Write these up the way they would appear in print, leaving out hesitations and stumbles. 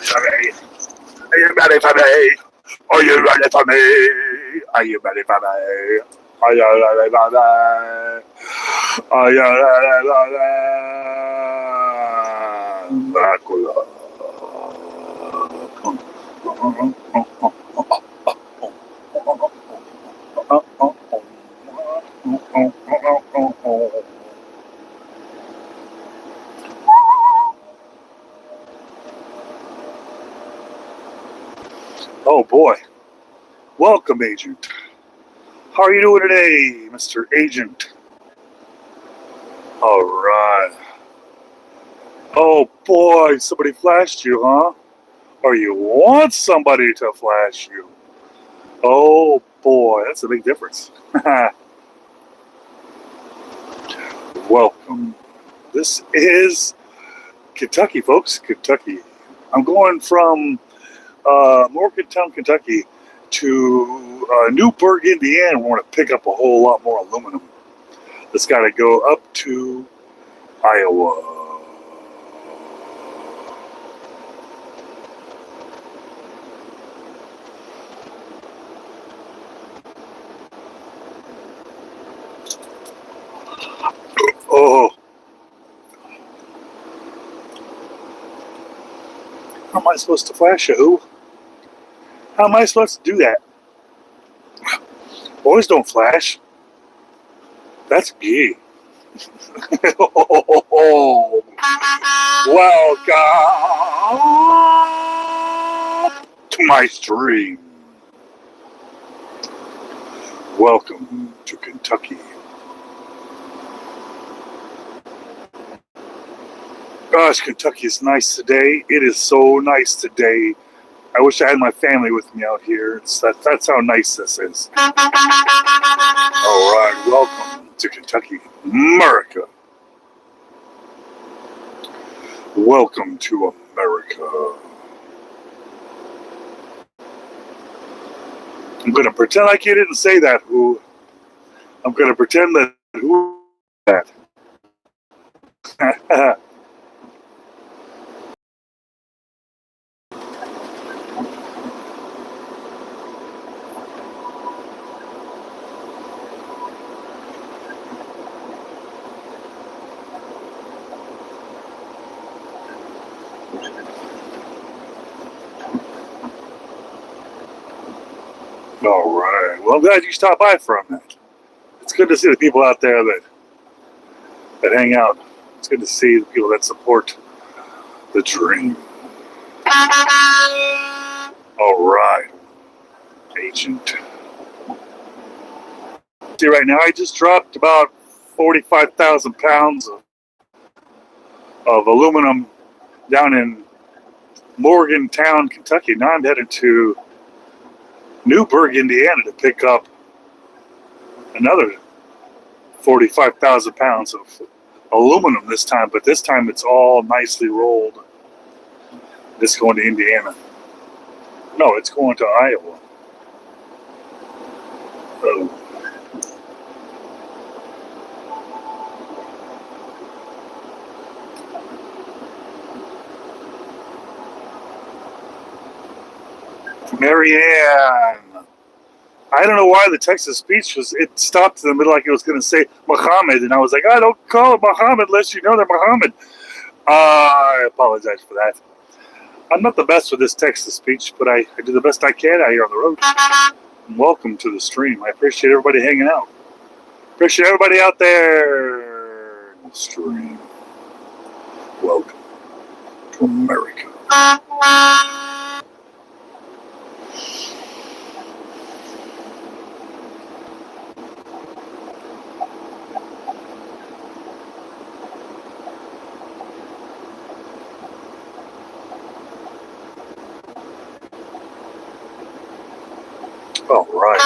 ready for me? Are you ready for me? Are you ready for me? Are you ready for me? Are you ready for me? Are you ready for me? Dracula. Oh boy. Welcome, Agent. How are you doing today, Mr. Agent? All right. Oh boy, somebody flashed you, huh? Or you want somebody to flash you? Oh boy, that's a big difference. Welcome. This is Kentucky, folks. Kentucky. I'm going from Morgantown, Kentucky to Newburgh, Indiana. We want to pick up a whole lot more aluminum. It's got to go up to Iowa. Oh, how am I supposed to flash you? Who? How am I supposed to do that? Boys don't flash. That's gay. Oh, welcome to my stream. Welcome to Kentucky. Gosh, Kentucky is nice today. It is so nice today. I wish I had my family with me out here. That's how nice this is. All right, welcome to Kentucky, America. Welcome to America. I'm going to pretend like you didn't say that, who? I'm going to pretend that who that. All right. Well, I'm glad you stopped by for a minute. It's good to see the people out there that hang out. It's good to see the people that support the dream. All right, Agent. See, right now I just dropped about 45,000 pounds of aluminum down in Morgantown, Kentucky. Now I'm headed to Newburgh, Indiana to pick up another 45,000 pounds of aluminum this time, but this time it's all nicely rolled. It's going to Indiana. No, it's going to Iowa. Oh. Marianne. I don't know why the Texas speech it stopped in the middle like it was going to say Muhammad, and I was like, I don't call it Muhammad unless you know they're Muhammad. I apologize for that. I'm not the best with this Texas speech, but I do the best I can out here on the road. Welcome to the stream. I appreciate everybody hanging out. Appreciate everybody out there in the stream. Welcome to America. All right.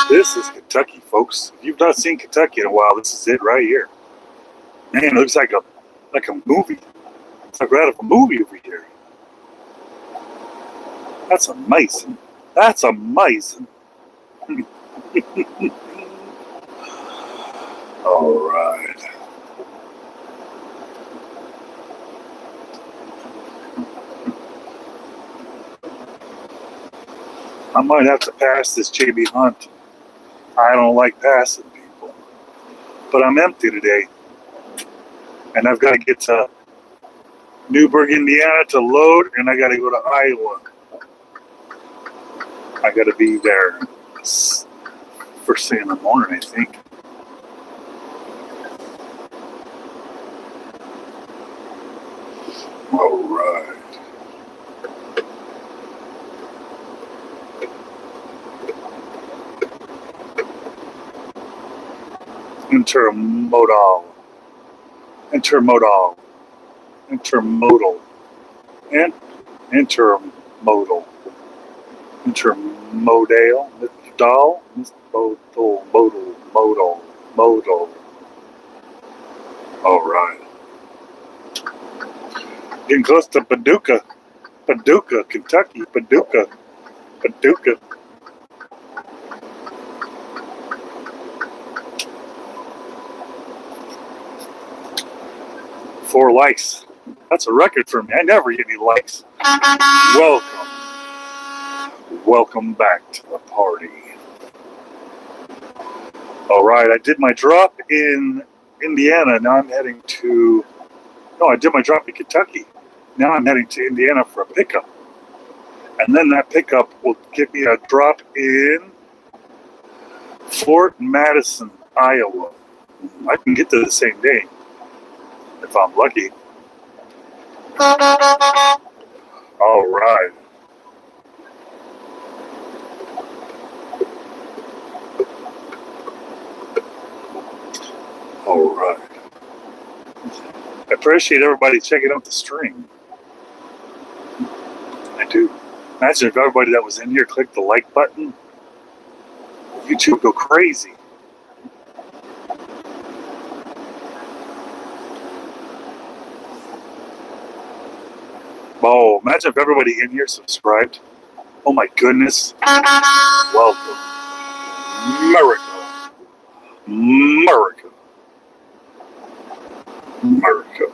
This is Kentucky, folks. If you've not seen Kentucky in a while, this is it right here. Man, it looks like a movie. It's like right out of a movie over here. That's amazing. That's amazing. All right. I might have to pass this JB Hunt. I don't like passing people. But I'm empty today. And I've got to get to Newburgh, Indiana to load, and I got to go to Iowa. I got to be there first thing in the morning, I think. All right. Intermodal. Intermodal. Intermodal. And intermodal. Intermodal. Modal. Modal. All right. Getting close to Paducah. Paducah, Kentucky. Paducah. Paducah. 4 likes. That's a record for me. I never get any likes. Welcome. Welcome back to the party. All right, I did my drop in Indiana. Now I'm heading to... No, I did my drop in Kentucky. Now I'm heading to Indiana for a pickup. And then that pickup will give me a drop in Fort Madison, Iowa. I can get there the same day if I'm lucky. All right. All right. I appreciate everybody checking out the stream. I do. Imagine if everybody that was in here clicked the like button. YouTube would go crazy. Oh, imagine if everybody in here subscribed. Oh my goodness. Welcome. America. America. America.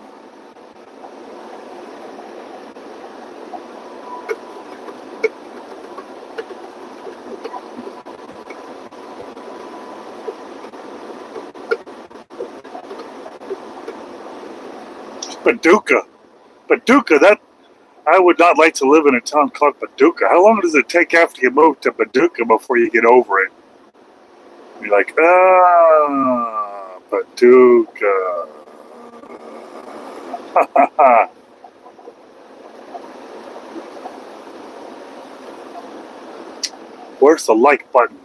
Paducah. Paducah, that I would not like to live in a town called Paducah. How long does it take after you move to Paducah before you get over it? You're like, Paducah. Where's the like button?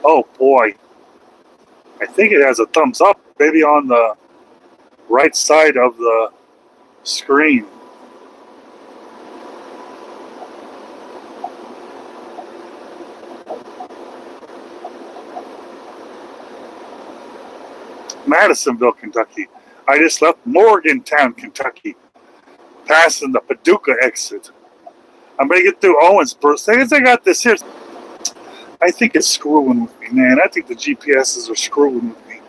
Oh boy. I think it has a thumbs up, maybe on the right side of the screen. Madisonville, Kentucky. I just left Morgantown, Kentucky, passing the Paducah exit. I'm going to get through Owensboro. As soon as I got this here, I think it's screwing with me, man. I think the GPSs are screwing with me.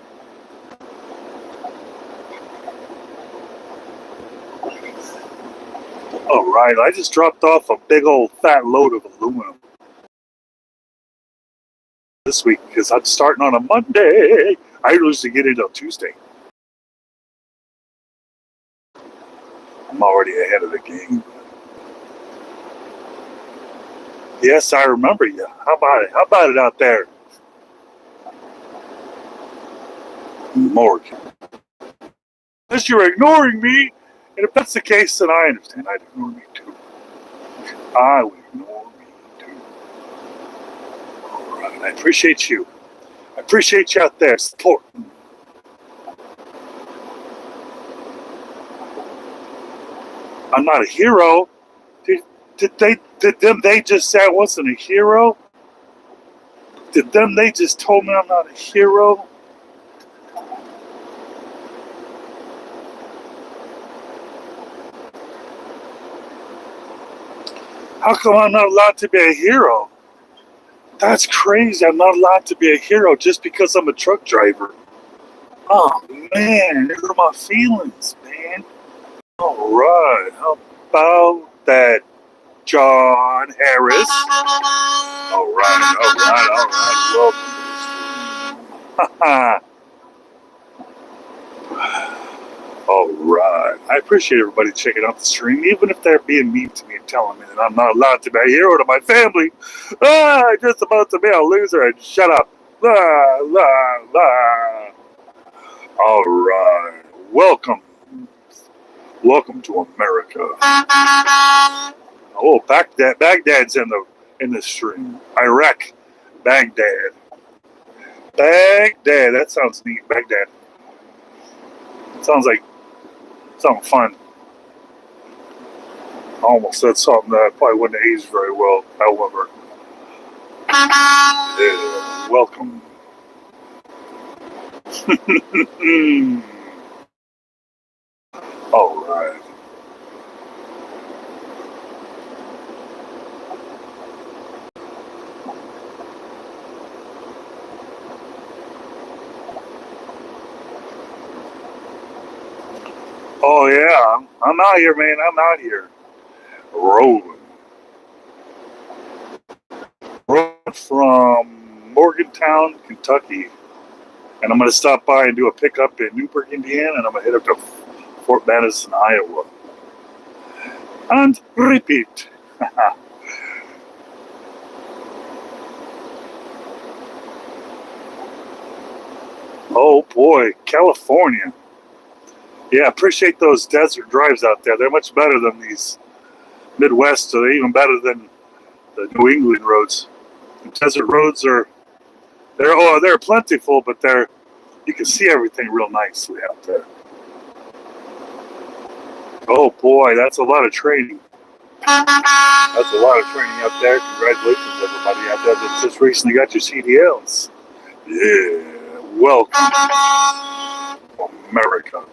All right, I just dropped off a big old fat load of aluminum this week because I'm starting on a Monday. I usually get it on Tuesday. I'm already ahead of the game. Yes, I remember you. How about it? How about it out there? Morgan. Unless you're ignoring me, and if that's the case, then I understand. I'd ignore me too. I would ignore me too. All right, I appreciate you. I appreciate you out there supporting. I'm not a hero. Did they just say I wasn't a hero? Did they just told me I'm not a hero? How come I'm not allowed to be a hero? That's crazy. I'm not allowed to be a hero just because I'm a truck driver. Oh man, these are my feelings, man. All right, how about that John Harris. All right. Welcome. All right. I appreciate everybody checking out the stream, even if they're being mean to me and telling me that I'm not allowed to be a hero to my family. Just about to be a loser and shut up. All right. Welcome to America. Oh, Baghdad's in the stream. Iraq, Baghdad. That sounds neat. Baghdad. Sounds like something fun. I almost said something that I probably wouldn't age very well. However, welcome. All right. Oh yeah, I'm out here, man. I'm out here. Rolling from Morgantown, Kentucky. And I'm going to stop by and do a pickup in Newburgh, Indiana, and I'm going to head up to Fort Madison, Iowa. And repeat. Oh boy, California. Yeah, appreciate those desert drives out there. They're much better than these Midwest, so they're even better than the New England roads. The desert roads they're plentiful, but you can see everything real nicely out there. Oh boy, that's a lot of training. That's a lot of training out there. Congratulations, everybody out there that just recently got your CDLs. Yeah, welcome to America.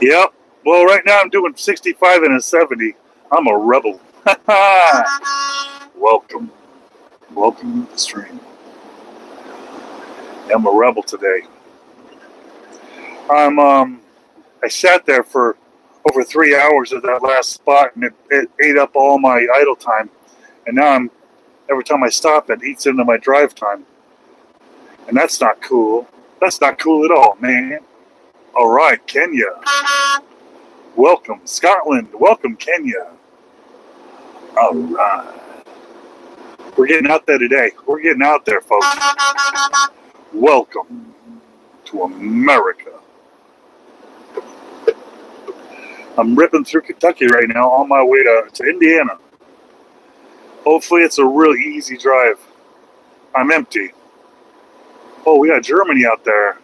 Yep. Well, right now I'm doing 65 and a 70. I'm a rebel. Welcome to the stream. I'm a rebel today. I sat there for over 3 hours at that last spot, and it ate up all my idle time. And now every time I stop, it eats into my drive time. And that's not cool. That's not cool at all, man. All right, Kenya. Welcome, Scotland. Welcome, Kenya. All right. We're getting out there today. We're getting out there, folks. Welcome to America. I'm ripping through Kentucky right now on my way to Indiana. Hopefully it's a really easy drive. I'm empty. Oh, we got Germany out there.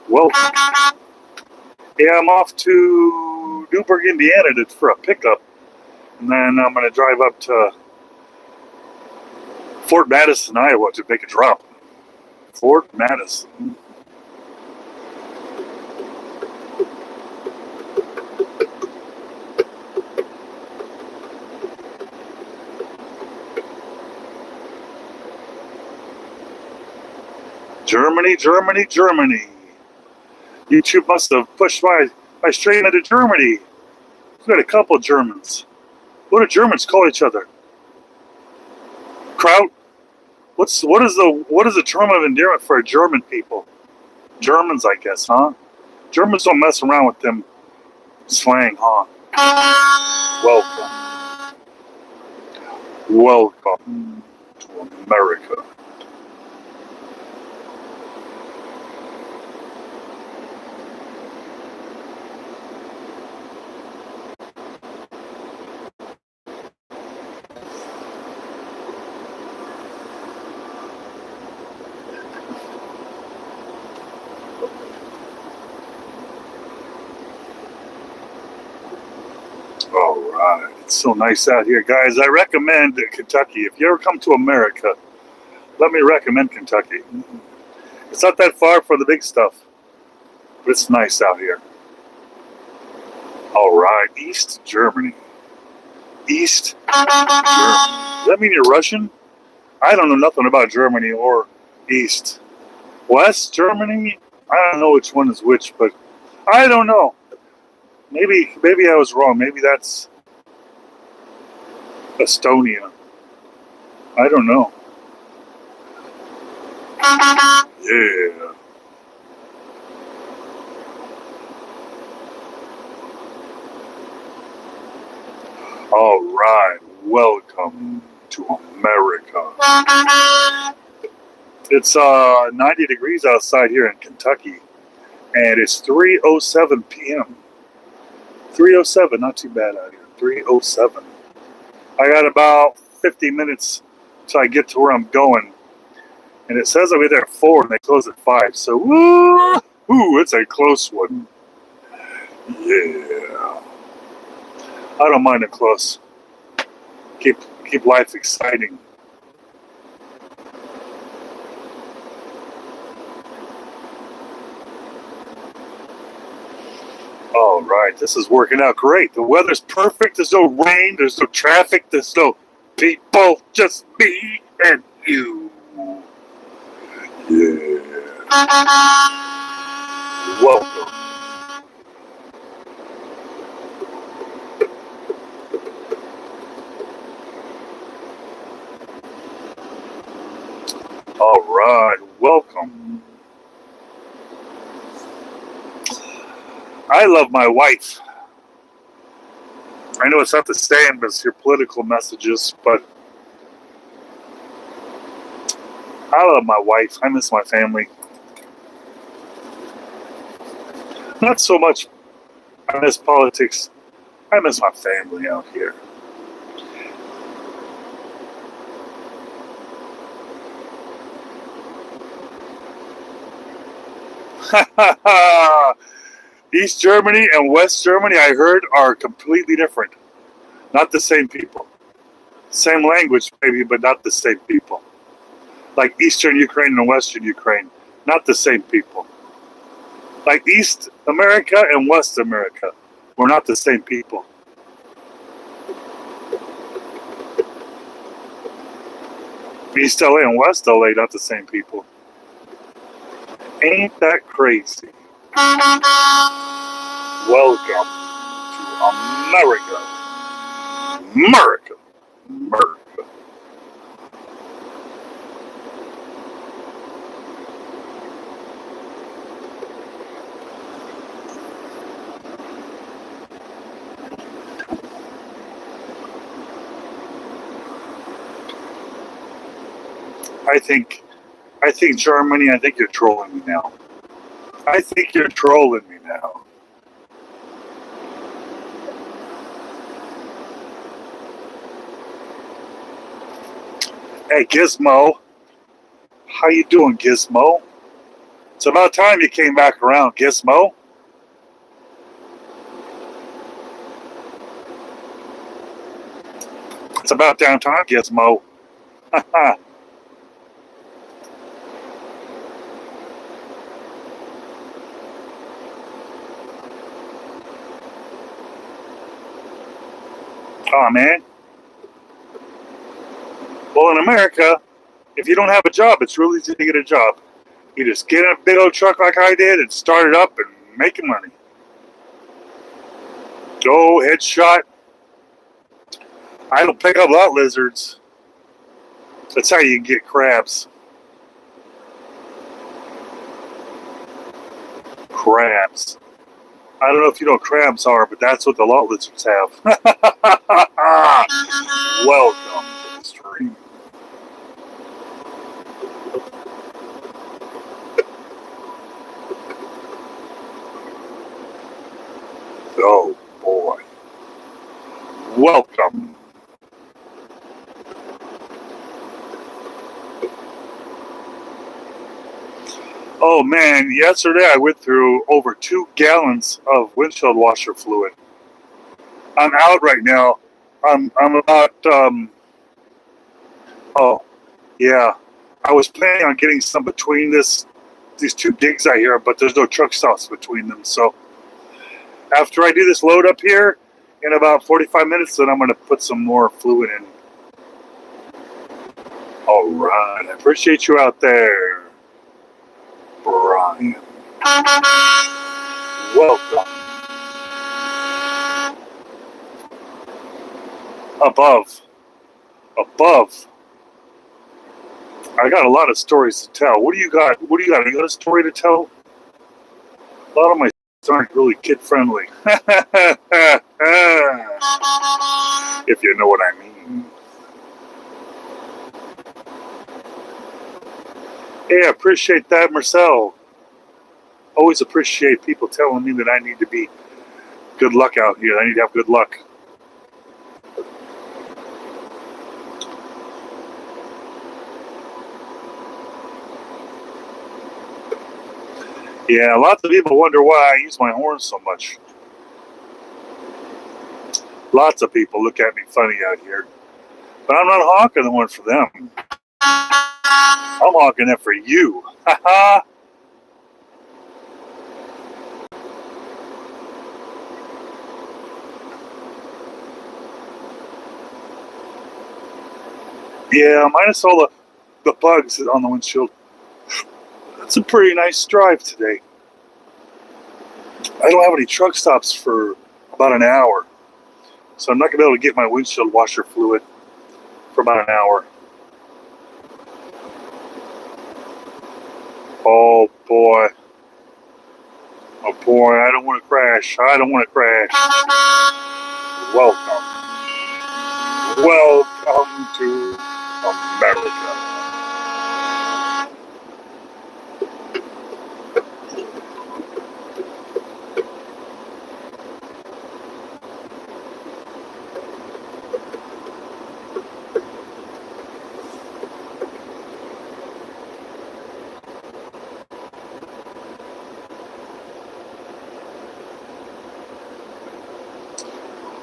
Welcome. Yeah, I'm off to Newburgh, Indiana for a pickup. And then I'm going to drive up to Fort Madison, Iowa to make a drop. Fort Madison. Germany. YouTube must have pushed my stream into Germany. We've got a couple of Germans. What do Germans call each other? Kraut? What is the term of endearment for German people? Germans, I guess, huh? Germans don't mess around with them slang, huh? Welcome to America. All right, it's so nice out here, guys. I recommend Kentucky. If you ever come to America, let me recommend Kentucky. It's not that far for the big stuff, but it's nice out here. All right, East Germany. East Germany. that mean you're Russian? I don't know nothing about Germany or East. West Germany? I don't know which one is which, but I don't know. Maybe I was wrong. Maybe that's Estonia. I don't know. Yeah. All right. Welcome to America. It's 90 degrees outside here in Kentucky, and it's 3:07 p.m. 3:07, not too bad out here. 3:07. I got about 50 minutes till I get to where I'm going. And it says I'll be there at 4 and they close at 5. So, woo, it's a close one. Yeah. I don't mind it close. Keep life exciting. All right, this is working out great. The weather's perfect. There's no rain. There's no traffic. There's no people. Just me and you. Yeah. Welcome. All right, welcome. I love my wife. I know it's not the same as your political messages, but I love my wife. I miss my family. Not so much I miss politics. I miss my family out here. East Germany and West Germany, I heard, are completely different. Not the same people. Same language, maybe, but not the same people. Like Eastern Ukraine and Western Ukraine, not the same people. Like East America and West America, we're not the same people. East LA and West LA, not the same people. Ain't that crazy? Welcome to America. America. America. I think Germany, I think you're trolling me now. I think you're trolling me now. Hey, Gizmo. How you doing, Gizmo? It's about time you came back around, Gizmo. It's about damn time, Gizmo. Oh, man. Well, in America, if you don't have a job, it's really easy to get a job. You just get in a big old truck like I did and start it up and making money. Go, headshot. I don't pick up lot lizards. That's how you get crabs. Crabs. I don't know if you know what crabs are, but that's what the lot lizards have. Welcome to the stream. Oh boy. Welcome. Oh man, yesterday I went through over 2 gallons of windshield washer fluid. I'm out right now. I'm about oh yeah. I was planning on getting some between these 2 digs out here, but there's no truck stops between them. So after I do this load up here in about 45 minutes, then I'm gonna put some more fluid in. All right, I appreciate you out there, Brian. Welcome. Above. I got a lot of stories to tell. What do you got? You got a story to tell? A lot of my stories aren't really kid friendly. If you know what I mean. Hey, I appreciate that, Marcel. Always appreciate people telling me that I need to be good luck out here. I need to have good luck. Yeah, lots of people wonder why I use my horn so much. Lots of people look at me funny out here. But I'm not honking the horn for them. I'm honking it for you. Haha. Yeah, minus all the bugs on the windshield. It's a pretty nice drive today. I don't have any truck stops for about an hour. So I'm not going to be able to get my windshield washer fluid for about an hour. Oh boy. Oh boy, I don't want to crash. Welcome to America.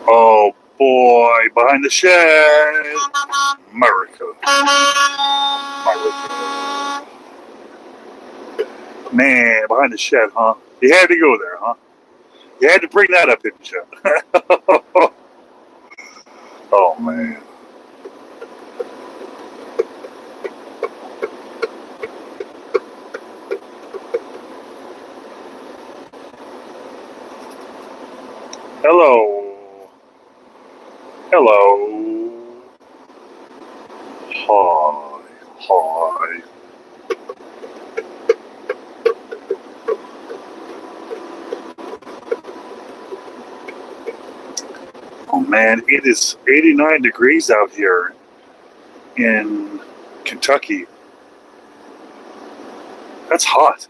Oh boy, behind the shed. America. Man, behind the shed, huh? You had to go there, huh? You had to bring that up, didn't you? Oh man. Hello. Hi. Oh man, it is 89 degrees out here in Kentucky. That's hot.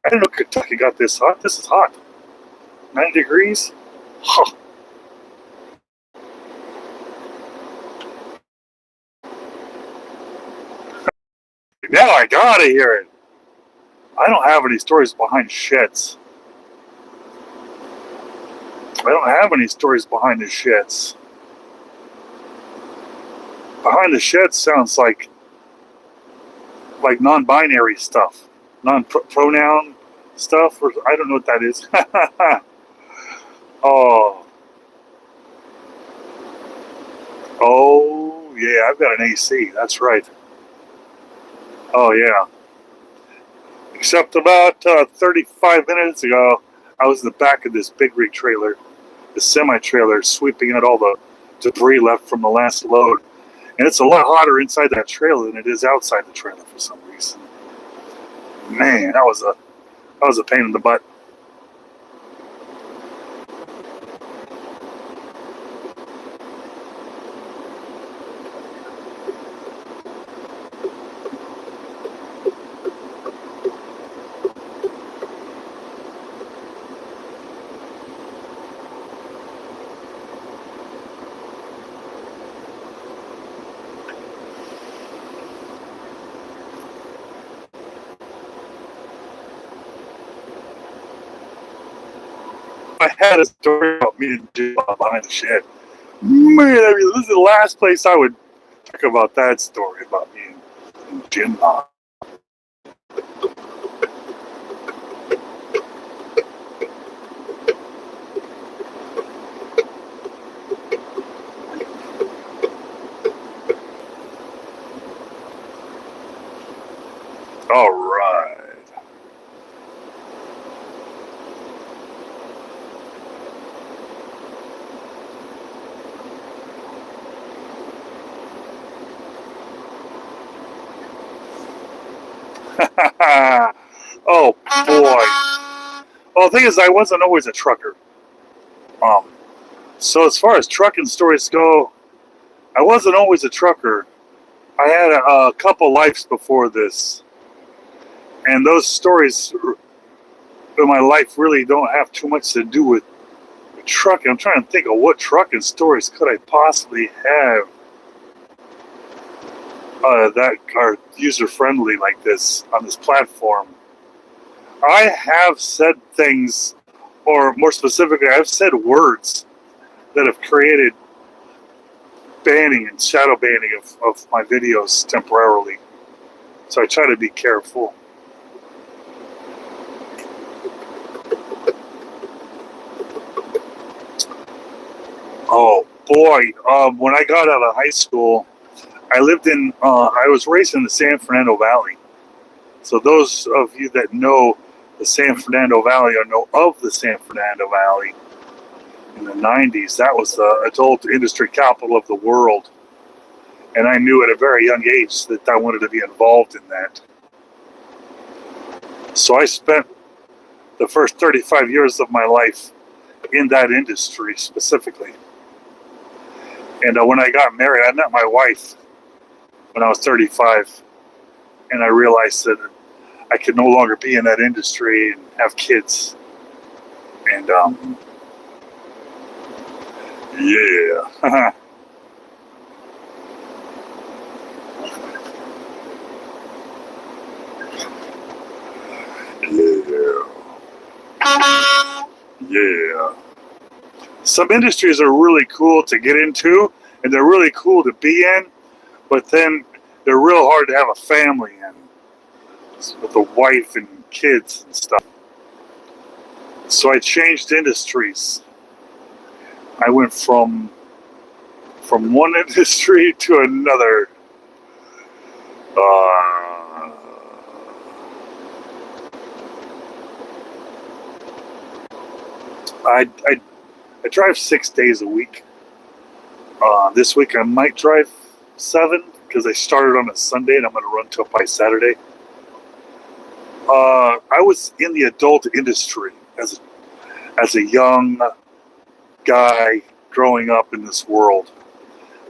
I didn't know Kentucky got this hot. This is hot. 90 degrees? Huh. Now I gotta hear it. I don't have any stories behind sheds. I don't have any stories behind the sheds. Behind the sheds sounds like non-binary stuff, non-pronoun stuff, or I don't know what that is. Oh yeah, I've got an AC. That's right. Oh yeah. Except about 35 minutes ago, I was in the back of this big rig trailer, the semi-trailer, sweeping out all the debris left from the last load. And it's a lot hotter inside that trailer than it is outside the trailer for some reason. Man, that was a pain in the butt. I had a story about me and Jim behind the shed. Man, I mean, this is the last place I would talk about that story about me and Jim. All right. Oh boy. Well, the thing is, I wasn't always a trucker. Um, so as far as trucking stories go, I wasn't always a trucker. I had a couple lives before this, and those stories in my life really don't have too much to do with trucking. I'm trying to think of what trucking stories could I possibly have that are user friendly like this on this platform. I have said things, or more specifically, I've said words that have created banning and shadow banning of my videos temporarily. So I try to be careful. Oh boy, when I got out of high school, I was raised in the San Fernando Valley. So those of you that know the San Fernando Valley or know of the San Fernando Valley in the 90s, that was the adult industry capital of the world. And I knew at a very young age that I wanted to be involved in that. So I spent the first 35 years of my life in that industry specifically. And when I got married, I met my wife when I was 35. And I realized that I could no longer be in that industry and have kids. And yeah. Yeah. Some industries are really cool to get into, and they're really cool to be in, but then they're real hard to have a family in, with a wife and kids and stuff. So I changed industries. I went from one industry to another. I drive 6 days a week. This week I might drive 7 because I started on a Sunday and I'm going to run till by Saturday. I was in the adult industry as a young guy growing up in this world.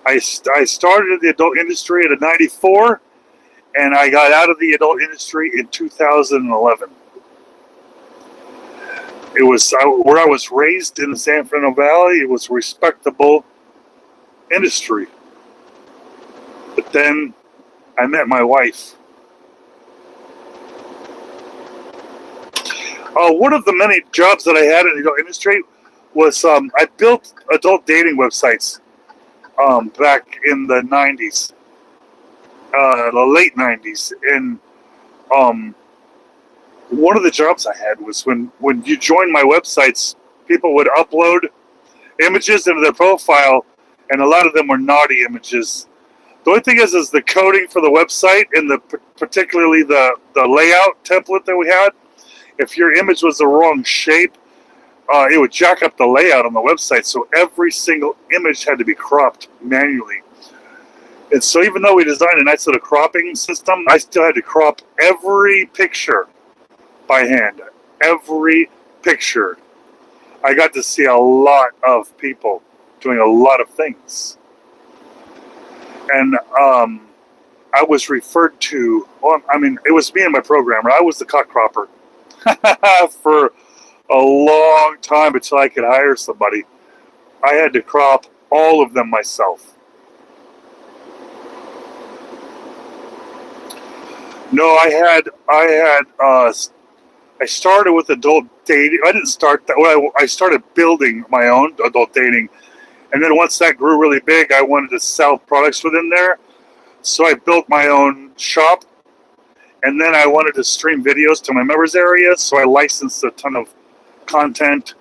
I started in the adult industry at 94, and I got out of the adult industry in 2011. It was where I was raised in the San Fernando Valley. It was a respectable industry. But then I met my wife. One of the many jobs that I had in the adult industry was I built adult dating websites back in the 90s, the late 90s. And one of the jobs I had was when you joined my websites, people would upload images into their profile, and a lot of them were naughty images. The only thing is the coding for the website and particularly the layout template that we had. If your image was the wrong shape, it would jack up the layout on the website. So every single image had to be cropped manually. And so even though we designed a nice little cropping system, I still had to crop every picture by hand. Every picture. I got to see a lot of people doing a lot of things. And I was referred to, it was me and my programmer. I was the cut cropper for a long time until I could hire somebody. I had to crop all of them myself. No, I started with adult dating. I didn't start that. Well, I started building my own adult dating. And then once that grew really big, I wanted to sell products within there. So I built my own shop. And then I wanted to stream videos to my members area. So I licensed a ton of content.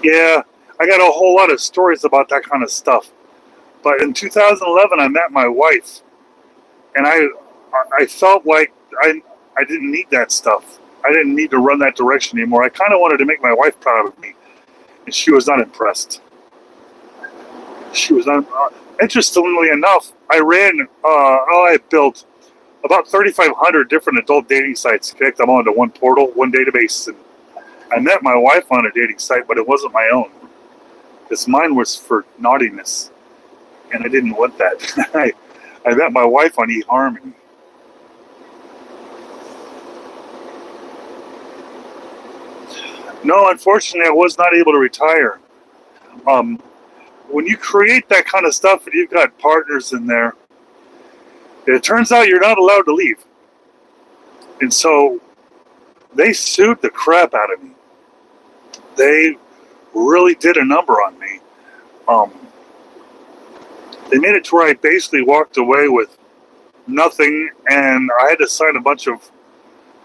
Yeah, I got a whole lot of stories about that kind of stuff. But in 2011, I met my wife, and I felt like I didn't need that stuff. I didn't need to run that direction anymore. I kind of wanted to make my wife proud of me, and she was not impressed. She was not. Interestingly enough, I built about 3,500 different adult dating sites to connect them all into one portal, one database. And I met my wife on a dating site, but it wasn't my own. Because mine was for naughtiness, and I didn't want that. I met my wife on eHarmony. No, unfortunately, I was not able to retire. When you create that kind of stuff and you've got partners in there, it turns out you're not allowed to leave. And so they sued the crap out of me. They really did a number on me. They made it to where I basically walked away with nothing, and I had to sign a bunch of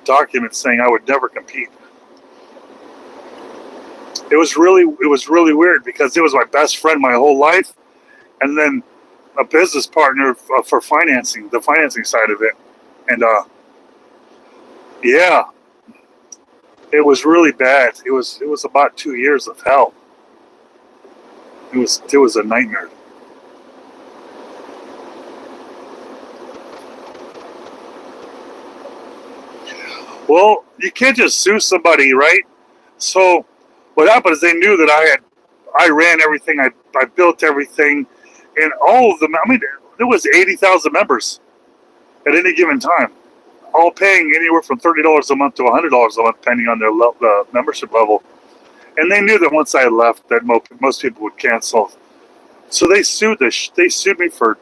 documents saying I would never compete. It was really weird because it was my best friend my whole life, and then a business partner for financing, the financing side of it. And yeah, it was really bad. It was about 2 years of hell. It was a nightmare. Well, you can't just sue somebody, right? So what happened is they knew that I ran everything, I built everything, and all of them. I mean, there was 80,000 members at any given time, all paying anywhere from $30 a month to $100 a month, depending on their membership level. And they knew that once I left, that most people would cancel. So they sued me for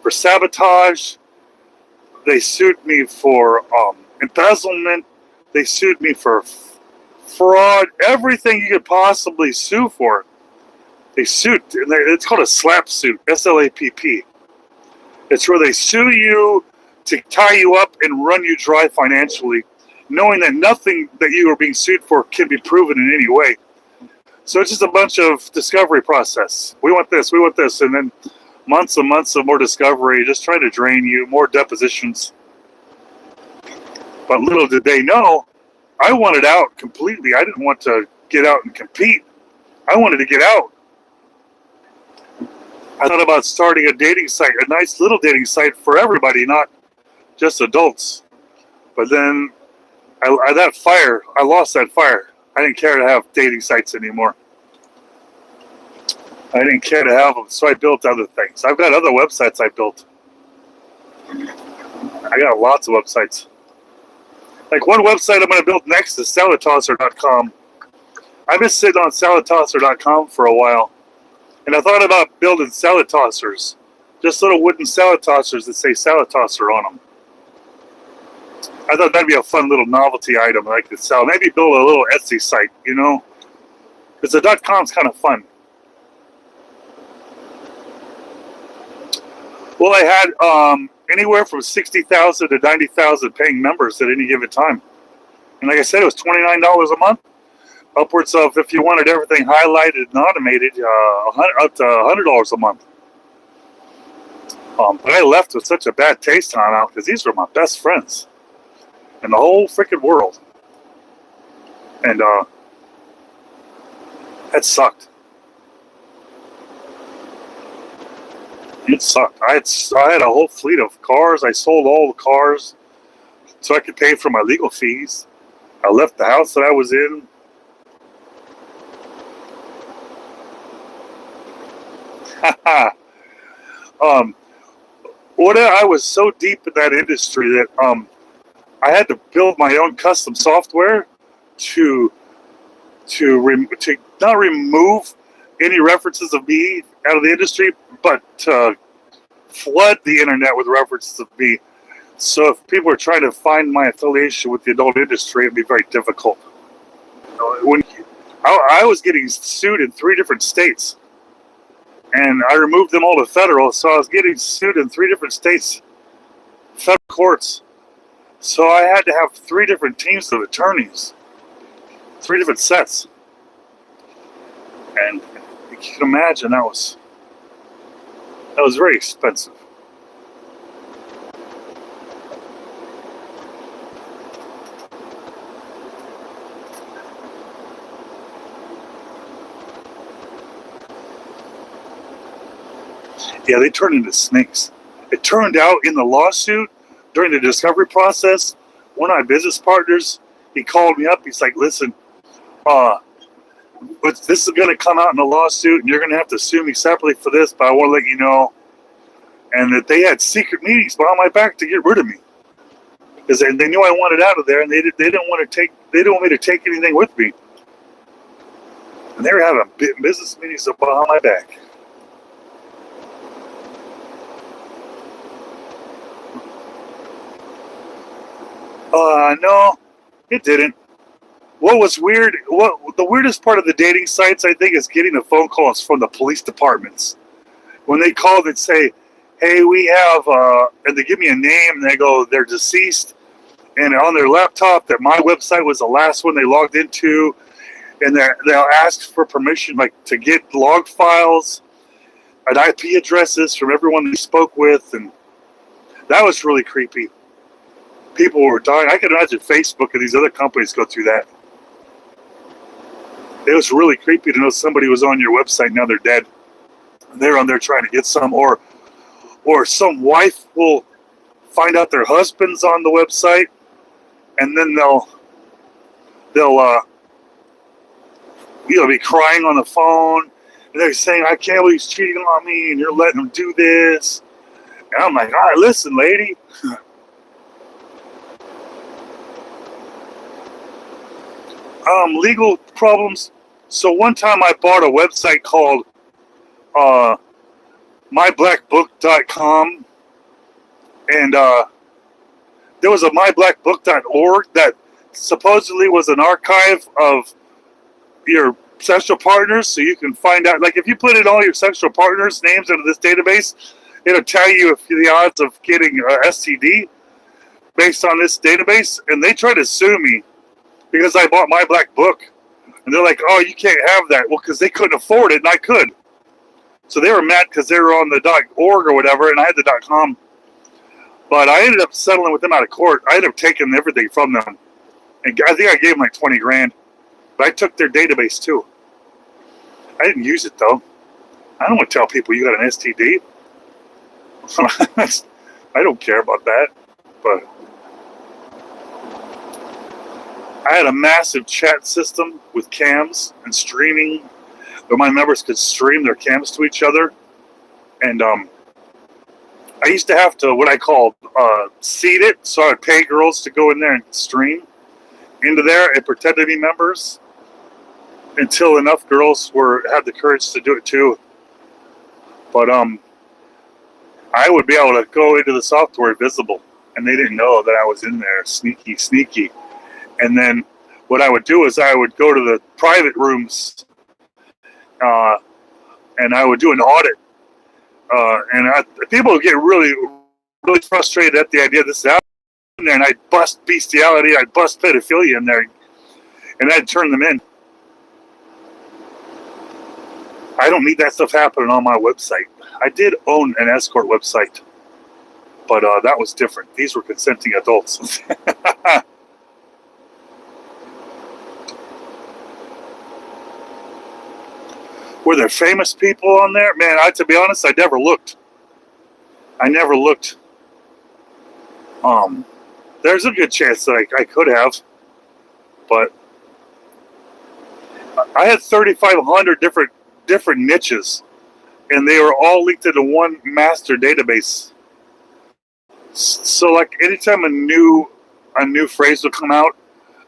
sabotage. They sued me for embezzlement. They sued me for fraud. Everything you could possibly sue for. They sued. And it's called a slap suit. SLAPP. It's where they sue you to tie you up and run you dry financially, knowing that nothing that you are being sued for can be proven in any way. So it's just a bunch of discovery process. We want this, and then months and months of more discovery, just trying to drain you, more depositions. But little did they know, I wanted out completely. I didn't want to get out and compete. I wanted to get out. I thought about starting a dating site, a nice little dating site for everybody, not just adults. But then I lost that fire. I didn't care to have dating sites anymore. I didn't care to have them, so I built other things. I've got other websites I built. I got lots of websites. Like one website I'm going to build next is salattosser.com. I've been sitting on salattosser.com for a while, and I thought about building salad tossers. Just little wooden salad tossers that say salad tosser on them. I thought that'd be a fun little novelty item I could sell. Maybe build a little Etsy site, you know? Because the .com's kind of fun. Well, I had anywhere from 60,000 to 90,000 paying members at any given time. And like I said, it was $29 a month. Upwards of, if you wanted everything highlighted and automated, up to $100 a month. But I left with such a bad taste in my mouth because these were my best friends in the whole freaking world. And that sucked. It sucked. I had a whole fleet of cars. I sold all the cars so I could pay for my legal fees. I left the house that I was in. I was so deep in that industry that I had to build my own custom software to not remove any references of me out of the industry, but to flood the internet with references of me. So if people are trying to find my affiliation with the adult industry, it'd be very difficult. I was getting sued in 3 different states, and I removed them all to federal, so I was getting sued in 3 different states, federal courts. So I had to have 3 different teams of attorneys, 3 different sets. And you can imagine that was That was very expensive. Yeah, they turned into snakes. It turned out in the lawsuit, during the discovery process, one of my business partners, he called me up. He's like, listen, but this is going to come out in a lawsuit, and you're going to have to sue me separately for this, but I want to let you know. And that they had secret meetings behind my back to get rid of me. Because they knew I wanted out of there, and they didn't want me to take anything with me. And they were having business meetings behind my back. No, it didn't. What was weird, the weirdest part of the dating sites, I think, is getting the phone calls from the police departments. When they call and say, hey, we have, and they give me a name, and they go, they're deceased, and on their laptop, that my website was the last one they logged into, and they'll ask for permission, like, to get log files and IP addresses from everyone they spoke with, and that was really creepy. People were dying. I can imagine Facebook and these other companies go through that. It was really creepy to know somebody was on your website, now they're dead. They're on there trying to get some, or some wife will find out their husband's on the website, and then they'll be crying on the phone, and they're saying, I can't believe he's cheating on me, and you're letting him do this. And I'm like, all right, listen, lady. Legal problems. So one time I bought a website called myblackbook.com, and there was a myblackbook.org that supposedly was an archive of your sexual partners, so you can find out, like, if you put in all your sexual partners' names into this database, it'll tell you if the odds of getting STD based on this database. And they tried to sue me because I bought My Black Book, and they're like, oh, you can't have that. Well, because they couldn't afford it, and I could. So they were mad because they were on the .org or whatever, and I had the .com. But I ended up settling with them out of court. I ended up taking everything from them, and I think I gave them like 20 grand. But I took their database too. I didn't use it though. I don't want to tell people you got an STD. I don't care about that. But I had a massive chat system with cams and streaming, where my members could stream their cams to each other. And I used to have to, what I called, seed it. So I would pay girls to go in there and stream into there and pretend to be members until enough girls had the courage to do it too. But I would be able to go into the software visible, and they didn't know that I was in there, sneaky. And then what I would do is I would go to the private rooms, and I would do an audit. And people would get really, really frustrated at the idea of this out in there, and I'd bust bestiality, I'd bust pedophilia in there, and I'd turn them in. I don't need that stuff happening on my website. I did own an escort website, but that was different. These were consenting adults. Were there famous people on there? Man, to be honest, I never looked. There's a good chance that I could have, but I had 3,500 different niches, and they were all linked into one master database. So, like, anytime a new phrase would come out,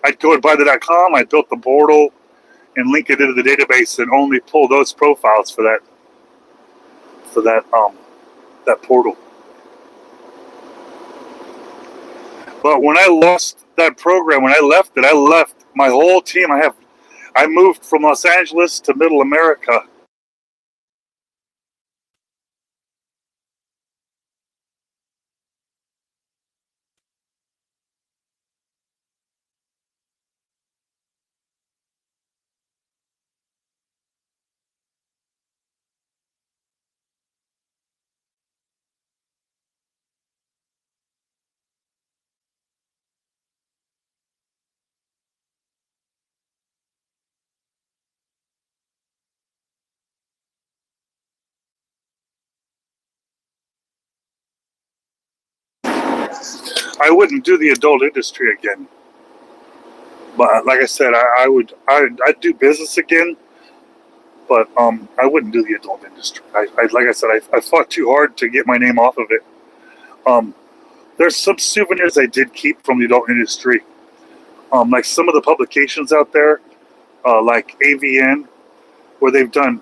I'd go and buy the .com. I built the portal and link it into the database, and only pull those profiles for that portal. But when I lost that program, when I left my whole team. I moved from Los Angeles to Middle America. I wouldn't do the adult industry again. But like I said, I'd do business again, but I wouldn't do the adult industry. Like I said, I fought too hard to get my name off of it. There's some souvenirs I did keep from the adult industry. Like some of the publications out there, like AVN, where they've done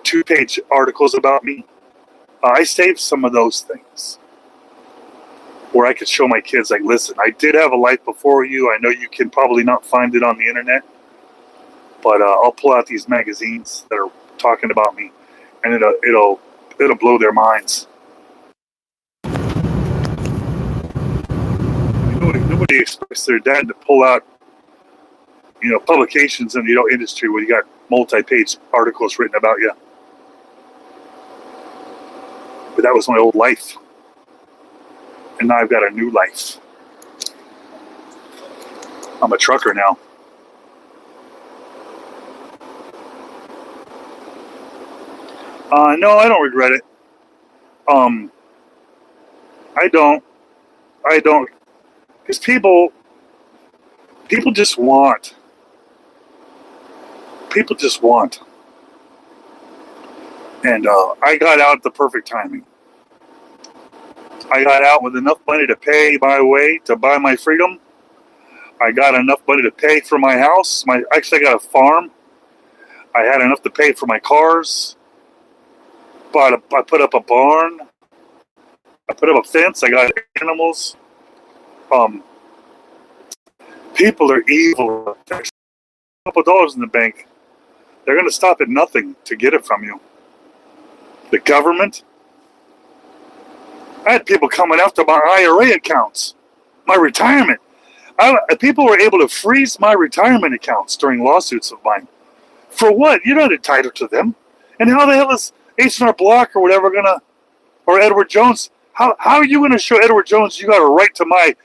2-page articles about me. I saved some of those things where I could show my kids, like, listen, I did have a life before you. I know you can probably not find it on the internet, but I'll pull out these magazines that are talking about me, and it'll blow their minds. Nobody expects their dad to pull out, publications in the industry where you got multi-page articles written about you. But that was my old life. And now I've got a new life. I'm a trucker now. No, I don't regret it. I don't. Because people just want. People just want. And I got out at the perfect timing. I got out with enough money to pay my way to buy my freedom. I got enough money to pay for my house. Actually, I got a farm. I had enough to pay for my cars. I put up a barn. I put up a fence. I got animals. People are evil. There's a couple dollars in the bank. They're going to stop at nothing to get it from you. The government. I had people coming after my IRA accounts, my retirement. People were able to freeze my retirement accounts during lawsuits of mine. For what? You're not entitled to them. And how the hell is H&R Block or whatever or Edward Jones? How are you gonna show Edward Jones you got a right to my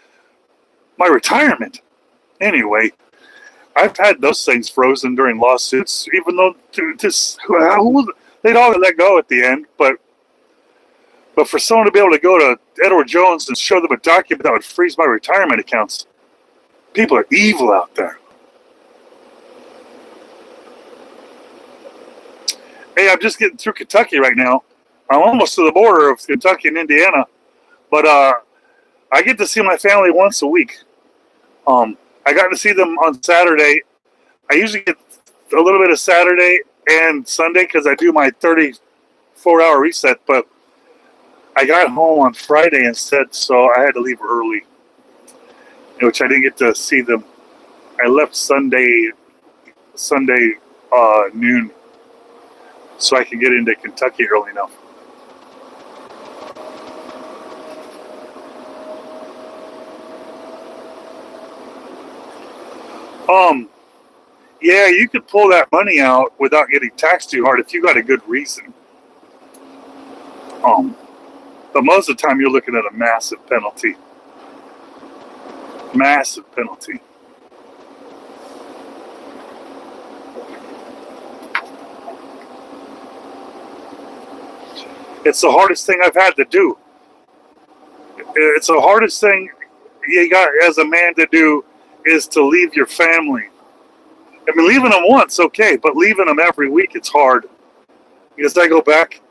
retirement? Anyway, I've had those things frozen during lawsuits, even though they'd all let go at the end. But for someone to be able to go to Edward Jones and show them a document that would freeze my retirement accounts, people are evil out there. Hey, I'm just getting through Kentucky right now. I'm almost to the border of Kentucky and Indiana, but I get to see my family once a week. I got to see them on Saturday. I usually get a little bit of Saturday and Sunday because I do my 34-hour reset, but I got home on Friday instead, so I had to leave early, which I didn't get to see them. I left Sunday noon, so I could get into Kentucky early enough. Yeah, you could pull that money out without getting taxed too hard if you got a good reason. But most of the time you're looking at a massive penalty. Massive penalty. It's the hardest thing I've had to do. It's the hardest thing you got as a man to do is to leave your family. I mean, leaving them once, okay, but leaving them every week, it's hard. Because I go back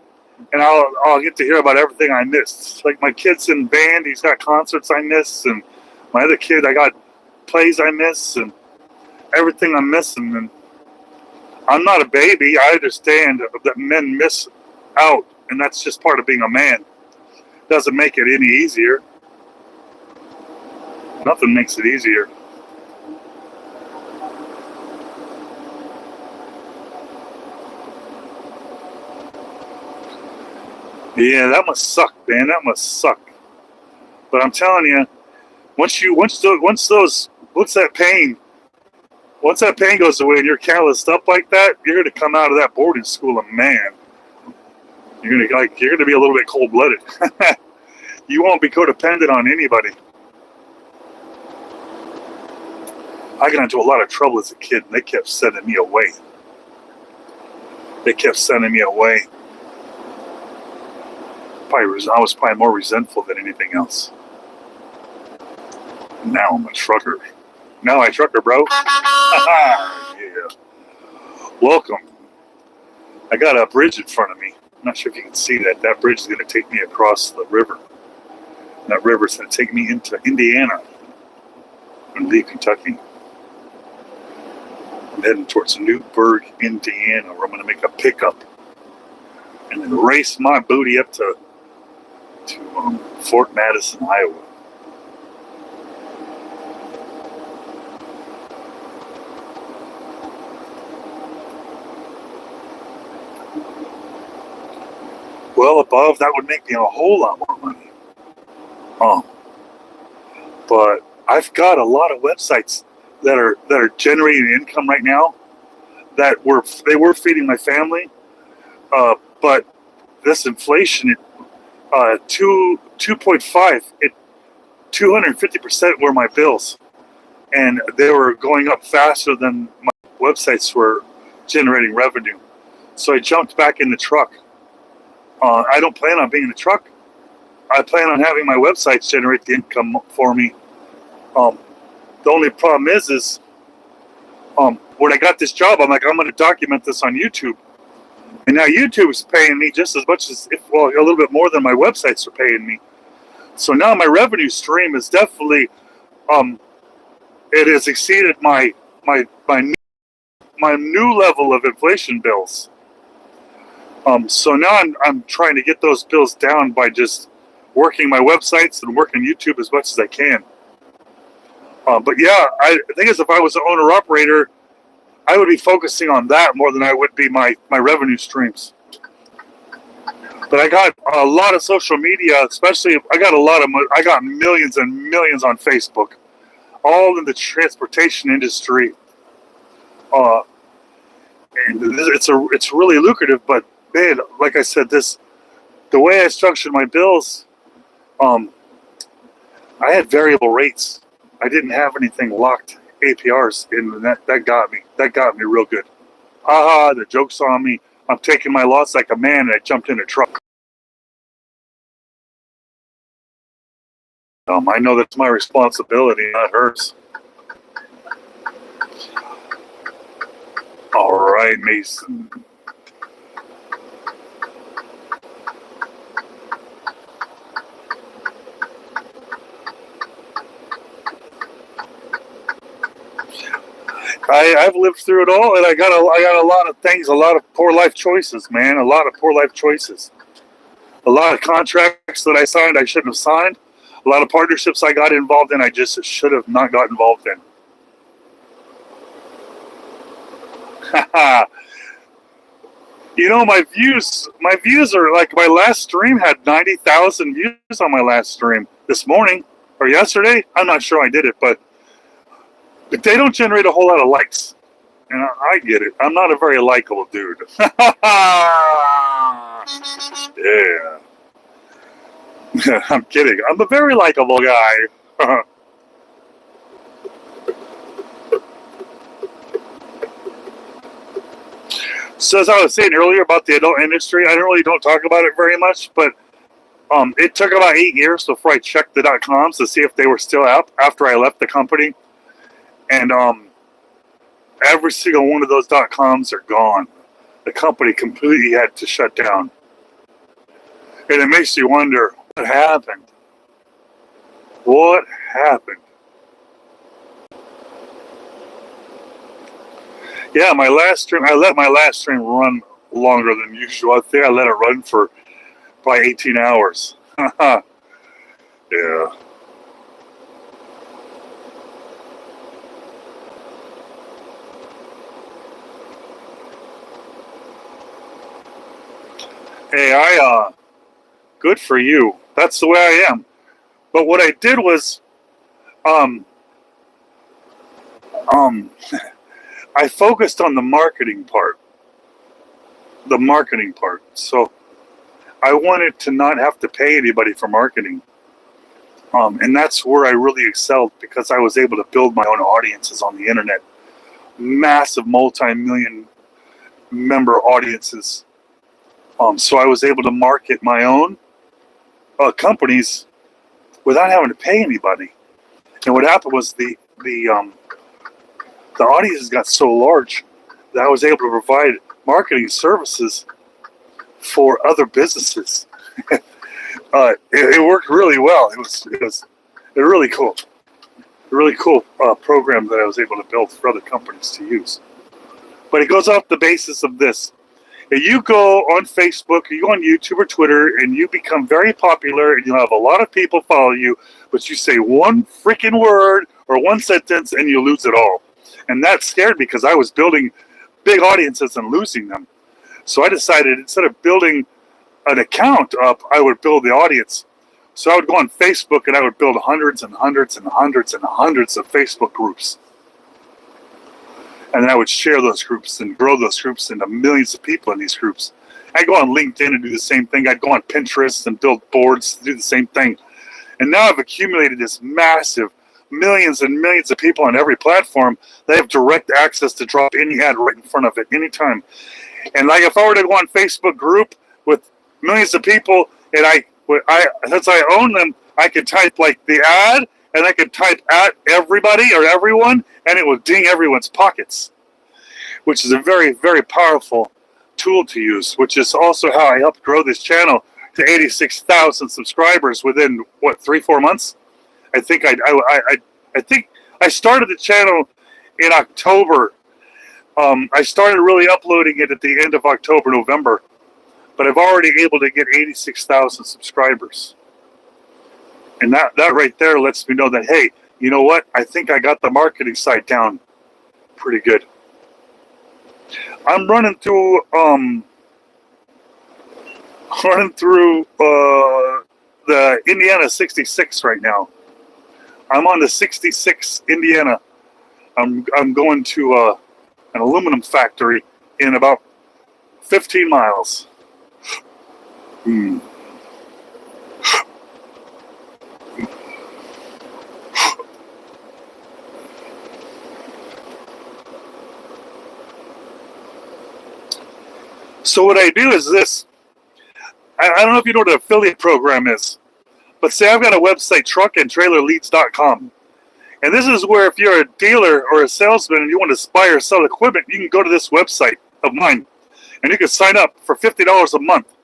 and I'll get to hear about everything I missed. Like my kid's in band, he's got concerts I miss, and my other kid, I got plays I miss, and everything I'm missing. And I'm not a baby. I understand that men miss out, and that's just part of being a man. Doesn't make it any easier. Nothing makes it easier. Yeah, that must suck, man. That must suck. But I'm telling you, once that pain goes away and you're calloused up like that, you're gonna come out of that boarding school a man. You're gonna be a little bit cold-blooded. You won't be codependent on anybody. I got into a lot of trouble as a kid, and they kept sending me away. I was probably more resentful than anything else. Now I'm a trucker. Now I trucker, bro. Yeah. Welcome. I got a bridge in front of me. I'm not sure if you can see that. That bridge is going to take me across the river. That river is going to take me into Indiana and leave Kentucky. I'm heading towards Newburgh, Indiana, where I'm going to make a pickup and then race my booty up to Fort Madison, Iowa. Well, above, that would make me a whole lot more money. But I've got a lot of websites that are generating income right now that were feeding my family. But this inflation, 2.5, 250% were my bills, and they were going up faster than my websites were generating revenue. So I jumped back in the truck. I don't plan on being in the truck. I plan on having my websites generate the income for me. The only problem is when I got this job, I'm like, I'm going to document this on YouTube. And now YouTube's paying me just as much as, a little bit more than my websites are paying me. So now my revenue stream is definitely, it has exceeded my new level of inflation bills. So now I'm trying to get those bills down by just working my websites and working YouTube as much as I can. But yeah, the thing is, if I was an owner-operator, I would be focusing on that more than I would be my revenue streams. But I got a lot of social media, especially, I got millions and millions on Facebook, all in the transportation industry. And it's really lucrative, but man, like I said, the way I structured my bills, I had variable rates. I didn't have anything locked APRs, and that got me real good. Haha, the joke's on me. I'm taking my loss like a man, and I jumped in a truck. I know that's my responsibility, not hers. All right, Mason. I've lived through it all, and I got a lot of things, a lot of poor life choices, man. A lot of poor life choices. A lot of contracts that I signed I shouldn't have signed. A lot of partnerships I got involved in I just should have not got involved in. You know, my views are like, my last stream had 90,000 views on my last stream this morning or yesterday. I'm not sure I did it, but they don't generate a whole lot of likes. And I get it. I'm not a very likable dude. Yeah. I'm kidding. I'm a very likable guy. So as I was saying earlier about the adult industry, I don't talk about it very much, but it took about 8 years before I checked the .coms to see if they were still out after I left the company. And every single one of those .coms are gone. The company completely had to shut down. And it makes you wonder, what happened? What happened? Yeah, my last stream, I let my last stream run longer than usual. I think I let it run for probably 18 hours. Yeah. Hey, good for you. That's the way I am. But what I did was, I focused on the marketing part. So I wanted to not have to pay anybody for marketing. And that's where I really excelled, because I was able to build my own audiences on the internet. Massive multi-million member audiences. So I was able to market my own companies without having to pay anybody. And what happened was the audience got so large that I was able to provide marketing services for other businesses. It worked really well. It was really cool. A really cool program that I was able to build for other companies to use. But it goes off the basis of this. If you go on Facebook, or you go on YouTube or Twitter, and you become very popular, and you have a lot of people follow you, but you say one freaking word or one sentence, and you lose it all. And that scared me because I was building big audiences and losing them. So I decided instead of building an account up, I would build the audience. So I would go on Facebook and I would build hundreds and hundreds and hundreds and hundreds of Facebook groups. And then I would share those groups and grow those groups into millions of people in these groups. I'd go on LinkedIn and do the same thing. I'd go on Pinterest and build boards to do the same thing. And now I've accumulated this massive millions and millions of people on every platform. They have direct access to drop any ad right in front of it anytime. And like if I were to go on Facebook group with millions of people, and since I own them, I could type like the ad, and I could type at everybody or everyone, and it would ding everyone's pockets, which is a very, very powerful tool to use, which is also how I helped grow this channel to 86,000 subscribers within, 3-4 months? I think I started the channel in October. I started really uploading it at the end of October, November, but I've already able to get 86,000 subscribers. And that right there lets me know that, hey, you know what? I think I got the marketing side down pretty good. I'm running through the Indiana 66 right now. I'm on the 66 Indiana. I'm going to an aluminum factory in about 15 miles. So what I do is this. I don't know if you know what an affiliate program is, but say I've got a website, truckandtrailerleads.com. And this is where if you're a dealer or a salesman and you want to buy or sell equipment, you can go to this website of mine and you can sign up for $50 a month.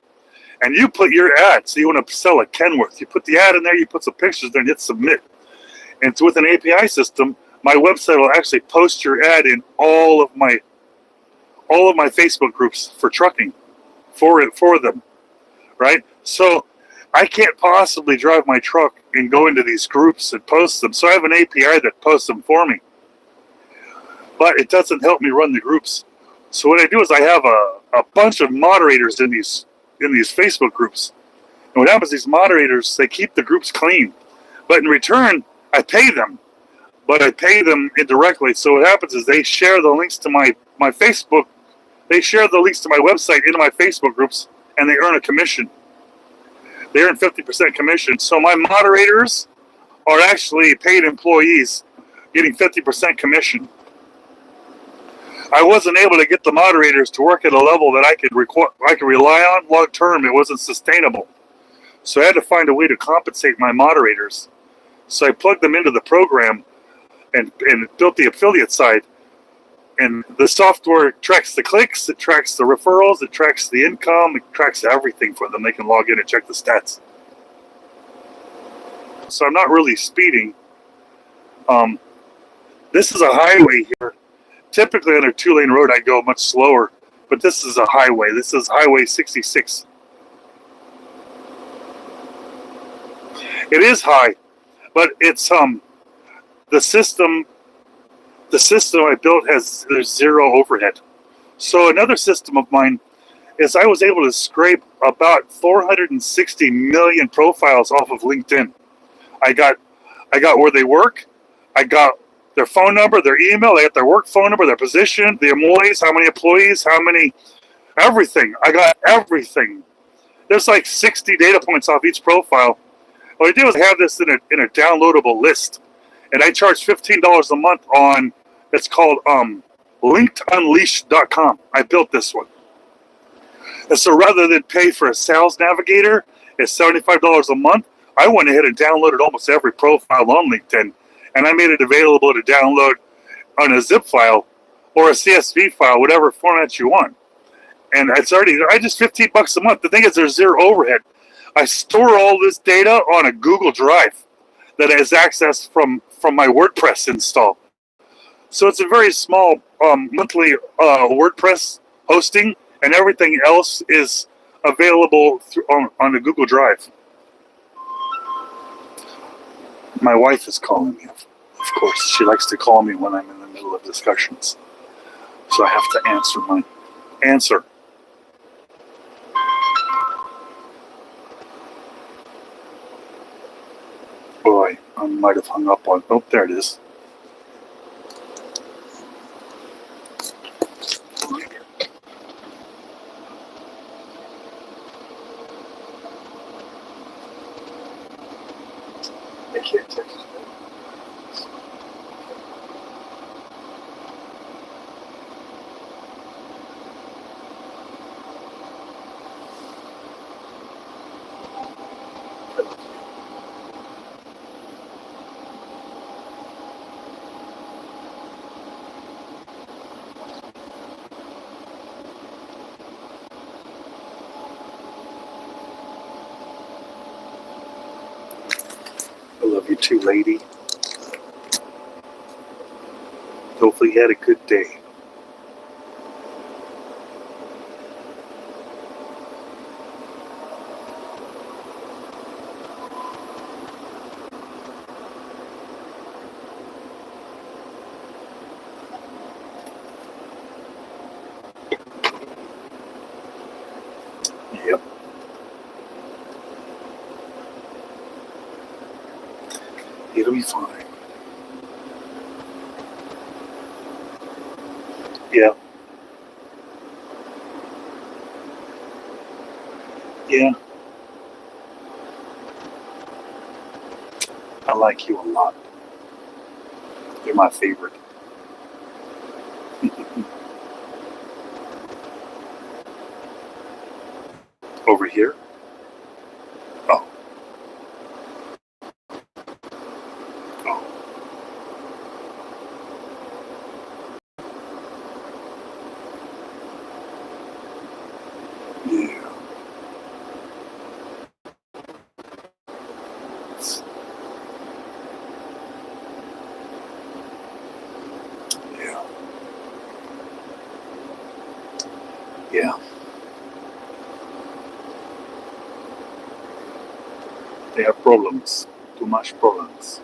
And you put your ad, so you want to sell a Kenworth. You put the ad in there, you put some pictures there and hit submit. And with an API system, my website will actually post your ad in all of my Facebook groups for trucking for them, right? So I can't possibly drive my truck and go into these groups and post them. So I have an API that posts them for me, but it doesn't help me run the groups. So what I do is I have a bunch of moderators in these Facebook groups. And what happens, these moderators, they keep the groups clean, but in return, I pay them, but I pay them indirectly. So what happens is they share the links to my Facebook. They share the links to my website into my Facebook groups, and they earn a commission. They earn 50% commission. So my moderators are actually paid employees getting 50% commission. I wasn't able to get the moderators to work at a level that I could rely on long term. It wasn't sustainable. So I had to find a way to compensate my moderators. So I plugged them into the program and built the affiliate side. And the software tracks the clicks, it tracks the referrals, it tracks the income, it tracks everything for them. They can log in and check the stats. So I'm not really speeding. This is a highway here. Typically on a 2-lane road, I go much slower, but this is a highway. This is Highway 66. It is high, but it's the system I built there's zero overhead. So another system of mine is I was able to scrape about 460 million profiles off of LinkedIn. I got where they work. I got their phone number, their email. I got their work phone number, their position, the employees, how many employees, everything. I got everything. There's like 60 data points off each profile. What I do is I have this in a downloadable list, and I charge $15 a month on. It's called linkedunleashed.com. I built this one. And so rather than pay for a sales navigator, it's $75 a month. I went ahead and downloaded almost every profile on LinkedIn, and I made it available to download on a zip file or a CSV file, whatever format you want. And I just $15 a month. The thing is, there's zero overhead. I store all this data on a Google Drive that has access from my WordPress install. So it's a very small monthly WordPress hosting, and everything else is available on the Google Drive. My wife is calling me, of course. She likes to call me when I'm in the middle of discussions. So I have to answer my answer. Boy, I might have hung up on. Oh, there it is. I can't text you. I love you too, lady. Hopefully you had a good day. Yep. It'll be fine. Yeah. Yeah. I like you a lot. You're my favorite. Over here? Oh. Oh. Yeah. Yeah. Yeah. They have problems. Too much problems.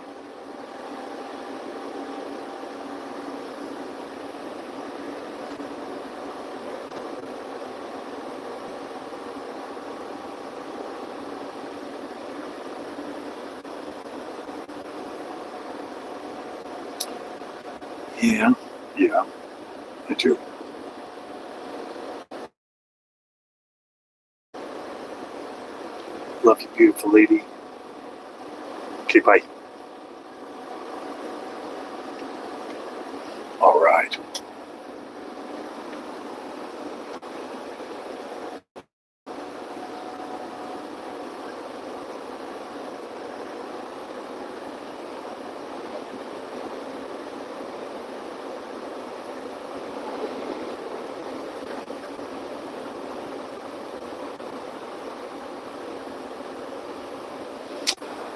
Yeah. Yeah. I do. Love you, beautiful lady. Okay, bye. All right.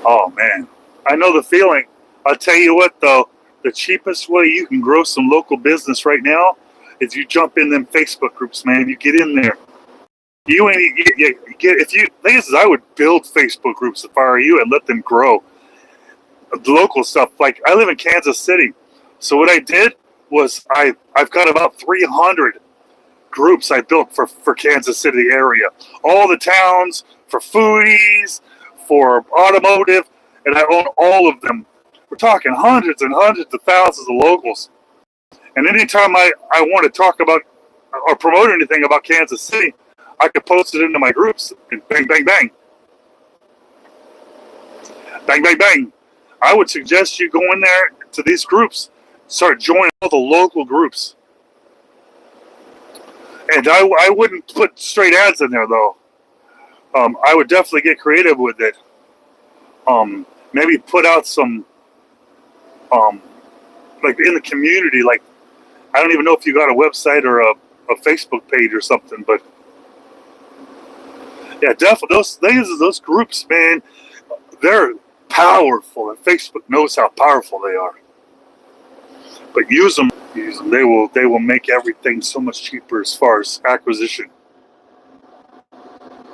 Oh, man. I know the feeling. I'll tell you what, though. The cheapest way you can grow some local business right now is you jump in them Facebook groups, man. You get in there. You ain't you get if you. Thing is, I would build Facebook groups if I were you and let them grow. The local stuff. Like I live in Kansas City, so what I did was I've got about 300 groups I built for Kansas City area. All the towns for foodies, for automotive, and I own all of them. We're talking hundreds and hundreds of thousands of locals. And anytime I want to talk about or promote anything about Kansas City, I could post it into my groups and bang, bang, bang. Bang, bang, bang. I would suggest you go in there to these groups, start joining all the local groups. And I wouldn't put straight ads in there, though. I would definitely get creative with it. Maybe put out some like in the community. Like, I don't even know if you got a website or a Facebook page or something, but yeah, definitely those groups, man, they're powerful, and Facebook knows how powerful they are. But use them. They will make everything so much cheaper as far as acquisition.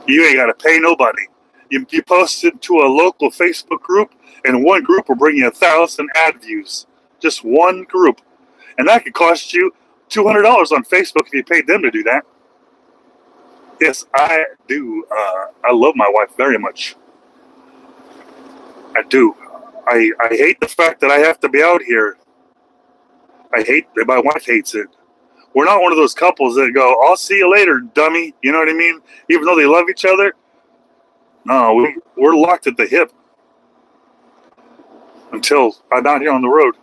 You ain't got to pay nobody. You post it to a local Facebook group, and one group will bring you 1,000 ad views. Just one group, and that could cost you $200 on Facebook if you paid them to do that. Yes, I do. I love my wife very much. I do. I hate the fact that I have to be out here. I hate that my wife hates it. We're not one of those couples that go, "I'll see you later, dummy." You know what I mean? Even though they love each other. No, we're locked at the hip until I'm out here on the road.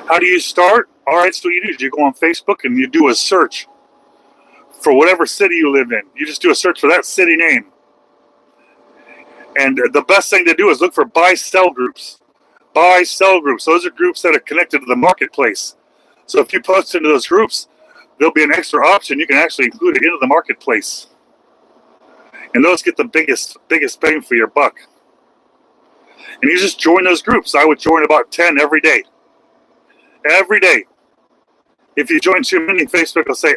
How do you start? All right, so what you do is you go on Facebook and you do a search for whatever city you live in. You just do a search for that city name. And the best thing to do is look for buy-sell groups. Buy-sell groups. Those are groups that are connected to the marketplace. So if you post into those groups, there'll be an extra option. You can actually include it into the marketplace. And those get the biggest bang for your buck. And you just join those groups. I would join about 10 every day. Every day. If you join too many, Facebook will say,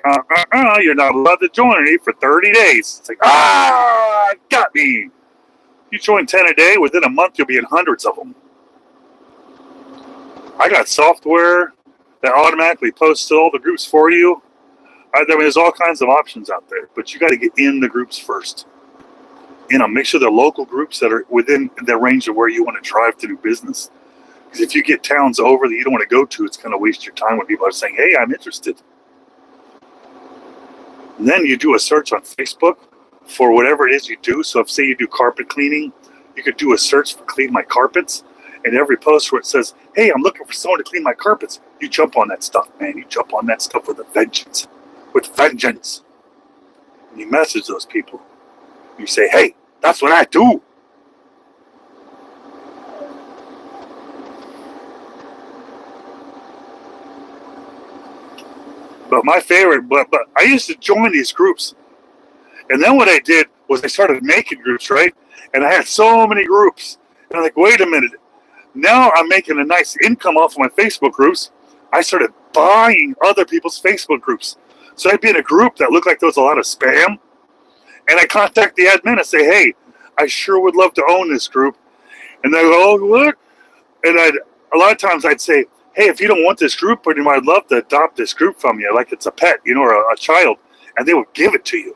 you're not allowed to join me for 30 days. It's like, got me. You join 10 a day, within a month you'll be in hundreds of them. I got software that automatically posts all the groups for you. I mean, there's all kinds of options out there, but you got to get in the groups first. Make sure they're local groups that are within the range of where you want to drive to do business. Because if you get towns over that you don't want to go to, it's going to waste your time when people are saying, "Hey, I'm interested." And then you do a search on Facebook for whatever it is you do. So if, say, you do carpet cleaning, you could do a search for clean my carpets. And every post where it says, "Hey, I'm looking for someone to clean my carpets," you jump on that stuff, man. You jump on that stuff with a vengeance. With vengeance. And you message those people. You say, "Hey, that's what I do." But my favorite, but I used to join these groups. And then what I did was I started making groups, right? And I had so many groups. And I'm like, wait a minute. Now I'm making a nice income off of my Facebook groups. I started buying other people's Facebook groups. So I'd be in a group that looked like there was a lot of spam. And I contact the admin and say, "Hey, I sure would love to own this group." And they go, "Oh, look." And a lot of times I'd say, "Hey, if you don't want this group, but I'd love to adopt this group from you, like it's a pet, or a child." And they would give it to you.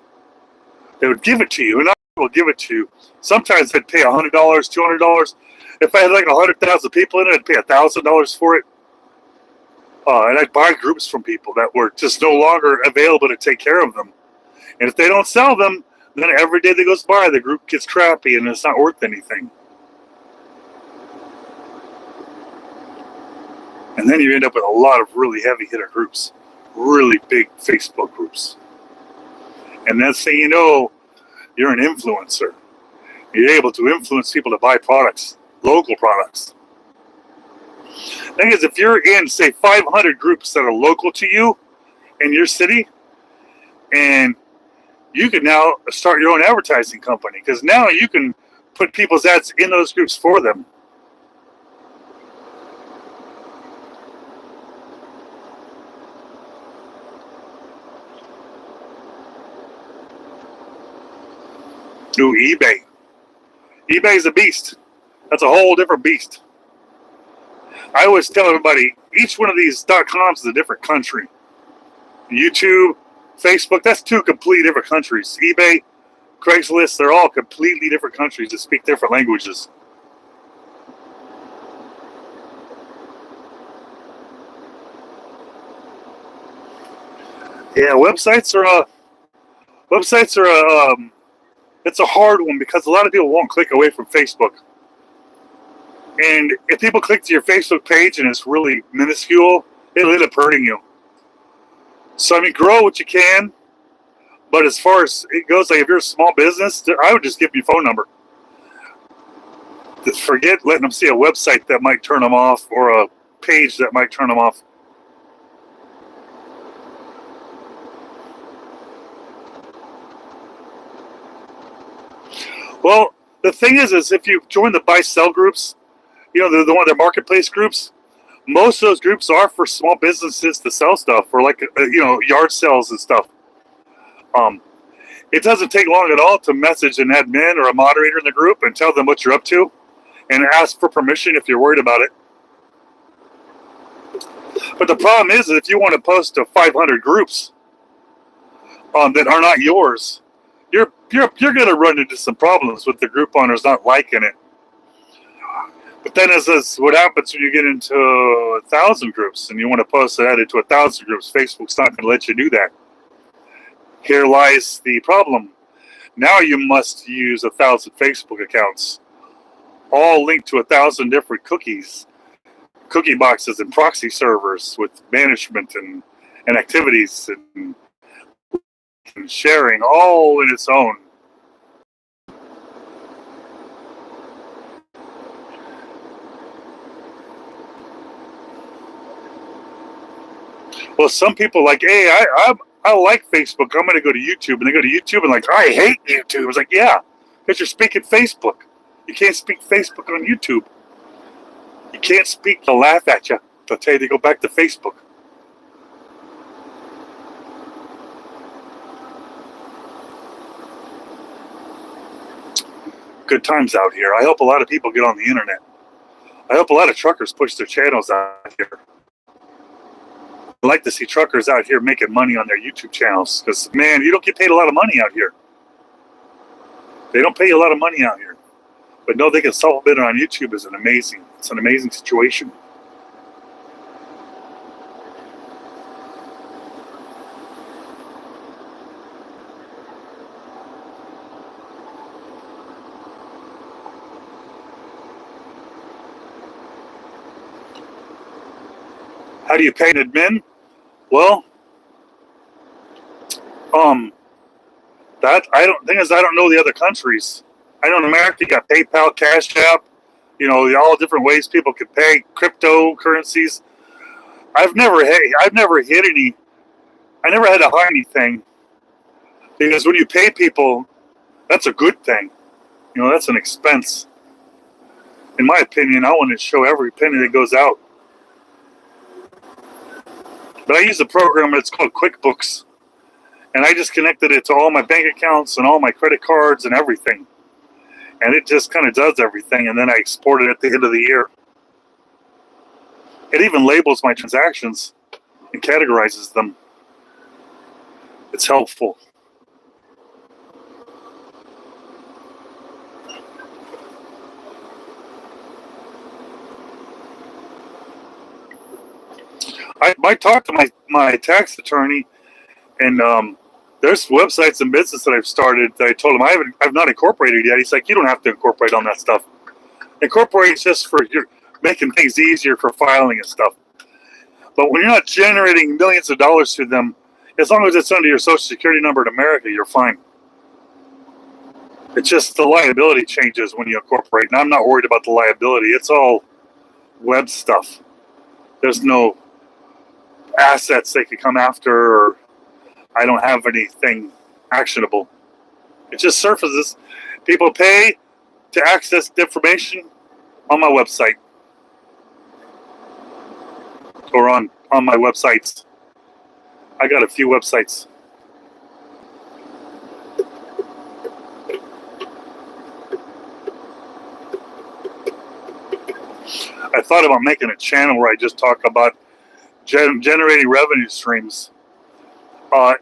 They would give it to you, and I will give it to you. Sometimes I'd pay $100, $200. If I had like 100,000 people in it, I'd pay $1,000 for it. And I'd buy groups from people that were just no longer available to take care of them. And if they don't sell them, then every day that goes by, the group gets crappy and it's not worth anything. And then you end up with a lot of really heavy hitter groups, really big Facebook groups. And next thing you know, you're an influencer. You're able to influence people to buy products, local products. The thing is, if you're in, say, 500 groups that are local to you in your city, and you can now start your own advertising company, because now you can put people's ads in those groups for them. Ooh, eBay. eBay is a beast. That's a whole different beast. I always tell everybody, each one of these .coms is a different country. YouTube, Facebook, that's two completely different countries. eBay, Craigslist, they're all completely different countries that speak different languages. Yeah, websites are it's a hard one because a lot of people won't click away from Facebook. And if people click to your Facebook page and it's really minuscule, it'll end up hurting you. So, I mean, grow what you can. But as far as it goes, like if you're a small business, I would just give you a phone number. Just forget letting them see a website that might turn them off or a page that might turn them off. Well, the thing is if you join the buy-sell groups, you know, the marketplace groups, most of those groups are for small businesses to sell stuff, or like, you know, yard sales and stuff. It doesn't take long at all to message an admin or a moderator in the group and tell them what you're up to and ask for permission if you're worried about it. But the problem is if you want to post to 500 groups that are not yours, you're going to run into some problems with the group owners not liking it. But then as what happens when you get into 1,000 groups and you want to post that into 1,000 groups, Facebook's not going to let you do that. Here lies the problem. Now you must use 1,000 Facebook accounts, all linked to 1,000 different cookie boxes and proxy servers with management and activities and sharing, all in its own. Well, some people like, hey, I like Facebook. I'm going to go to YouTube. And they go to YouTube and like, I hate YouTube. It's like, yeah, because you're speaking Facebook. You can't speak Facebook on YouTube. You can't speak. They'll laugh at you. They'll tell you to go back to Facebook. Good times out here. I hope a lot of people get on the internet. I hope a lot of truckers push their channels out here. I like to see truckers out here making money on their YouTube channels because, man, you don't get paid a lot of money out here. They don't pay you a lot of money out here. But no, they can solve it on YouTube is it's an amazing situation. How do you pay an admin? Well, I don't know the other countries. I know in America you got PayPal, Cash App, you know, all different ways people can pay, cryptocurrencies. I never had to hide anything because when you pay people, that's a good thing. You know, that's an expense. In my opinion, I want to show every penny that goes out. But I use a program that's called QuickBooks, and I just connected it to all my bank accounts and all my credit cards and everything. And it just kind of does everything, and then I export it at the end of the year. It even labels my transactions and categorizes them. It's helpful. I talked to my tax attorney, and there's websites and business that I've started that I told him I've not incorporated yet. He's like, you don't have to incorporate on that stuff. Incorporate just for making things easier for filing and stuff. But when you're not generating millions of dollars to them, as long as it's under your social security number in America, you're fine. It's just the liability changes when you incorporate. And I'm not worried about the liability. It's all web stuff. There's no assets they could come after, or I don't have anything actionable. It just surfaces. People pay to access the information on my website or on my websites. I got a few websites. I thought about making a channel where I just talk about generating revenue streams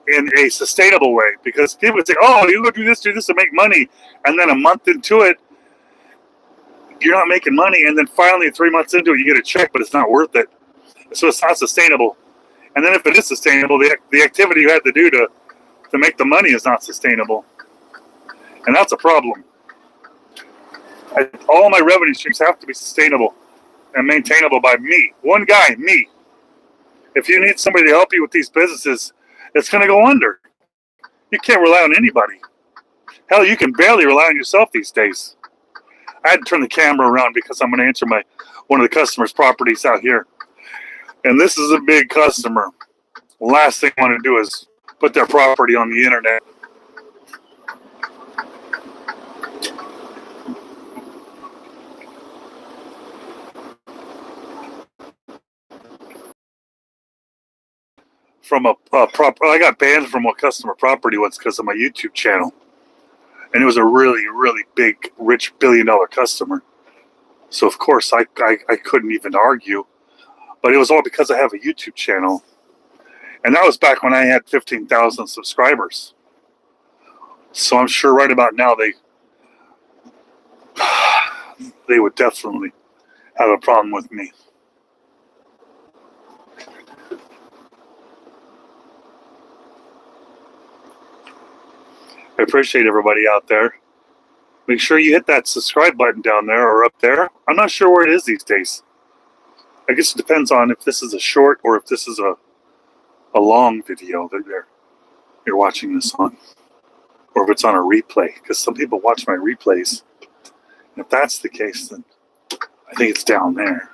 in a sustainable way, because people would say, oh, you go do this to make money, and then a month into it you're not making money, and then finally 3 months into it you get a check, but it's not worth it, so it's not sustainable. And then if it is sustainable, the activity you had to do to make the money is not sustainable, and that's a problem. All my revenue streams have to be sustainable and maintainable by me, one guy, me. If you need somebody to help you with these businesses, it's going to go under. You can't rely on anybody. Hell, you can barely rely on yourself these days. I had to turn the camera around because I'm going to enter one of the customers' properties out here. And this is a big customer. The last thing I want to do is put their property on the internet. From I got banned from a customer property once because of my YouTube channel. And it was a really, really big, rich, billion-dollar customer. So, of course, I couldn't even argue. But it was all because I have a YouTube channel. And that was back when I had 15,000 subscribers. So I'm sure right about now they would definitely have a problem with me. I appreciate everybody out there. Make sure you hit that subscribe button down there or up there. I'm not sure where it is these days. I guess it depends on if this is a short or if this is a long video that you're watching this on. Or if it's on a replay, because some people watch my replays. And if that's the case, then I think it's down there.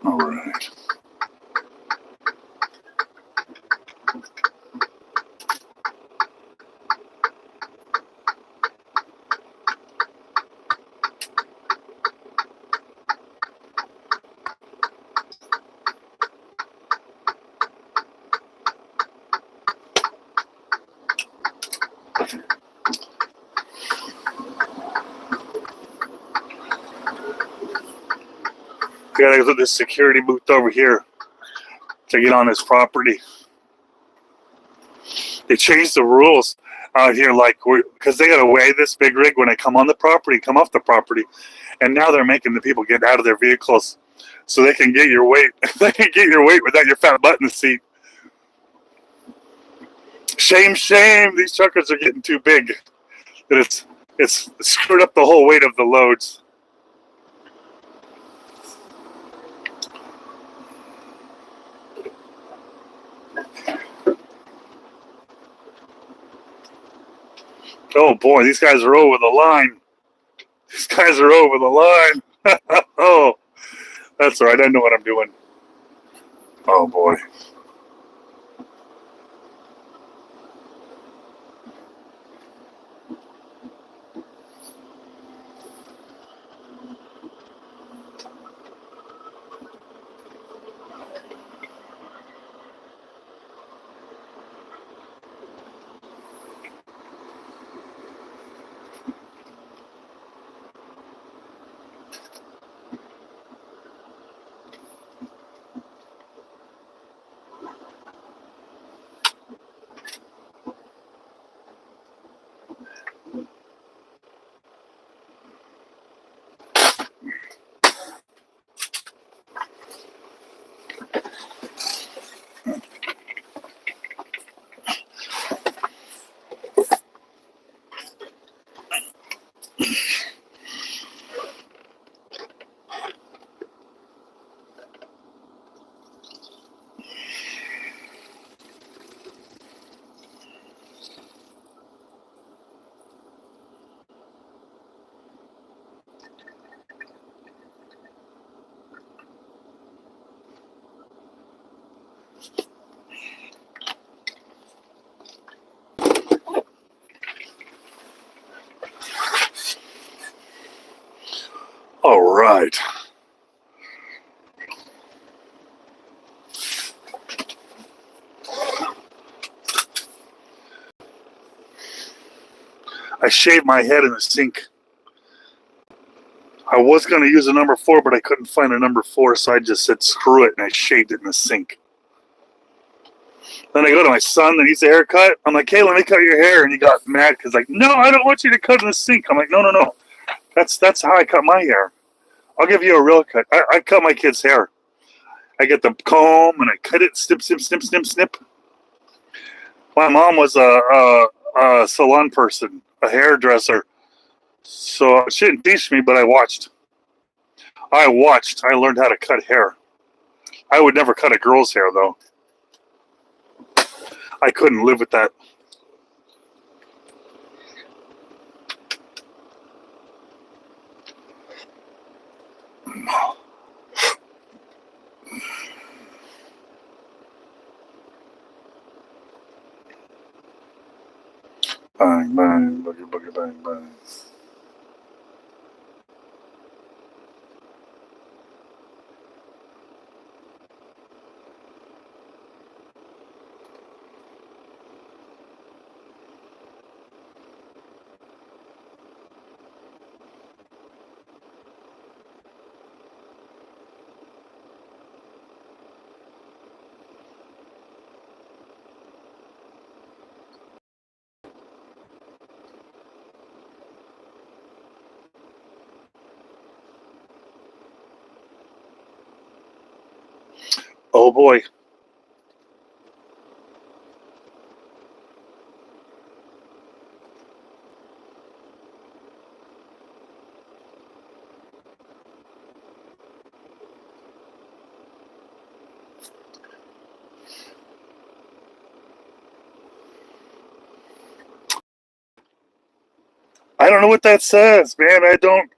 All right. I gotta go to this security booth over here to get on this property. They changed the rules out here, like, because they gotta weigh this big rig when they come on the property, come off the property, and now they're making the people get out of their vehicles so they can get your weight. They can get your weight without your fat butt in the seat. Shame, shame! These truckers are getting too big. That it's screwed up the whole weight of the loads. Oh boy, these guys are over the line. These guys are over the line. Oh, that's all right. I know what I'm doing. Oh boy. All right. I shaved my head in the sink. I was going to use a number 4, but I couldn't find a number 4, so I just said screw it, and I shaved it in the sink. Then I go to my son that needs a haircut. I'm like, hey, let me cut your hair. And he got mad because, like, no, I don't want you to cut in the sink. I'm like, no. That's how I cut my hair. I'll give you a real cut. I cut my kid's hair. I get the comb and I cut it, snip. My mom was a salon person, a hairdresser. So she didn't teach me, but I watched. I learned how to cut hair. I would never cut a girl's hair, though. I couldn't live with that. Bang, bang, boogie, boogie, bang, bang. Oh boy. I don't know what that says, man. I don't.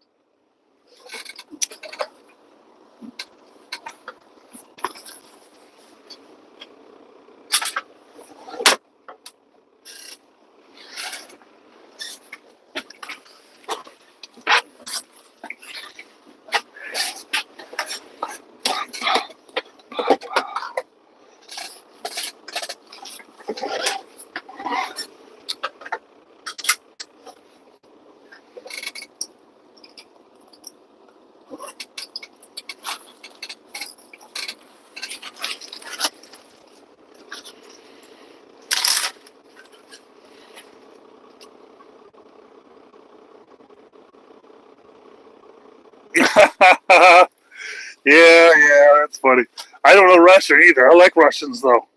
Yeah, that's funny. I don't know Russian either. I like Russians, though.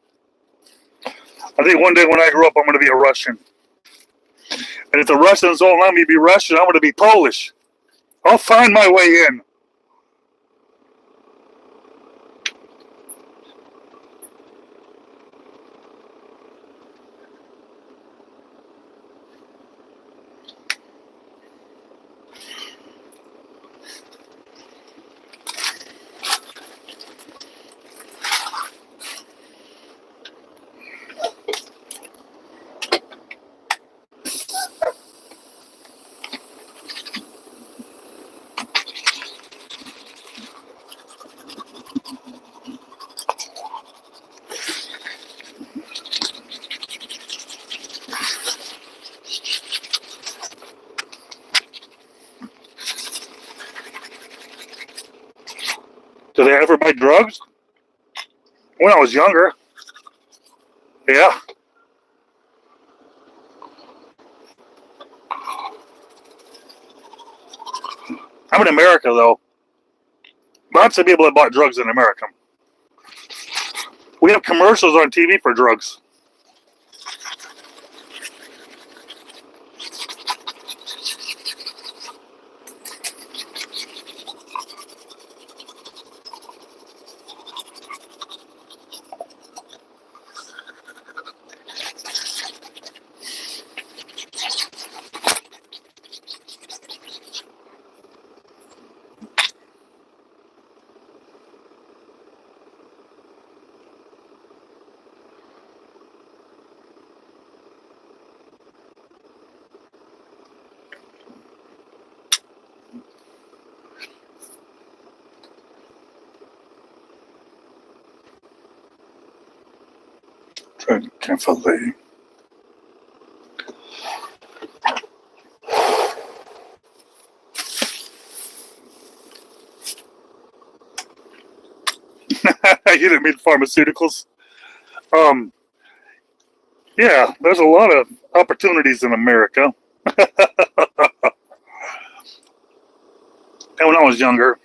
I think one day when I grow up, I'm going to be a Russian. And if the Russians don't let me be Russian, I'm going to be Polish. I'll find my way in. Do they ever buy drugs? When I was younger. Yeah. I'm in America, though. Lots of people that bought drugs in America. We have commercials on TV for drugs. Carefully. You didn't mean pharmaceuticals. Yeah, there's a lot of opportunities in America. And when I was younger,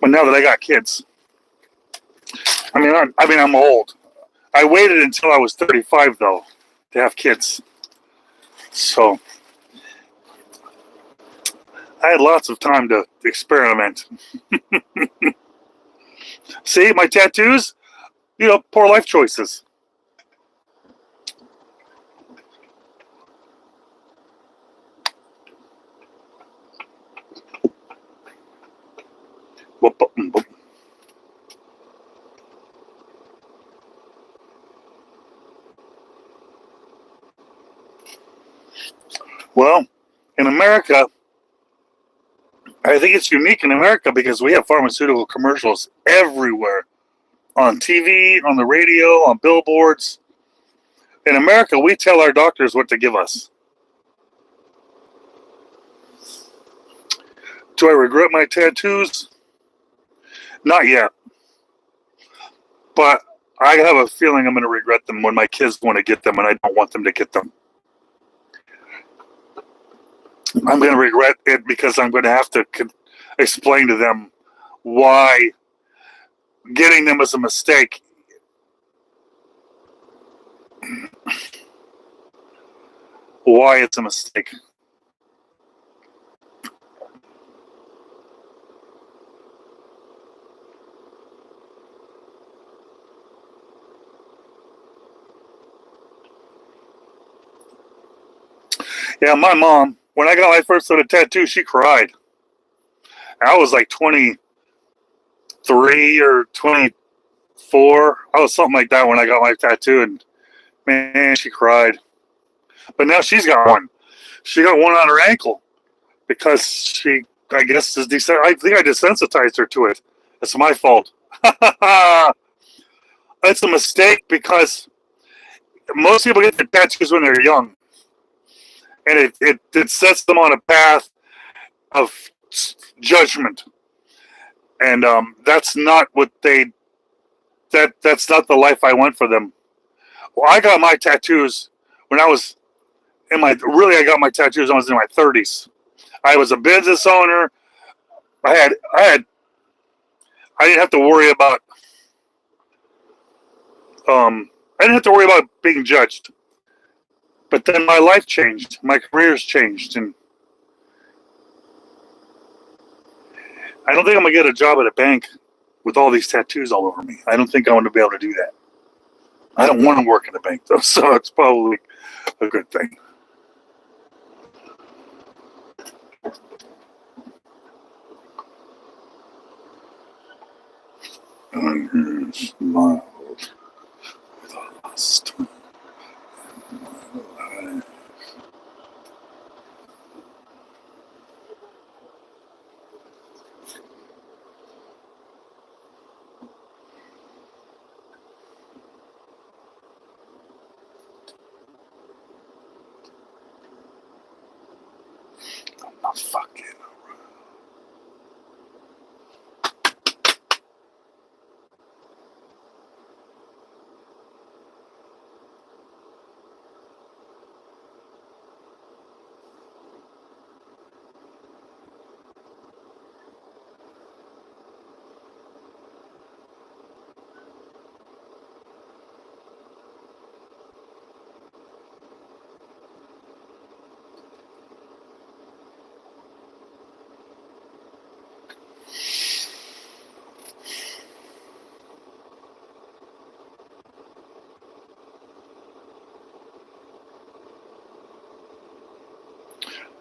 but now that I got kids, I'm old. I waited until I was 35 though to have kids. So I had lots of time to experiment. See, my tattoos, poor life choices. Well, in America, I think it's unique in America because we have pharmaceutical commercials everywhere. On TV, on the radio, on billboards. In America, we tell our doctors what to give us. Do I regret my tattoos? Not yet. But I have a feeling I'm going to regret them when my kids want to get them and I don't want them to get them. I'm going to regret it because I'm going to have to explain to them why getting them is a mistake. Why it's a mistake. Yeah, my mom, when I got my first set of tattoos, she cried. I was like 23 or 24. I was something like that when I got my tattoo, and man, she cried. But now she's got one. She got one on her ankle because she, I guess, I think I desensitized her to it. It's my fault. It's a mistake because most people get their tattoos when they're young. And it sets them on a path of judgment. And that's not what that's not the life I want for them. Well, I got my tattoos when I was I got my tattoos when I was in my 30s. I was a business owner. I didn't have to worry about being judged. But then my life changed. My career's changed. And I don't think I'm going to get a job at a bank with all these tattoos all over me. I don't think I'm going to be able to do that. I don't want to work in a bank, though, so it's probably a good thing. And he smiled with a lust. I'm not fucking around.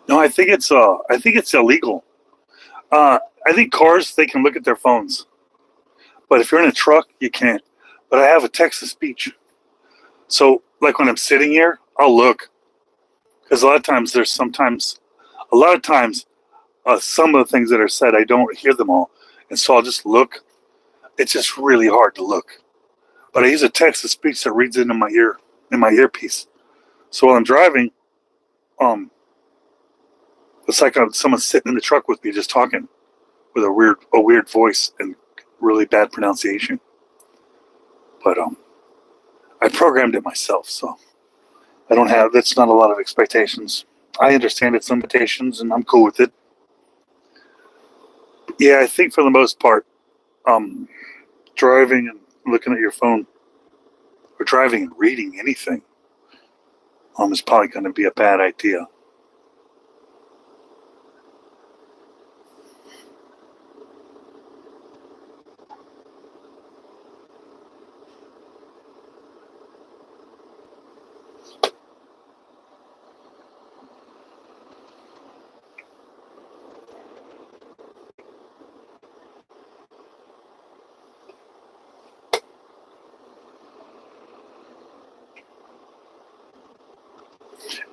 No, I think it's illegal. I think cars, they can look at their phones, but if you're in a truck, you can't. But I have a text to speech, so like when I'm sitting here, I'll look because a lot of times some of the things that are said, I don't hear them all, and so I'll just look. It's just really hard to look, but I use a text to speech that reads into my earpiece. So while I'm driving, it's like someone's sitting in the truck with me, just talking with a weird voice and really bad pronunciation. But I programmed it myself, so that's not a lot of expectations. I understand its limitations, and I'm cool with it. Yeah, I think for the most part, driving and looking at your phone or driving and reading anything is probably going to be a bad idea.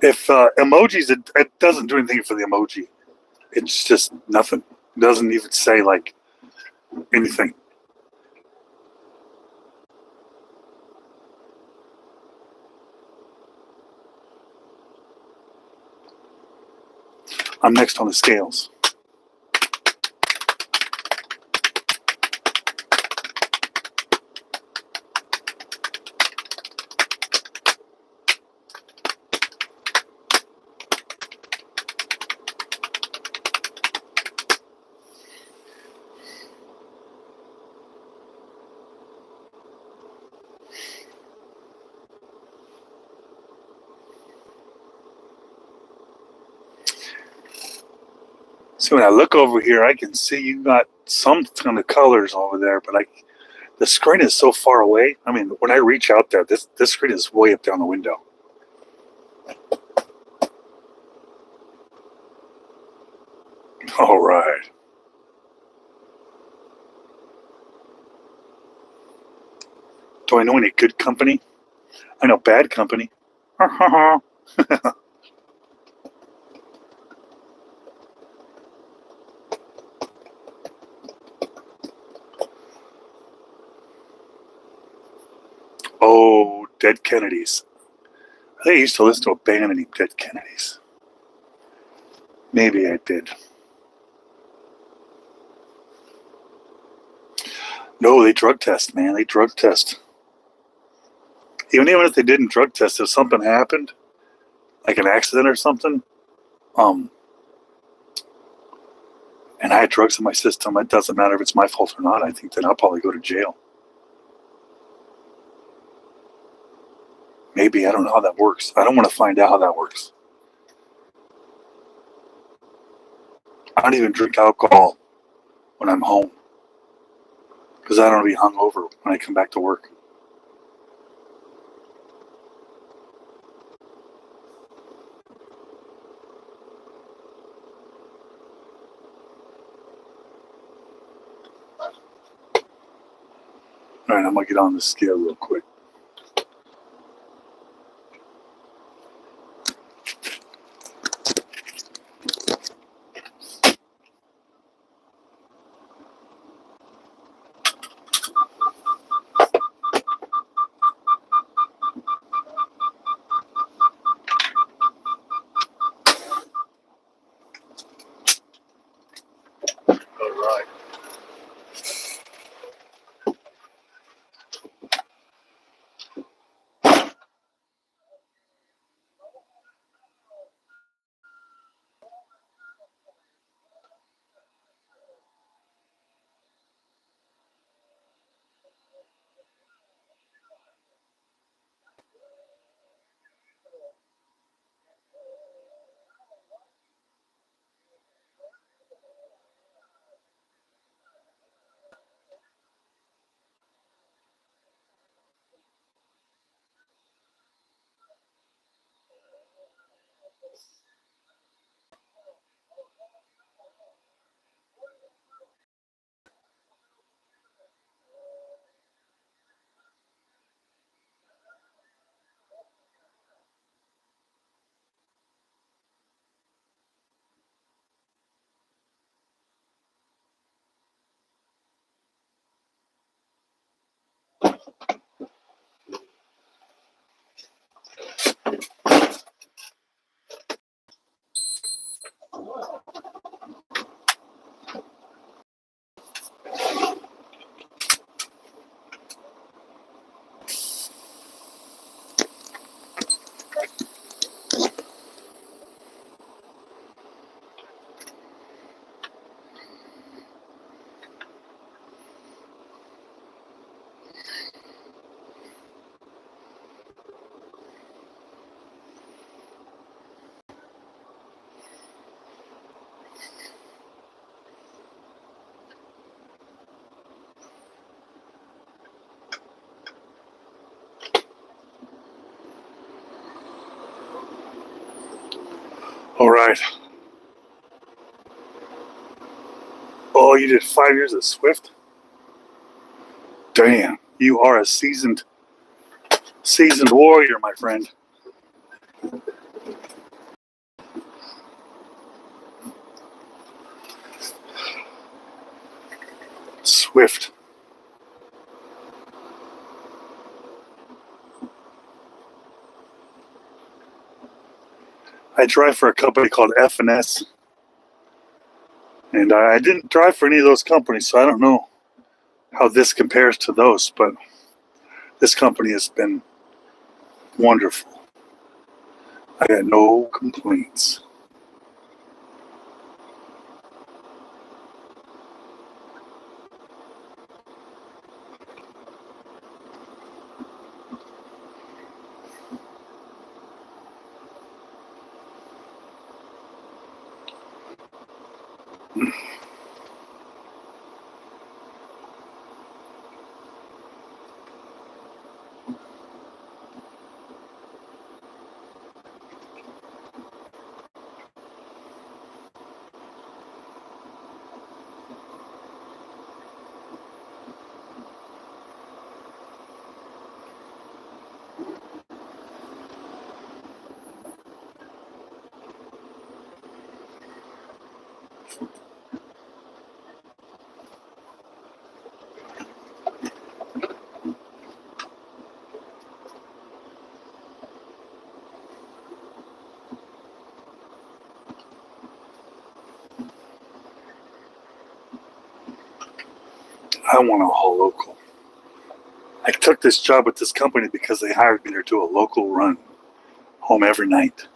If emojis, it doesn't do anything for the emoji. It's just nothing. It doesn't even say like anything. I'm next on the scales. So when I look over here, I can see you got some kind of colors over there, but the screen is so far away. I mean, when I reach out there, this screen is way up down the window. All right. Do I know any good company? I know bad company. Oh, Dead Kennedys. I think I used to listen to a band named Dead Kennedys. Maybe I did. No, they drug test, man. They drug test. Even if they didn't drug test, if something happened, like an accident or something, and I had drugs in my system, it doesn't matter if it's my fault or not. I think then I'll probably go to jail. Maybe. I don't know how that works. I don't want to find out how that works. I don't even drink alcohol when I'm home because I don't want to be hungover when I come back to work. All right, I'm going to get on the scale real quick. All right. All right. Oh, you did 5 years at Swift? Damn, you are a seasoned warrior, my friend. Swift. I drive for a company called F&S, and I didn't drive for any of those companies, so I don't know how this compares to those, but this company has been wonderful. I got no complaints. I want to haul local. I took this job with this company because they hired me to do a local run home every night.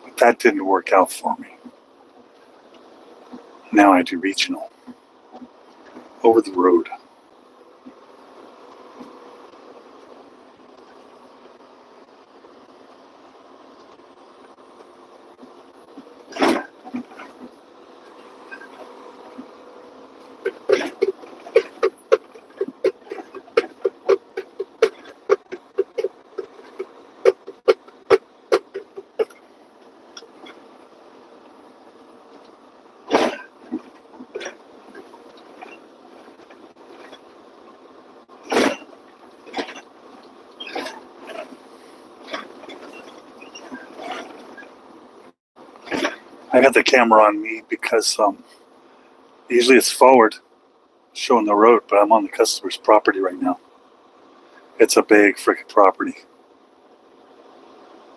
But that didn't work out for me. Now I do regional. Over the road. I got the camera on me because usually it's forward, showing the road, but I'm on the customer's property right now. It's a big freaking property.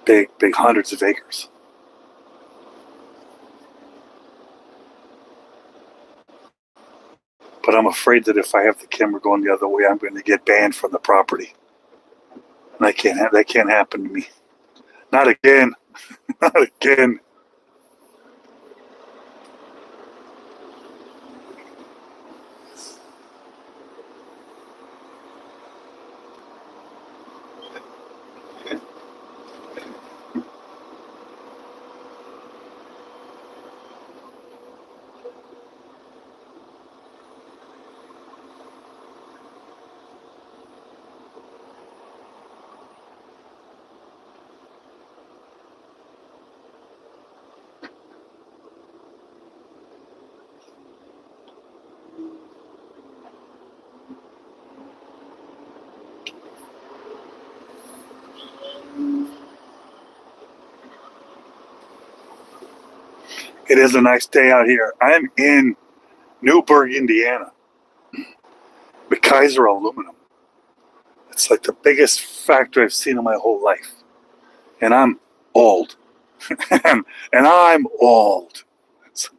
Big hundreds of acres. But I'm afraid that if I have the camera going the other way, I'm going to get banned from the property. And that can't happen to me. Not again. Not again. It is a nice day out here. I'm in Newburgh, Indiana. With Kaiser Aluminum. It's like the biggest factory I've seen in my whole life. And I'm old. and I'm old. So,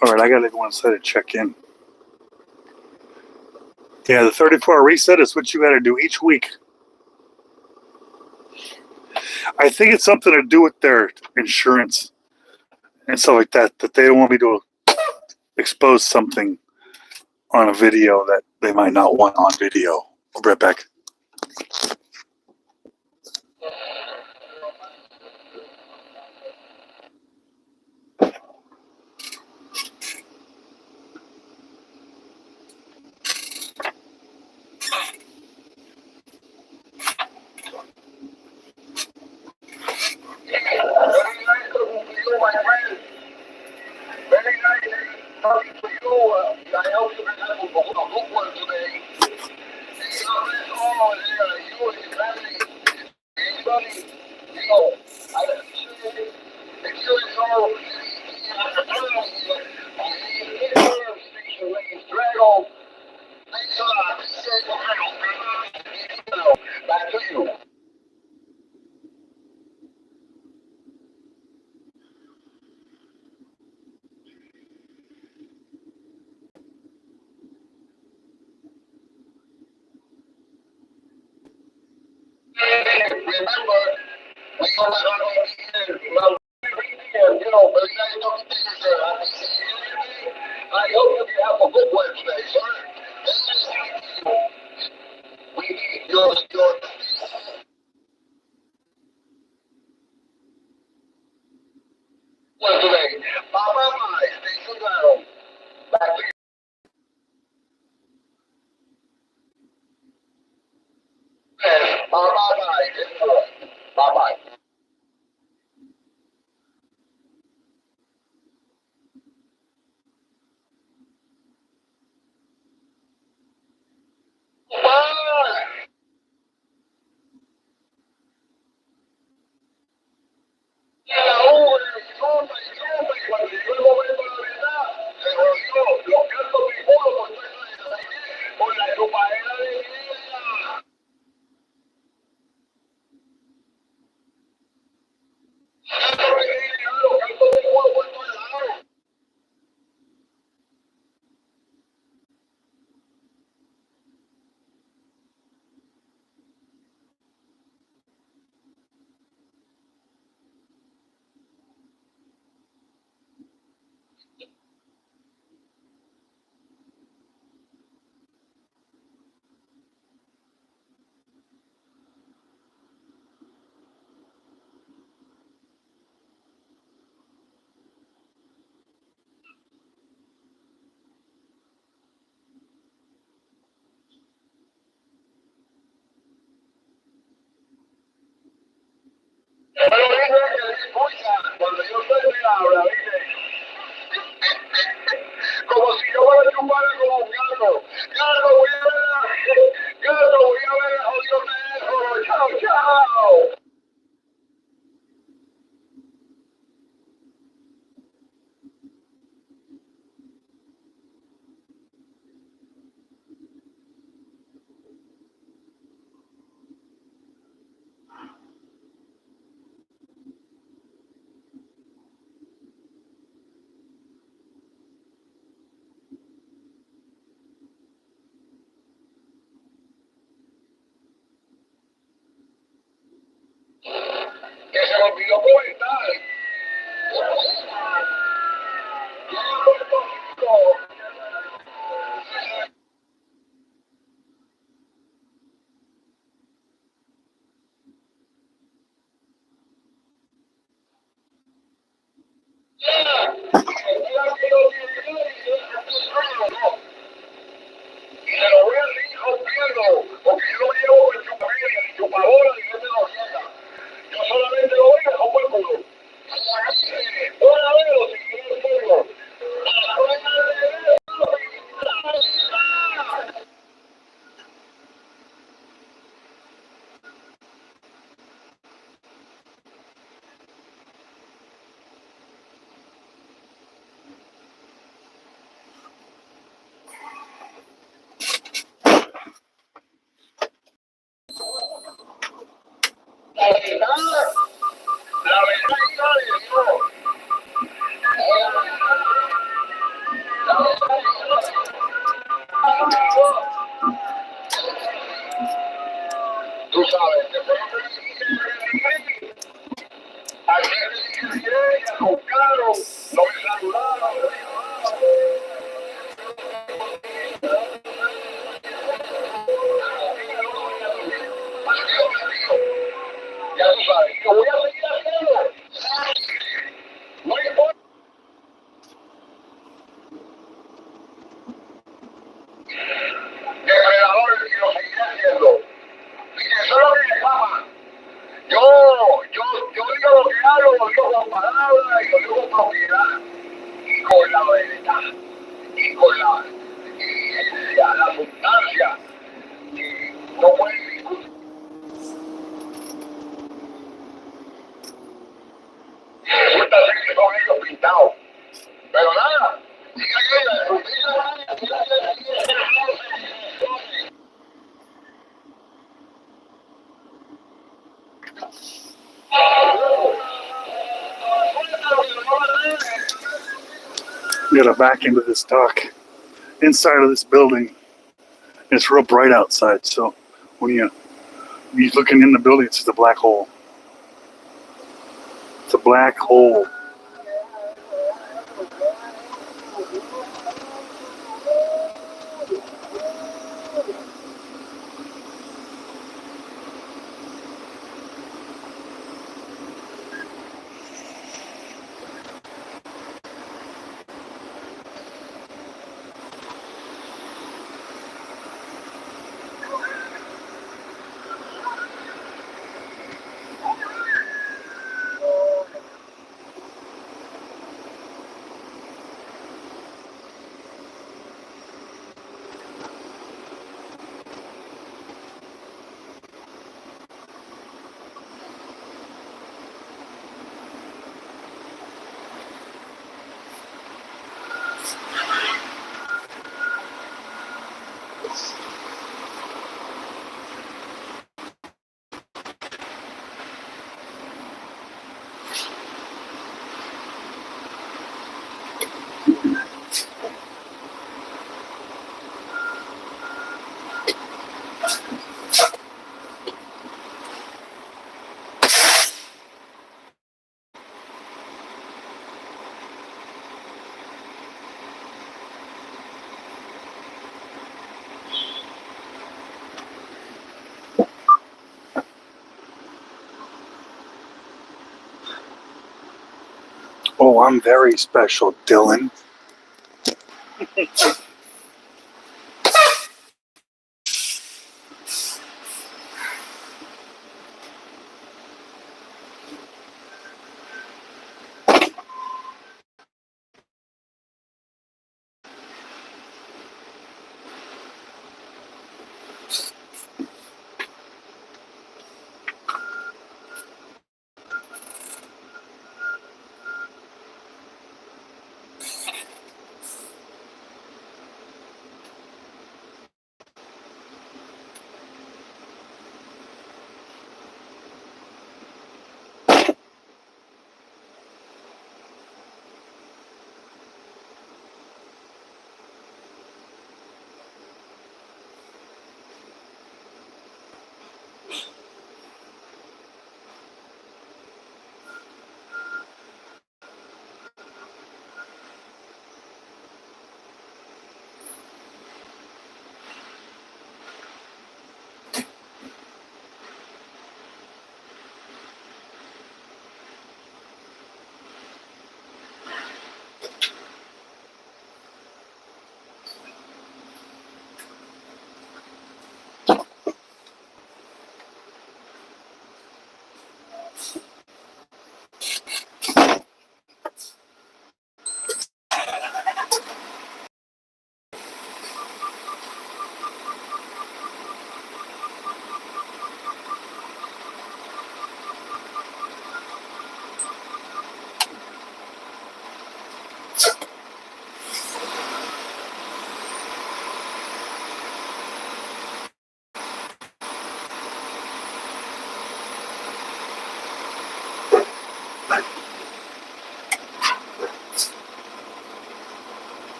all right, I got to go inside and check in. Yeah, the 34-hour reset is what you got to do each week. I think it's something to do with their insurance and stuff like that, that they don't want me to expose something on a video that they might not want on video. I'll be right back. Gotta back into this dock inside of this building. It's real bright outside, so when you're looking in the building, it's just a black hole. It's a black hole. Oh, I'm very special, Dylan.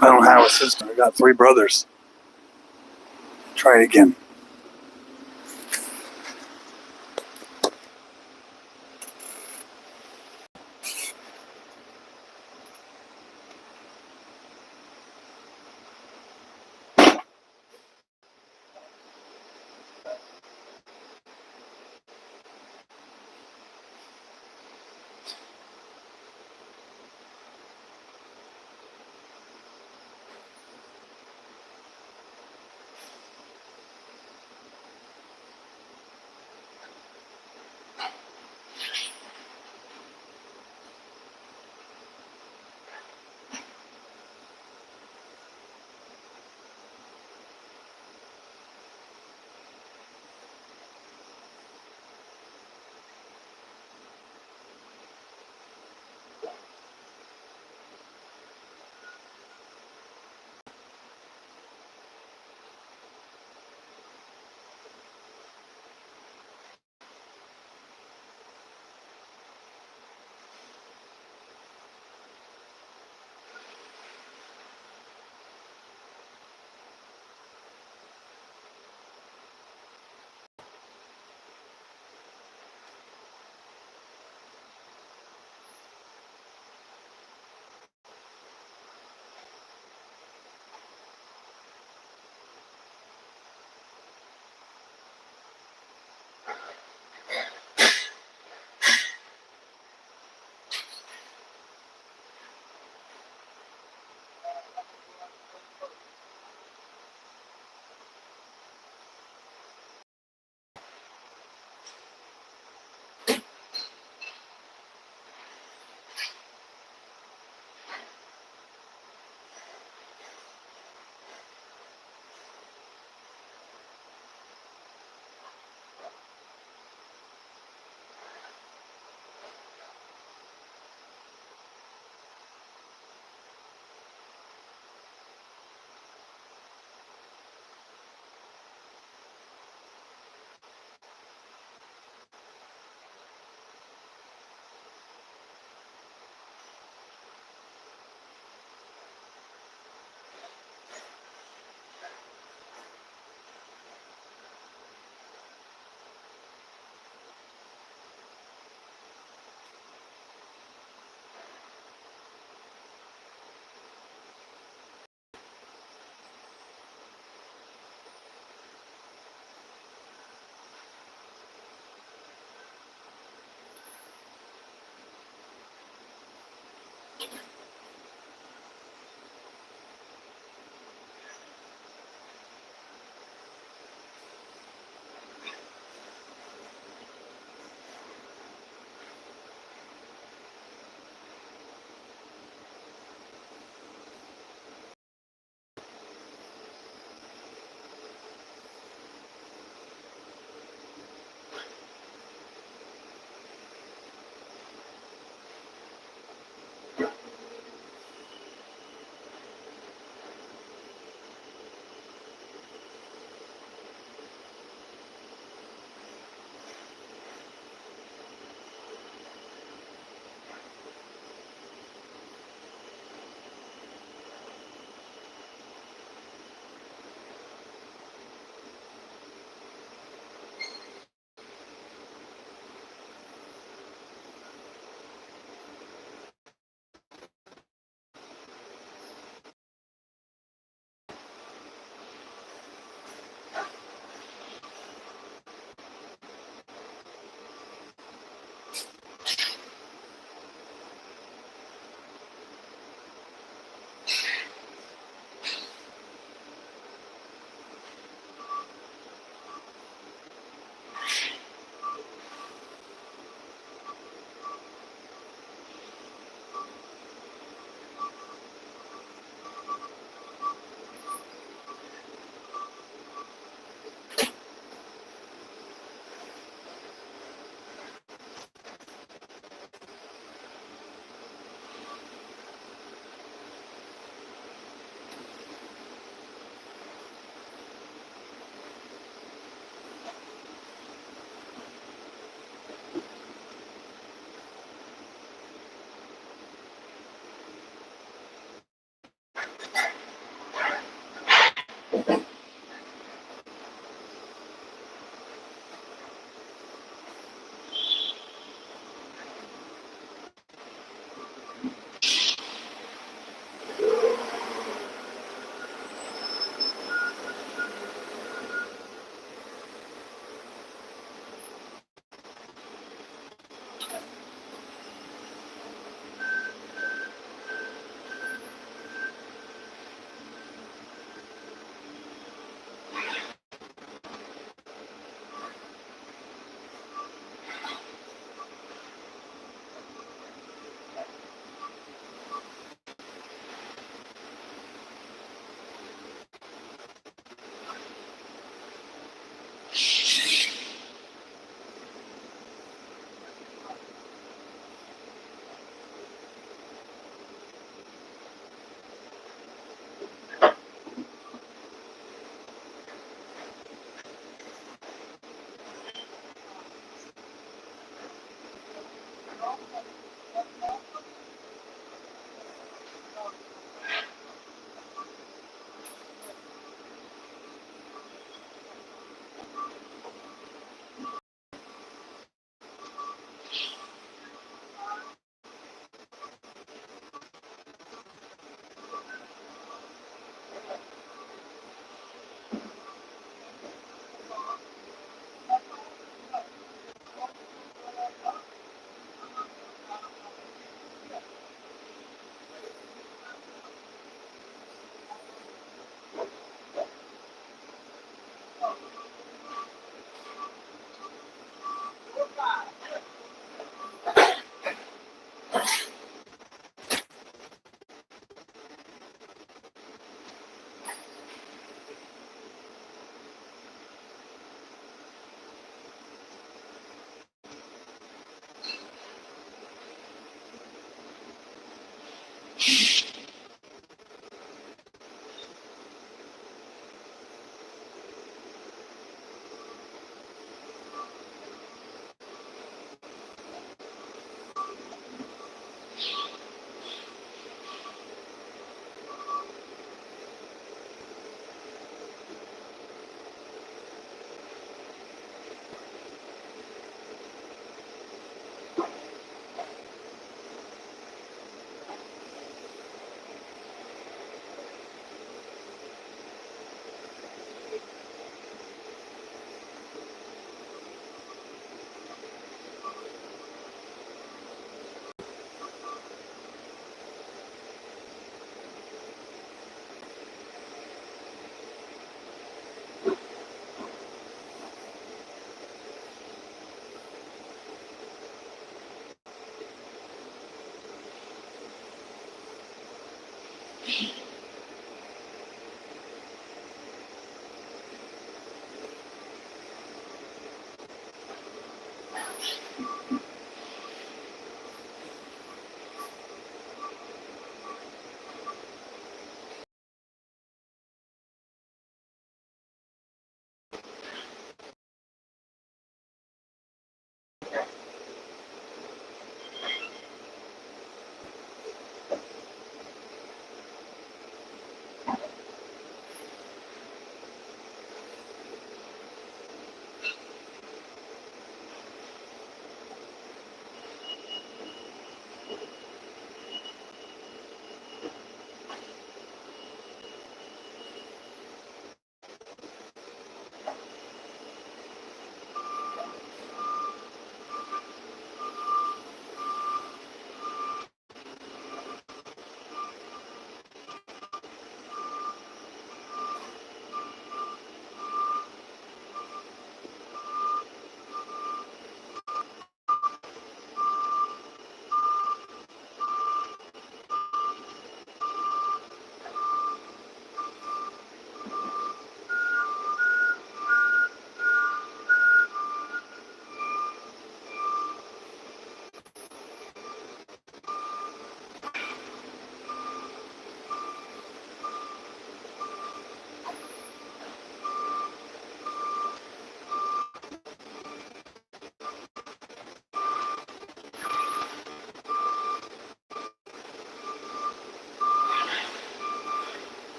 I don't have a sister. I got 3 brothers. Try it again.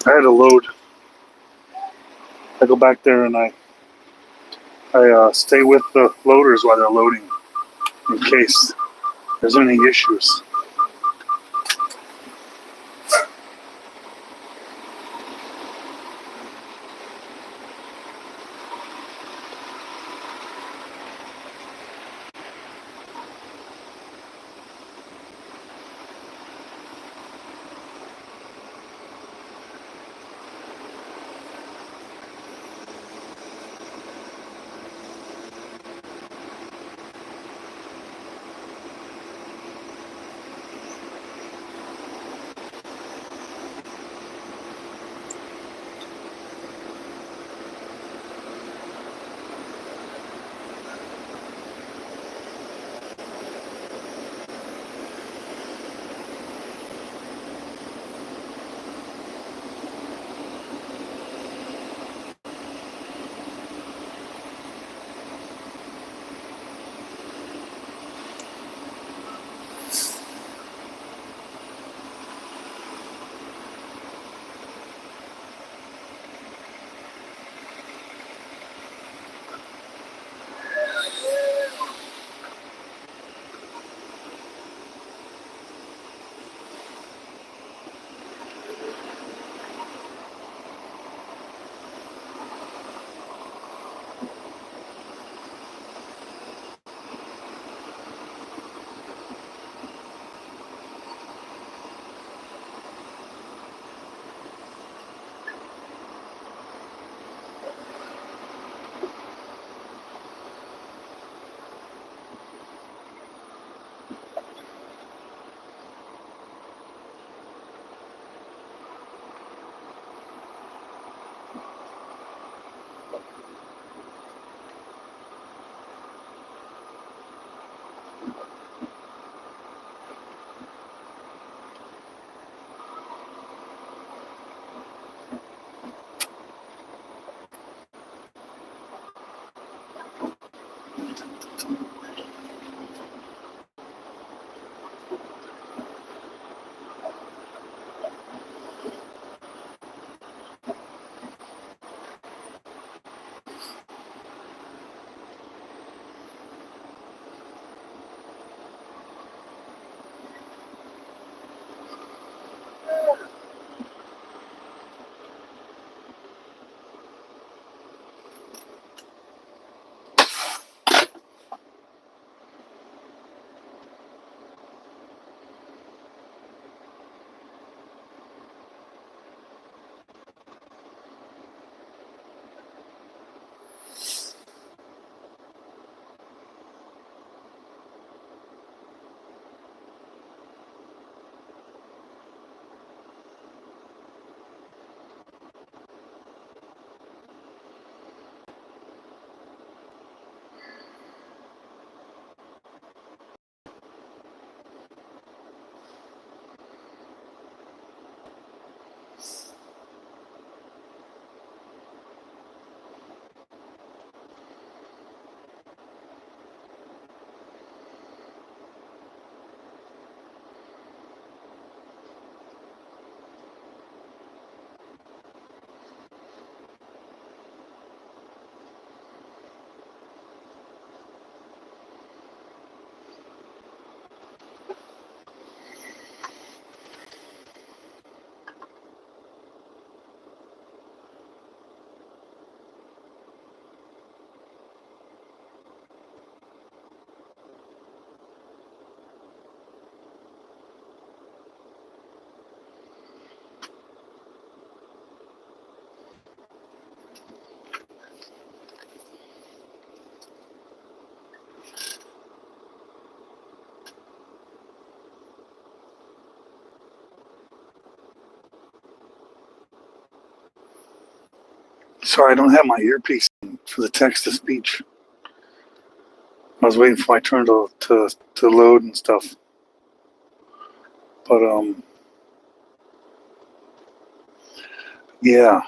I had to load. I go back there and I stay with the loaders while they're loading in case there's any issues. Sorry, I don't have my earpiece for the text to speech. I was waiting for my turn to load and stuff. But yeah.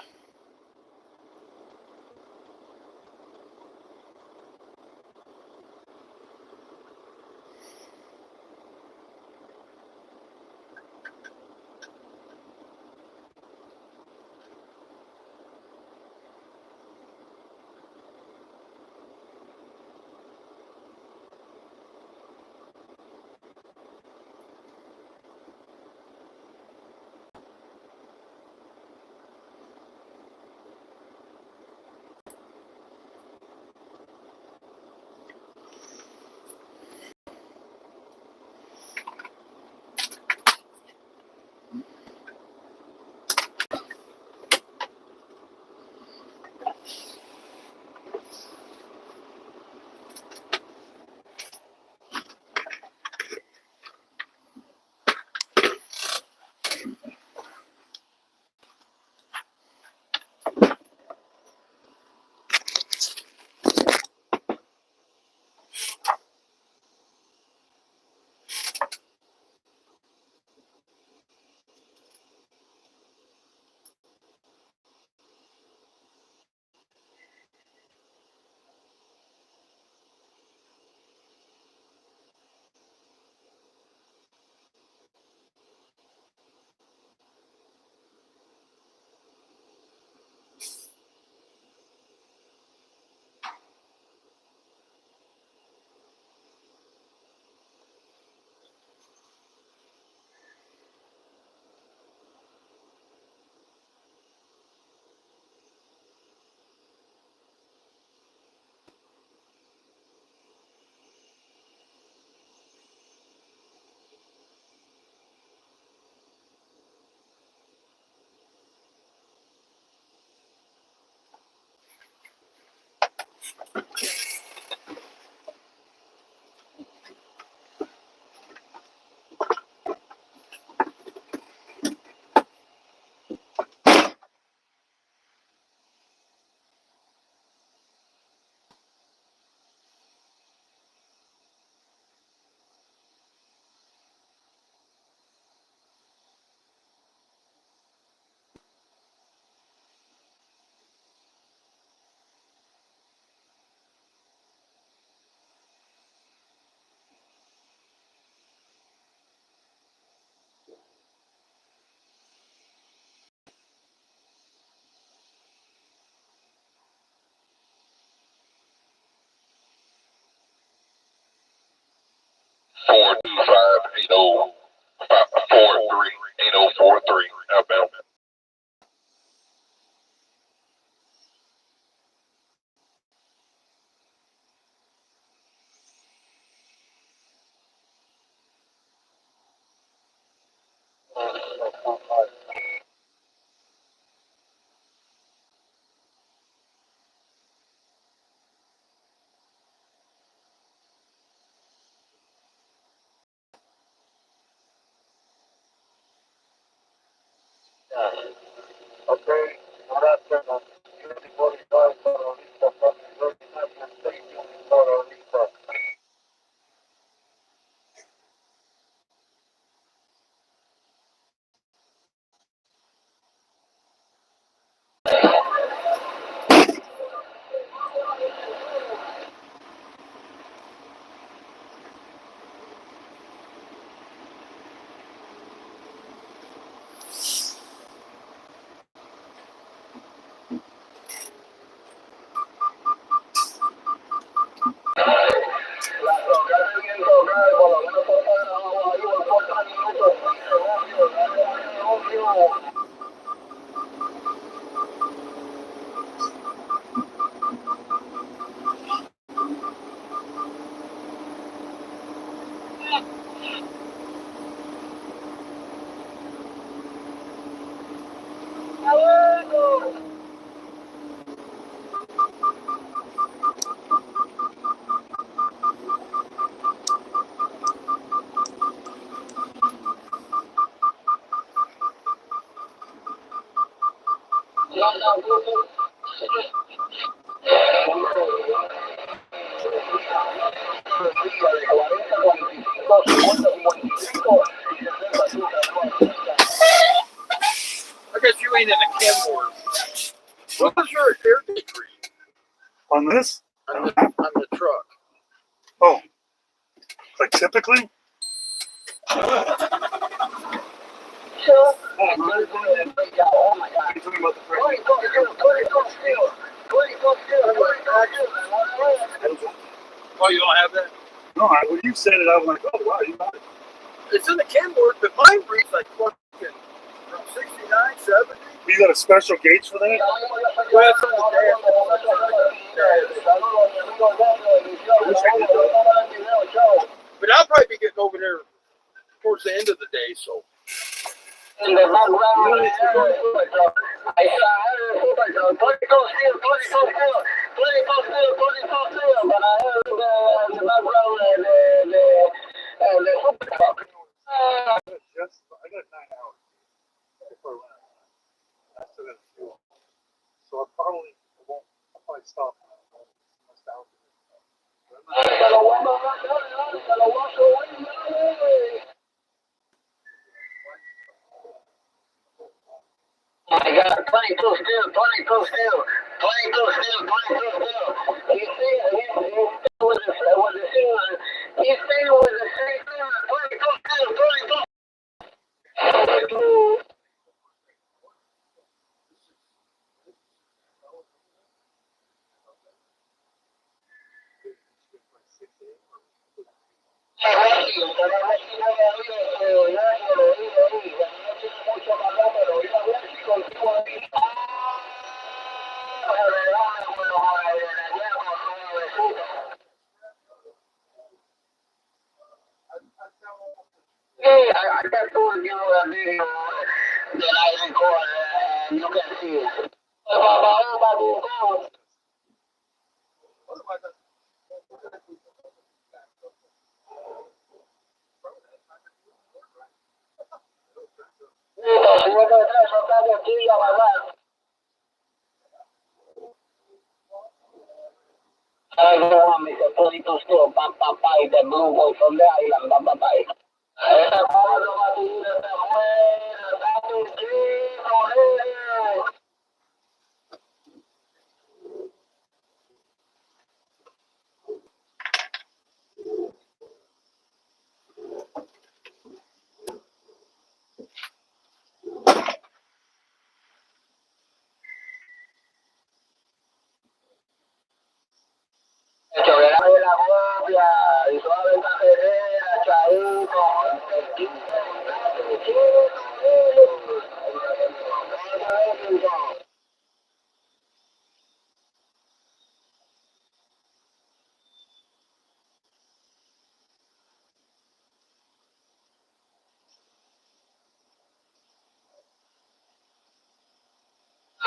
Four two five 8043 outbound. Okay, I guess you ain't in the Kenworth. What was your air degree On this? on the truck? Oh, like typically? Sure. Oh my God. You're talking about the price. Oh, you don't have that? No, when you said it, I was like, oh wow, you got it. It's in the Kenworth, but mine reads like fucking 69, 70. You got a special gauge for that? Well, it's on the but I'll probably be getting over there towards the end of the day, so. In the background, I I got 9 hours before I run out of time. I still got a fuel. So I'll probably stop. My God, 22 still, 22 still, 22 still, 22 still. He's still with the signal. He's still with the same signal. 22 still, 22. Hey, I just told you a video that I recorded, and you can see it. Everyone is a political still, pam, pam, pam, the blue boy from the island, pam, pam, pam.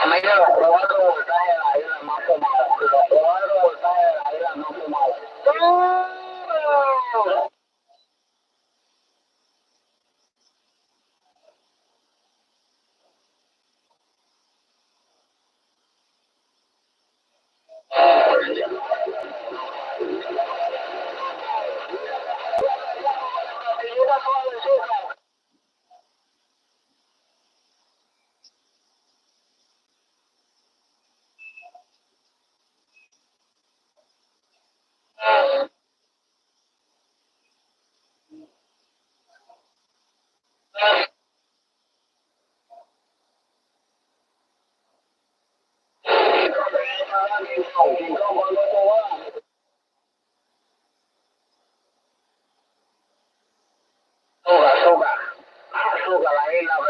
La isla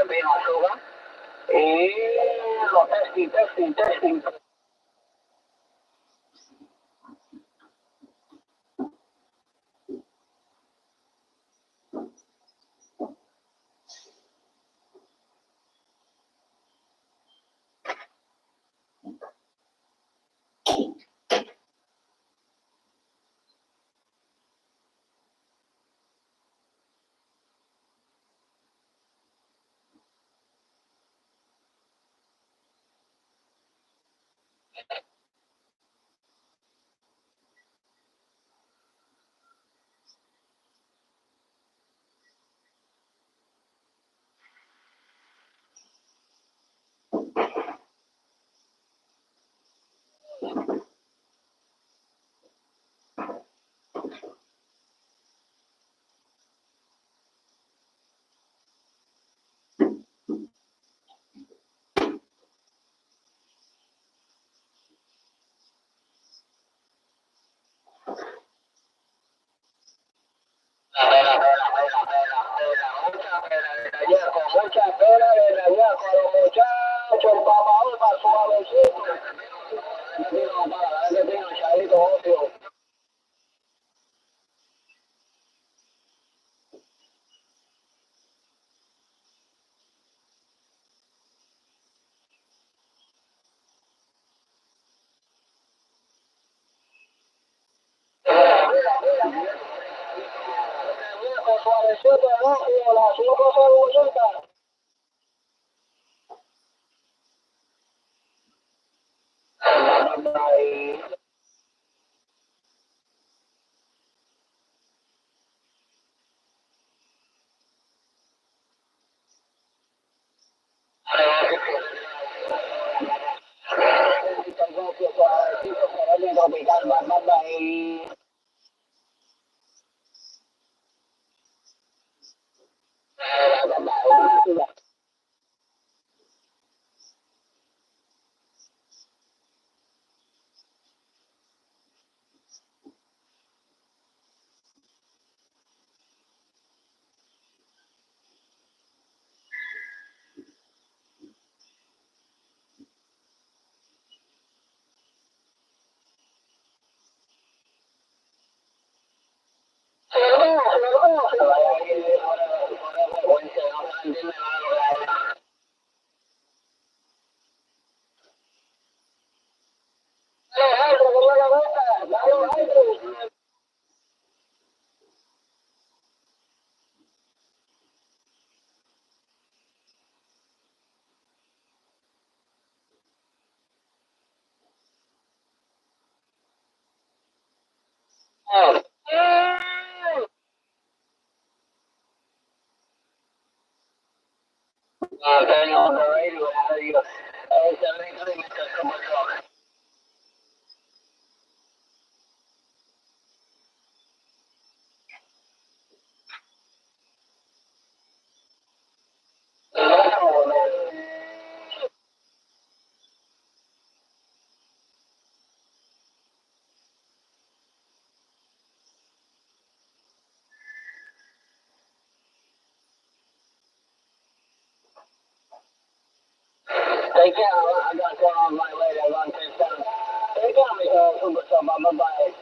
Pepino Azúcar. Y lo testing. Mucha pena de ayer, con mucha pena de ayer, con los muchachos, el papador más suavecito. A ver qué tiene un chavito obvio. Viejo suavecito, rápido, las 5 cebollitas. Turn on the radio, how do you? It's everything is a super truck. Take care, I got to go on my way to run things down. Take care, Mr. Super Truck, bye-bye.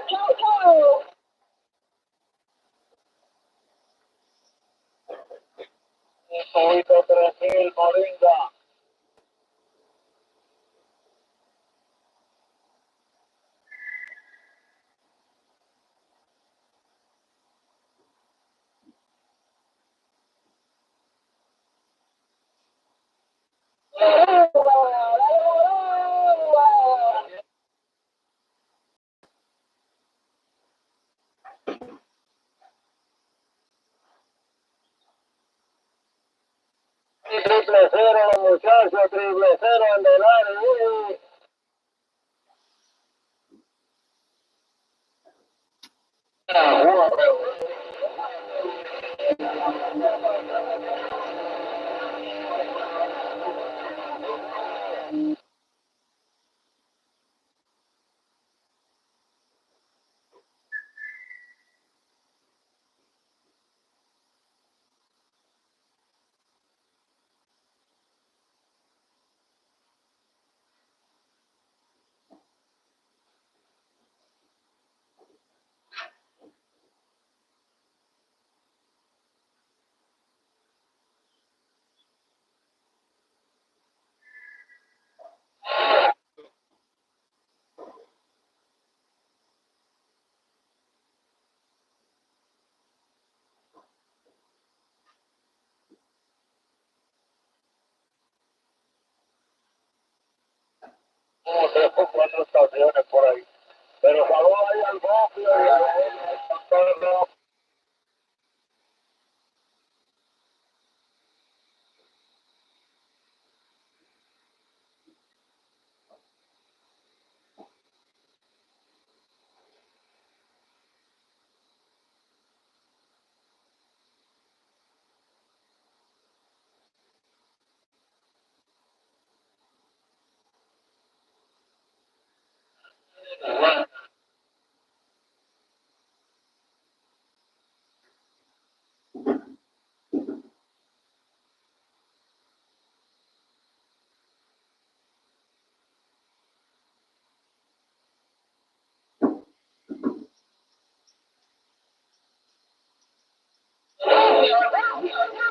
Ciao, ciao. Solito 3000, Moringa. Triple cero, los muchachos, triple cero en Delari. con 4 estaciones por ahí. Pero saludos ahí al Bofio y a la gente. Zero 56.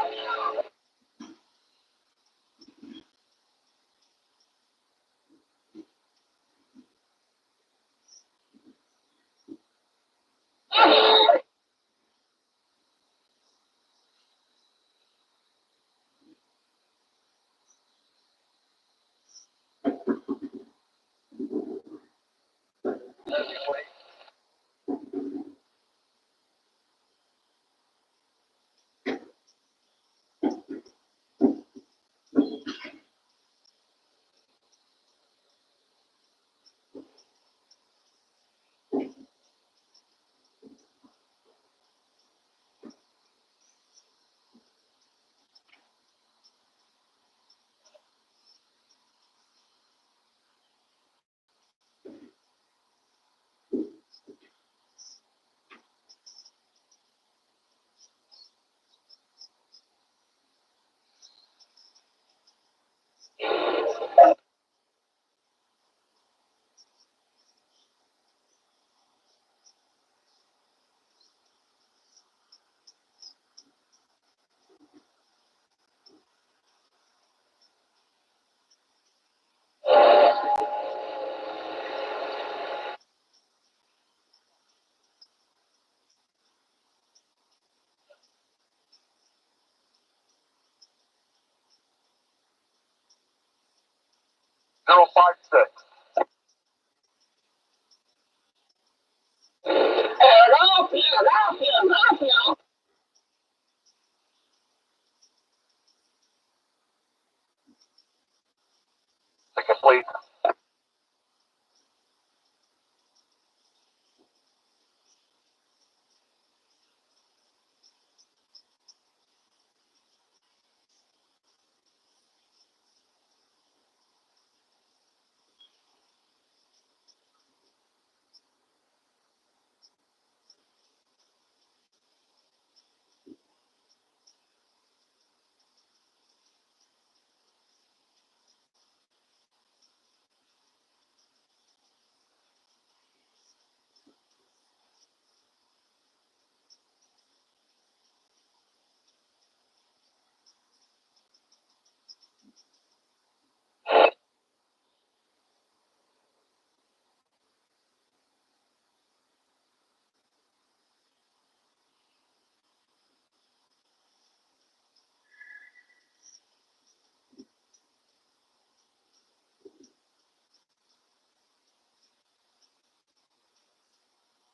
Ticket please.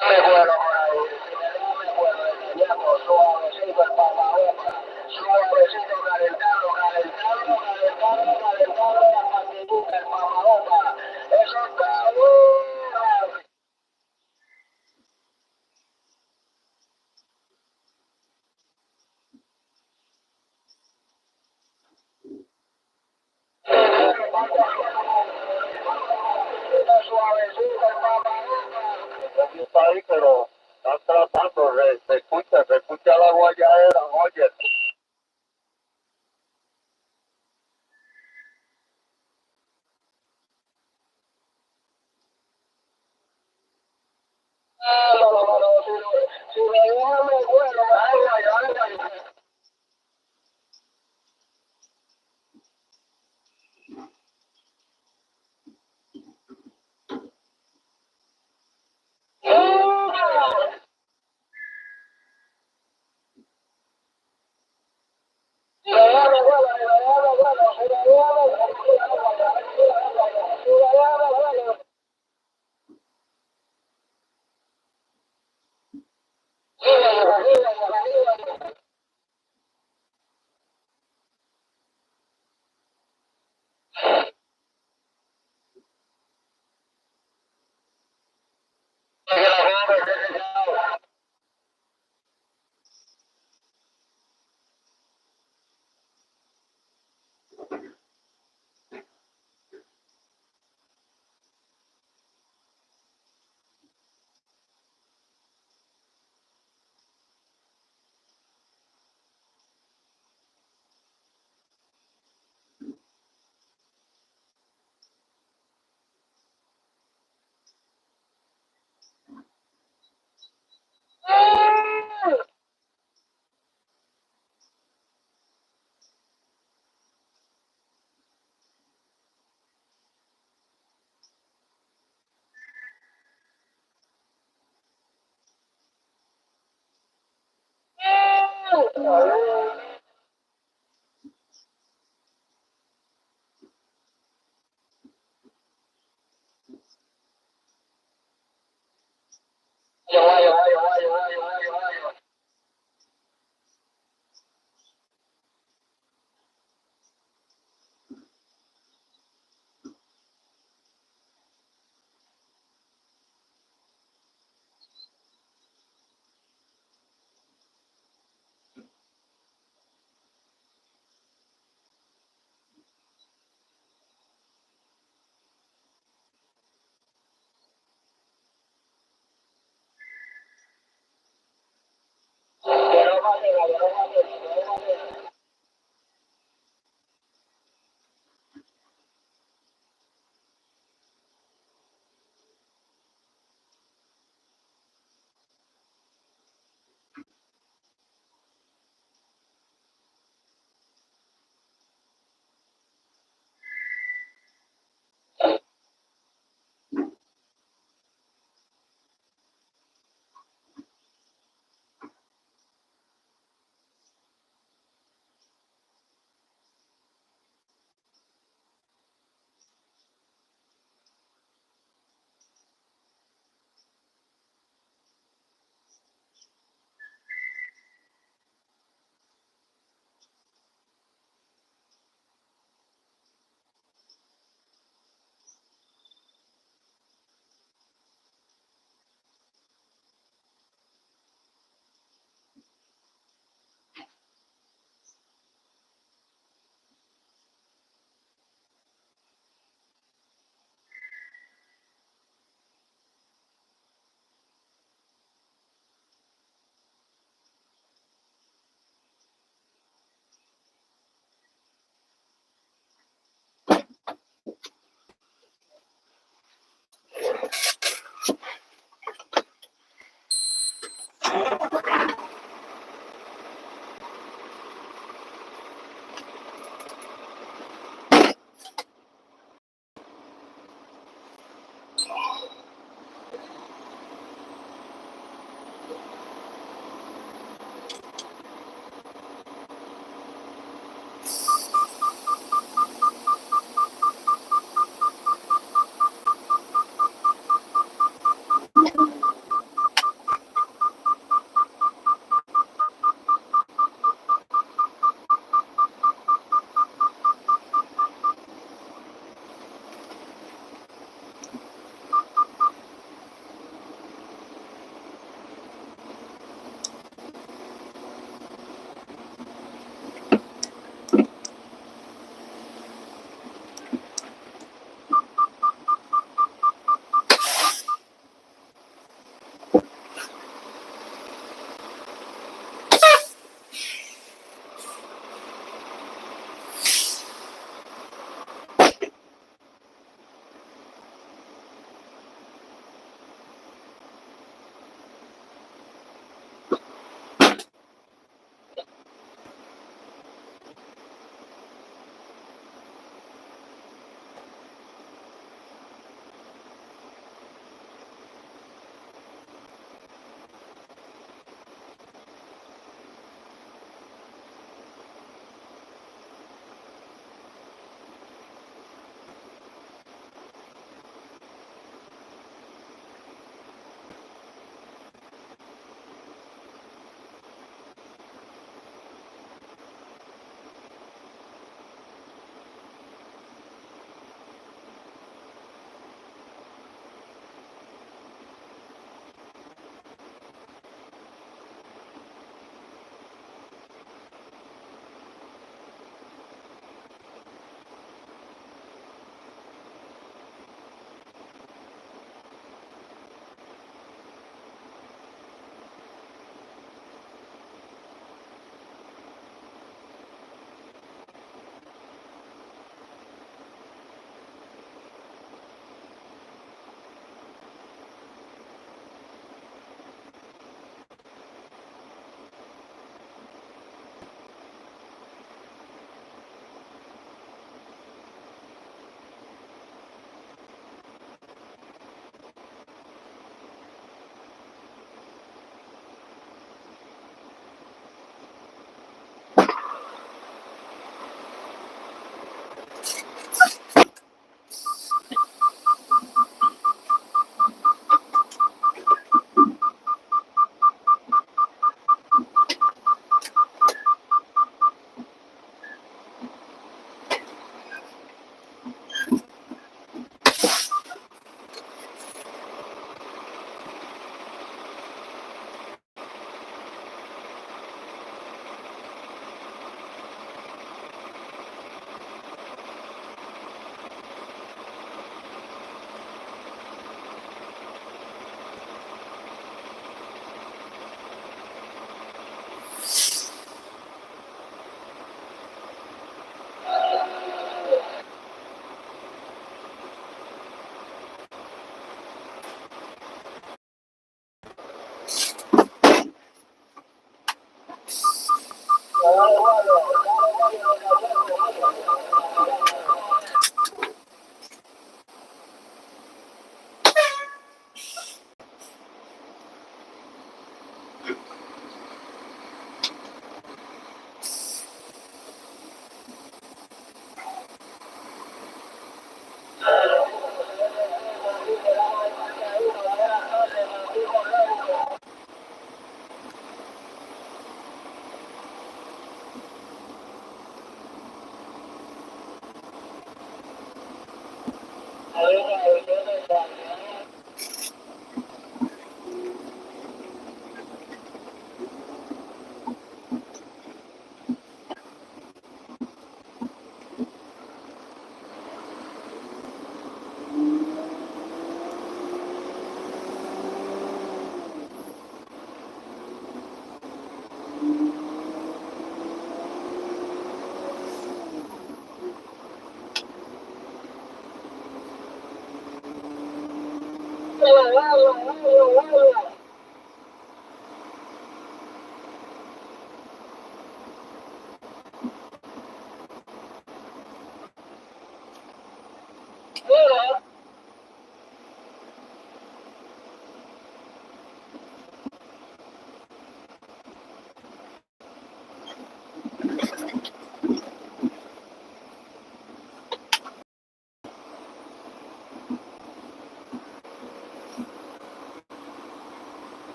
Me vuelo por ahí, si me vuelo, llamo suavecito el papaloca, suavecito calentando, calentando, calentando, calentando la pandemia, el papaloca, eso está bueno. Está suavecito el papaloca. Aquí está ahí, pero están tratando, se escucha la guayadera, oye. No, no, no, no, si me dejan me vuelo, ay, ay, ay.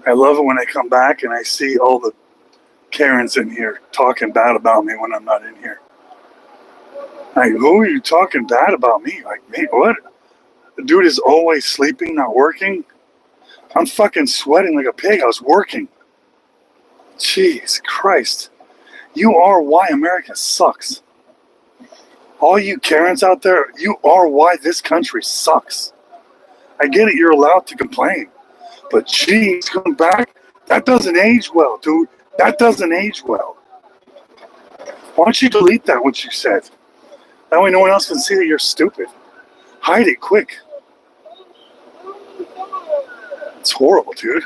I love it when I come back and I see all the Karens in here talking bad about me when I'm not in here. Like, who are you talking bad about me? Like, me, what? The dude is always sleeping, not working. I'm fucking sweating like a pig. I was working. Jeez Christ. You are why America sucks. All you Karens out there, you are why this country sucks. I get it, you're allowed to complain. But geez, coming back, that doesn't age well, dude. That doesn't age well. Why don't you delete that, what you said? That way no one else can see that you're stupid. Hide it quick. It's horrible, dude.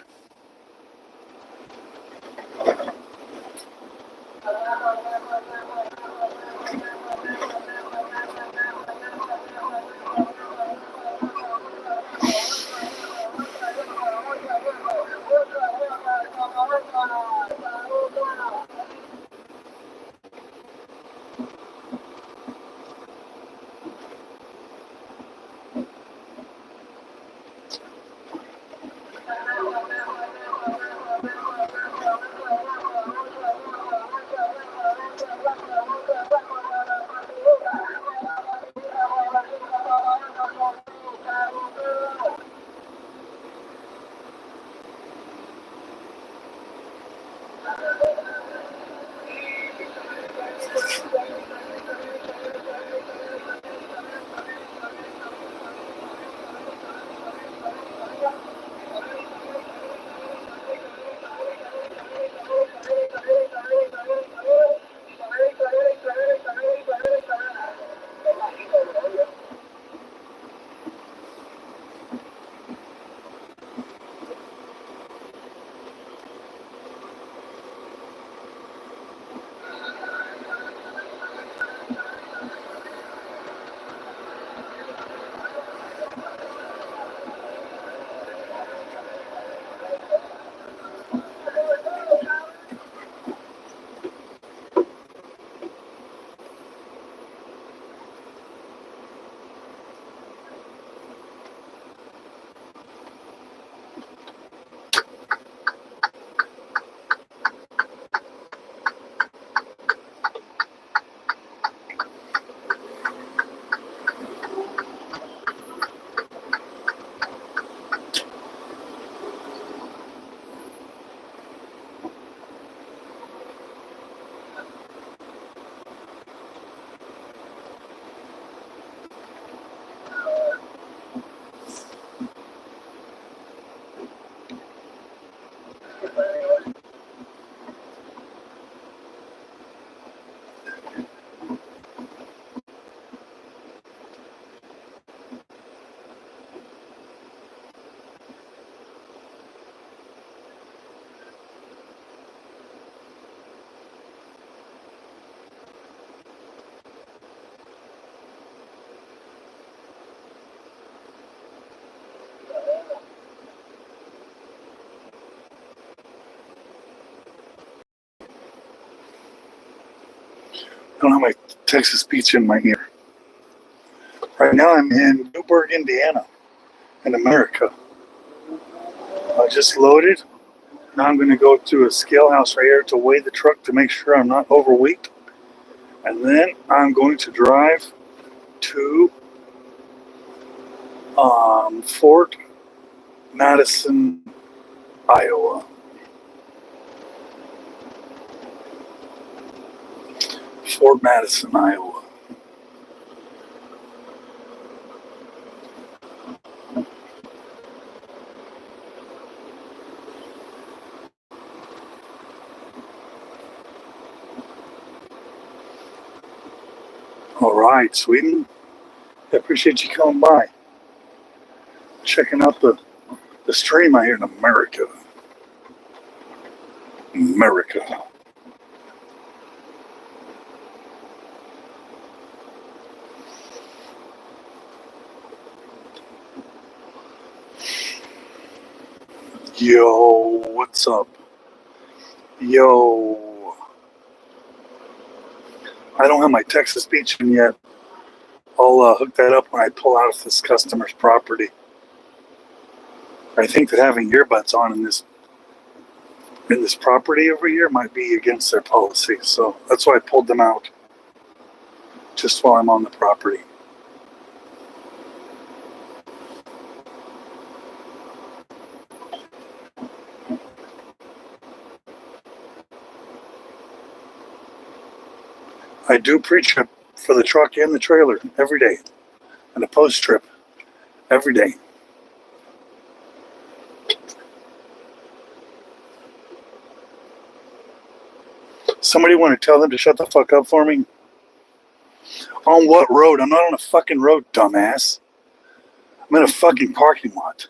I don't have my Texas speech in my ear. Right now I'm in Newburgh, Indiana, in America. I just loaded. Now I'm going to go to a scale house right here to weigh the truck to make sure I'm not overweight. And then I'm going to drive to Fort Madison, Iowa. Fort Madison, Iowa. All right, Sweden. I appreciate you coming by, checking out the stream out here in America. America. Yo, what's up? Yo. I don't have my text-to-speech in yet. I'll hook that up when I pull out of this customer's property. I think that having earbuds on in this property over here might be against their policy, so that's why I pulled them out just while I'm on the property. I do pre-trip for the truck and the trailer every day, and a post-trip every day. Somebody want to tell them to shut the fuck up for me? On what road? I'm not on a fucking road, dumbass. I'm in a fucking parking lot.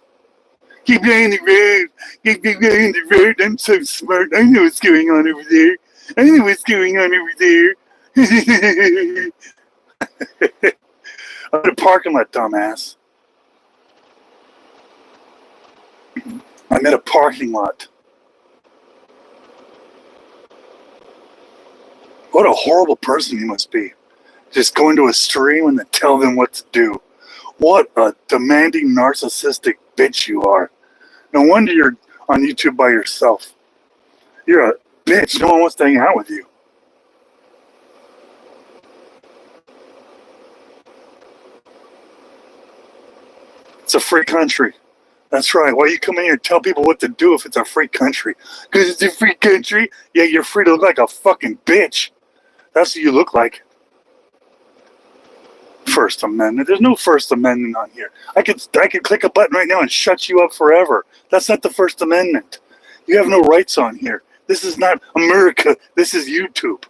Keep me on the road. Keep me on the road. I'm so smart. I know what's going on over there. I know what's going on over there. I'm in a parking lot, dumbass. I'm in a parking lot. What a horrible person you must be. Just go into a stream and then tell them what to do. What a demanding, narcissistic bitch you are. No wonder you're on YouTube by yourself. You're a bitch. No one wants to hang out with you. It's a free country. That's right. Why you come in here and tell people what to do if it's a free country? Because it's a free country? Yeah, you're free to look like a fucking bitch. That's what you look like. First Amendment. There's no First Amendment on here. I could click a button right now and shut you up forever. That's not the First Amendment. You have no rights on here. This is not America. This is YouTube.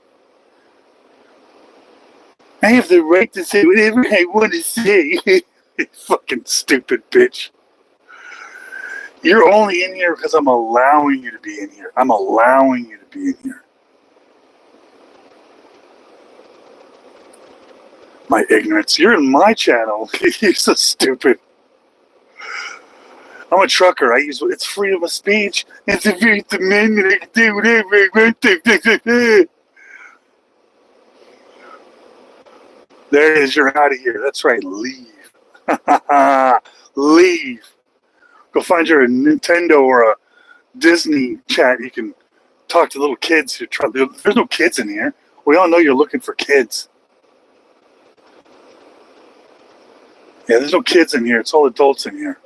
I have the right to say whatever I want to say. Fucking stupid bitch. You're only in here because I'm allowing you to be in here. I'm allowing you to be in here. My ignorance. You're in my channel. You're so stupid. I'm a trucker. It's freedom of speech. It's a First Amendment. I can do whatever I want to. There it is. You're out of here. That's right. Leave. Leave. Go find your Nintendo or a Disney chat. You can talk to little kids. There's no kids in here. We all know you're looking for kids. Yeah, there's no kids in here. It's all adults in here.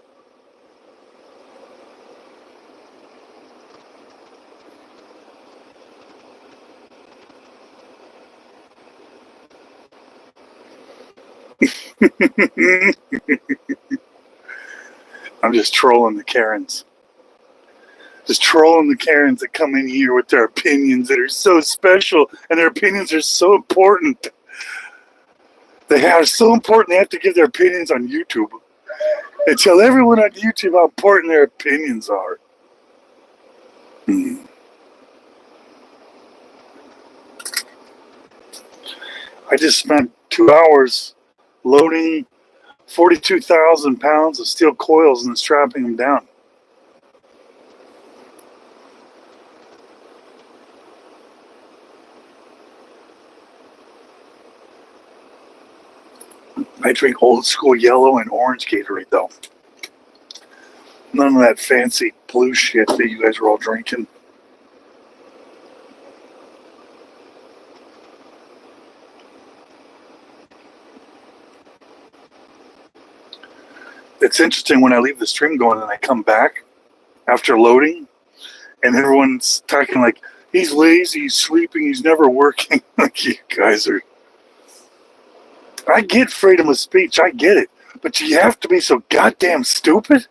I'm just trolling the Karens. Just trolling the Karens that come in here with their opinions that are so special, and their opinions are so important. They are so important they have to give their opinions on YouTube. They tell everyone on YouTube how important their opinions are. I just spent 2 hours loading 42,000 pounds of steel coils and strapping them down. I drink old school yellow and orange Gatorade, though. None of that fancy blue shit that you guys are all drinking. It's interesting when I leave the stream going and I come back after loading, and everyone's talking like, he's lazy, he's sleeping, he's never working. Like, you guys are... I get freedom of speech, I get it. But you have to be so goddamn stupid?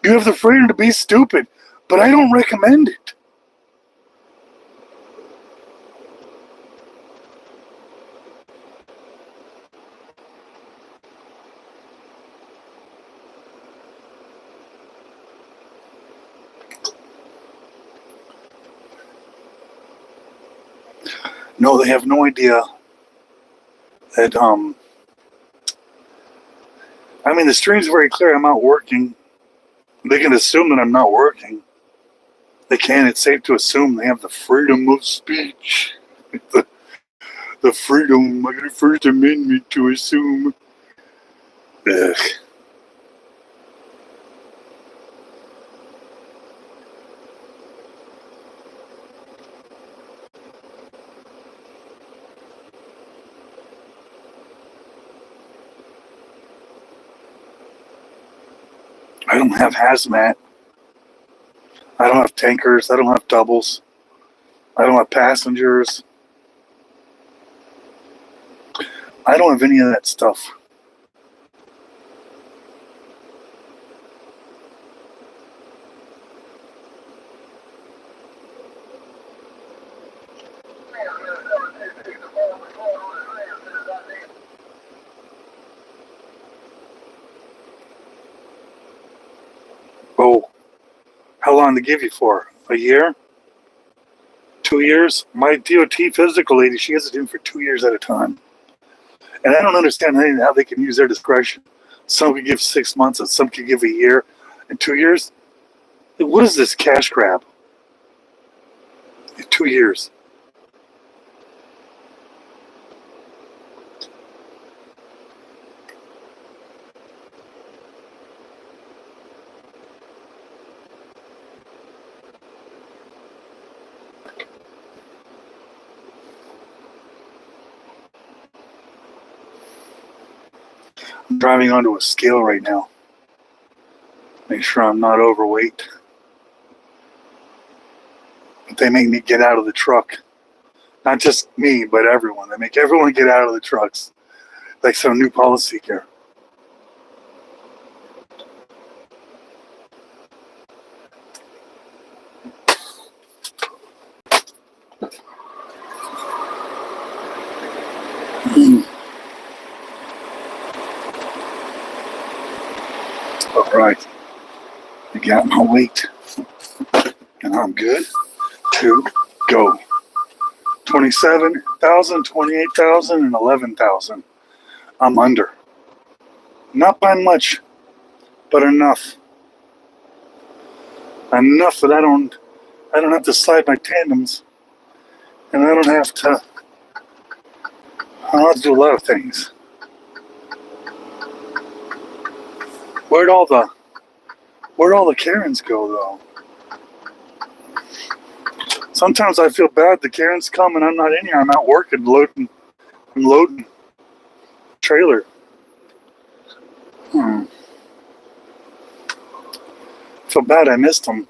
You have the freedom to be stupid, but I don't recommend it. No, they have no idea that, I mean, the stream's very clear. I'm out working. They can assume that I'm not working. They can. It's safe to assume they have the freedom of speech. The freedom, like the First Amendment to assume. Ugh. I don't have hazmat. I don't have tankers. I don't have doubles. I don't have passengers. I don't have any of that stuff. Oh, how long to give you for? A year? 2 years? My DOT physical lady, she has it in for 2 years at a time. And I don't understand how they can use their discretion. Some could give 6 months and some could give a year and 2 years. What is this cash grab? 2 years. I'm driving onto a scale right now. Make sure I'm not overweight. But they make me get out of the truck. Not just me, but everyone. They make everyone get out of the trucks. Like some new policy here. All right. I got my weight. And I'm good to go. 27,000, 28,000, and 11,000. I'm under. Not by much, but enough. Enough that I don't have to slide my tandems, and I don't have to do a lot of things. Where'd all the Karens go though? Sometimes I feel bad. The Karens come and I'm not in here. I'm out working, loading. I'm loading trailer. Feel bad I missed them.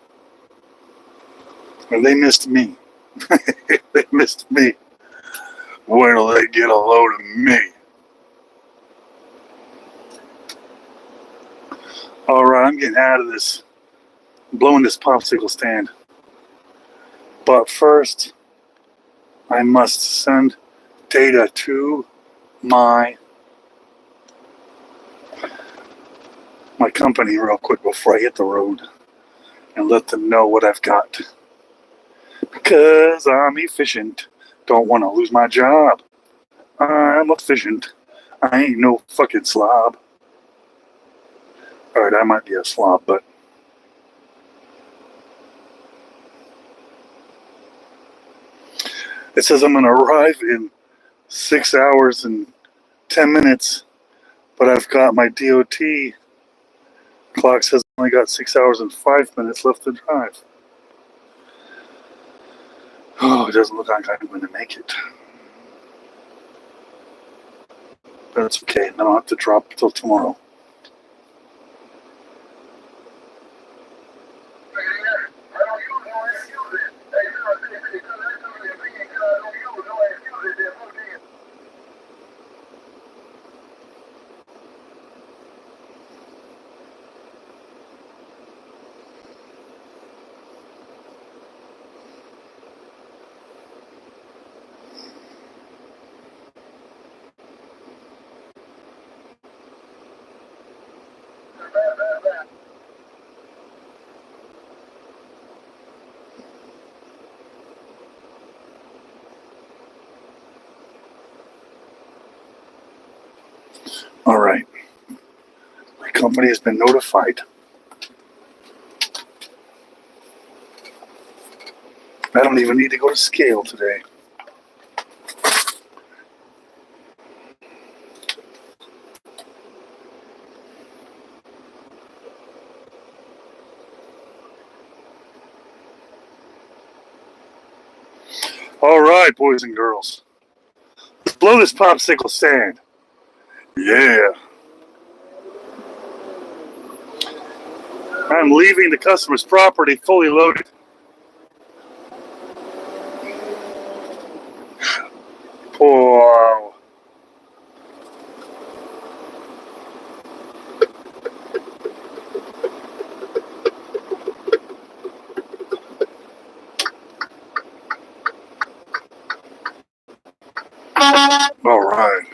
Or they missed me. They missed me. Where till they get a load of me? Alright, I'm getting out of this. I'm blowing this popsicle stand. But first, I must send data to my company real quick before I hit the road and let them know what I've got. Because I'm efficient. Don't want to lose my job. I'm efficient. I ain't no fucking slob. Alright, I might be a slob, but it says I'm going to arrive in 6 hours and 10 minutes, but I've got my DOT clock says I only got 6 hours and 5 minutes left to drive. Oh, it doesn't look like I'm going to make it. But it's okay. I don't have to drop until tomorrow. All right. My company has been notified. I don't even need to go to scale today. All right, boys and girls. Let's blow this popsicle stand. Yeah. I'm leaving the customer's property fully loaded. Wow. All right.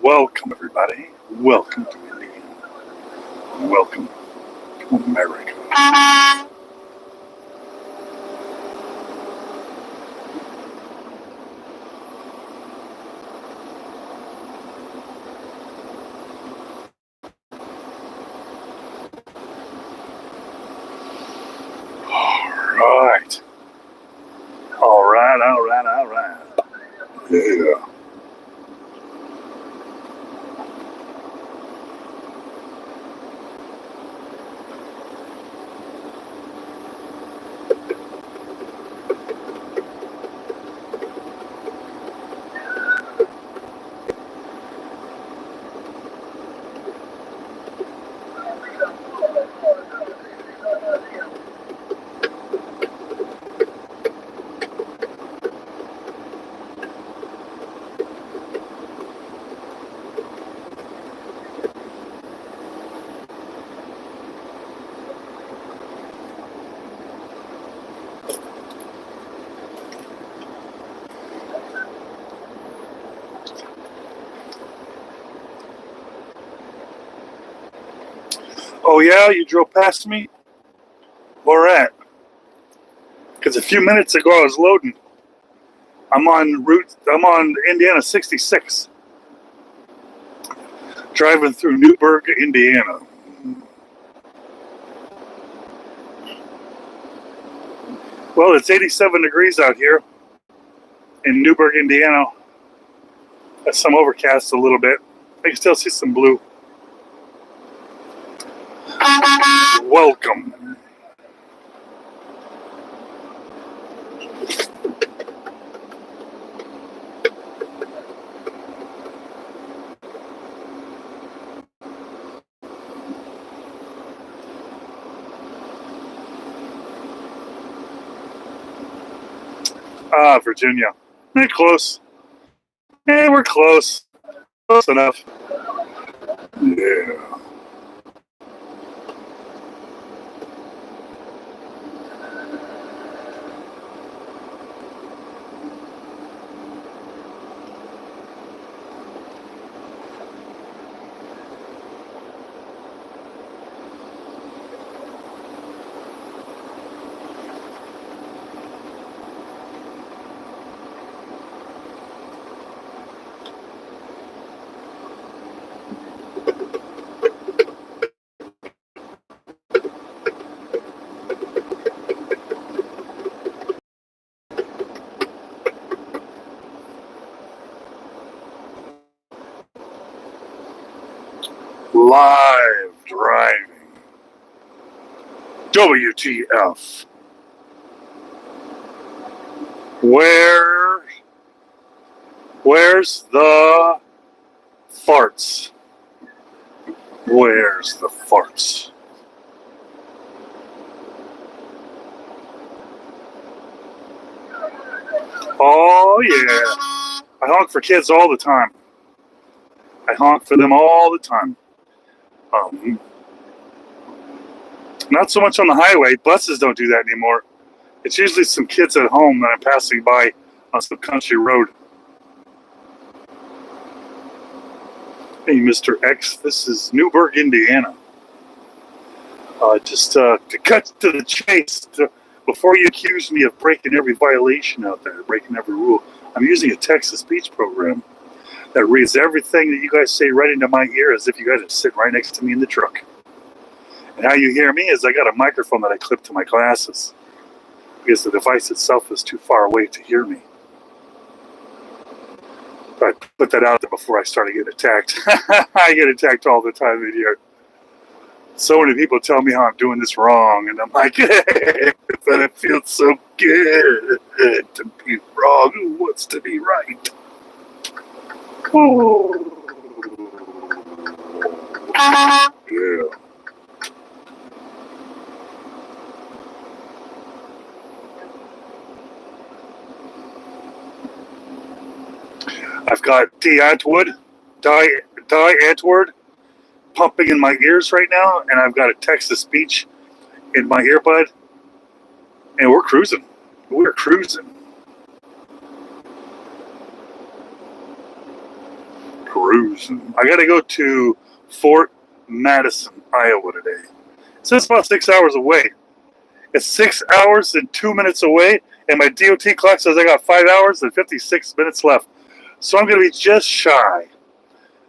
Welcome, everybody. Welcome to Indiana. Welcome to America. All right. All right, all right, all right. Yeah. Oh, yeah? You drove past me? Where at? Because a few minutes ago I was loading. I'm on Indiana 66. Driving through Newburgh, Indiana. Well, it's 87 degrees out here in Newburgh, Indiana. There's some overcast a little bit. I can still see some blue. Welcome. Ah, Virginia. Close. We're close. Close enough. Yeah. live driving. WTF. Where's the farts? Where's the farts? Oh yeah. I honk for kids all the time. I honk for them all the time. Not so much on the highway. Buses don't do that anymore. It's usually some kids at home that I'm passing by on some country road. Hey, Mr. X, this is Newburgh, Indiana. Just to cut to the chase, before you accuse me of breaking every violation out there, breaking every rule, I'm using a text-to speech program that reads everything that you guys say right into my ear as if you guys are sitting right next to me in the truck. And how you hear me is I got a microphone that I clip to my glasses because the device itself is too far away to hear me. But I put that out there before I started getting attacked. I get attacked all the time in here. So many people tell me how I'm doing this wrong, and I'm like, but it feels so good to be wrong. Who wants to be right? Oh. Yeah. I've got Antwoord pumping in my ears right now, and I've got a text-to-speech in my earbud, and we're cruising. We're cruising. I got to go to Fort Madison, Iowa today. So it's about 6 hours away. It's 6 hours and 2 minutes away, and my DOT clock says I got 5 hours and 56 minutes left. So I'm going to be just shy.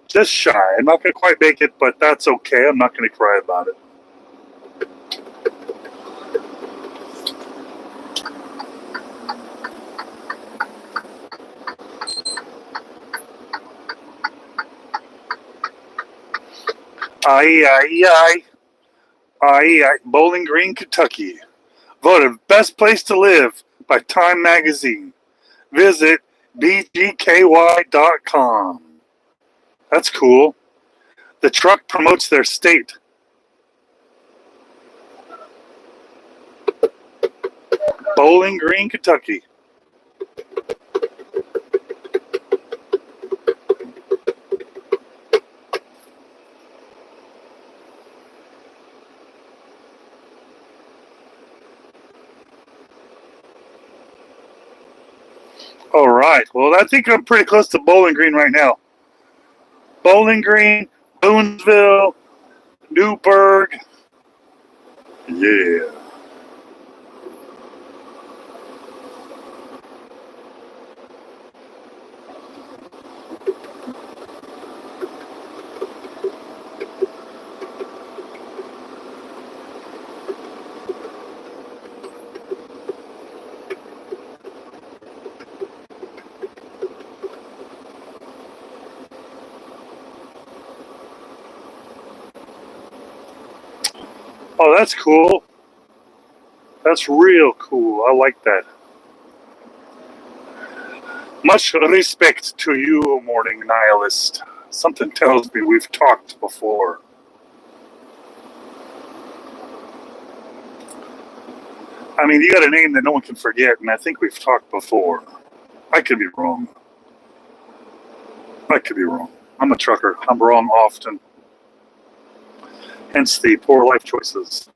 Just shy. I'm not going to quite make it, but that's okay. I'm not going to cry about it. Bowling Green, Kentucky. Voted best place to live by Time Magazine. Visit bgky.com. That's cool. The truck promotes their state. Bowling Green, Kentucky. All right. Well, I think I'm pretty close to Bowling Green right now. Bowling Green, Boonsville, Newburgh. Yeah. Oh, that's cool. That's real cool. I like that. Much respect to you, Morning Nihilist. Something tells me we've talked before. I mean, you got a name that no one can forget, and I think we've talked before. I could be wrong. I could be wrong. I'm a trucker. I'm wrong often. Hence the poor life choices.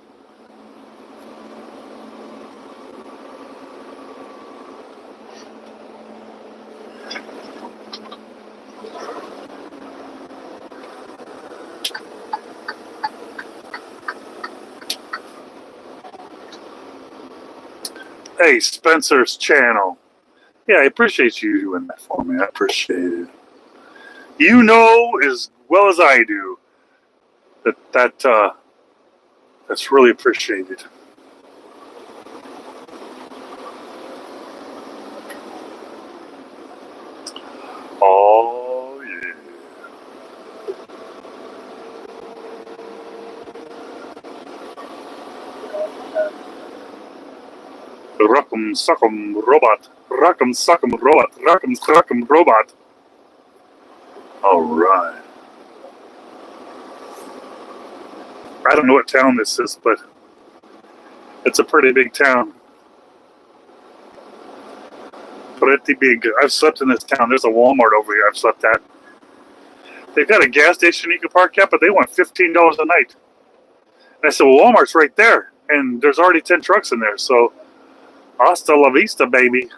Hey, Spencer's channel. Yeah, I appreciate you doing that for me. I appreciate it. You know as well as I do that's really appreciated. Oh, yeah. Rock'em sock'em robot. Rock'em sock'em robot. Rock'em sock'em robot. Alright. I don't know what town this is, but it's a pretty big town. Pretty big. I've slept in this town. There's a Walmart over here I've slept at. They've got a gas station you can park at, but they want $15 a night. And I said, well, Walmart's right there. And there's already 10 trucks in there. So, hasta la vista, baby.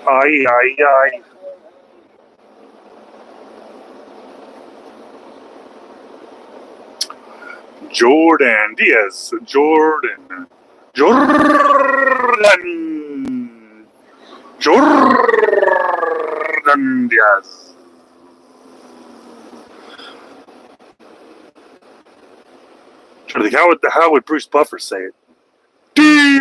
Ay, ay, ay. Jordan Diaz. Jordan Diaz. Trying to think, how would Bruce Buffer say it? Diaz.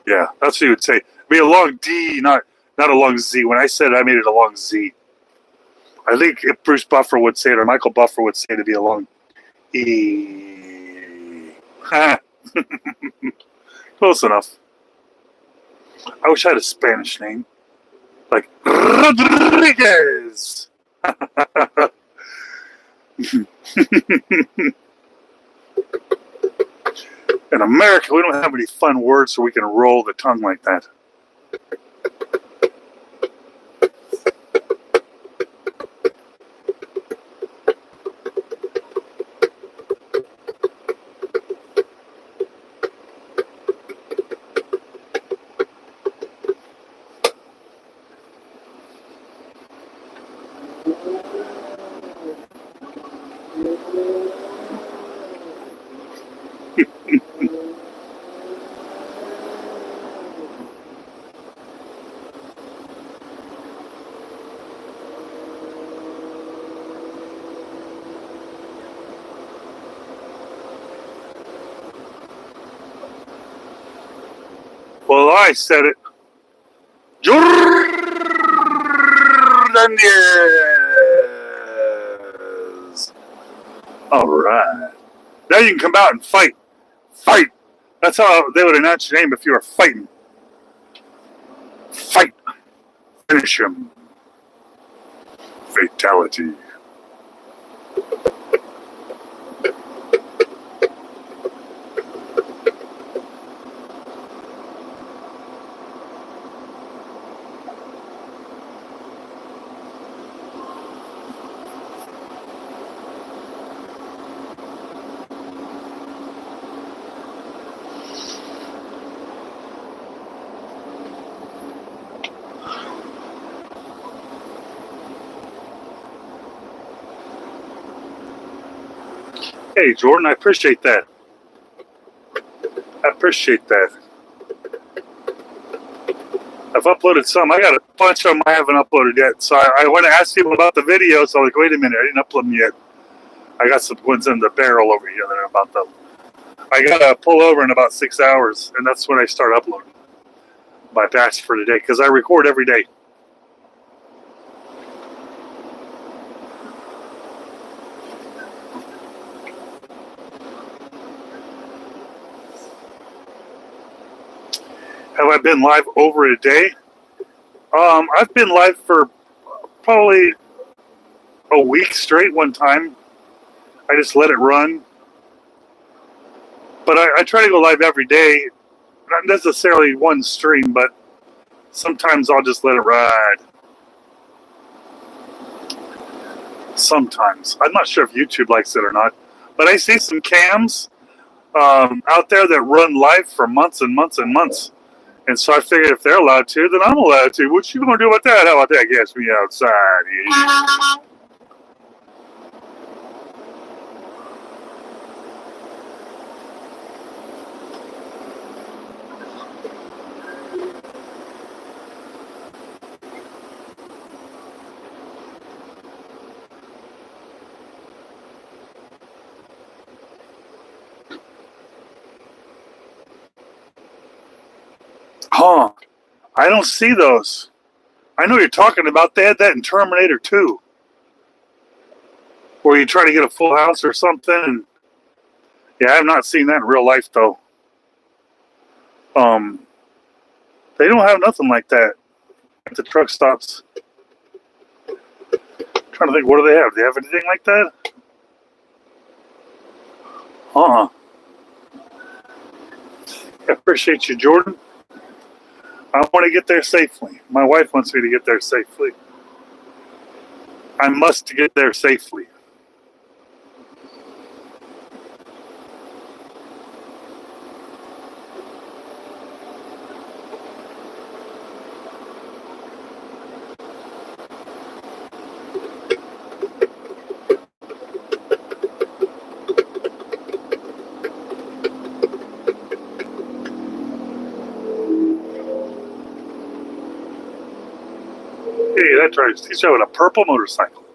Yeah, that's what he would say. Be a long D, not a long Z. When I said it, I made it a long Z. I think if Bruce Buffer would say it, or Michael Buffer would say it, to be a long E. Close enough. I wish I had a Spanish name. Like Rodriguez. In America, we don't have any fun words so we can roll the tongue like that. Well, I said it. Jordan Diaz. All right. Now you can come out and fight. Fight. That's how they would announce your name if you were fighting. Fight. Finish him. Fatality. Hey, Jordan, I appreciate that. I appreciate that. I've uploaded some. I got a bunch of them I haven't uploaded yet. So I want to ask people about the video. So I'm like, wait a minute, I didn't upload them yet. I got some ones in the barrel over here that are about them. I got to pull over in about 6 hours, and that's when I start uploading my batch for today, because I record every day. Have I been live over a day? I've been live for probably a week straight one time. I just let it run. But I try to go live every day. Not necessarily one stream, but sometimes I'll just let it ride. Sometimes. I'm not sure if YouTube likes it or not. But I see some cams out there that run live for months and months and months. And so I figured if they're allowed to, then I'm allowed to. What you gonna do about that? How about that? Gets me outside. Huh. I don't see those. I know you're talking about. They had that in Terminator 2. where you try to get a full house or something. And yeah, I have not seen that in real life though. They don't have nothing like that at the truck stops. I'm trying to think, what do they have? Do they have anything like that? I appreciate you, Jordan. I want to get there safely. My wife wants me to get there safely. I must get there safely. Hey, that drives. He's driving a purple motorcycle.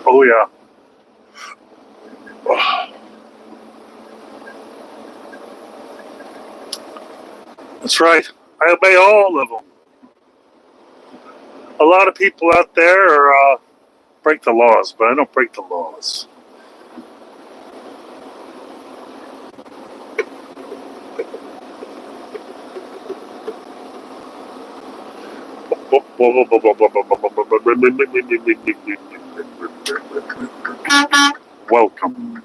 Oh yeah. That's right. I obey all of them. A lot of people out there are, break the laws, but I don't break the laws. Welcome.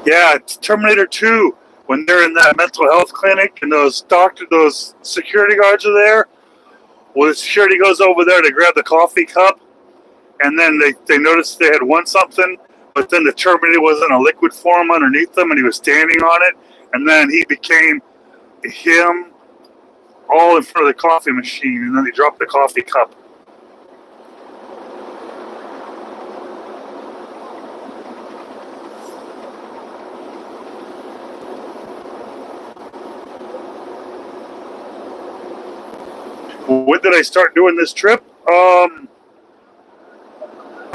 Yeah, it's Terminator 2. When they're in that mental health clinic and those security guards are there. Well, the security goes over there to grab the coffee cup, and then they noticed they had won something, but then the Terminator was in a liquid form underneath them, and he was standing on it, and then he became him all in front of the coffee machine, and then they dropped the coffee cup. When did I start doing this trip?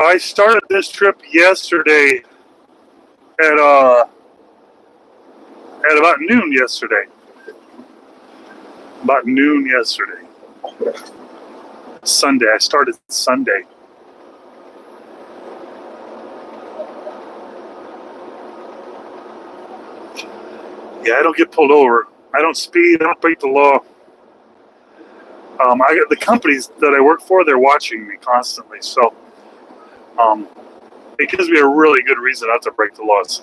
I started this trip yesterday at about noon yesterday. About noon yesterday. Sunday. I started Sunday. Yeah, I don't get pulled over. I don't speed. I don't break the law. The companies that I work for, they're watching me constantly. So it gives me a really good reason not to break the laws.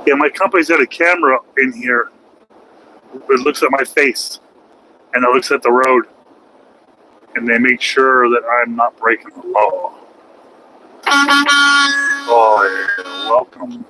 Yeah, my company's got a camera in here. It looks at my face, and it looks at the road, and they make sure that I'm not breaking the law. Oh, yeah, welcome.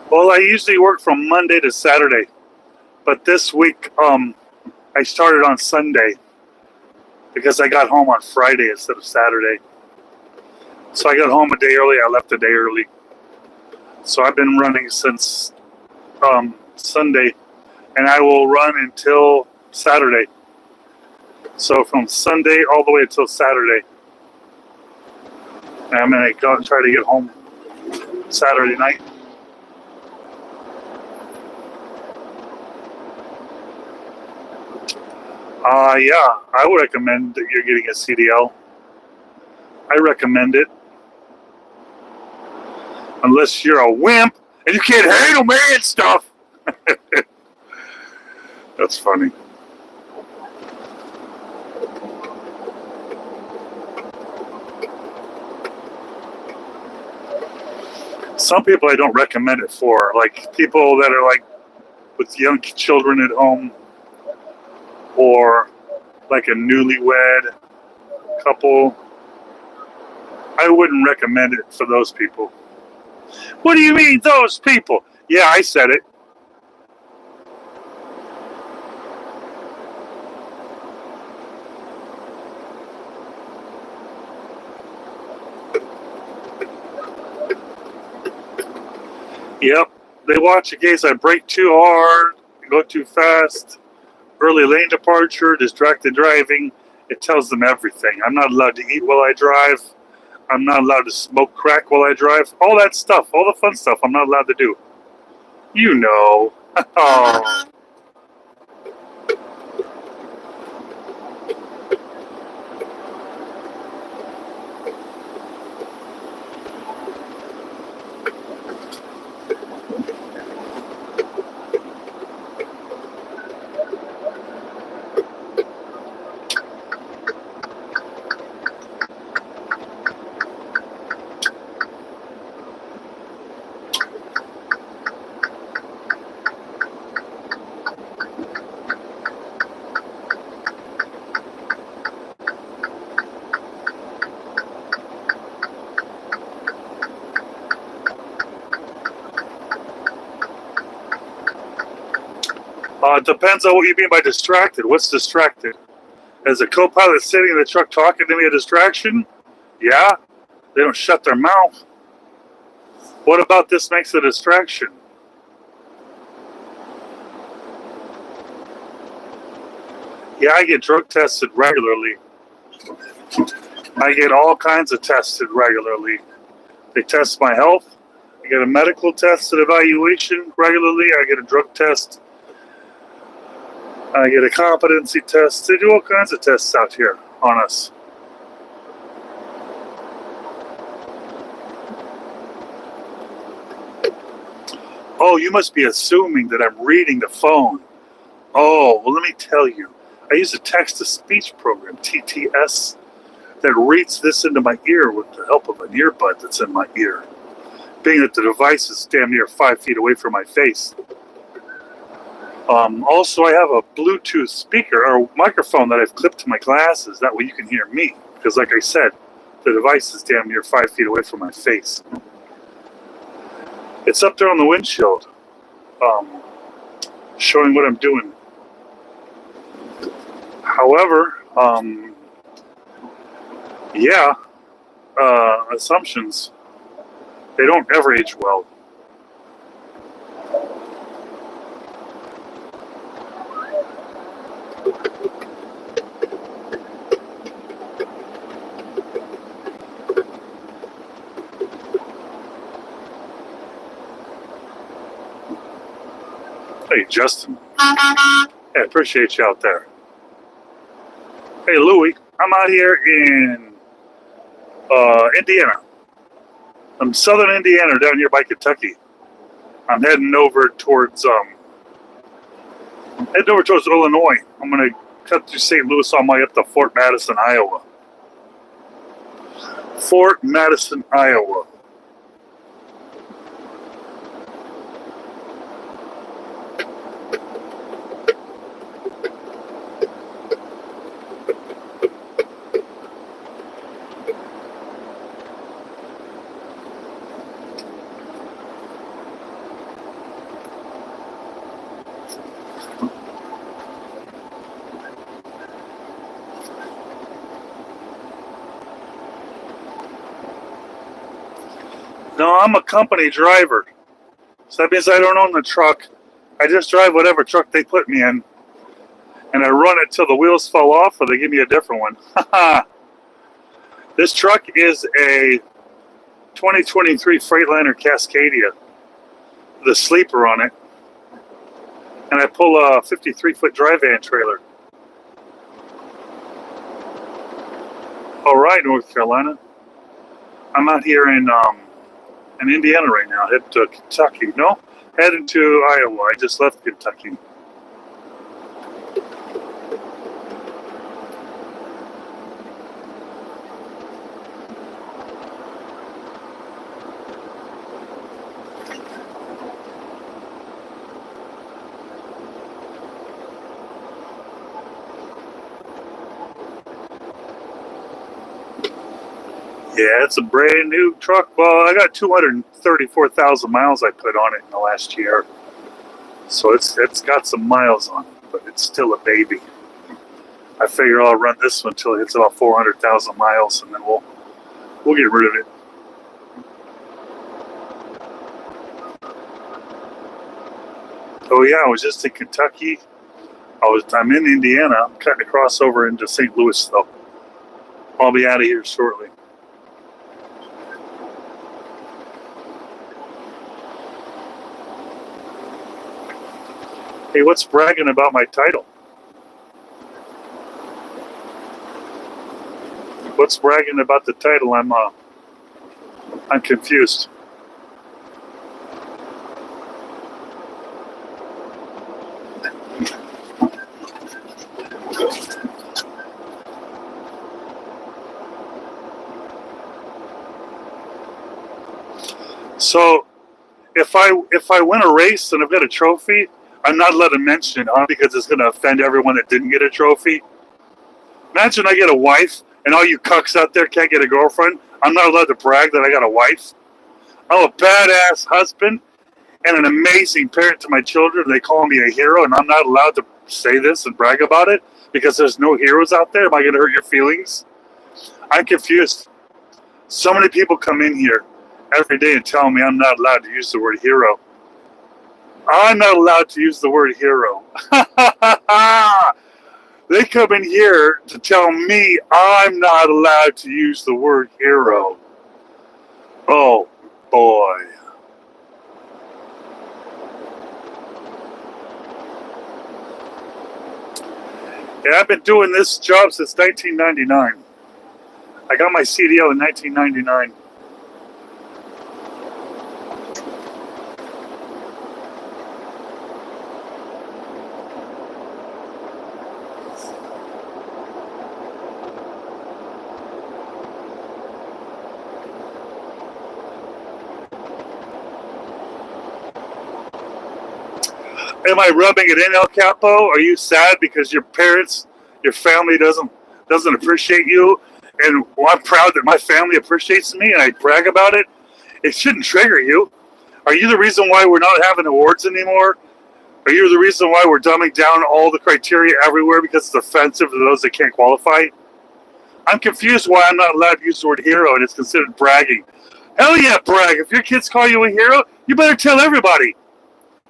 Well, I usually work from Monday to Saturday, but this week I started on Sunday because I got home on Friday instead of Saturday. So I got home a day early. I left a day early. So I've been running since Sunday, and I will run until Saturday. So from Sunday all the way until Saturday. And I'm going to go and try to get home Saturday night. Yeah, I would recommend that you're getting a CDL. I recommend it. Unless you're a wimp and you can't handle me and stuff. That's funny. Some people I don't recommend it for, like people that are like with young children at home, or like a newlywed couple. I wouldn't recommend it for those people. What do you mean, those people? Yeah, I said it. Yep, they watch in case I brake too hard, go too fast, early lane departure, distracted driving. It tells them everything. I'm not allowed to eat while I drive. I'm not allowed to smoke crack while I drive. All that stuff, all the fun stuff I'm not allowed to do. You know. Oh. It depends on what you mean by distracted. What's distracted? Is a co-pilot sitting in the truck talking to me a distraction? Yeah. They don't shut their mouth. What about this makes a distraction? Yeah, I get drug tested regularly. I get all kinds of tested regularly. They test my health. I get a medical test and evaluation regularly. I get a drug test. I get a competency test. They do all kinds of tests out here on us. Oh, you must be assuming that I'm reading the phone. Oh, well, let me tell you. I use a text-to-speech program, TTS, that reads this into my ear with the help of an earbud that's in my ear, being that the device is damn near 5 feet away from my face. Also, I have a Bluetooth speaker or microphone that I've clipped to my glasses. That way you can hear me. Because like I said, the device is damn near 5 feet away from my face. It's up there on the windshield, showing what I'm doing. However, yeah, assumptions, they don't ever age well. Hey, Justin. Hey, appreciate you out there. Hey, Louie, I'm out here in Indiana. I'm southern Indiana, down here by Kentucky. I'm heading over towards Illinois. I'm gonna cut through St. Louis on my way up to Fort Madison, Iowa. Fort Madison, Iowa. No, I'm a company driver. So that means I don't own the truck. I just drive whatever truck they put me in. And I run it till the wheels fall off or they give me a different one. This truck is a 2023 Freightliner Cascadia. The sleeper on it. And I pull a 53-foot dry van trailer. All right, North Carolina. I'm out here in Indiana right now. Heading to Kentucky. No, heading to Iowa. I just left Kentucky. Yeah, it's a brand new truck. Well, I got 234,000 miles I put on it in the last year. So it's got some miles on it, but it's still a baby. I figure I'll run this one until it hits about 400,000 miles, and then we'll get rid of it. Oh yeah, I was just in Kentucky. I'm in Indiana. I'm cutting across over into St. Louis though. I'll be out of here shortly. Hey, what's bragging about my title? What's bragging about the title? I'm confused. So, if I win a race and I've got a trophy, I'm not allowed to mention it, because it's going to offend everyone that didn't get a trophy. Imagine I get a wife and all you cucks out there can't get a girlfriend. I'm not allowed to brag that I got a wife. I'm a badass husband and an amazing parent to my children. They call me a hero, and I'm not allowed to say this and brag about it because there's no heroes out there. Am I going to hurt your feelings? I'm confused. So many people come in here every day and tell me I'm not allowed to use the word hero. I'm not allowed to use the word hero. They come in here to tell me I'm not allowed to use the word hero. Oh, boy. Yeah, I've been doing this job since 1999. I got my CDL in 1999. Am I rubbing it in, El Capo? Are you sad because your parents, your family doesn't appreciate you? And I'm proud that my family appreciates me and I brag about it. It shouldn't trigger you. Are you the reason why we're not having awards anymore? Are you the reason why we're dumbing down all the criteria everywhere because it's offensive to those that can't qualify? I'm confused why I'm not allowed to use the word hero and it's considered bragging. Hell yeah, brag. If your kids call you a hero, you better tell everybody.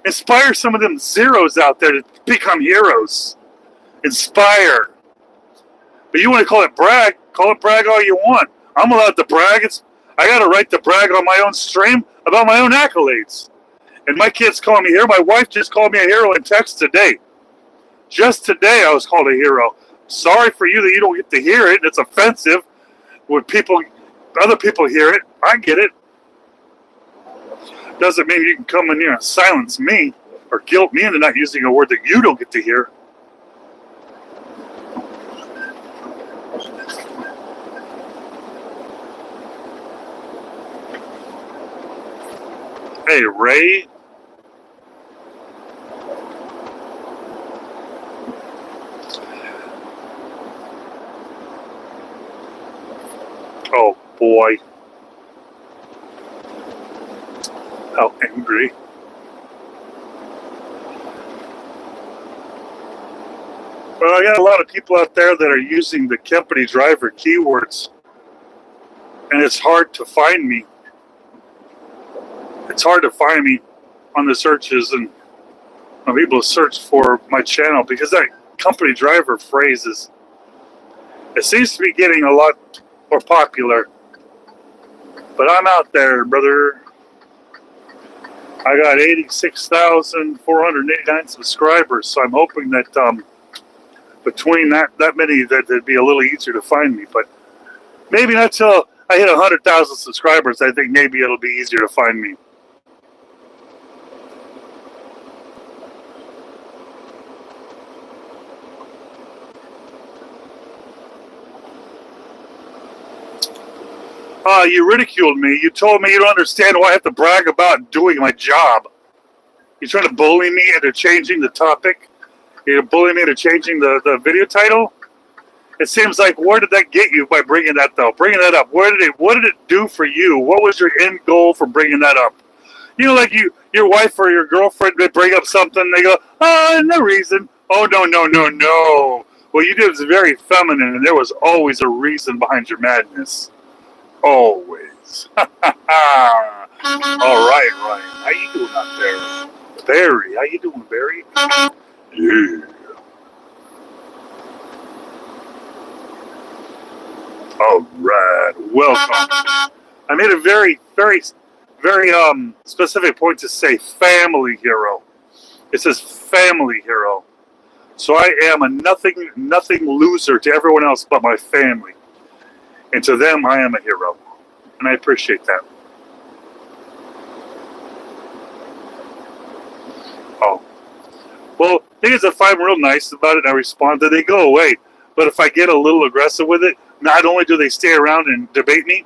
Inspire some of them zeros out there to become heroes. Inspire. But you want to call it brag all you want. I'm allowed to brag. I got a right to brag on my own stream about my own accolades. And my kids call me a hero. My wife just called me a hero in text today. Just today I was called a hero. Sorry for you that you don't get to hear it. It's offensive when other people hear it. I get it. Doesn't mean you can come in here and silence me or guilt me into not using a word that you don't get to hear. Hey, Ray. Oh, boy. How angry. Well, I got a lot of people out there that are using the CompanyDriver keywords, and it's hard to find me. it's hard to find me on the searches and people search for my channel because that company driver phrase it seems to be getting a lot more popular. But I'm out there, brother. I got 86,489 subscribers, so I'm hoping that between that many that it'd be a little easier to find me. But maybe not till I hit 100,000 subscribers. I think maybe it'll be easier to find me. You ridiculed me. You told me you don't understand why I have to brag about doing my job. You're trying to bully me into changing the topic? You're bullying me into changing the video title? It seems like, where did that get you by bringing that, though? Bringing that up. What did it do for you? What was your end goal for bringing that up? You know, like your wife or your girlfriend would bring up something, they go, oh, no reason. Oh, no. Well, you did was very feminine, and there was always a reason behind your madness. Always. All right. How you doing out there? Barry, how you doing, Barry? Yeah. All right, welcome. I made a very specific point to say family hero. It says family hero. So I am a nothing loser to everyone else but my family. And to them, I am a hero. And I appreciate that. Oh. Well, thing is, if I'm real nice about it and I respond, then they go away. But if I get a little aggressive with it, not only do they stay around and debate me,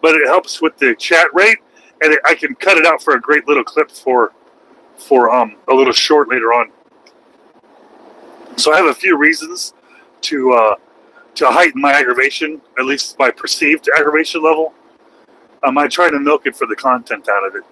but it helps with the chat rate, and I can cut it out for a great little clip for a little short later on. So I have a few reasons to heighten my aggravation, at least my perceived aggravation level. I try to milk it for the content out of it.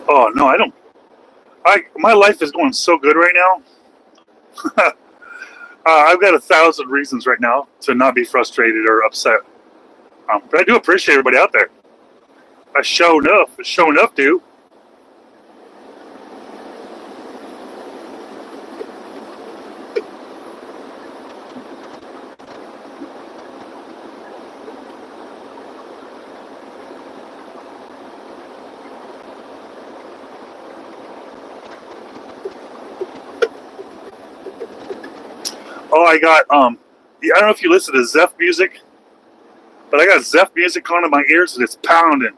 Oh, no, I don't. My life is going so good right now. I've got 1,000 reasons right now to not be frustrated or upset. But I do appreciate everybody out there. I show enough, dude. Oh, I got, I don't know if you listen to Zeph music, but I got Zeph music on in my ears and it's pounding.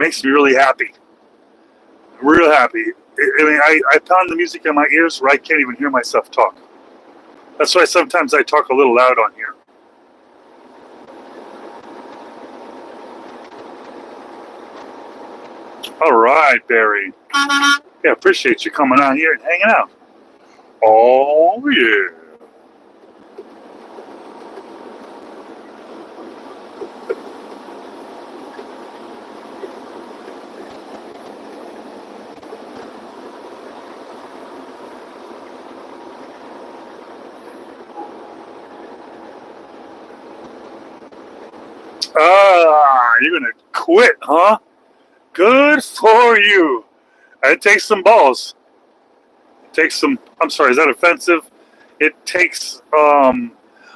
Makes me really happy. Real happy. I pound the music in my ears where I can't even hear myself talk. That's why sometimes I talk a little loud on here. All right, Barry. Yeah, appreciate you coming out here and hanging out. Oh, yeah. You're gonna quit, huh? Good for you. It takes some balls. It takes some, I'm sorry, is that offensive? It takes, I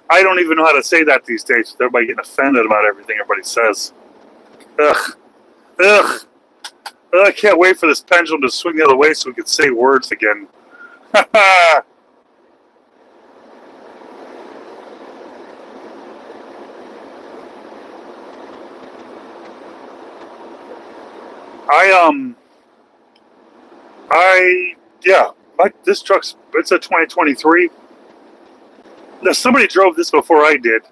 don't even know how to say that these days. Everybody getting offended about everything everybody says. Ugh. I can't wait for this pendulum to swing the other way so we can say words again. This truck's, it's a 2023. Now, somebody drove this before I did.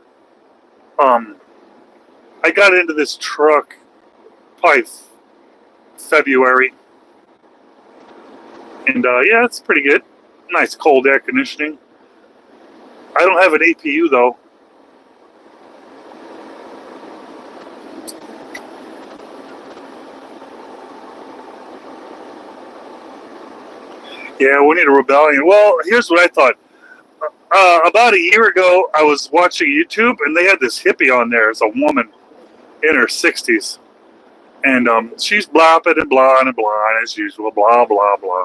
I got into this truck probably February. And, yeah, it's pretty good. Nice cold air conditioning. I don't have an APU though. Yeah, we need a rebellion. Well, here's what I thought. About a year ago, I was watching YouTube, and they had this hippie on there. It's a woman in her 60s. And she's blopping and blah and blah as usual, blah, blah, blah.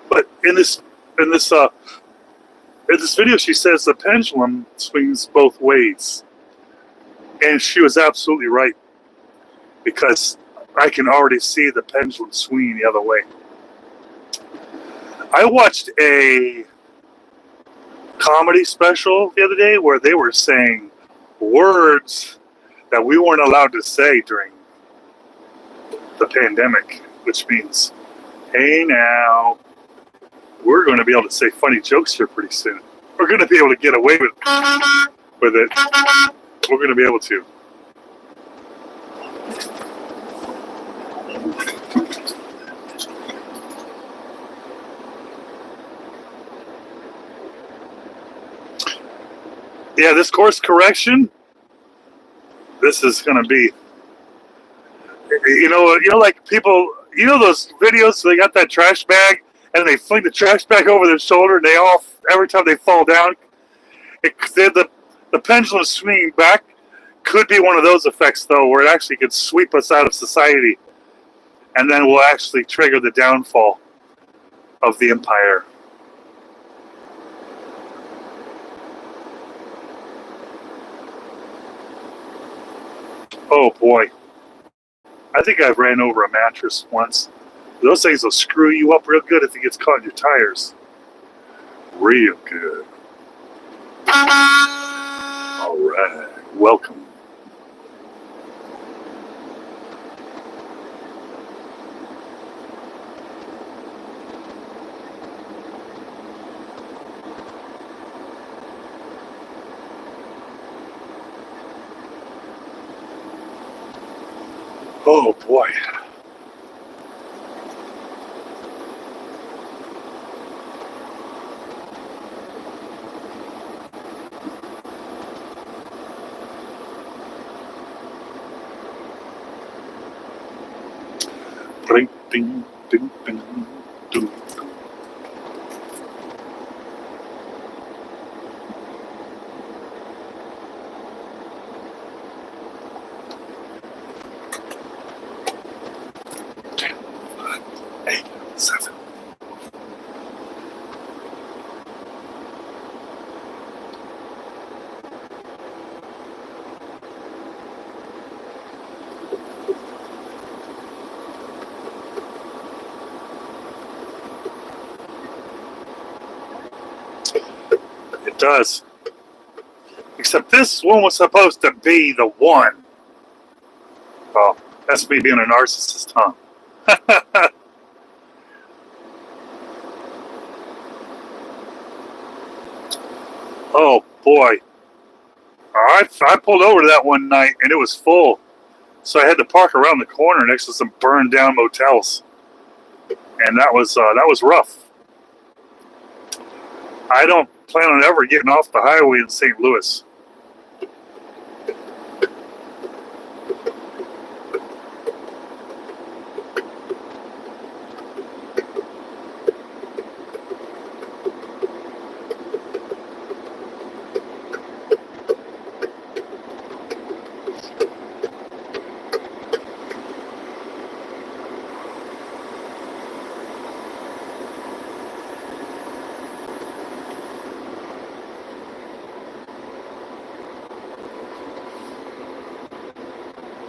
But in this video, she says the pendulum swings both ways. And she was absolutely right. Because I can already see the pendulum swinging the other way. I watched a comedy special the other day where they were saying words that we weren't allowed to say during the pandemic, which means, hey now, we're going to be able to say funny jokes here pretty soon. We're going to be able to get away with it. We're going to be able to. Yeah, this course correction, this is going to be, like people, those videos, they got that trash bag and they fling the trash bag over their shoulder and every time they fall down, the pendulum swinging back could be one of those effects though, where it actually could sweep us out of society and then will actually trigger the downfall of the empire. Oh boy. I think I've ran over a mattress once. Those things will screw you up real good if it gets caught in your tires. Real good. Alright, welcome. Oh boy. Ding, ding, ding, ding, ding. It does. Except this one was supposed to be the one. Oh, that's me being a narcissist, huh? Oh boy. I pulled over to that one night and it was full. So I had to park around the corner next to some burned down motels. And that was rough. I don't plan on ever getting off the highway in St. Louis.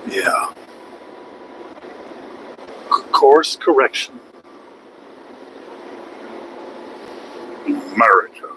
Yeah. Course correction. America.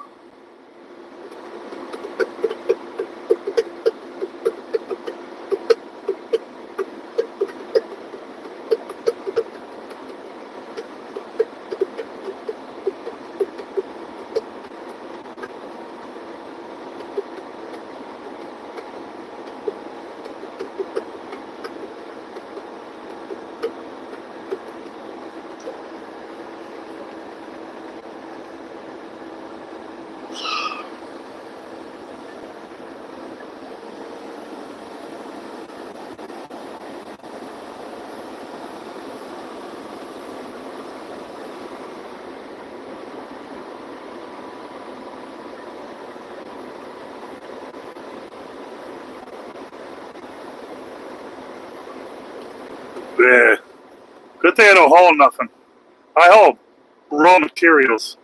Yeah. Good thing I don't haul nothing. I haul raw materials.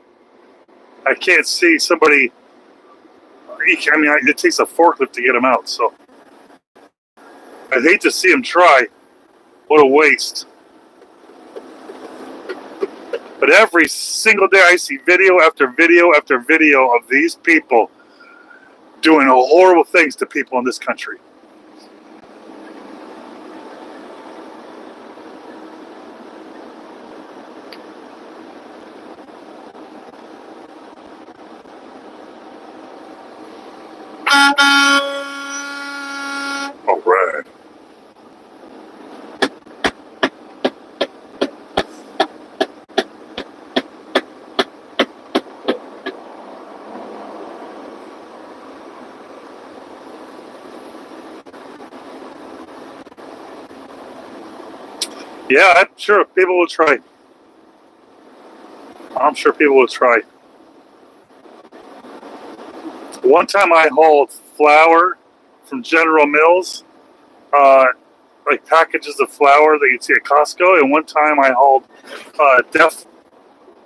I can't see somebody. I mean, it takes a forklift to get them out, so I'd hate to see them try. What a waste. But every single day I see video after video after video of these people doing horrible things to people in this country. All right. Yeah, I'm sure people will try. I'm sure people will try. One time I hauled flour from General Mills, like packages of flour that you'd see at Costco, and one time I hauled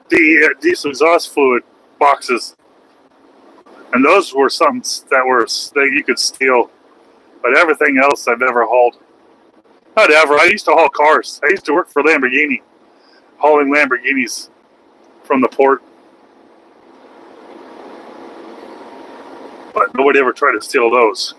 diesel exhaust fluid boxes, and those were some that you could steal. But everything else I've never hauled. Not ever. I used to haul cars. I used to work for Lamborghini, hauling Lamborghinis from the port. But nobody ever tried to steal those.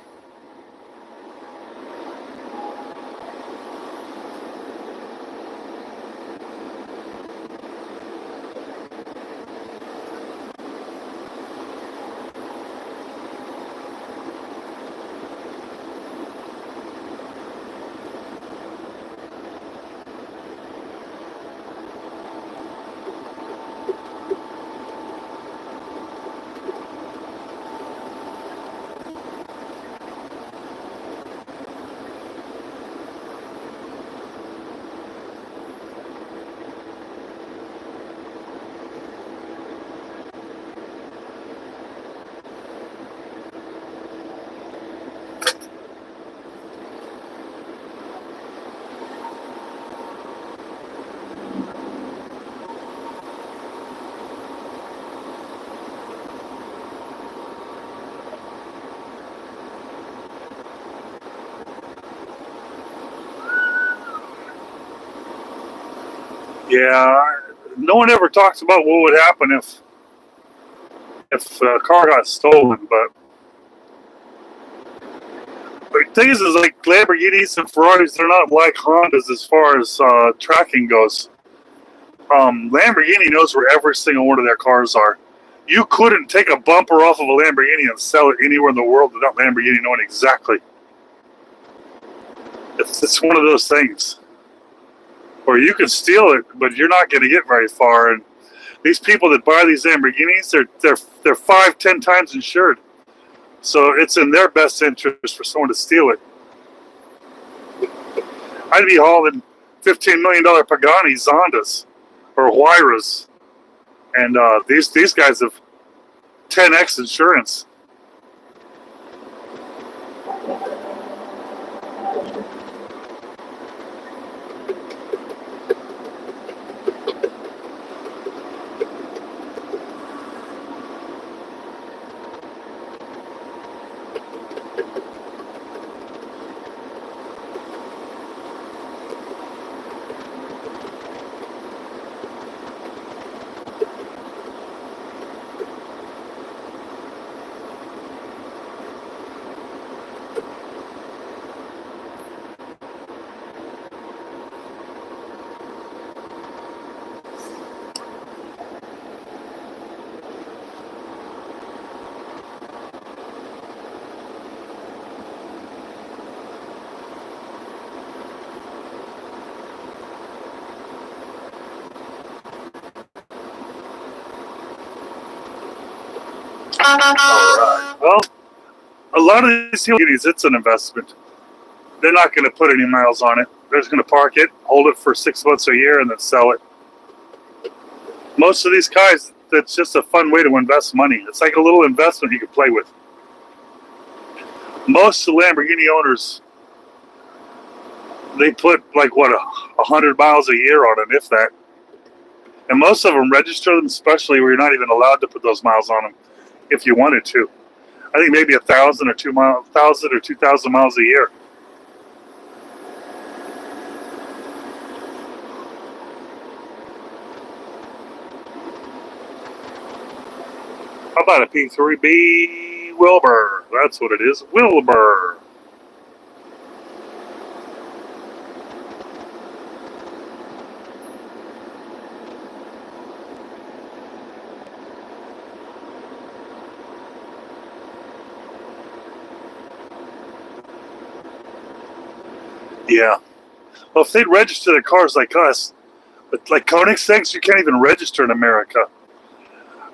Yeah, no one ever talks about what would happen if a car got stolen. But the thing is like Lamborghinis and Ferraris, they're not like Hondas as far as tracking goes. Lamborghini knows where every single one of their cars are. You couldn't take a bumper off of a Lamborghini and sell it anywhere in the world without Lamborghini knowing exactly. It's one of those things. Or you can steal it, but you're not going to get very far. And these people that buy these Lamborghinis, they're 5-10 times insured. So it's in their best interest for someone to steal it. I'd be hauling $15 million Pagani Zondas or Huayras, and these guys have 10x insurance. Alright. Well, a lot of these Lamborghinis, it's an investment. They're not going to put any miles on it. They're just going to park it, hold it for 6 months or a year, and then sell it. Most of these guys, it's just a fun way to invest money. It's like a little investment you can play with. Most Lamborghini owners they put like what 100 miles a year on it, if that. And most of them register them, especially where you're not even allowed to put those miles on them, if you wanted to. I think maybe 1,000 or 2,000 miles a year. How about a P3B Wilbur? That's what it is, Wilbur. Yeah. Well, if they'd register the cars like us, but like Koenigsegg's, you can't even register in America.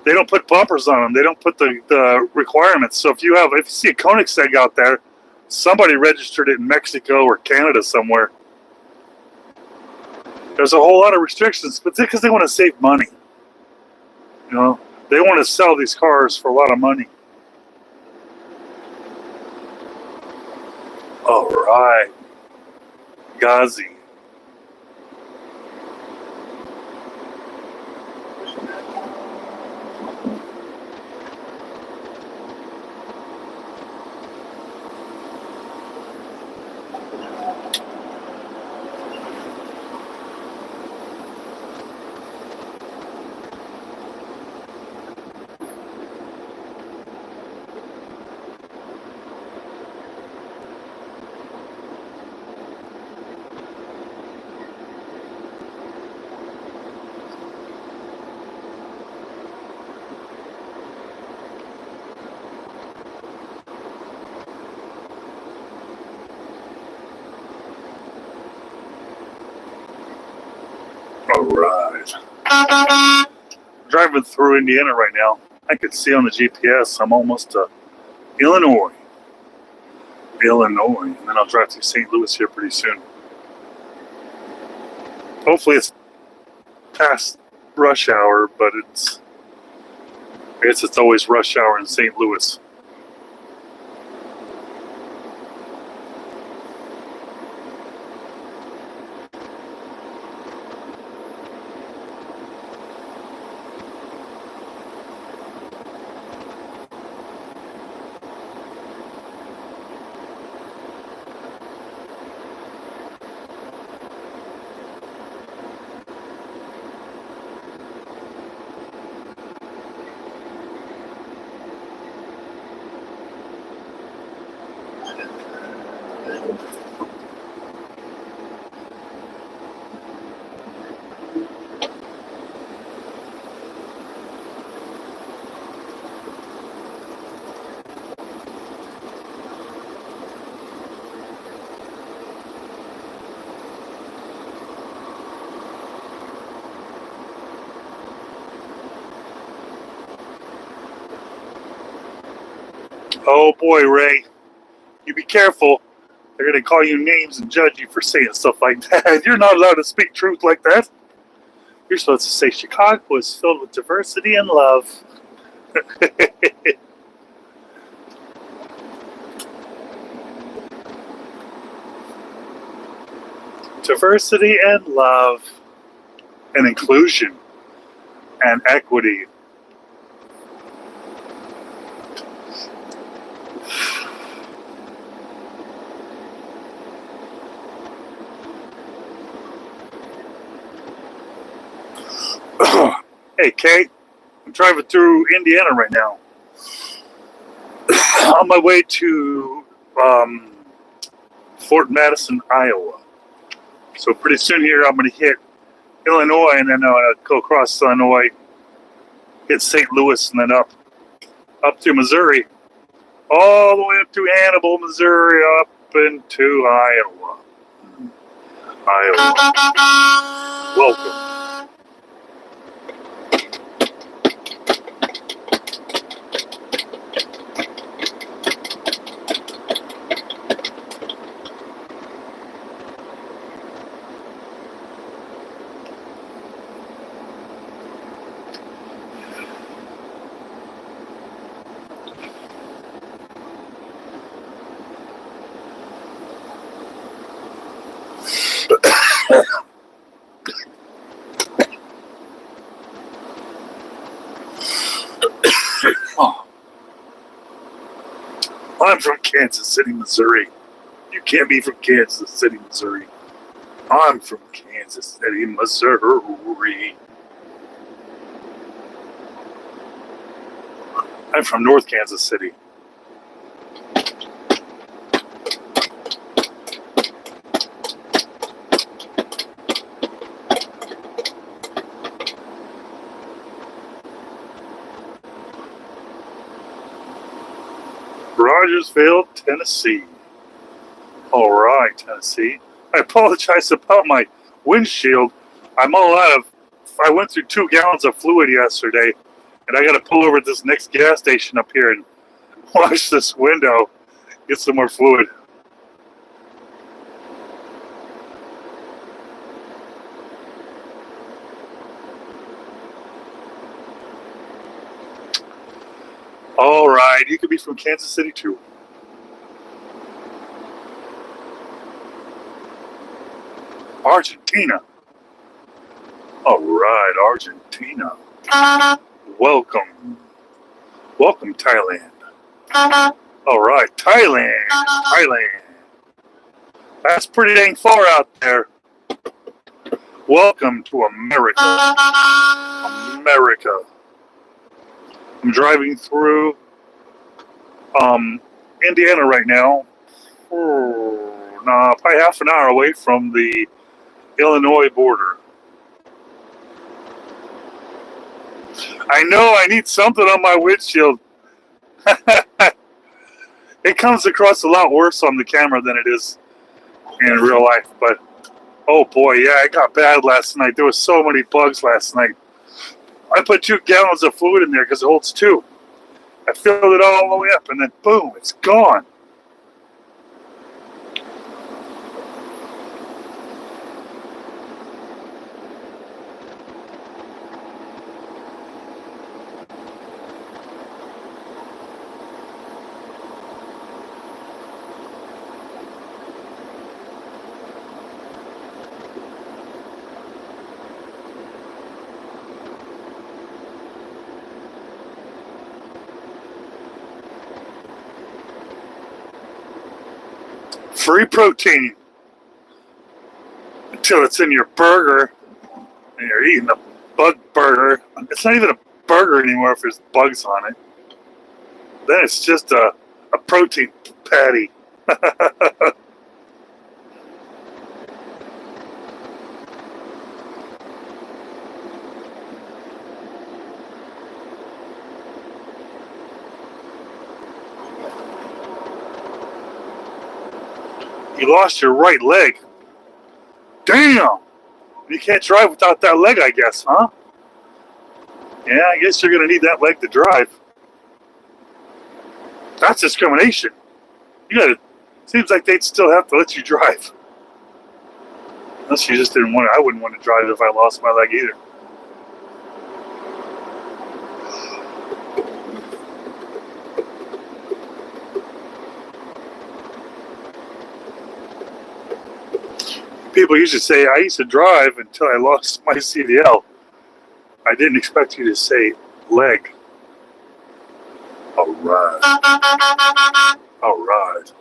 They don't put bumpers on them. They don't put the requirements. So if you see a Koenigsegg out there, somebody registered it in Mexico or Canada somewhere. There's a whole lot of restrictions, but because they want to save money. You know, they want to sell these cars for a lot of money. All right. Ghazi. All right. Driving through Indiana right now. I can see on the GPS I'm almost to Illinois. And then I'll drive through St. Louis here pretty soon. Hopefully it's past rush hour, but I guess it's always rush hour in St. Louis. Oh boy, Ray, you be careful. They're going to call you names and judge you for saying stuff like that. You're not allowed to speak truth like that. You're supposed to say Chicago is filled with diversity and love. Diversity and love and inclusion and equity. Hey, Kay, I'm driving through Indiana right now. On my way to Fort Madison, Iowa. So pretty soon here I'm going to hit Illinois, and then I'm going to go across Illinois, hit St. Louis, and then up to Missouri, all the way up to Hannibal, Missouri, up into Iowa. Welcome. I'm from Kansas City, Missouri. You can't be from Kansas City, Missouri. I'm from Kansas City, Missouri. I'm from North Kansas City. Rogersville, Tennessee. All right, Tennessee. I apologize about my windshield. I'm all out of. I went through 2 gallons of fluid yesterday, and I got to pull over at this next gas station up here and wash this window, get some more fluid. All right, you could be from Kansas City too. Argentina. All right, Argentina. Welcome. Welcome, Thailand. All right, Thailand. Thailand. That's pretty dang far out there. Welcome to America. America. I'm driving through Indiana right now. Probably half an hour away from the Illinois border. I know I need something on my windshield. It comes across a lot worse on the camera than it is in real life, but oh boy, yeah, it got bad last night. There was so many bugs last night. I put 2 gallons of fluid in there because it holds 2. I filled it all the way up, and then boom, it's gone. Free protein until it's in your burger and you're eating a bug burger. It's not even a burger anymore if there's bugs on it. Then it's just a protein patty. You lost your right leg. Damn! You can't drive without that leg, I guess, huh? Yeah, I guess you're going to need that leg to drive. That's discrimination. You gotta. Seems like they'd still have to let you drive. Unless you just didn't want to. I wouldn't want to drive if I lost my leg either. People usually say, I used to drive until I lost my CDL. I didn't expect you to say leg. All right. All right.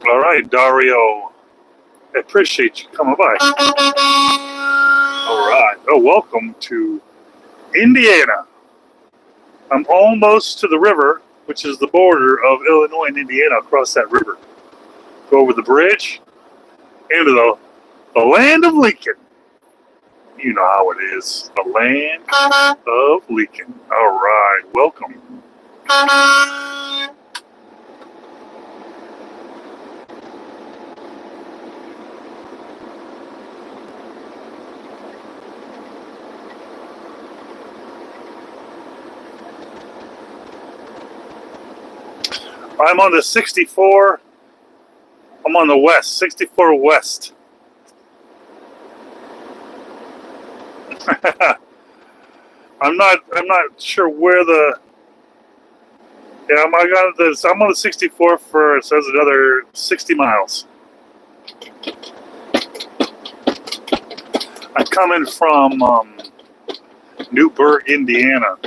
All right, Dario. I appreciate you coming by. All right. Oh, welcome to Indiana. I'm almost to the river, which is the border of Illinois and Indiana, across that river. Go over the bridge into the land of Lincoln. You know how it is. The land of Lincoln. All right. Welcome. I'm on the 64. I'm on the west, 64 west. I'm not sure where the. Yeah, I'm on the 64 for, it says another 60 miles. I'm coming from Newburgh, Indiana,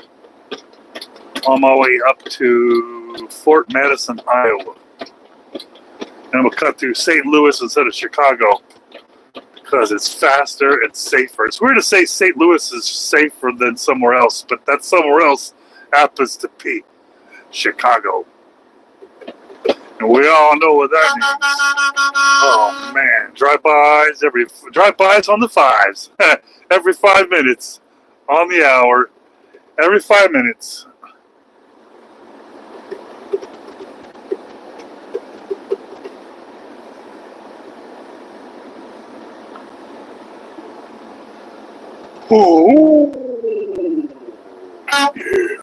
on my way up to Fort Madison, Iowa. And I'm going to cut through St. Louis instead of Chicago because it's faster and safer. It's weird to say St. Louis is safer than somewhere else, but that somewhere else happens to be Chicago. And we all know what that means. Oh man, drive-bys on the fives. Every 5 minutes, on the hour, every 5 minutes. Ooh. Yeah.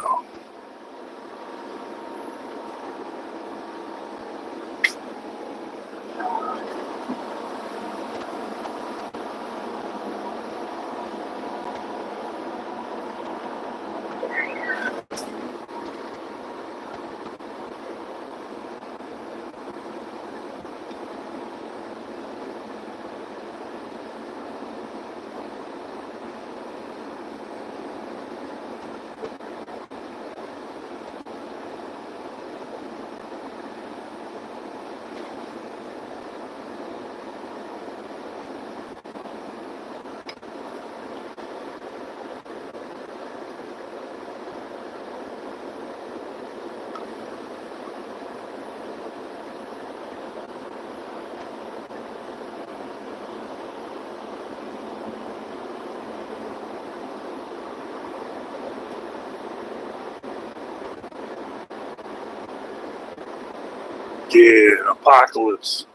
Yeah, apocalypse.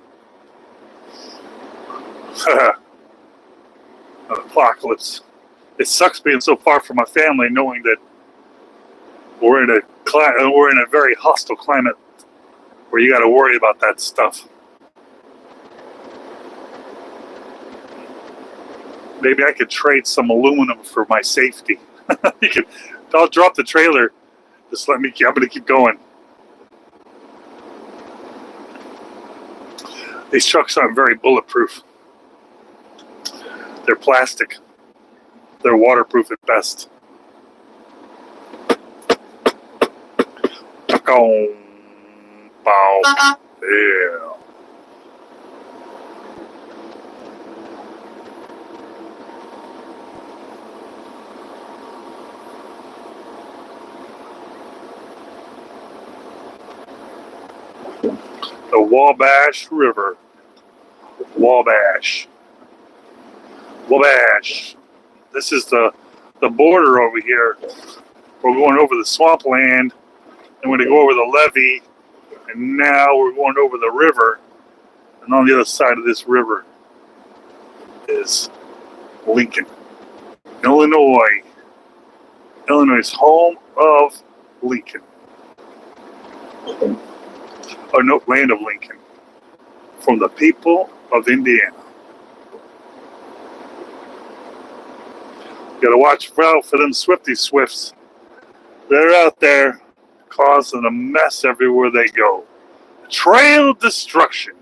Apocalypse. It sucks being so far from my family, knowing that we're in a very hostile climate where you got to worry about that stuff. Maybe I could trade some aluminum for my safety. I'll drop the trailer. Just let me. I'm going to keep going. These trucks aren't very bulletproof. They're plastic. They're waterproof at best. Yeah. The Wabash River. Wabash. This is the border over here. We're going over the swampland, and we're going to go over the levee, and now we're going over the river. And on the other side of this river is Lincoln, Illinois. Illinois' home of Lincoln. Oh no, land of Lincoln. From the people of Indiana. You gotta watch out for them Swifties. They're out there causing a mess everywhere they go. Trail of destruction.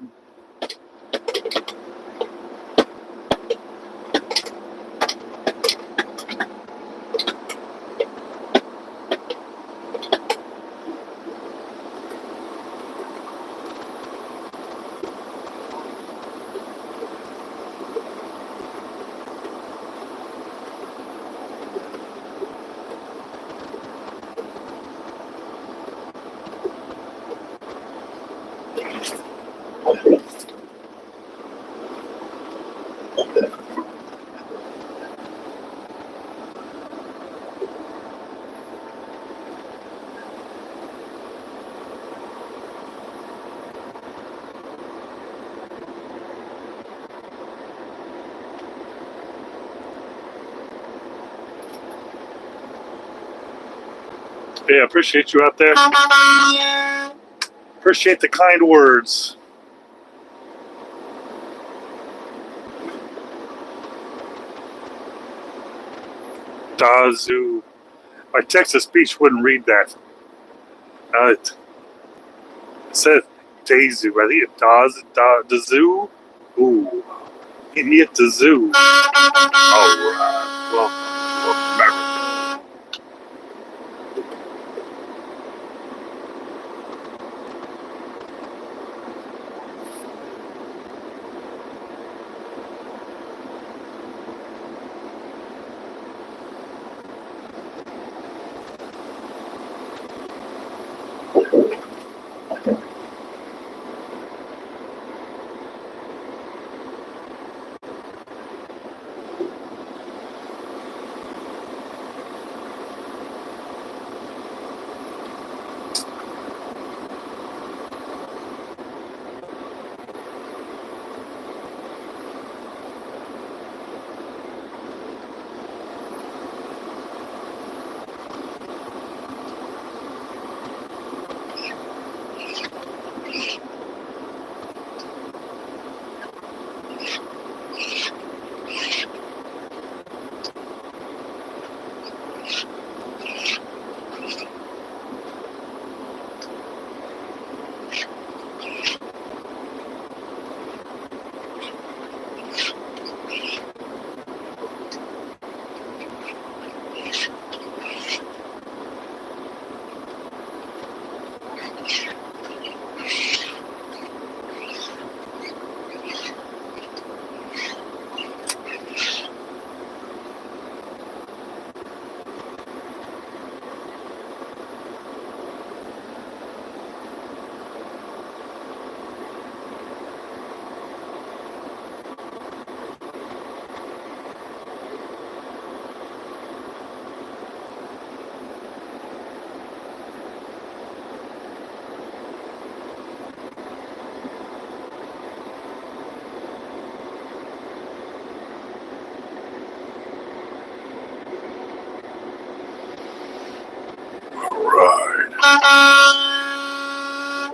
Yeah, appreciate you out there. Appreciate the kind words. Dazoo. My Texas speech wouldn't read that. It said Dazoo. I think it's Dazoo. Ooh. Idiot Dazoo. Alright. Welcome to America.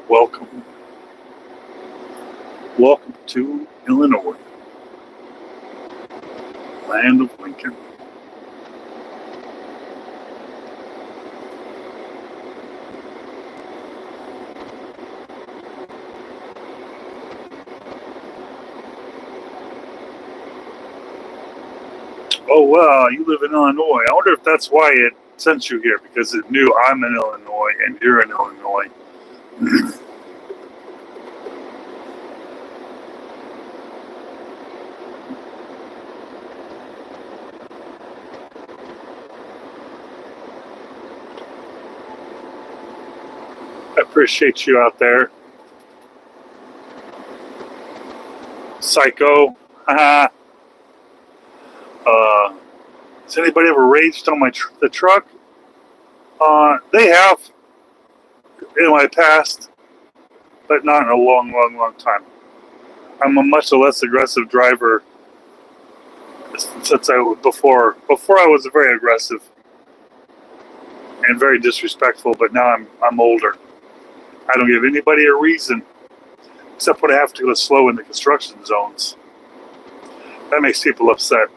Welcome. Welcome to Illinois, land of Lincoln. Oh, wow, you live in Illinois. I wonder if that's why it sent you here, because it knew I'm in Illinois and you're in Illinois. I appreciate you out there. Psycho. Haha. Has anybody ever raged on the truck? They have in my past, but not in a long time. I'm a much less aggressive driver since before I was very aggressive and very disrespectful, but now I'm older. I don't give anybody a reason except when I have to go slow in the construction zones. That makes people upset.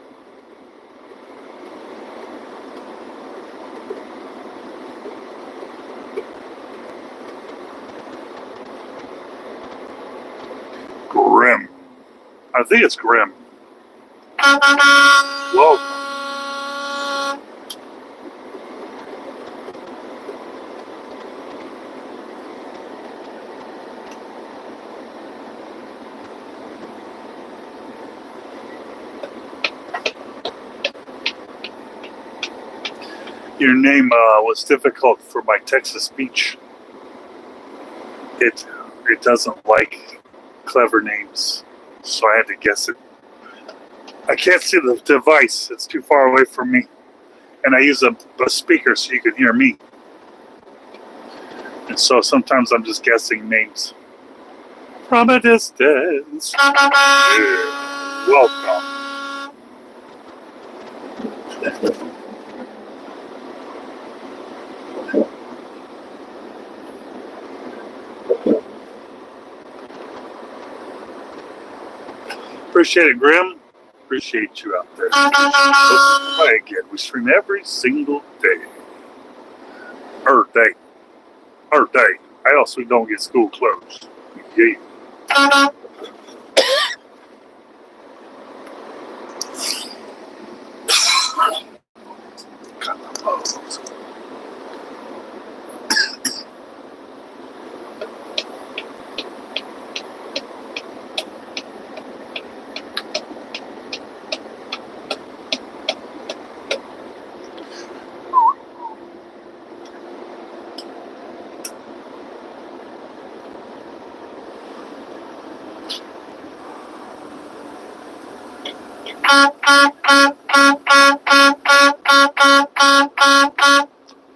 Grim. I think it's Grim. Welcome. Your name was difficult for my Texas speech. It doesn't like clever names, so I had to guess it. I can't see the device; it's too far away from me, and I use a speaker so you can hear me. And so sometimes I'm just guessing names from a distance. Welcome. Appreciate it, Grim. Appreciate you out there. Hi again. We stream every single day. Or day. Or day. Else we don't get school closed. Yeah.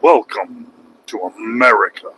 Welcome to America.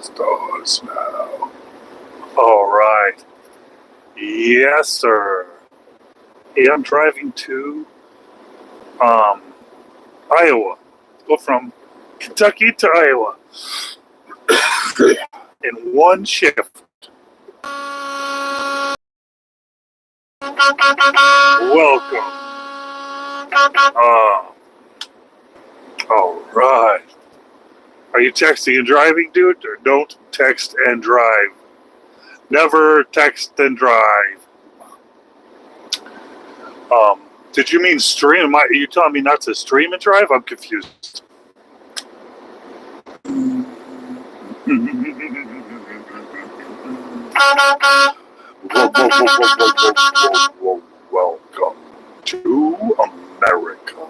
Stars now. All right. Yes, sir. Hey, I'm driving to Iowa. Go from Kentucky to Iowa in one shift. Welcome. All right. Are you texting and driving, dude? Or don't text and drive. Never text and drive. Did you mean stream? Are you telling me not to stream and drive? I'm confused. Welcome to America.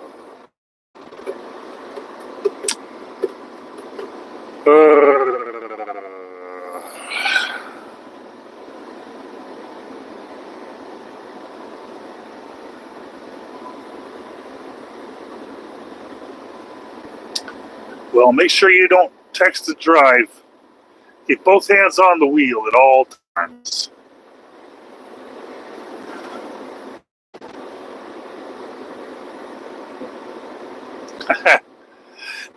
Well, make sure you don't text and drive. Keep both hands on the wheel at all times.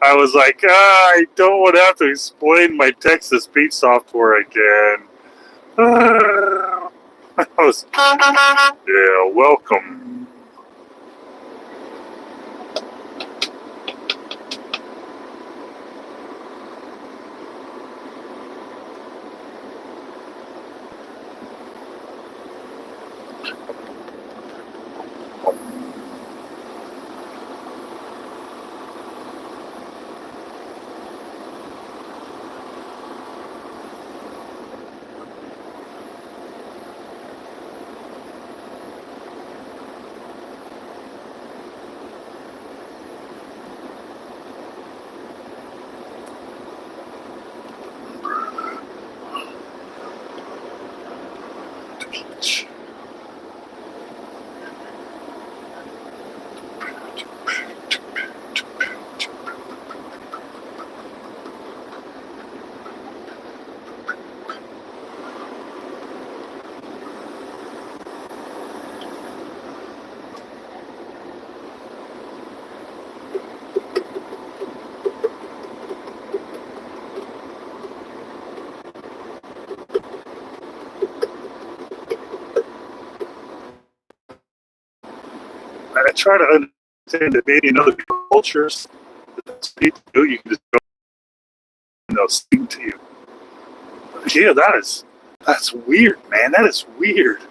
I was like, I don't want to have to explain my text-to-speech software again. I was, yeah, welcome. I try to understand that maybe in other cultures, that's what people do. You can just go and they'll sing to you. Yeah, that's weird, man. That is weird.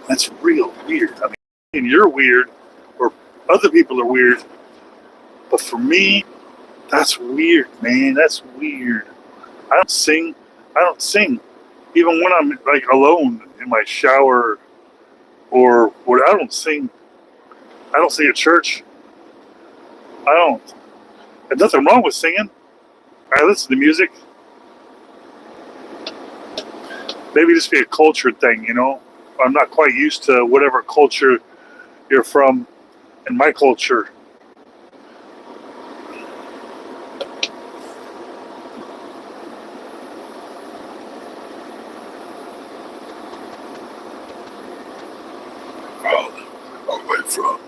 That's real weird. I mean, you're weird, or other people are weird, but for me, that's weird, man. That's weird. I don't sing. I don't sing, even when I'm like alone in my shower or what. I don't sing. I don't sing at church. I don't. There's nothing wrong with singing. I listen to music. Maybe just be a culture thing, you know. I'm not quite used to whatever culture you're from. In my culture, all the way from.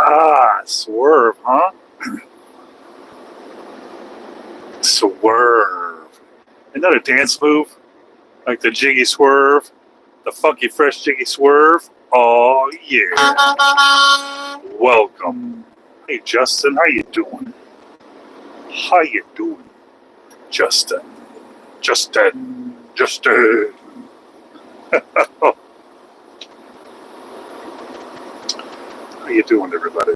Ah, swerve, huh? Swerve. Isn't that a dance move? Like the jiggy swerve? The funky fresh jiggy swerve? Oh, yeah. Welcome. Hey, Justin, how you doing? How you doing, Justin? Justin. How you doing, everybody?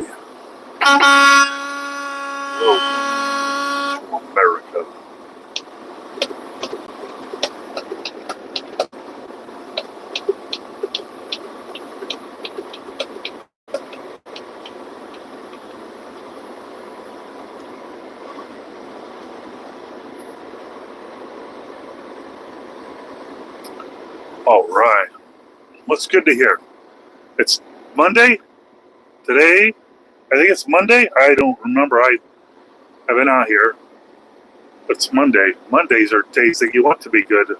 Welcome to America. All right. What's good to hear? It's Monday today. I think it's Monday. I don't remember. I've been out here. It's Monday. Mondays are days that you want to be good.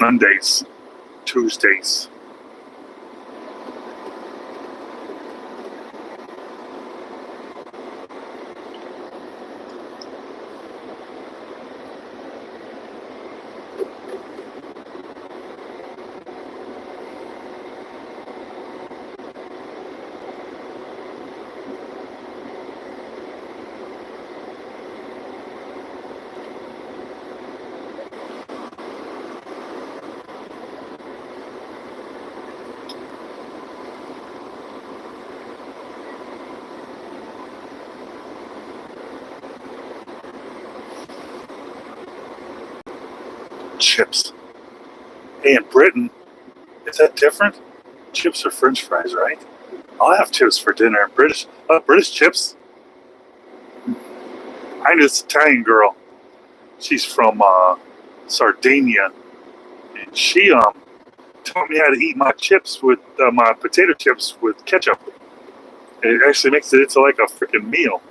Mondays, Tuesdays. Chips. Hey, in Britain, is that different? Chips are French fries, right? I'll have chips for dinner. British chips. I knew this Italian girl. She's from Sardinia, and she taught me how to eat my chips with my potato chips with ketchup. And it actually makes it into like a freaking meal.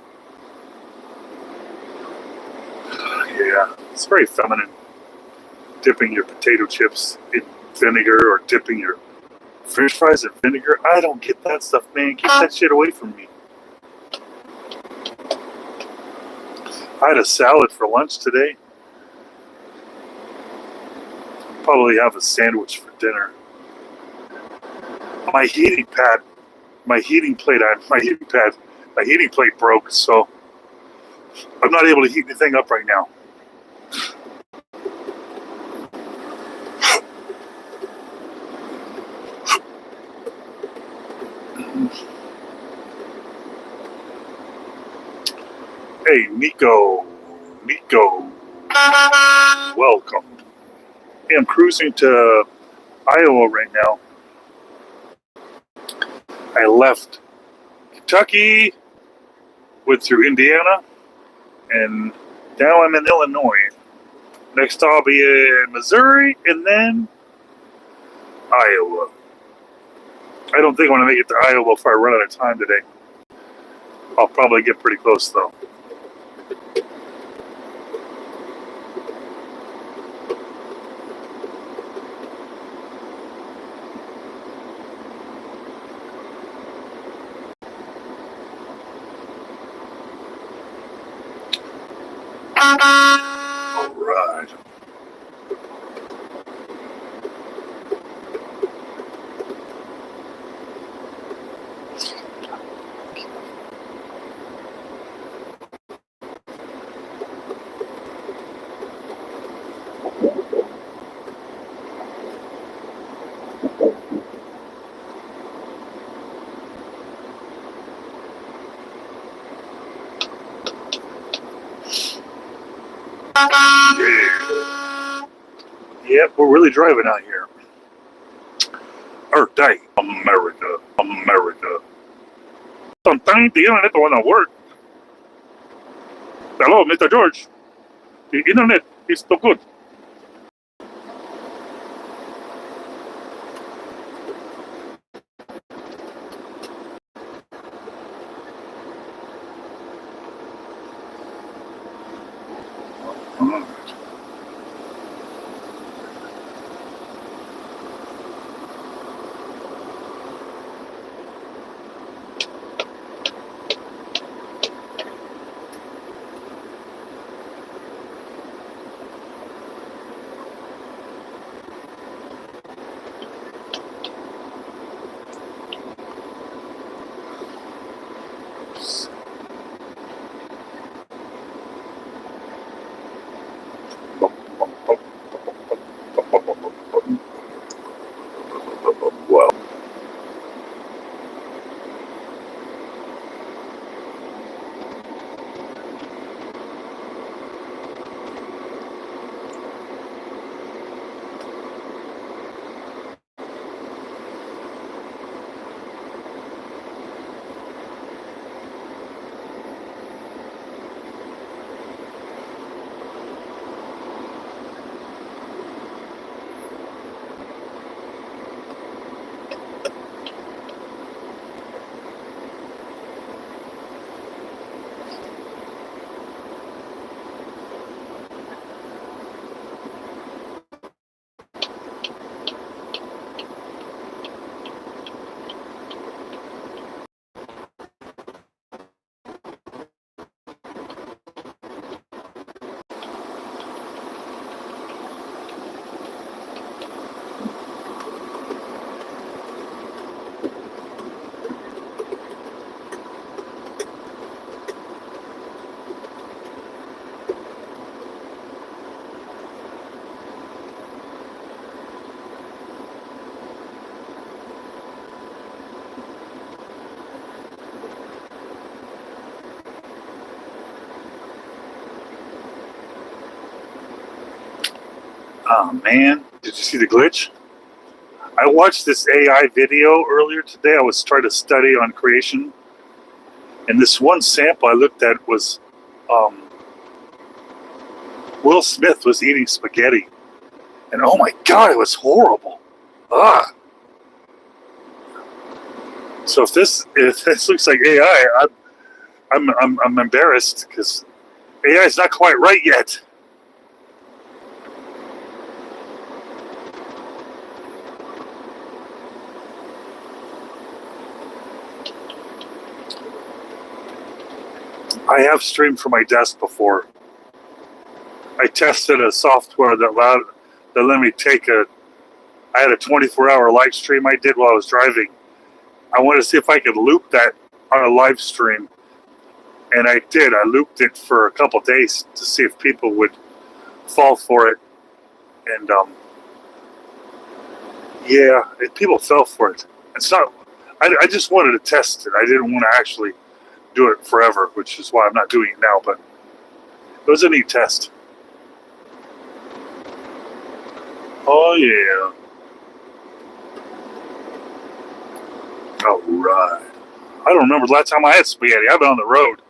Yeah, it's very feminine. Dipping your potato chips in vinegar or dipping your French fries in vinegar. I don't get that stuff, man. Keep that shit away from me. I had a salad for lunch today. Probably have a sandwich for dinner. My heating plate broke, so I'm not able to heat anything up right now. Hey, Nico, welcome. Hey, I'm cruising to Iowa right now. I left Kentucky, went through Indiana, and now I'm in Illinois. Next I'll be in Missouri, and then Iowa. I don't think I'm going to make it to Iowa before I run out of time today. I'll probably get pretty close, though. All right. Yep, we're really driving out here. Earth Day, America. Sometimes the internet don't want to work. Hello, Mr. George. The internet is so good. Oh man, did you see the glitch? I watched this AI video earlier today. I was trying to study on creation, and this one sample I looked at was Will Smith was eating spaghetti, and oh my god, it was horrible. Ah. So if this looks like AI, I'm embarrassed because AI is not quite right yet. I have streamed from my desk before. I tested a software that let me I had a 24-hour live stream I did while I was driving. I wanted to see if I could loop that on a live stream. And I did. I looped it for a couple days to see if people would fall for it. And yeah, people fell for it. It's not. I just wanted to test it. I didn't want to actually do it forever, which is why I'm not doing it now. But it was a neat test. Oh yeah. All right. I don't remember the last time I had spaghetti. I've been on the road.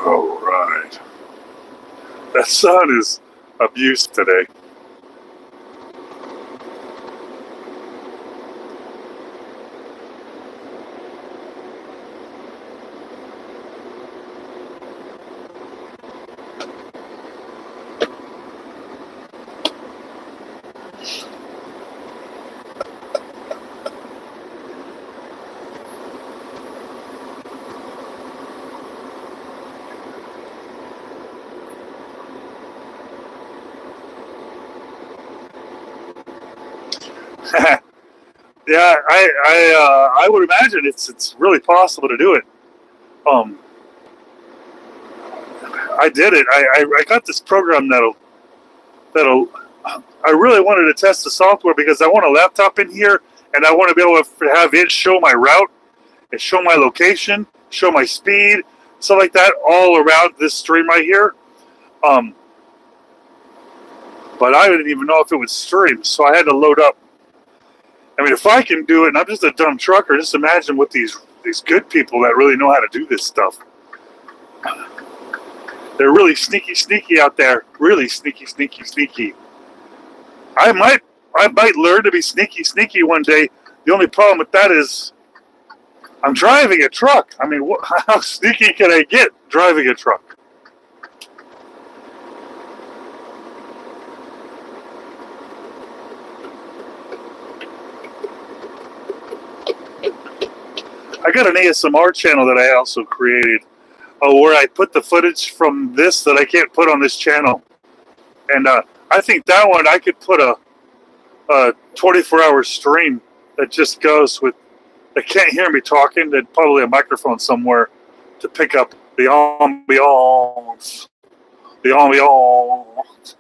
All right. That sun is abused today. Yeah, I would imagine it's really possible to do it. I did it. I got this program that'll. I really wanted to test the software because I want a laptop in here and I want to be able to have it show my route and show my location, show my speed, stuff like that, all around this stream right here. But I didn't even know if it would stream, so I had to load up. I mean, if I can do it, and I'm just a dumb trucker, just imagine what these good people that really know how to do this stuff. They're really sneaky out there. Really sneaky. I might learn to be sneaky one day. The only problem with that is I'm driving a truck. I mean, how sneaky can I get driving a truck? I got an ASMR channel that I also created where I put the footage from this that I can't put on this channel. And I think that one I could put a 24-hour stream that just goes with, they can't hear me talking, then probably a microphone somewhere to pick up the ambiance. The ambiance.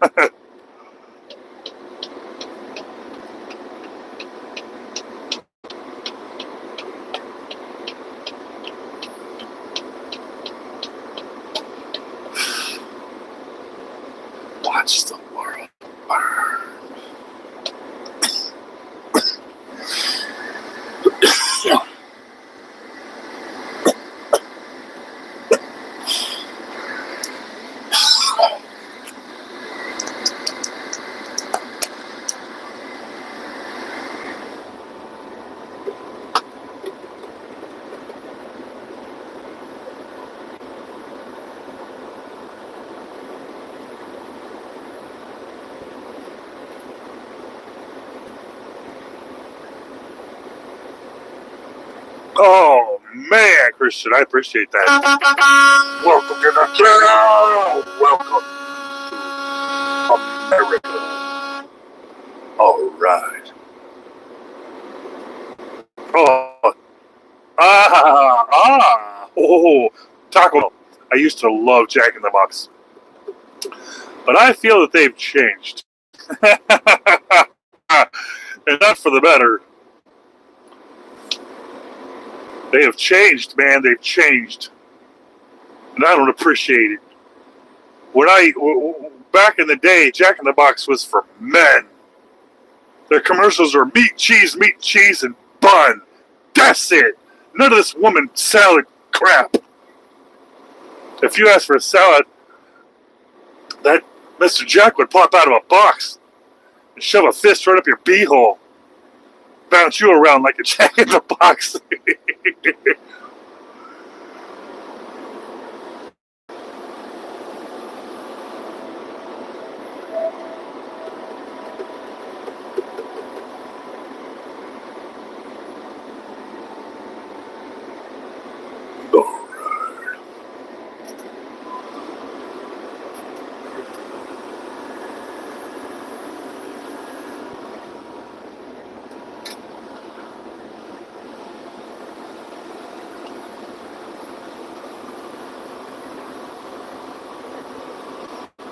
Watch the world burn. Oh man, Christian, I appreciate that. Welcome to the channel. Welcome to America. All right. Taco Bell. I used to love Jack in the Box, but I feel that they've changed, and not for the better. They have changed, man. They've changed, and I don't appreciate it. Back in the day, Jack in the Box was for men. Their commercials are meat, cheese, and bun. That's it. None of this woman salad crap. If you ask for a salad, that Mr. Jack would pop out of a box and shove a fist right up your beehole, bounce you around like a Jack in the Box.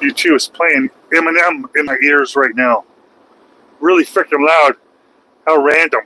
U2 is playing Eminem in my ears right now. Really freaking loud. How random.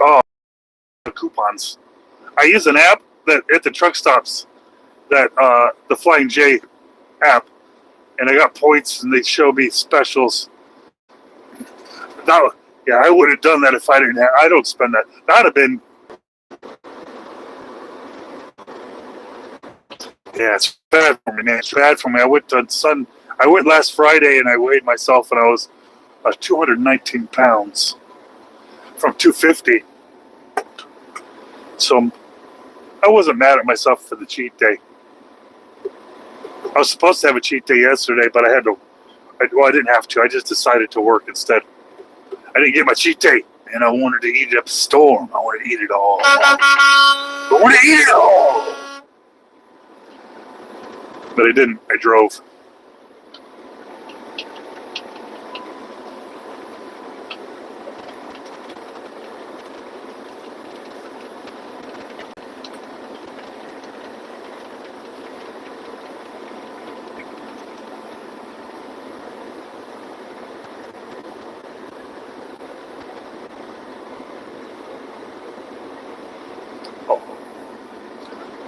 Oh, coupons. I use an app that at the truck stops, that the Flying J app, and I got points, and they show me specials. That, yeah, I would have done that if I didn't have. I don't spend that. That'd have been. Yeah, it's bad for me, man. It's bad for me. I went last Friday, and I weighed myself, and I was 219 pounds from 250. So I wasn't mad at myself for the cheat day. I was supposed to have a cheat day yesterday, but I had to. Well, I didn't have to. I just decided to work instead. I didn't get my cheat day, and I wanted to eat it up a storm. I wanted to eat it all. I wanted to eat it all. But I didn't. I drove.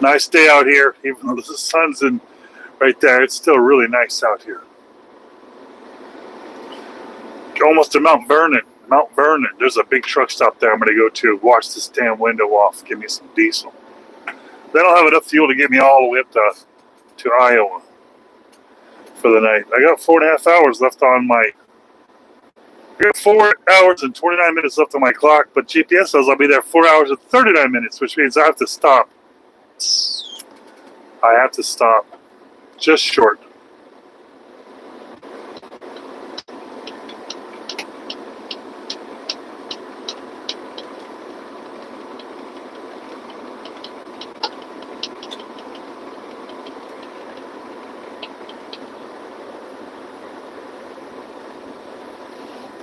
Nice day out here, even though the sun's in right there. It's still really nice out here. Almost to Mount Vernon. Mount Vernon. There's a big truck stop there I'm going to go to. Watch this damn window off. Give me some diesel. Then I'll have enough fuel to get me all the way up to Iowa for the night. I got 4.5 hours left on my. I got 4 hours and 29 minutes left on my clock, but GPS says I'll be there 4 hours and 39 minutes, which means I have to stop. I have to stop. Just short.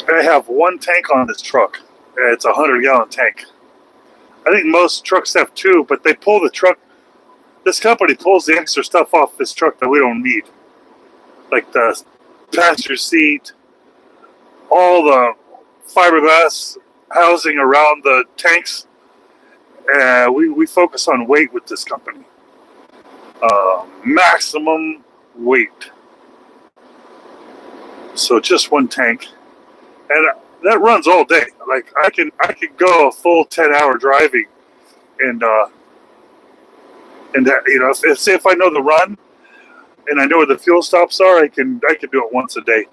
I have one tank on this truck. It's a 100-gallon tank. I think most trucks have two, but they pull the truck. This company pulls the extra stuff off this truck that we don't need. Like the passenger seat, all the fiberglass housing around the tanks. We focus on weight with this company. Maximum weight. So just one tank, and that runs all day. Like I can go a full 10-hour driving, and you know, if I know the run and I know where the fuel stops are, I can do it once a day.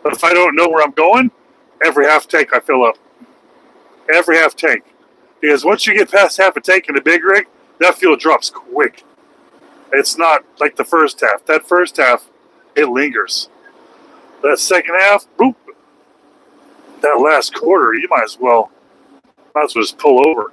But if I don't know where I'm going, every half tank I fill up. Every half tank, because once you get past half a tank in a big rig, that fuel drops quick. It's not like the first half. That first half, it lingers. That second half, boop. That last quarter, you might as well just pull over.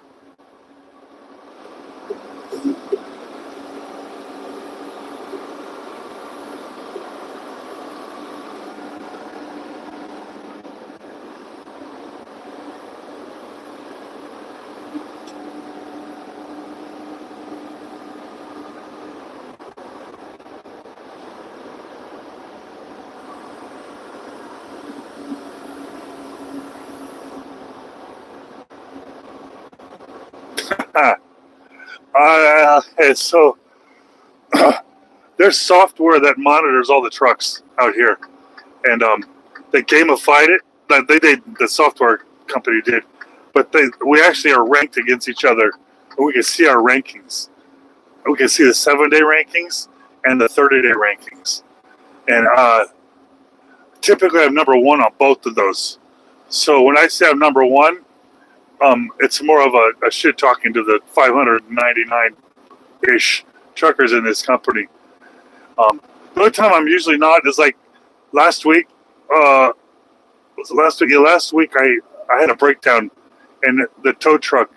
And so there's software that monitors all the trucks out here, and they gamified it. The software company did, but we actually are ranked against each other, and we can see our rankings. We can see the 7-day rankings and the 30-day rankings, and typically I'm number one on both of those. So when I say I'm number one, it's more of a shit talking to the 599-ish truckers in this company. The only time I'm usually not is like last week. Last week I had a breakdown, and the tow truck,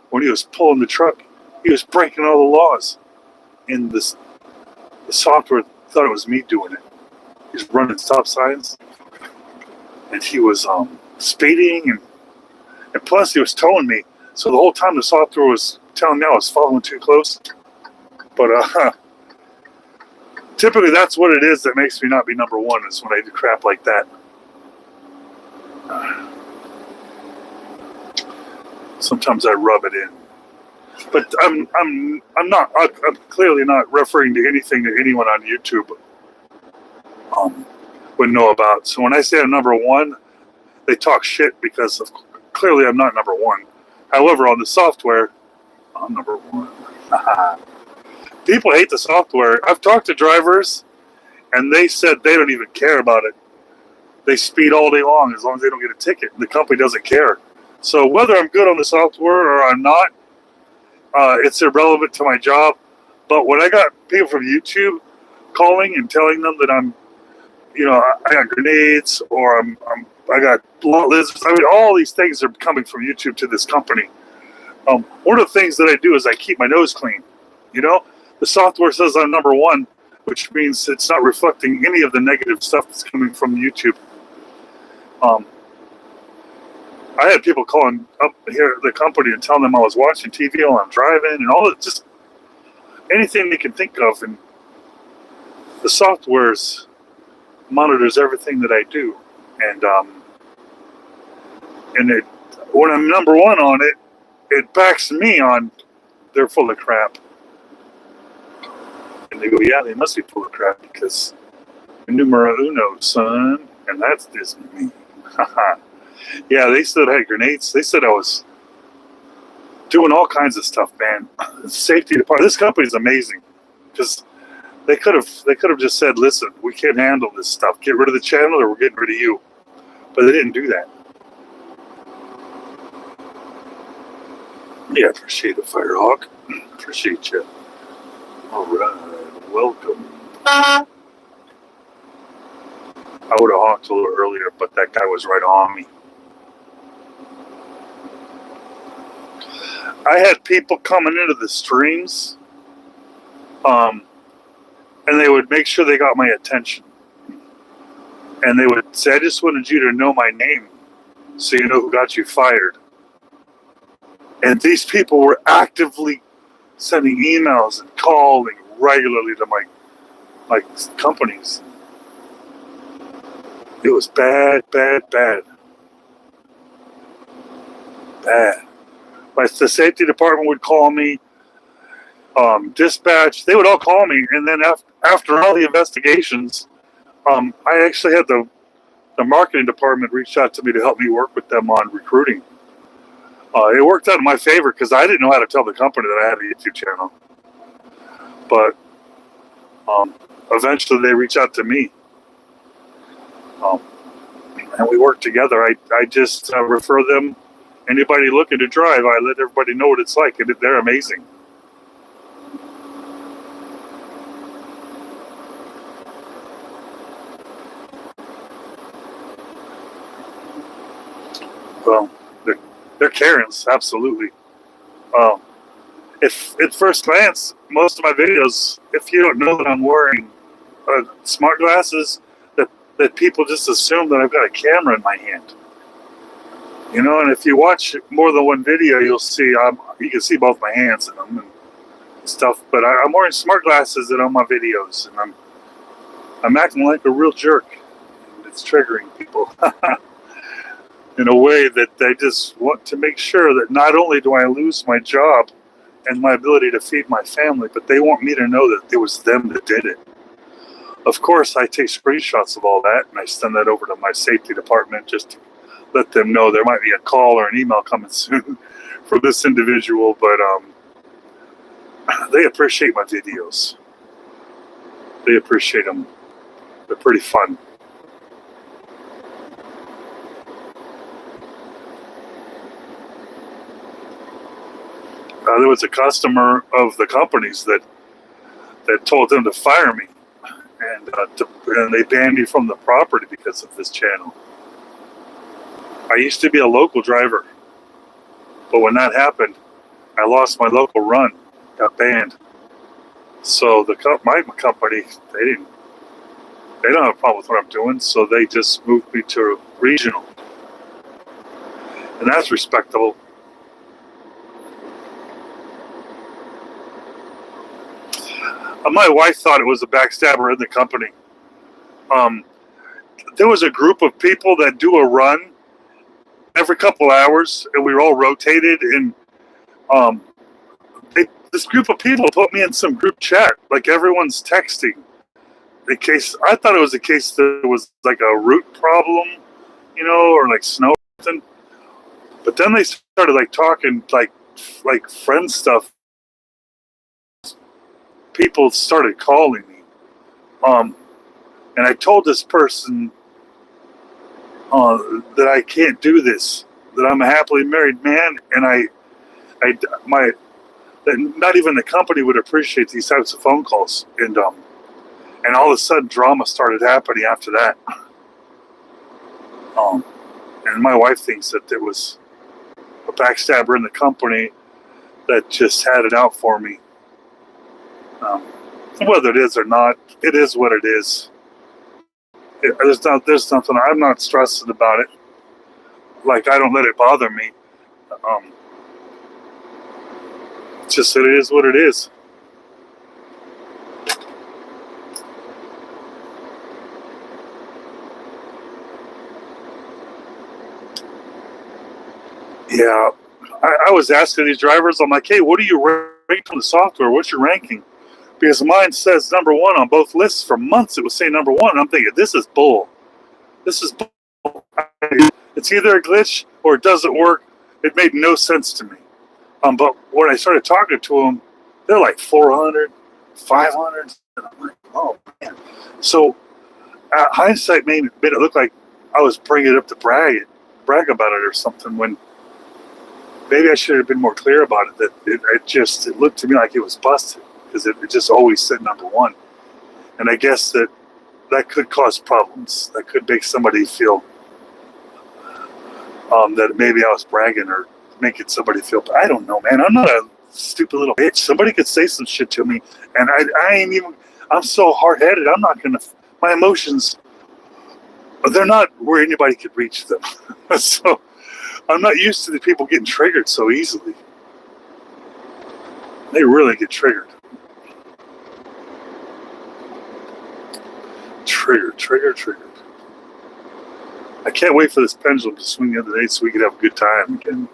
when he was pulling the truck, he was breaking all the laws. And the software thought it was me doing it. He's running stop signs, and he was speeding, and plus he was towing me. So the whole time the software was telling me I was following too close. But typically that's what it is that makes me not be number one, is when I do crap like that. Sometimes I rub it in. But I'm clearly not referring to anything that anyone on YouTube would know about. So when I say I'm number one, they talk shit because clearly I'm not number one. However, on the software, I'm number one. People hate the software. I've talked to drivers, and they said they don't even care about it. They speed all day long as they don't get a ticket. The company doesn't care. So whether I'm good on the software or I'm not, it's irrelevant to my job. But when I got people from YouTube calling and telling them that I'm, you know, I got grenades, or I got lizards. I mean, all these things are coming from YouTube to this company. One of the things that I do is I keep my nose clean. You know, the software says I'm number one, which means it's not reflecting any of the negative stuff that's coming from YouTube. I had people calling up here at the company and telling them I was watching TV while I'm driving, and all that, just anything they can think of. And the software monitors everything that I do, and when I'm number one on it, it backs me on they're full of crap. And they go, yeah, they must be full of crap because numero uno, son, and that's Disney. Yeah, they said I had grenades. They said I was doing all kinds of stuff, man. The safety department. This company is amazing, because they could have just said, listen, we can't handle this stuff. Get rid of the channel, or we're getting rid of you. But they didn't do that. Yeah, appreciate it, Firehawk. Appreciate you. All right, welcome. I would have honked a little earlier, but that guy was right on me. I had people coming into the streams, and they would make sure they got my attention. And they would say, I just wanted you to know my name so you know who got you fired. And these people were actively sending emails and calling regularly to my companies. It was bad. The safety department would call me, dispatch, they would all call me, and then after all the investigations, I actually had the marketing department reach out to me to help me work with them on recruiting. It worked out in my favor because I didn't know how to tell the company that I had a YouTube channel. But eventually they reached out to me. And we worked together. I just refer them. Anybody looking to drive, I let everybody know what it's like. And they're amazing. Well, they're Karens, absolutely. If at first glance, most of my videos, if you don't know that I'm wearing smart glasses, that people just assume that I've got a camera in my hand. You know, and if you watch more than one video, you'll see you can see both my hands in them and stuff. But I'm wearing smart glasses in all my videos, and I'm acting like a real jerk. And it's triggering people in a way that they just want to make sure that not only do I lose my job and my ability to feed my family, but they want me to know that it was them that did it. Of course, I take screenshots of all that, and I send that over to my safety department just to let them know there might be a call or an email coming soon for this individual, but they appreciate my videos. They appreciate them. They're pretty fun. There was a customer of the company's that told them to fire me, and they banned me from the property because of this channel. I used to be a local driver, but when that happened, I lost my local run, got banned. So my company, they don't have a problem with what I'm doing, so they just moved me to regional, and that's respectable. My wife thought it was a backstabber in the company. There was a group of people that do a run every couple hours, and we were all rotated. And this group of people put me in some group chat, like everyone's texting. In case I thought it was a case that it was like a root problem, you know, or like snow or something. But then they started like talking like friend stuff. People started calling me, and I told this person that I can't do this, that I'm a happily married man, and that not even the company would appreciate these types of phone calls, and all of a sudden drama started happening after that, and my wife thinks that there was a backstabber in the company that just had it out for me. Whether it is or not, it is what it is. There's nothing. I'm not stressing about it. Like, I don't let it bother me. It's just that it is what it is. Yeah, I was asking these drivers. I'm like, hey, what do you rank on the software? What's your ranking? Because mine says number one on both lists for months. It was saying number one. And I'm thinking, this is bull. This is bull. It's either a glitch or it doesn't work. It made no sense to me. But when I started talking to them, they're like 400, 500. And I'm like, oh, man. So hindsight made it look like I was bringing it up to brag about it or something, when maybe I should have been more clear about it. That it looked to me like it was busted, because it just always said number one. And I guess that could cause problems. That could make somebody feel that maybe I was bragging or making somebody feel. But I don't know, man. I'm not a stupid little bitch. Somebody could say some shit to me, and I ain't even. I'm so hard-headed. I'm not gonna. My emotions, they're not where anybody could reach them. So I'm not used to the people getting triggered so easily. They really get triggered. Triggered. I can't wait for this pendulum to swing the other day so we can have a good time again.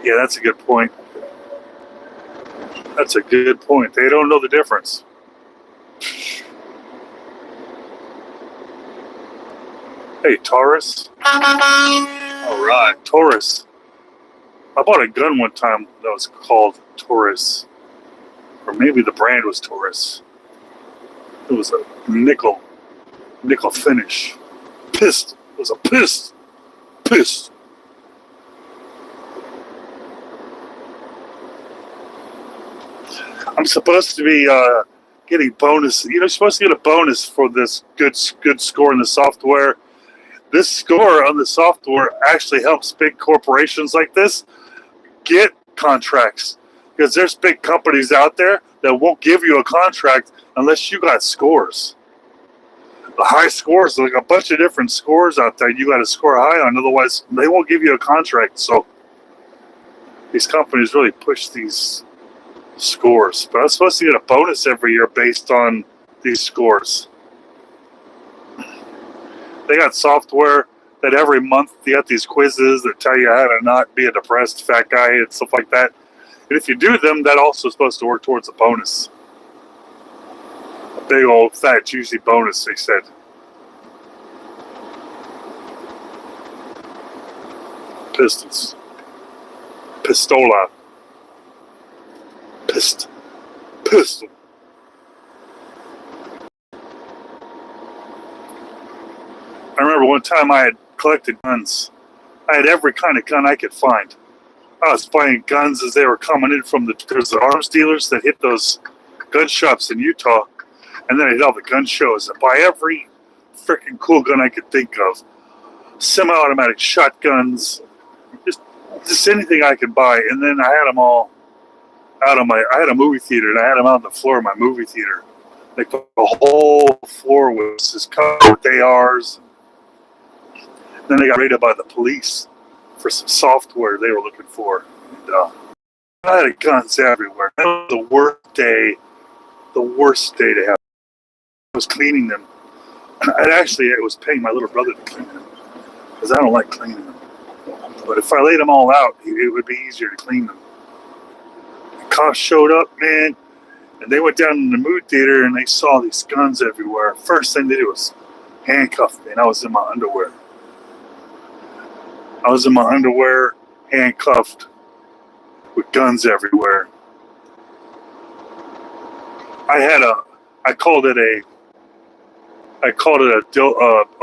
Yeah, that's a good point. That's a good point. They don't know the difference. Hey, Taurus. All right, Taurus. I bought a gun one time that was called Taurus, or maybe the brand was Taurus. It was a nickel finish. Pissed. It was a pissed. I'm supposed to be getting bonus. You know, you're supposed to get a bonus for this good score in the software. This score on the software actually helps big corporations like this get contracts, because there's big companies out there that won't give you a contract unless you got scores. The high scores, like a bunch of different scores out there, you got to score high on, otherwise they won't give you a contract. So these companies really push these scores, but I'm supposed to get a bonus every year based on these scores. They got software that every month you got these quizzes that tell you how to not be a depressed fat guy and stuff like that. And if you do them, that also is supposed to work towards a bonus. A big old fat juicy bonus, they said. Pistols. Pistola. Pistol. I remember one time I had collected guns. I had every kind of gun I could find. I was buying guns as they were coming in from there's the arms dealers that hit those gun shops in Utah, and then I hit all the gun shows and buy every freaking cool gun I could think of. Semi-automatic shotguns, just anything I could buy, and then I had them all out of I had a movie theater, and I had them out on the floor of my movie theater. Like the whole floor was just covered with ARs. Then they got raided by the police for some software they were looking for. And, I had guns everywhere. That was the worst day to have. I was cleaning them. It was paying my little brother to clean them, because I don't like cleaning them. But if I laid them all out, it would be easier to clean them. The cops showed up, man, and they went down in the movie theater and they saw these guns everywhere. First thing they did was handcuff me, and I was in my underwear. Handcuffed, with guns everywhere. I called it a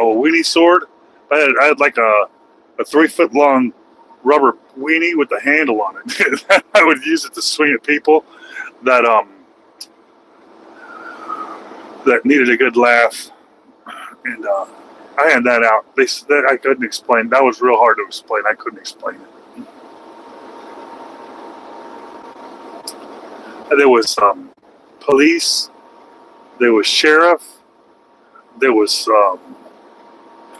weenie sword. I had like a 3-foot long rubber weenie with a handle on it. I would use it to swing at people that needed a good laugh, and I had that out. They said that I couldn't explain. That was real hard to explain. I couldn't explain it. And there was police. There was sheriff. There was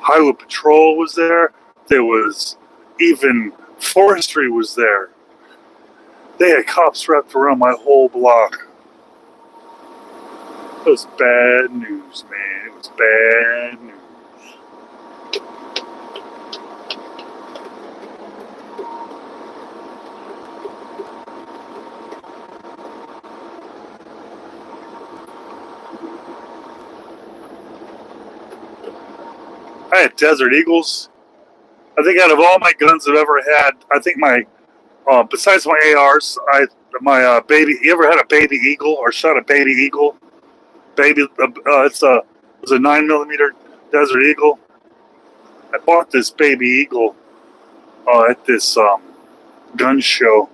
highway patrol was there. There was even forestry was there. They had cops wrapped around my whole block. It was bad news, man. It was bad news. I had Desert Eagles. I think out of all my guns I've ever had, I think my besides my ARs, baby. You ever had a baby eagle or shot a baby eagle? It was a 9mm Desert Eagle. I bought this baby eagle at this gun show,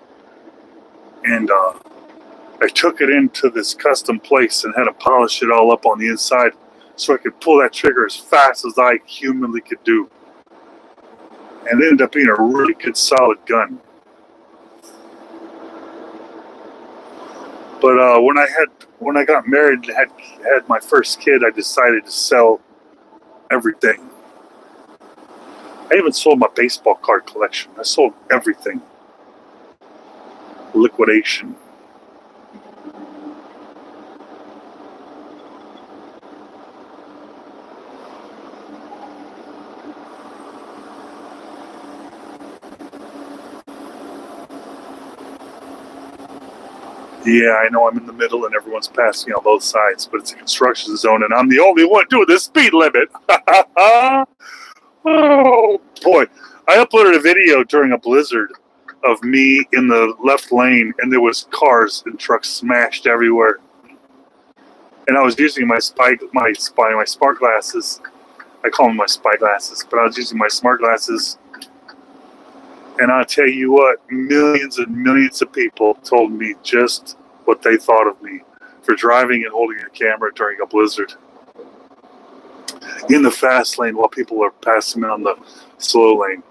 and I took it into this custom place and had to polish it all up on the inside so I could pull that trigger as fast as I humanly could do. And it ended up being a really good, solid gun. But when I got married and had my first kid, I decided to sell everything. I even sold my baseball card collection. I sold everything. Liquidation. Yeah, I know I'm in the middle and everyone's passing on both sides, but it's a construction zone and I'm the only one doing the speed limit. Oh, boy. I uploaded a video during a blizzard of me in the left lane and there was cars and trucks smashed everywhere. And I was using my smart glasses. I call them my spy glasses, but I was using my smart glasses. And I'll tell you what, millions and millions of people told me just what they thought of me for driving and holding a camera during a blizzard in the fast lane while people are passing me on the slow lane.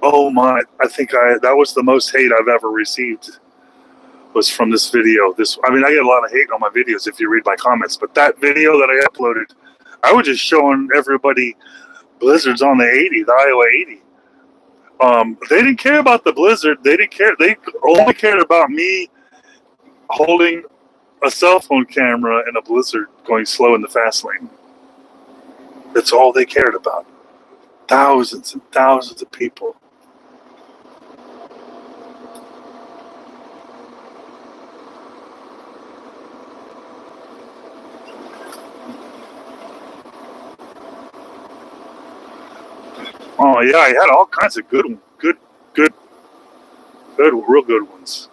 Oh my, that was the most hate I've ever received was from this video. I get a lot of hate on my videos if you read my comments, but that video that I uploaded, I was just showing everybody blizzards on the 80, the Iowa 80. They didn't care about the blizzard. They didn't care. They only cared about me holding a cell phone camera in a blizzard going slow in the fast lane. That's all they cared about. Thousands and thousands of people. Oh yeah, I had all kinds of good, real good ones.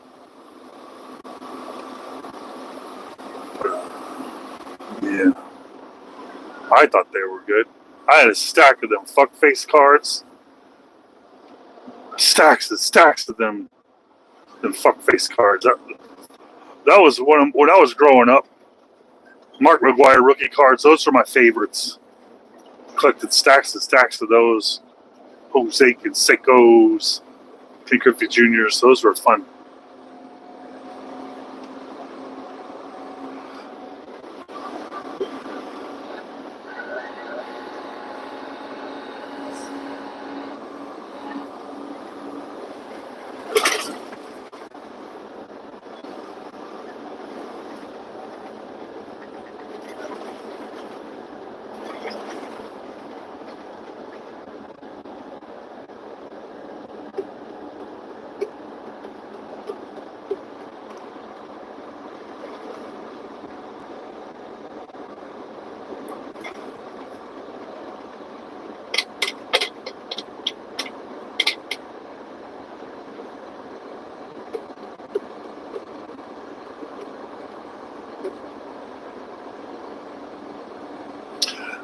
Yeah, I thought they were good. I had a stack of them fuckface cards. Stacks and stacks of them fuckface cards. That was when I was growing up. Mark McGuire rookie cards. Those are my favorites. Collected stacks and stacks of those. Jose Canseco's, Ken Griffey Jr.'s. Those were fun.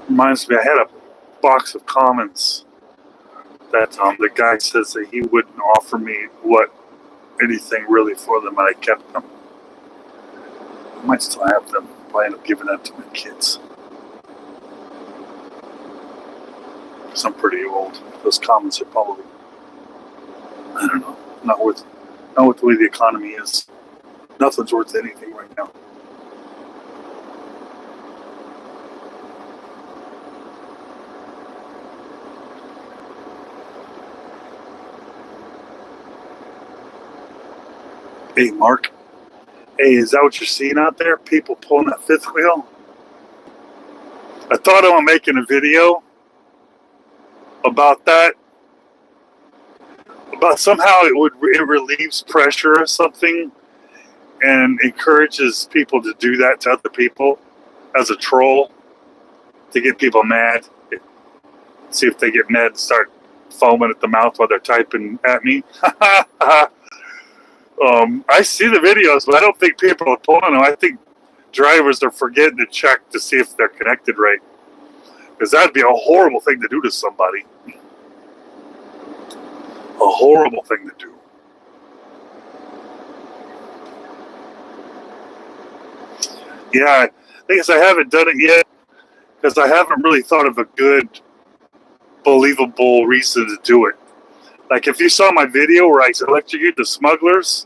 Reminds me, I had a box of comments that the guy says that he wouldn't offer me anything really for them, and I kept them. I might still have them. I'll end up giving them to my kids. Because I'm pretty old. Those comments are probably, I don't know, not worth the way the economy is. Nothing's worth anything right now. Hey, Mark. Hey, is that what you're seeing out there? People pulling that fifth wheel? I thought about making a video about that. About somehow it relieves pressure or something and encourages people to do that to other people as a troll to get people mad. See if they get mad and start foaming at the mouth while they're typing at me. I see the videos, but I don't think people are pulling them. I think drivers are forgetting to check to see if they're connected right. Because that'd be a horrible thing to do to somebody. A horrible thing to do. Yeah, I guess I haven't done it yet because I haven't really thought of a good, believable reason to do it. Like if you saw my video where I electrocuted the smugglers,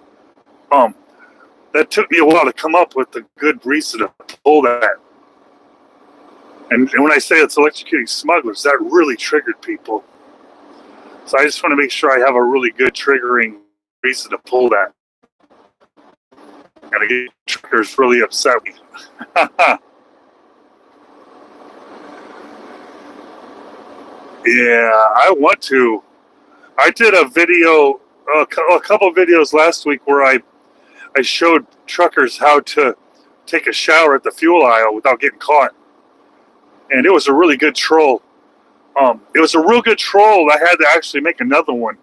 that took me a while to come up with a good reason to pull that. And when I say it's electrocuting smugglers, that really triggered people. So I just want to make sure I have a really good triggering reason to pull that. And again, triggers really upset me. Yeah, I want to. I did a video, a couple of videos last week where I I showed truckers how to take a shower at the fuel aisle without getting caught. And it was a really good troll. It was a real good troll. I had to actually make another one.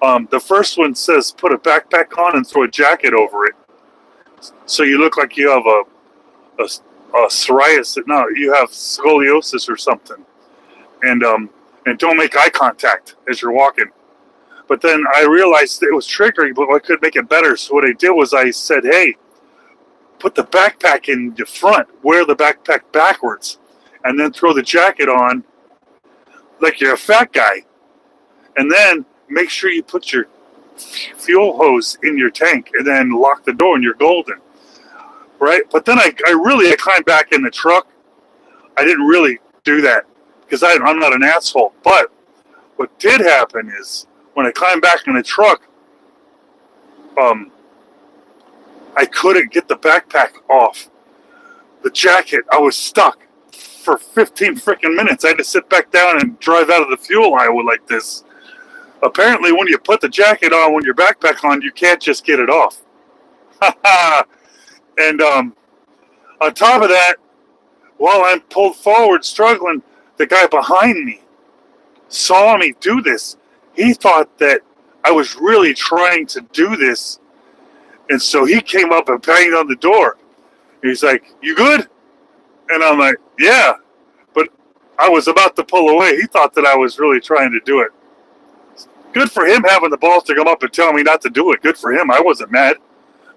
The first one says put a backpack on and throw a jacket over it. So you look like you have a psoriasis. No, you have scoliosis or something. And don't make eye contact as you're walking. But then I realized it was triggering, but I could make it better. So what I did was I said, hey, put the backpack in the front, wear the backpack backwards, and then throw the jacket on like you're a fat guy. And then make sure you put your fuel hose in your tank and then lock the door and you're golden. Right? But then I climbed back in the truck. I didn't really do that because I'm not an asshole. But what did happen is when I climbed back in the truck, I couldn't get the backpack off. The jacket, I was stuck for 15 freaking minutes. I had to sit back down and drive out of the fuel aisle like this. Apparently, when you put the jacket on, when your backpack on, you can't just get it off. And on top of that, while I'm pulled forward struggling, the guy behind me saw me do this. He thought that I was really trying to do this. And so he came up and banged on the door. He's like, you good? And I'm like, yeah. But I was about to pull away. He thought that I was really trying to do it. Good for him having the balls to come up and tell me not to do it. Good for him. I wasn't mad.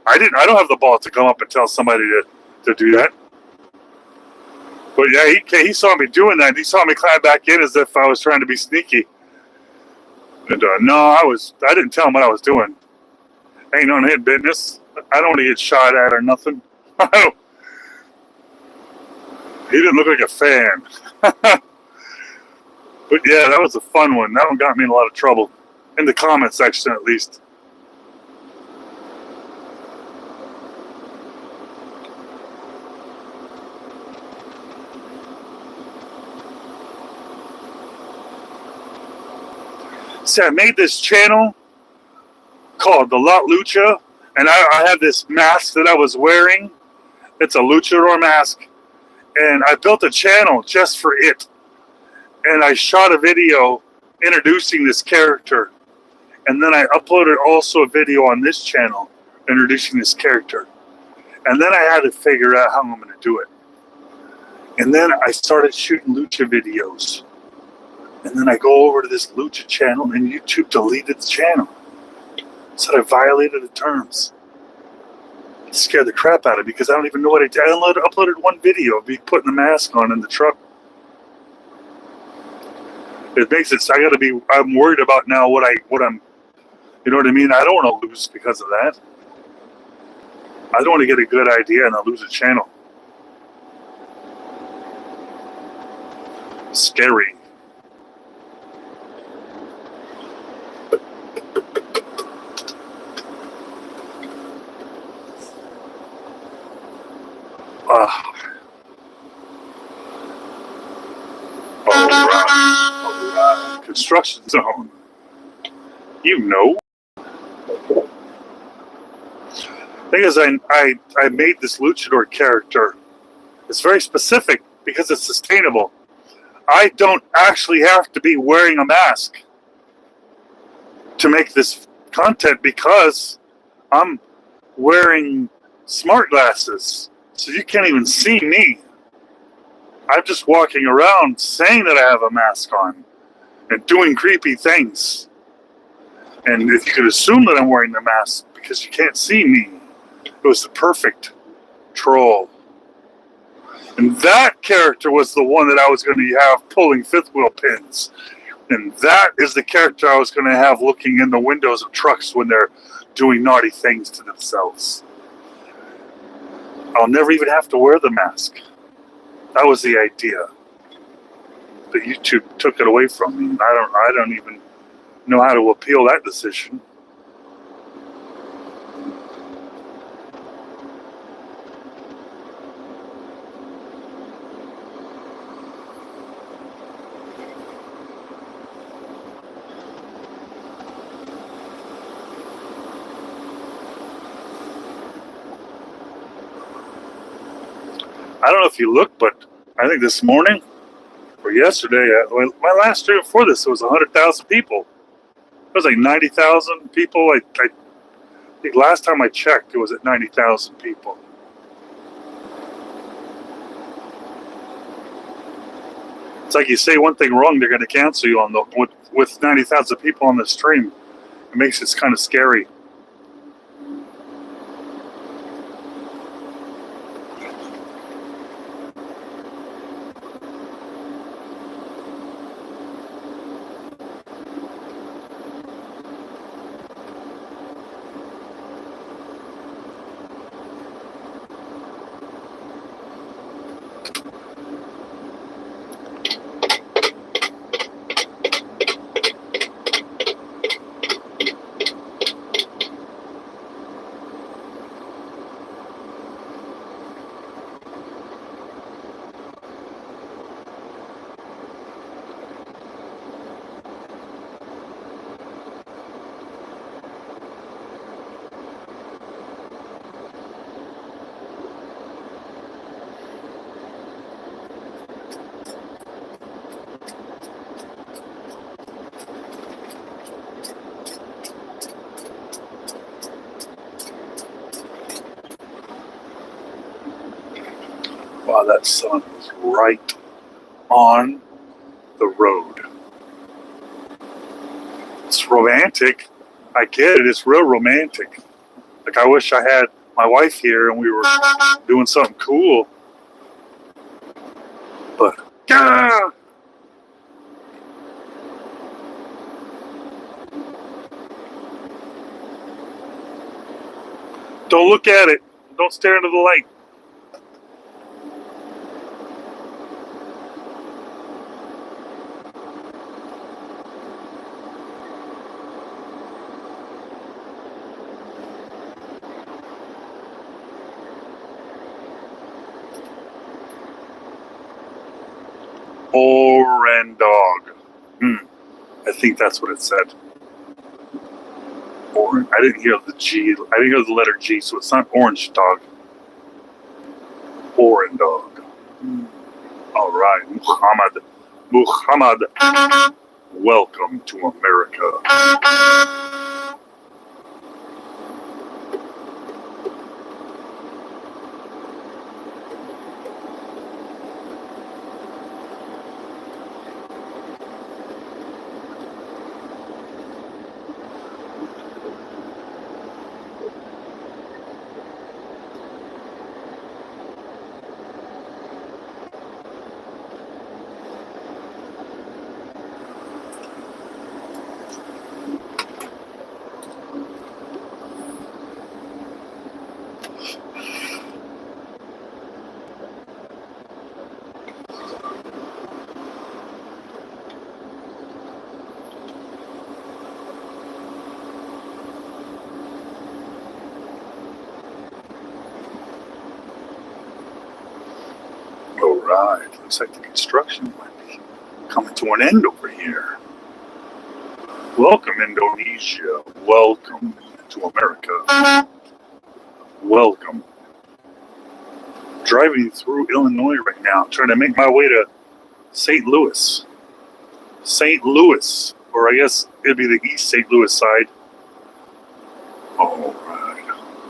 I don't have the balls to come up and tell somebody to do that. But yeah, he saw me doing that. He saw me climb back in as if I was trying to be sneaky. And no, I didn't tell him what I was doing. Ain't none of his business. I don't want to get shot at or nothing. He didn't look like a fan. But yeah, that was a fun one. That one got me in a lot of trouble. In the comment section, at least. See, I made this channel called The La Lucha, and I have this mask that I was wearing. It's a luchador mask, and I built a channel just for it. And I shot a video introducing this character, and then I uploaded also a video on this channel introducing this character. And then I had to figure out how I'm going to do it. And then I started shooting lucha videos. And then I go over to this lucha channel, and YouTube deleted the channel. Said I violated the terms. It scared the crap out of me because I don't even know what I did. I uploaded one video of me putting the mask on in the truck. It makes it so I'm worried about now what I'm, you know what I mean? I don't want to lose because of that. I don't want to get a good idea and I lose a channel. Scary. Construction zone. You know. Thing is, I made this luchador character. It's very specific because it's sustainable. I don't actually have to be wearing a mask to make this content because I'm wearing smart glasses. So you can't even see me. I'm just walking around saying that I have a mask on and doing creepy things. And if you could assume that I'm wearing the mask because you can't see me, it was the perfect troll. And that character was the one that I was going to have pulling fifth wheel pins. And that is the character I was going to have looking in the windows of trucks when they're doing naughty things to themselves. I'll never even have to wear the mask. That was the idea. But YouTube took it away from me. I don't even know how to appeal that decision. I don't know if you looked, but I think this morning or yesterday, my last stream before this, it was 100,000 people. It was like 90,000 people. I think last time I checked, it was at 90,000 people. It's like you say one thing wrong, they're going to cancel you on with 90,000 people on the stream. It makes it kind of scary. Wow, that sun is right on the road. It's romantic. I get it. It's real romantic. Like, I wish I had my wife here and we were doing something cool. But, ah! Don't look at it. Don't stare into the light. Orange dog. I think that's what it said. Orange. I didn't hear the G. I didn't hear the letter G, so it's not orange dog. Orange dog. All right, Muhammad. Welcome to America. All right, looks like the construction might be coming to an end over here. Welcome, Indonesia. Welcome to America. Welcome. Driving through Illinois right now, trying to make my way to St. Louis. St. Louis, or I guess it'd be the East St. Louis side. All right.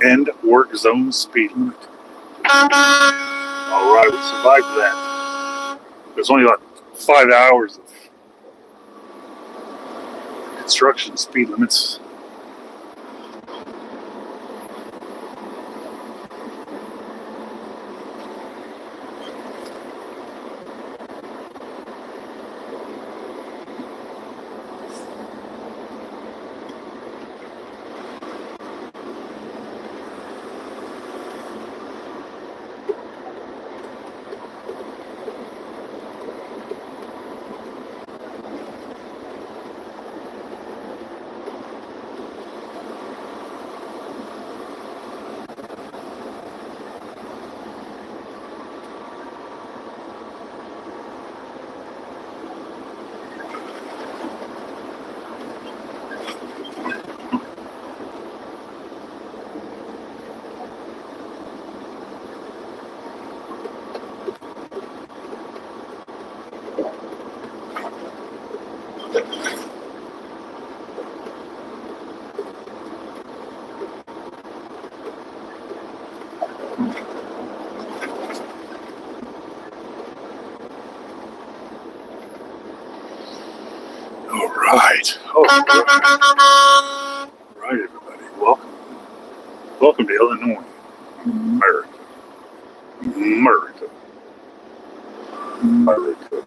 End work zone speed limit. All right, we survived that. There's only about 5 hours of construction speed limits. right. Oh, all right, everybody. Welcome. Welcome to Illinois. America. America. America.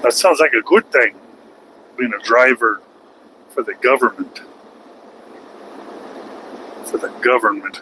That sounds like a good thing, being a driver for the government. For the government.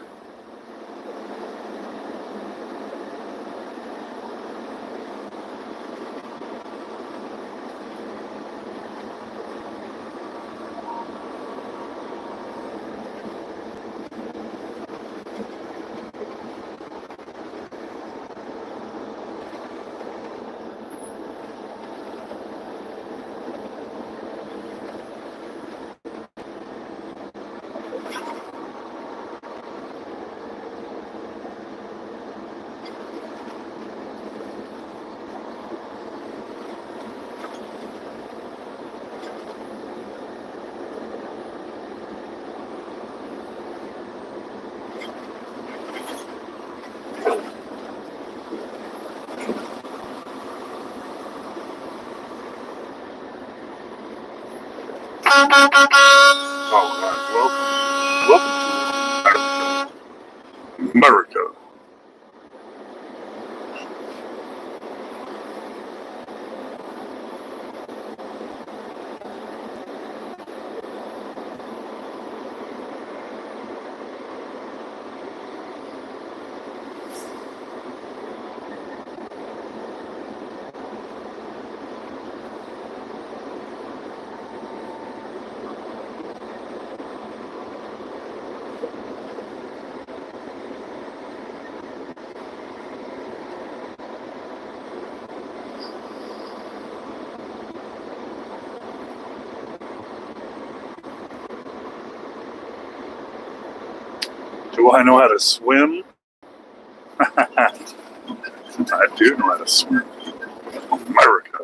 All right, welcome to America. Do I know how to swim? I do know how to swim. America.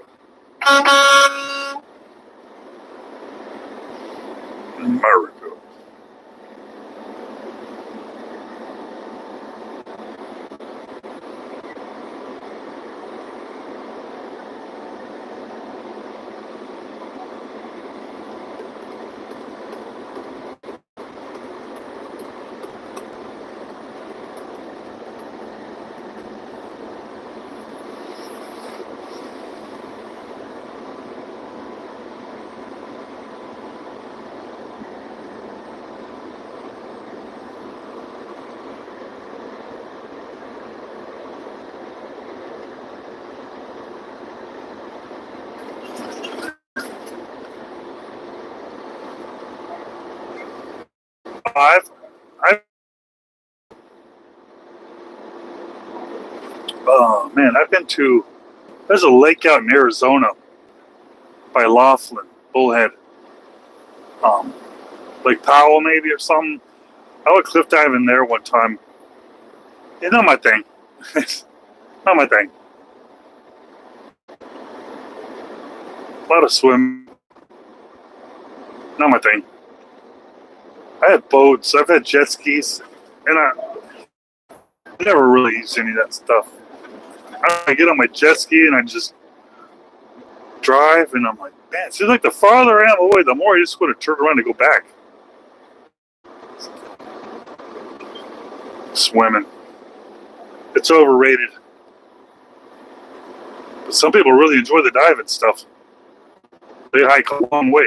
I oh man, I've been to. There's a lake out in Arizona by Laughlin, Bullhead, Lake Powell maybe or something. I went cliff diving there one time. It's not my thing. It's not my thing. A lot of swim. Not my thing. I had boats. I've had jet skis, and I never really used any of that stuff. I get on my jet ski and I just drive, and I'm like, man, it seems like the farther I am away, the more I just want to turn around and go back. Swimming. It's overrated. But some people really enjoy the diving stuff. They hike a long way.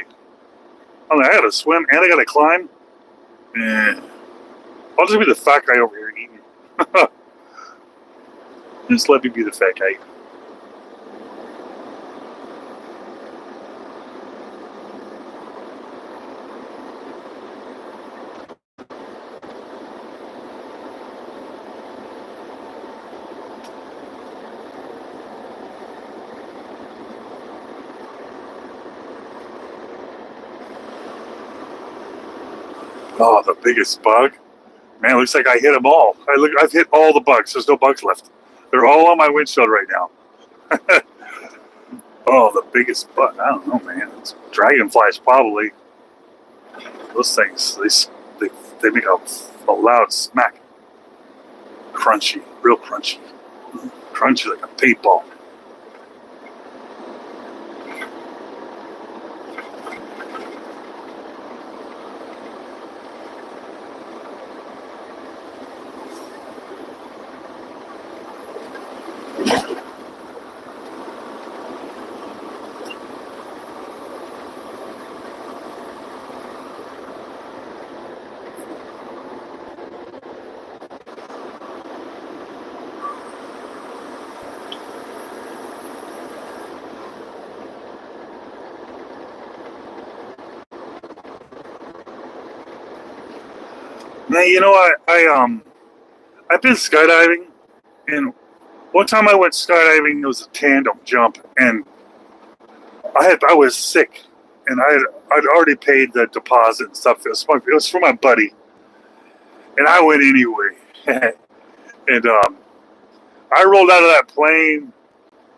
I'm like, I gotta swim and I gotta climb. I'll just be the fat guy over here eating. Just let me be the fat guy. Oh, the biggest bug. Man, it looks like I hit them all. I've hit all the bugs. There's no bugs left. They're all on my windshield right now. Oh, the biggest bug. I don't know, man. It's dragonflies, probably. Those things, they make a loud smack. Crunchy, real crunchy. Crunchy like a paintball. Man, you know, I've been skydiving, and one time I went skydiving. It was a tandem jump, and I was sick, and I'd already paid the deposit and stuff. It was for my buddy, and I went anyway. And I rolled out of that plane,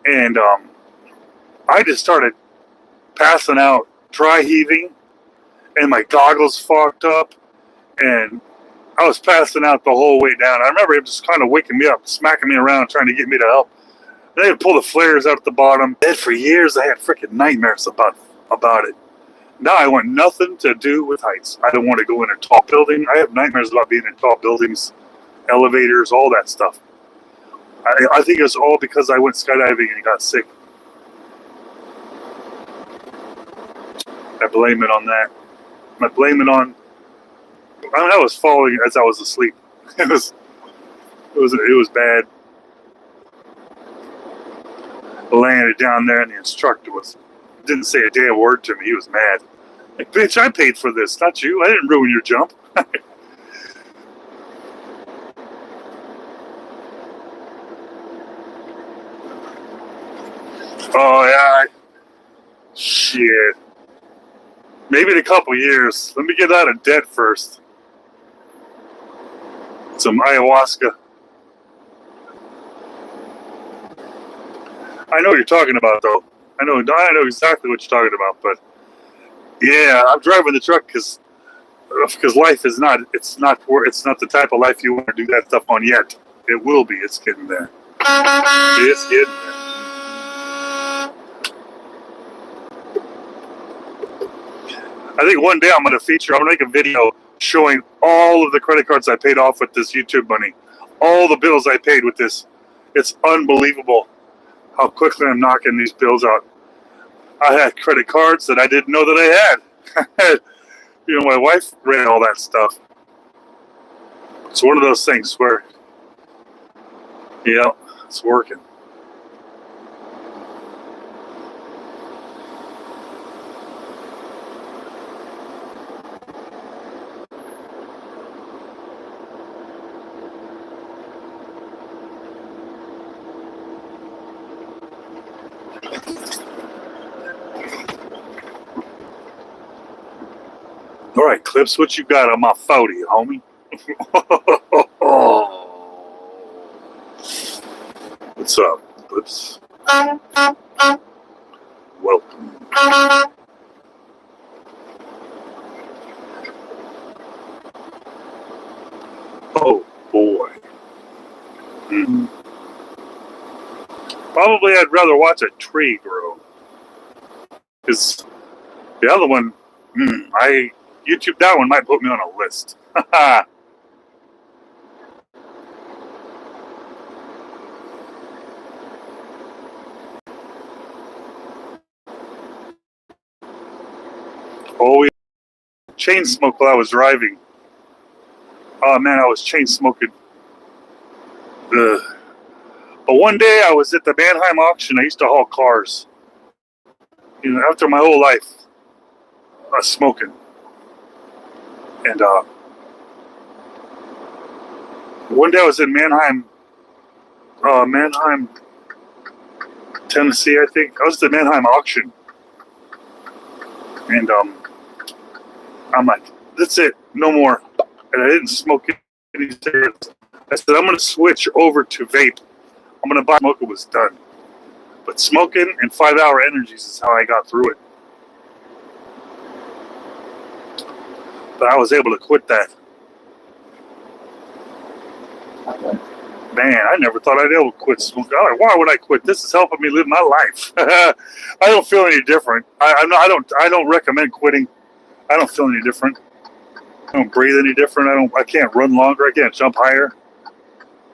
and I just started passing out, dry heaving, and my goggles fogged up, and I was passing out the whole way down. I remember him just kind of waking me up, smacking me around, trying to get me to help. They would pull the flares out at the bottom. And for years, I had freaking nightmares about it. Now I want nothing to do with heights. I don't want to go in a tall building. I have nightmares about being in tall buildings, elevators, all that stuff. I think it was all because I went skydiving and got sick. I blame it on that. I blame it on. I was falling as I was asleep. It was bad. I landed down there, and the instructor didn't say a damn word to me. He was mad. Like, bitch, I paid for this, not you. I didn't ruin your jump. Oh yeah. Shit. Maybe in a couple years. Let me get out of debt first. Some ayahuasca. I know what you're talking about, though. I know exactly what you're talking about. But yeah, I'm driving the truck because life is not. It's not the type of life you want to do that stuff on yet. It will be. It's getting there. It's getting there. I think one day I'm going to make a video showing all of the credit cards I paid off with this YouTube money. All the bills I paid with this. It's unbelievable how quickly I'm knocking these bills out. I had credit cards that I didn't know that I had. You know, my wife ran all that stuff. It's one of those things where, yeah, it's working. All right, Clips, what you got on my 40, homie? What's up, Clips? Welcome. Oh, boy. Hmm. Probably I'd rather watch a tree grow. Because the other one, YouTube that one might put me on a list. Oh, yeah. Chain smoke while I was driving. Oh, man, I was chain smoking. Ugh. But one day I was at the Mannheim auction. I used to haul cars. You know, after my whole life, I was smoking. And one day I was in Mannheim, Tennessee, I think. I was at the Mannheim auction. And I'm like, that's it, no more. And I didn't smoke any cigarettes. I said, I'm going to switch over to vape. I'm going to buy smoke. It was done. But smoking and 5-hour energies is how I got through it. But I was able to quit that. Man, I never thought I'd be able to quit smoking. I'm like, why would I quit? This is helping me live my life. I don't feel any different. I don't recommend quitting. I don't feel any different. I don't breathe any different. I can't run longer. I can't jump higher.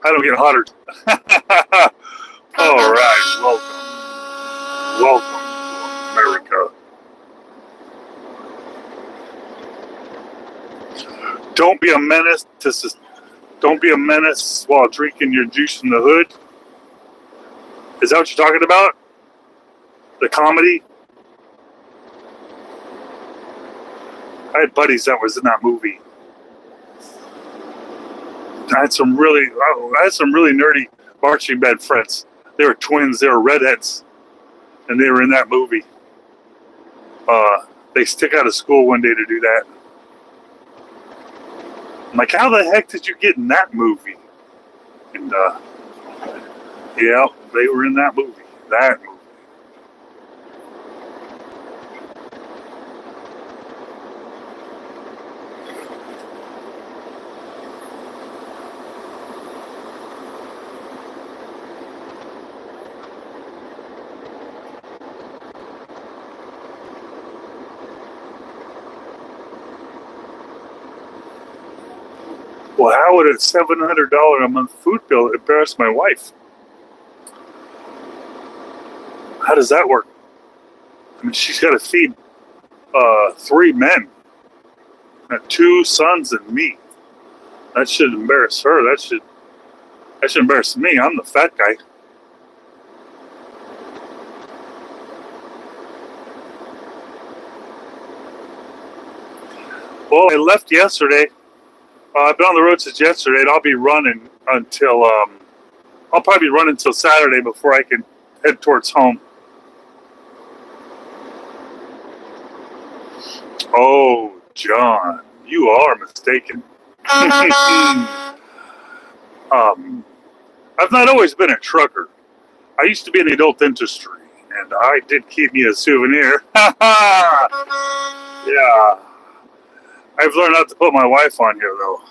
I don't get hotter. All right, welcome to America. Don't be a menace while drinking your juice in the hood. Is that what you're talking about? The comedy? I had buddies that was in that movie. I had some really nerdy marching band friends. They were twins. They were redheads, and they were in that movie. They stick out of school one day to do that. I'm like, how the heck did you get in that movie? And yeah, they were in that movie. Well, how would a $700 a month food bill embarrass my wife? How does that work? I mean, she's got to feed 3 men, 2 sons, and me. That should embarrass her. That should embarrass me. I'm the fat guy. Well, I left yesterday. I've been on the road since yesterday, and I'll be running until I'll probably be running until Saturday before I can head towards home. Oh, John, you are mistaken. I've not always been a trucker. I used to be in the adult industry, and I did keep me a souvenir. Yeah. I've learned not to put my wife on here, though.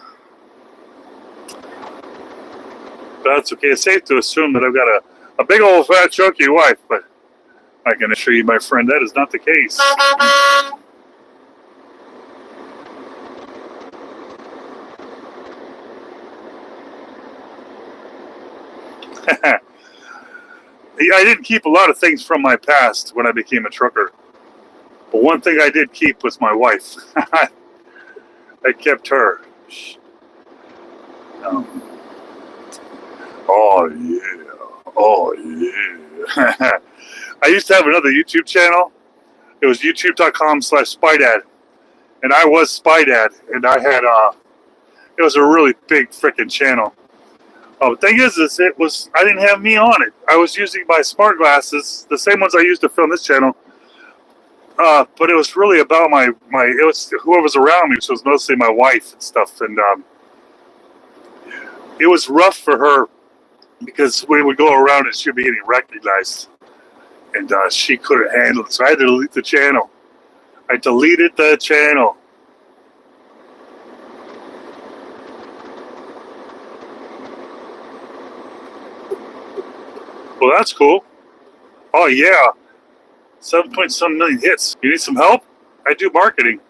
But that's okay. It's safe to assume that I've got a big old fat chunky wife, but I can assure you, my friend, that is not the case. I didn't keep a lot of things from my past when I became a trucker. But one thing I did keep was my wife. I kept her. Oh yeah. I used to have another YouTube channel. It was youtube.com/SpyDad. And I was SpyDad. And I had it was a really big freaking channel. The thing is I didn't have me on it. I was using my smart glasses, the same ones I used to film this channel, But it was really about it was whoever's around me, so it was mostly my wife and stuff. And it was rough for her because when we would go around and she'd be getting recognized. And she couldn't handle it. So I had to delete the channel. I deleted the channel. Well, that's cool. Oh, yeah. 7.7 million hits. You need some help? I do marketing.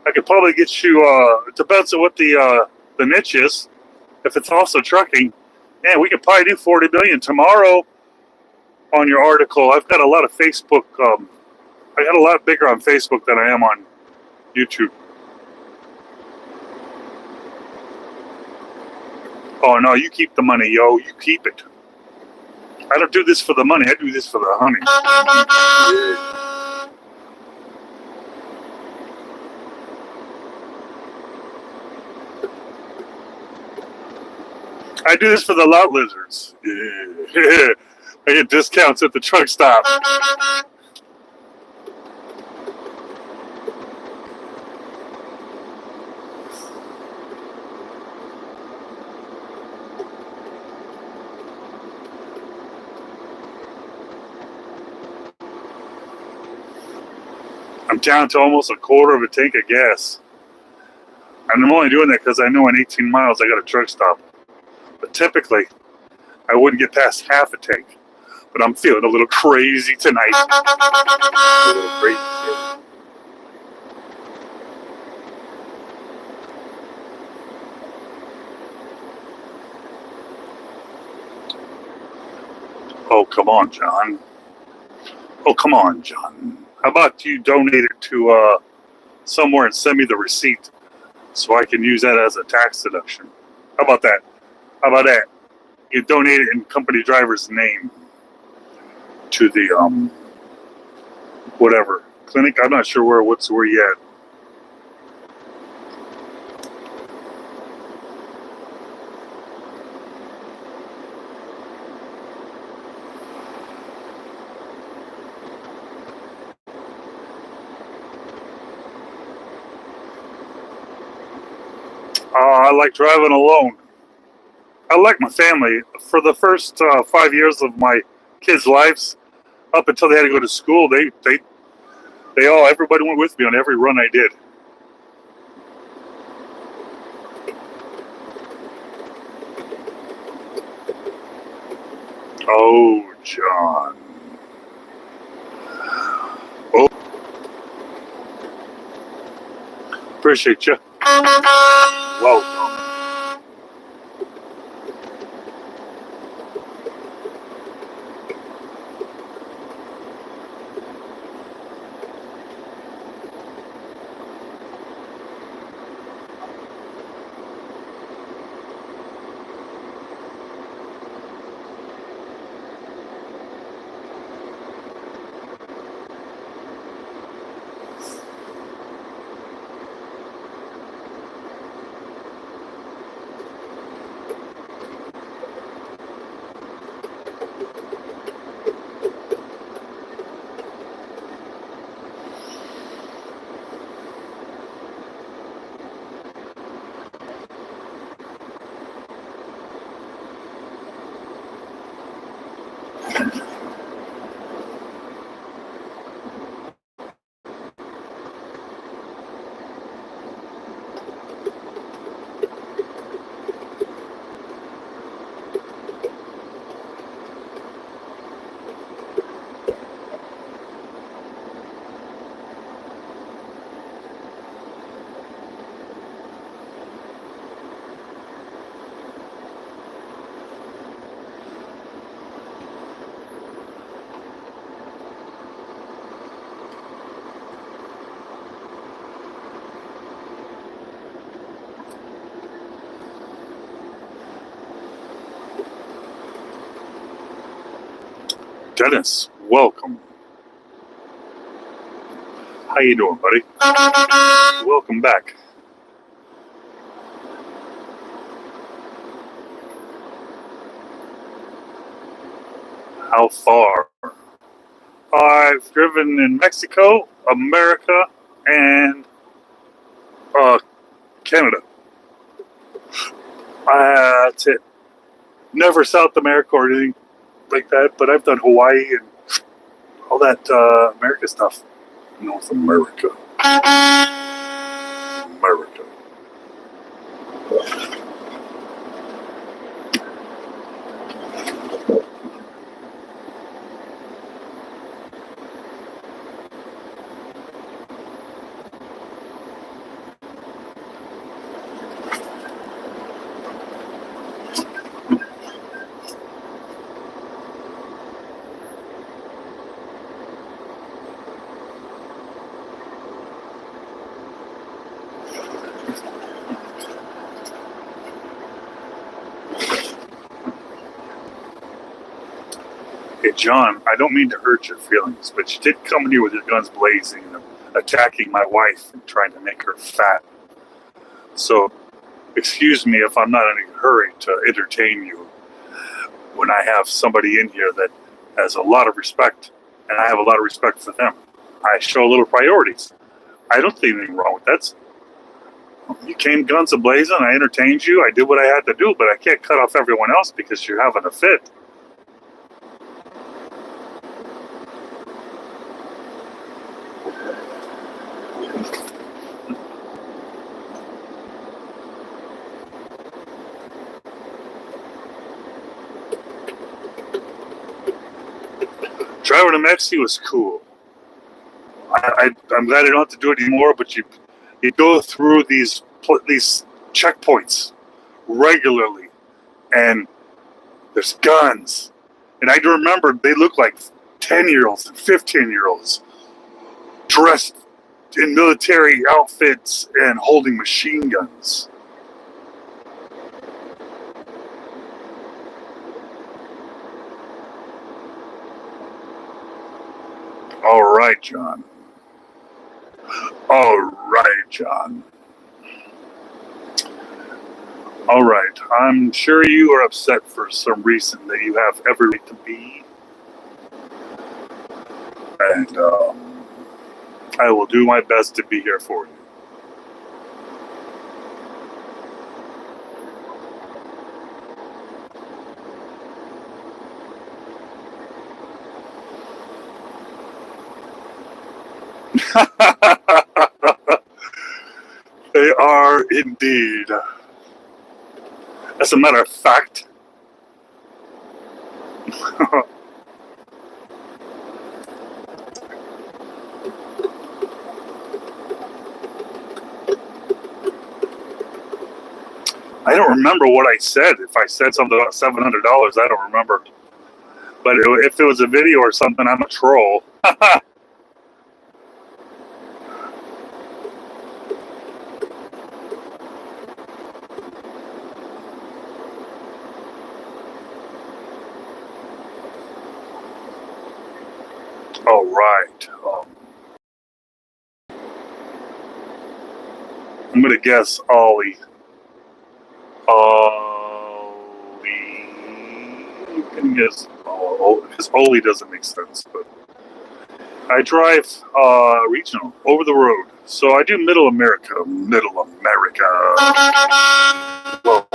I could probably get you, it depends on what the niche is. If it's also trucking, yeah, we could probably do 40 million tomorrow on your article. I've got a lot of Facebook. I got a lot bigger on Facebook than I am on YouTube. Oh, no, you keep the money, yo. You keep it. I don't do this for the money. I do this for the honey. I do this for the lot lizards. Yeah. I get discounts at the truck stop. I'm down to almost a quarter of a tank of gas. And I'm only doing that because I know in 18 miles I got a truck stop. But typically, I wouldn't get past half a tank. But I'm feeling a little crazy tonight. A little crazy. Oh, come on, John. Oh, come on, John. How about you donate it to somewhere and send me the receipt so I can use that as a tax deduction? How about that? How about that? You donate it in CompanyDriver's name to the whatever clinic. I'm not sure where yet. I like driving alone. I like my family. For the first 5 years of my kids' lives, up until they had to go to school, everybody went with me on every run I did. Oh, John. Oh, appreciate you. Welcome. Dennis, welcome. How you doing, buddy? Welcome back. How far? I've driven in Mexico, America, and Canada. That's it. Never South America or anything like that, but I've done Hawaii and all that America stuff. North America. America. Hey, John, I don't mean to hurt your feelings, but you did come here with your guns blazing and attacking my wife and trying to make her fat. So, excuse me if I'm not in a hurry to entertain you when I have somebody in here that has a lot of respect, and I have a lot of respect for them. I show a little priorities. I don't see anything wrong with that. You came guns a-blazing, I entertained you, I did what I had to do, but I can't cut off everyone else because you're having a fit. Driving to Mexico was cool. I'm glad I don't have to do it anymore, but you go through these checkpoints regularly, and there's guns. And I remember they look like 10-year-olds and 15-year-olds dressed in military outfits and holding machine guns. All right, John. All right, John. All right. I'm sure you are upset for some reason that you have every right to be. And I will do my best to be here for you. They are indeed. As a matter of fact, I don't remember what I said. If I said something about $700, I don't remember. But if it was a video or something, I'm a troll. All right. I'm going to guess Ollie. You can guess. Because Ollie doesn't make sense. But I drive regional, over the road. So I do Middle America. Middle America. Well,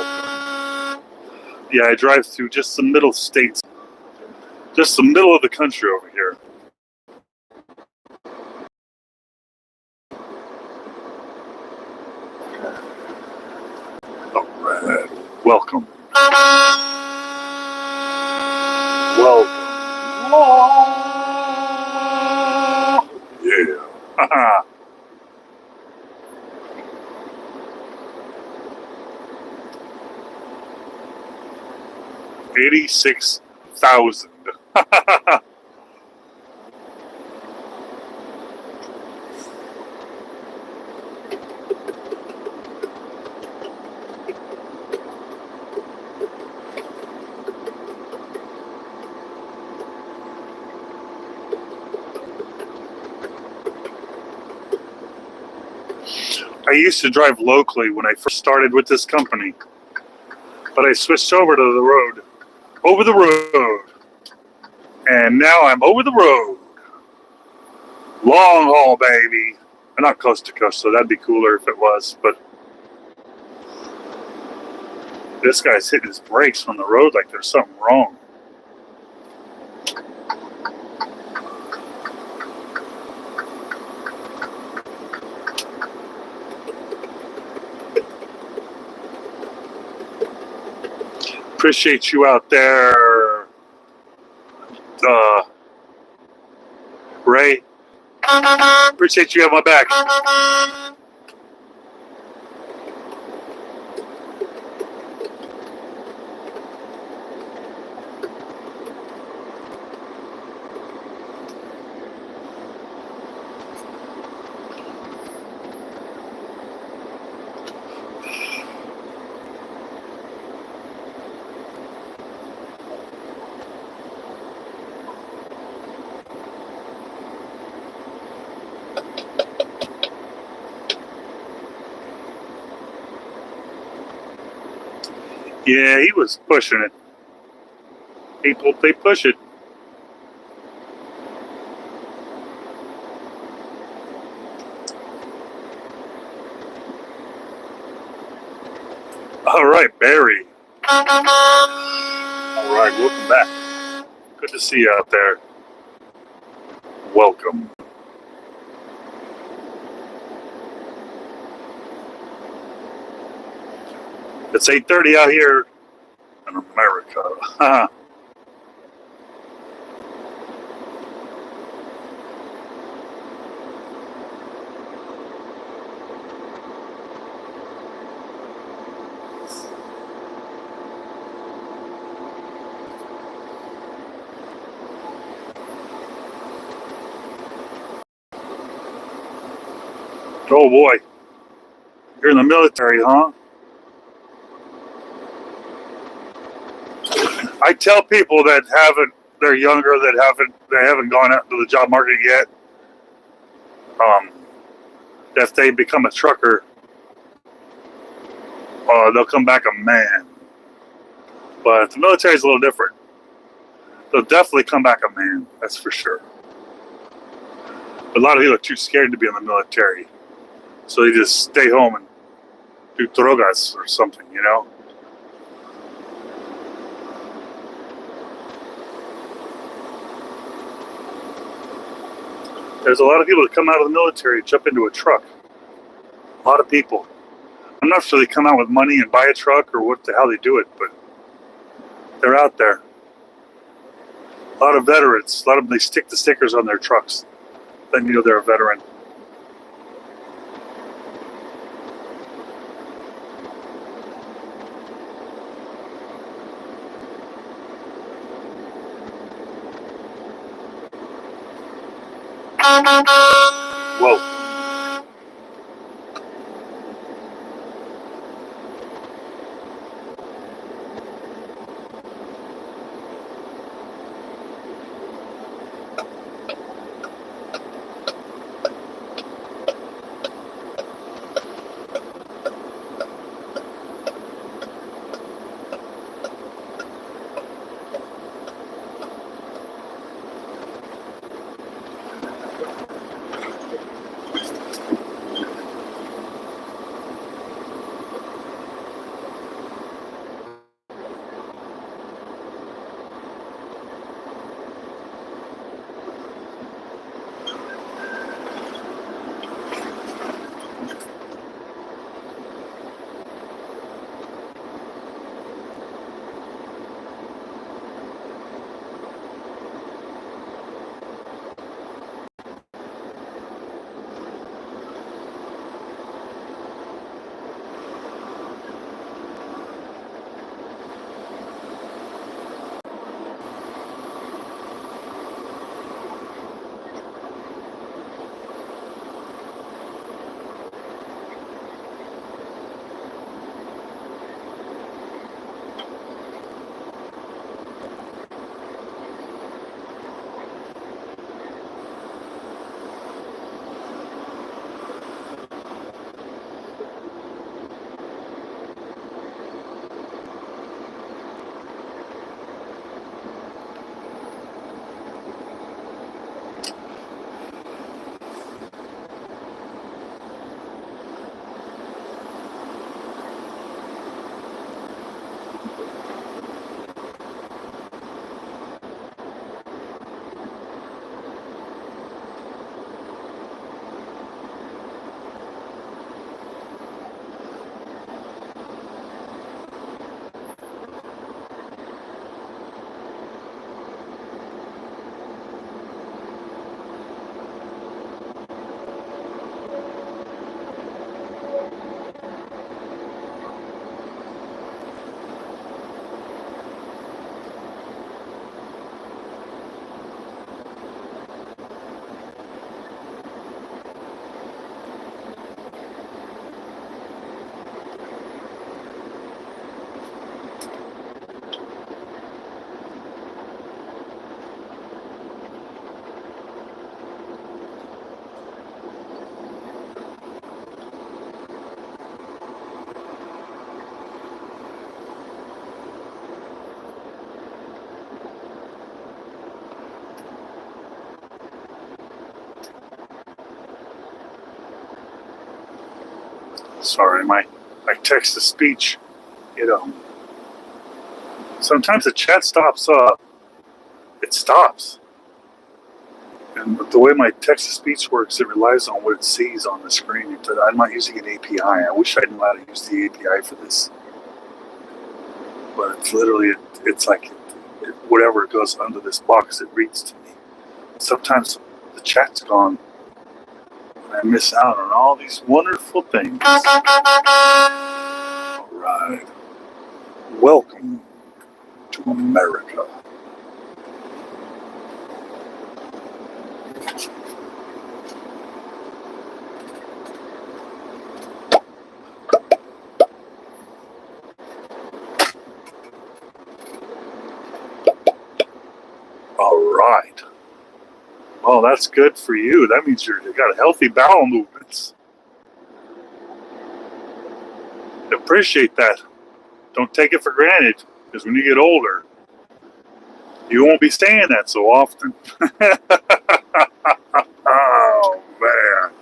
yeah, I drive through just the middle states. Just the middle of the country over here. All right. Welcome. Welcome. Yeah. Haha. 86,000. I used to drive locally when I first started with this company, but I switched over to the road, over the road, and now I'm over the road. Long haul, baby. Not coast to coast, so that'd be cooler if it was, but this guy's hitting his brakes on the road like there's something wrong. Appreciate you out there, Ray. Appreciate you having my back. Yeah, he was pushing it. People, they push it. All right, Barry. All right, welcome back. Good to see you out there. Welcome. It's 8:30 out here in America. Oh boy, you're in the military, huh? I tell people that they're younger, they haven't gone out to the job market yet. If they become a trucker, they'll come back a man. But the military is a little different. They'll definitely come back a man, that's for sure. A lot of people are too scared to be in the military, so they just stay home and do drogas or something, you know? There's a lot of people that come out of the military and jump into a truck. A lot of people. I'm not sure they come out with money and buy a truck or what the hell they do it, but they're out there. A lot of veterans. A lot of them, they stick the stickers on their trucks. Then you know they're a veteran. Whoa. Sorry, my text to speech, you know. Sometimes the chat stops. It stops. And the way my text to speech works, it relies on what it sees on the screen. I'm not using an API. I wish I knew how to use the API for this. But it's literally, it's like whatever goes under this box, it reads to me. Sometimes the chat's gone, and I miss out on all these wonderful things. All right. Welcome to America. All right. Oh, that's good for you. That means you got healthy bowel movements. Appreciate that. Don't take it for granted, because when you get older, you won't be saying that so often. Oh, man.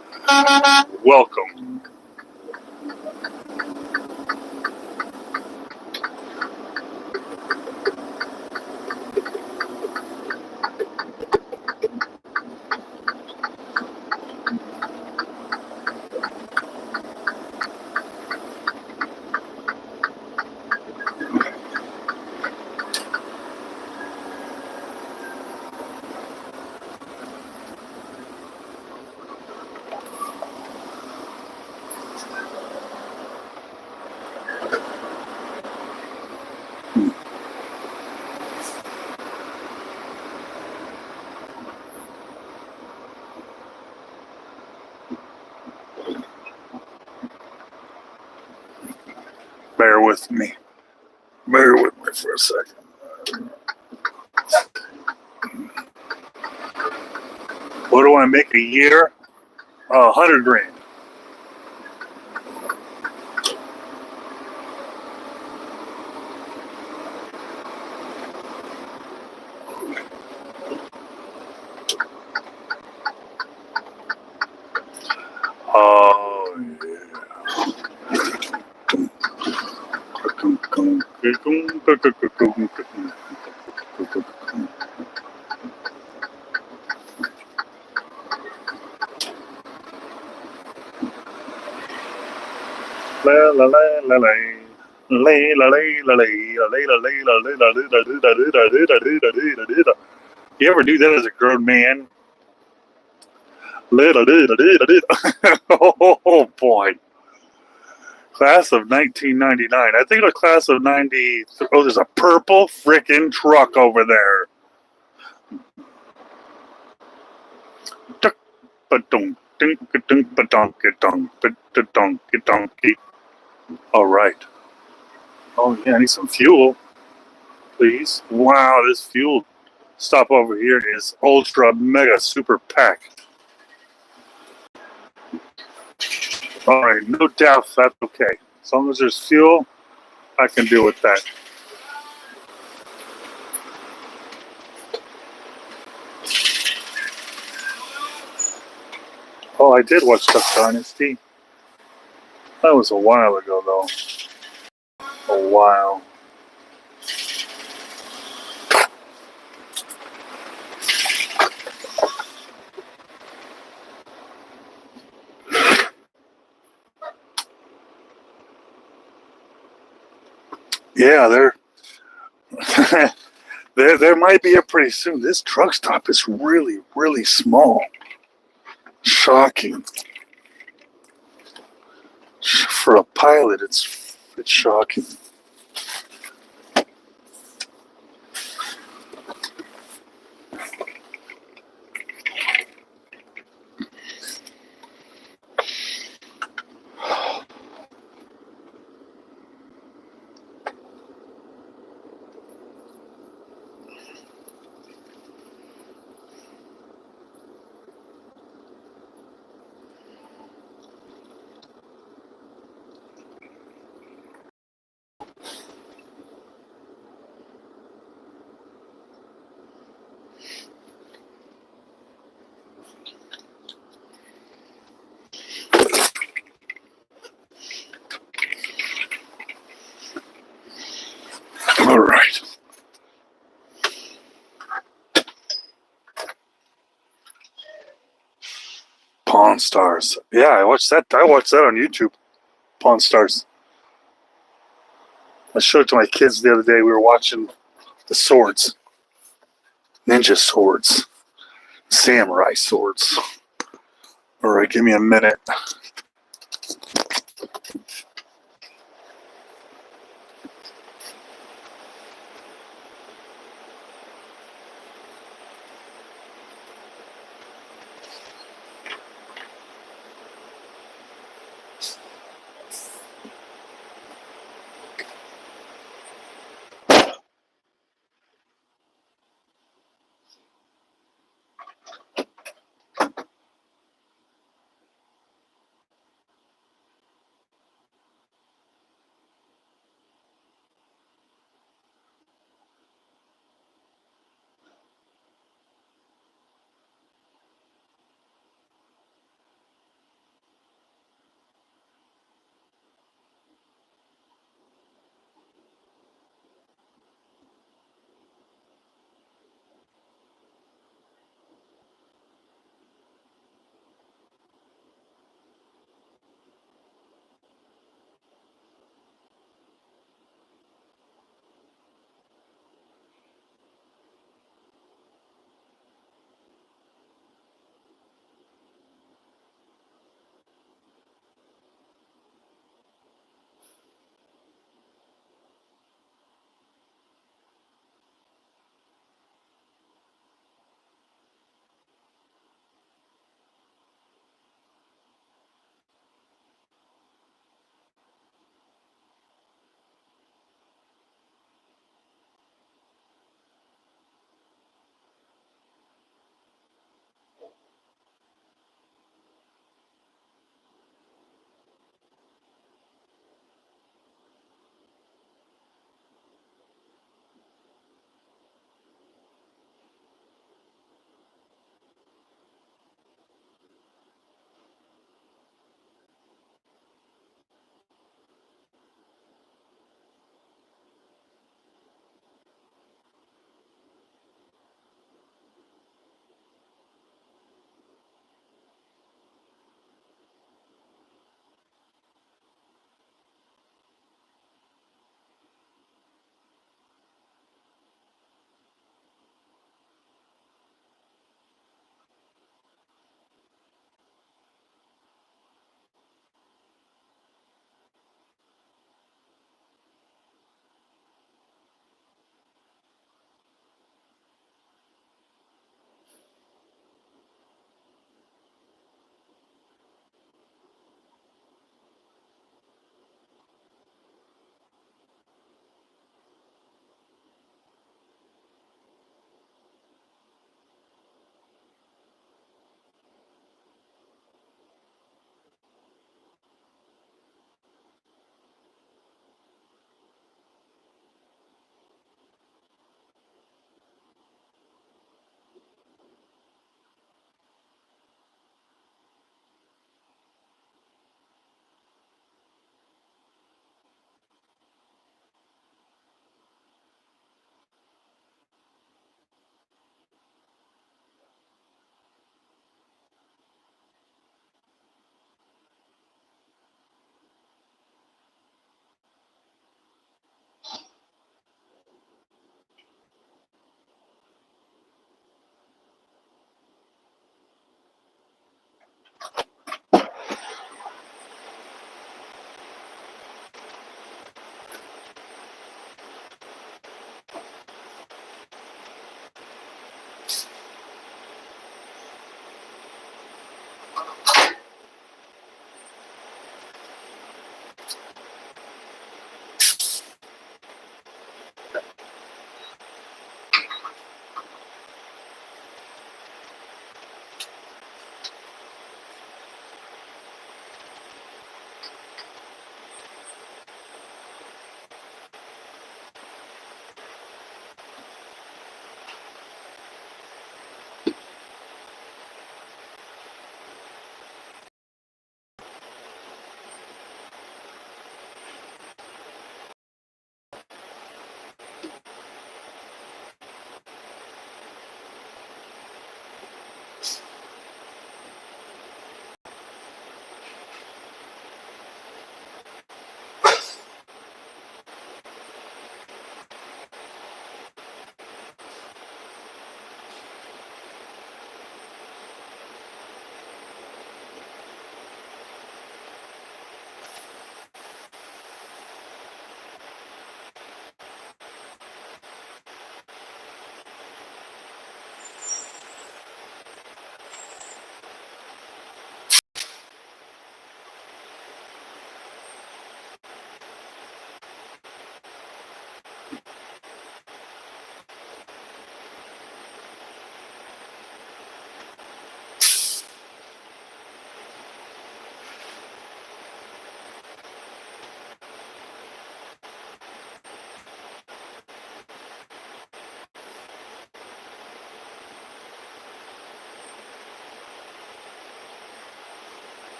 Welcome. Bear with me. Bear with me for a second. What do I make a year? 100 grand. Oh, yeah. La la la la la. You ever do that as a grown man? Oh boy. Class of 1999. I think the class of 90. Oh, there's a purple frickin' truck over there. All right. Oh yeah, I need some fuel, please. Wow, this fuel stop over here is ultra mega super packed. All right, no doubt that's okay. As long as there's fuel, I can deal with that. Oh, I did watch Duck Dynasty. That was a while ago, though. A while. Yeah, there might be a pretty soon. This truck stop is really, really small. Shocking. For a pilot, it's shocking. Pawn Stars. Yeah, I watched that. I watched that on YouTube. Pawn Stars. I showed it to my kids the other day. We were watching the swords, ninja swords, samurai swords. All right, give me a minute.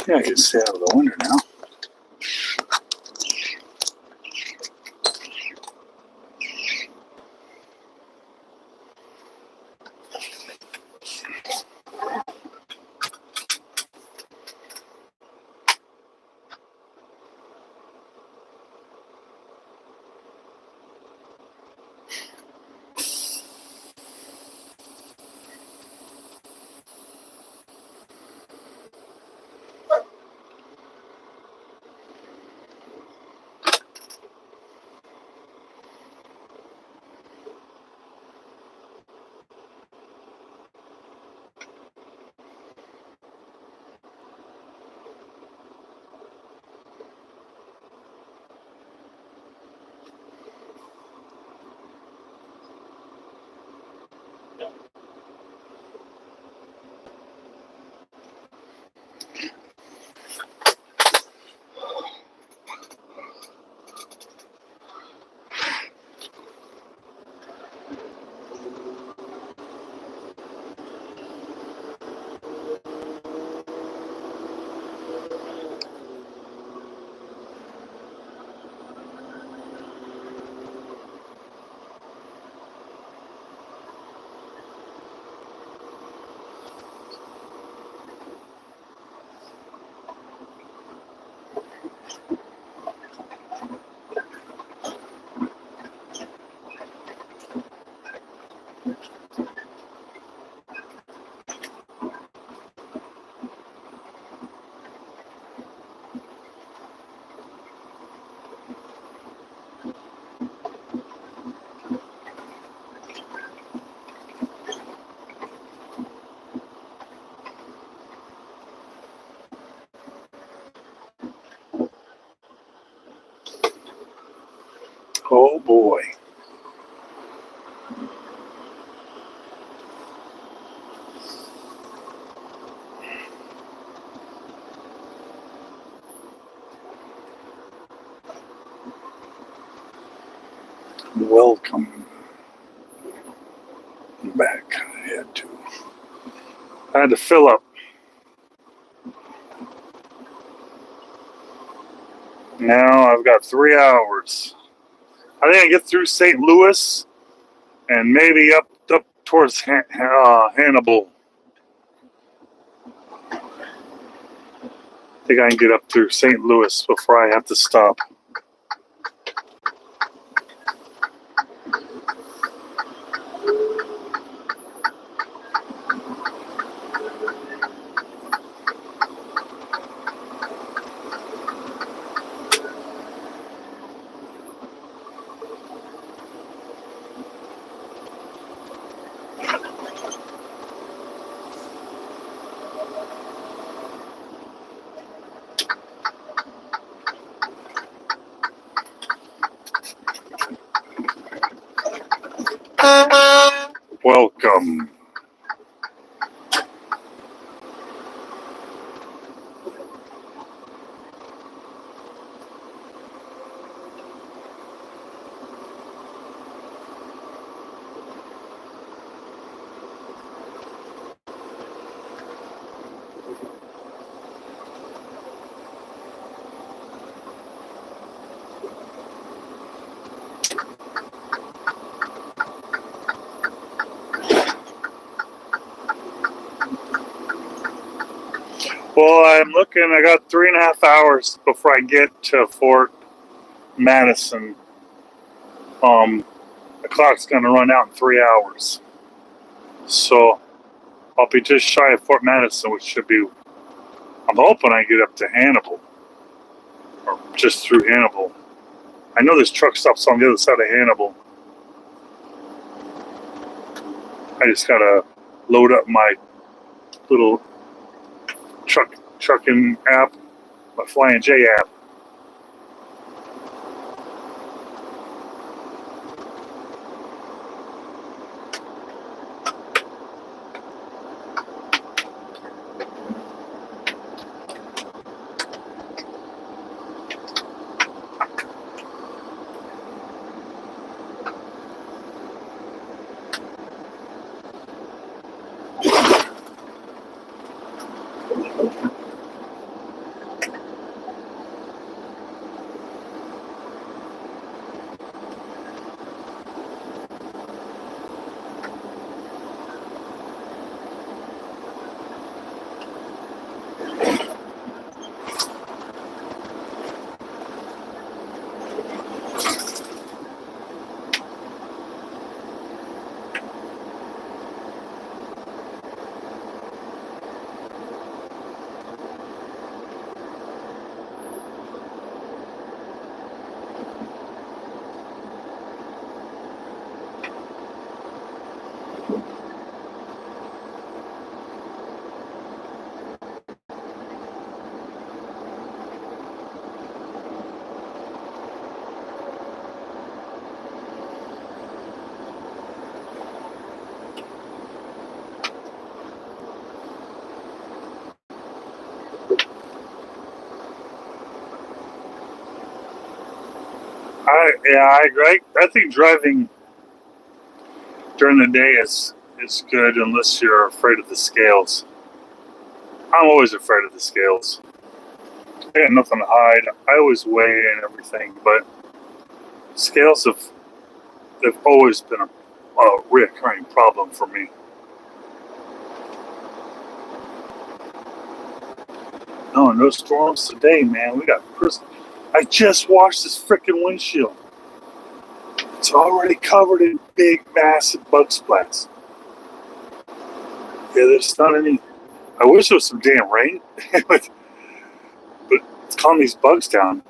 Yeah, I can stay out of the winter now. Oh boy. Welcome back. I had to fill up. Now I've got 3 hours. I think I get through St. Louis and maybe up towards Hannibal. I think I can get up through St. Louis before I have to stop. Welcome. Well, I'm looking, I got 3.5 hours before I get to Fort Madison. The clock's gonna run out in 3 hours. So I'll be just shy of Fort Madison, which should be, I'm hoping I get up to Hannibal. Or just through Hannibal. I know there's truck stops on the other side of Hannibal. I just gotta load up my little trucking app, my Flying J app. I agree. I think driving during the day is good unless you're afraid of the scales. I'm always afraid of the scales. I got nothing to hide. I always weigh and everything, but scales they've always been a recurring problem for me. No storms today, man. We got I just washed this freaking windshield. It's already covered in big, massive bug splats. Yeah, there's not any. I wish there was some damn rain, but it's calming these bugs down.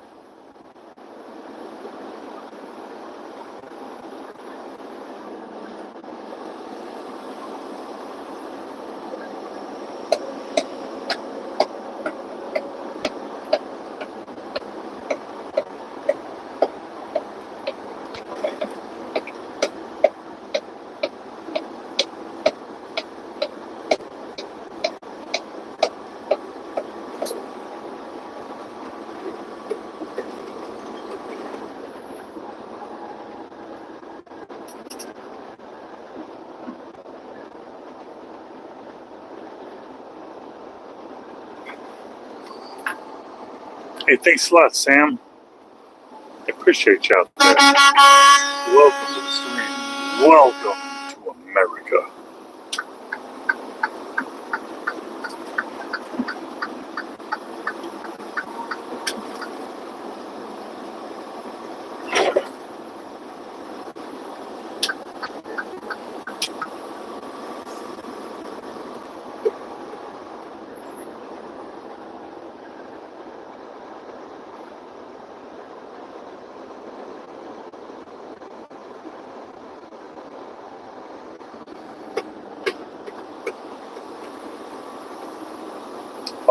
Hey, thanks a lot, Sam. I appreciate you out there. Welcome to the stream. Welcome to America.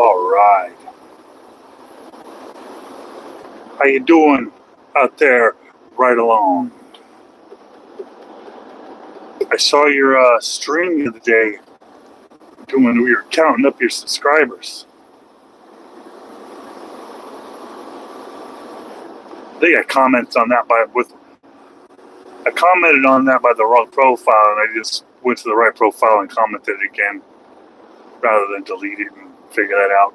All right. How you doing out there? Right along. I saw your stream the other day. We were counting up your subscribers. I think I commented on that I commented on that by the wrong profile, and I just went to the right profile and commented again, rather than delete it and figure that out.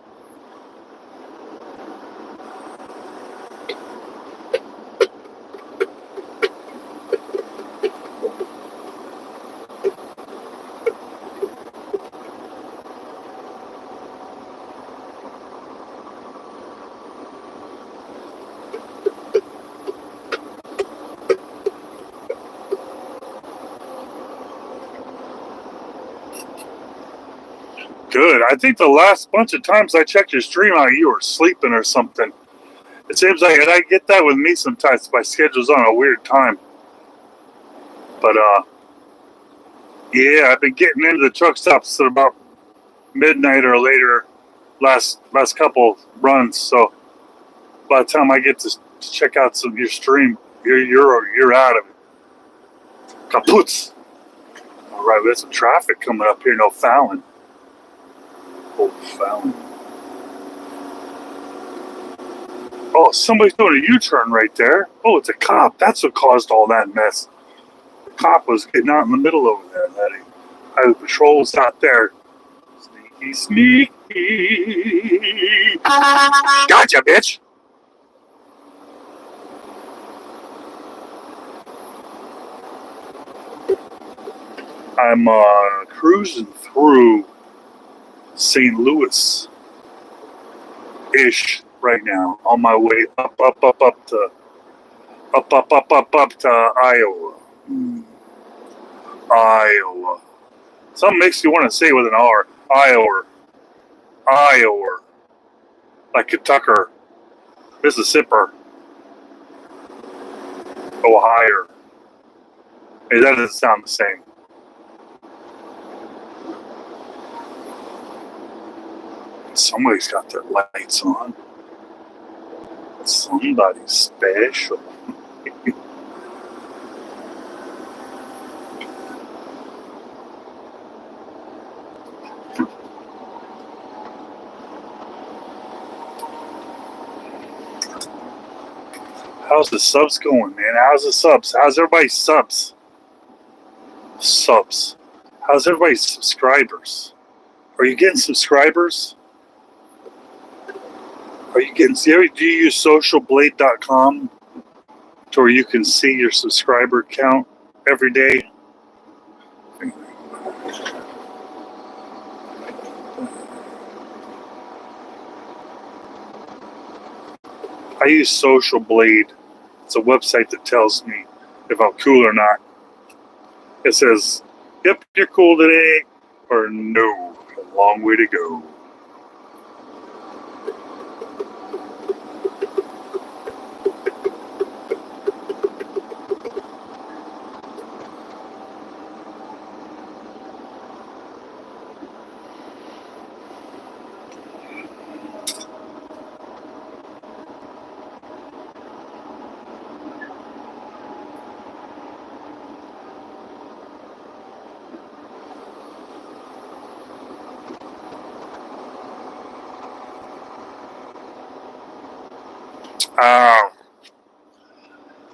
Good. I think the last bunch of times I checked your stream out, you were sleeping or something. It seems like, and I get that with me sometimes. My schedule's on a weird time. But, yeah, I've been getting into the truck stops at about midnight or later last couple runs. So by the time I get to check out some of your stream, you're out of it. Kaputs. All right, we have some traffic coming up here. No Fallon. Holt Fallon. Oh, somebody's doing a U-turn right there. Oh, it's a cop. That's what caused all that mess. The cop was getting out in the middle over there. Highway patrol's out there. Sneaky, sneaky. Gotcha, bitch. I'm cruising through St. Louis ish right now, on my way up to Iowa. Iowa. Something makes you want to say with an R. Iowa. Like Kentucky. Mississippi. Ohio. Hey, that doesn't sound the same. Somebody's got their lights on. Somebody's special. How's the subs going, man? How's the subs? How's everybody's subs? Subs. How's everybody's subscribers? Are you getting subscribers? Are you getting? Do you use socialblade.com to where you can see your subscriber count every day? I use Social Blade. It's a website that tells me if I'm cool or not. It says, yep, you're cool today, or no, a long way to go.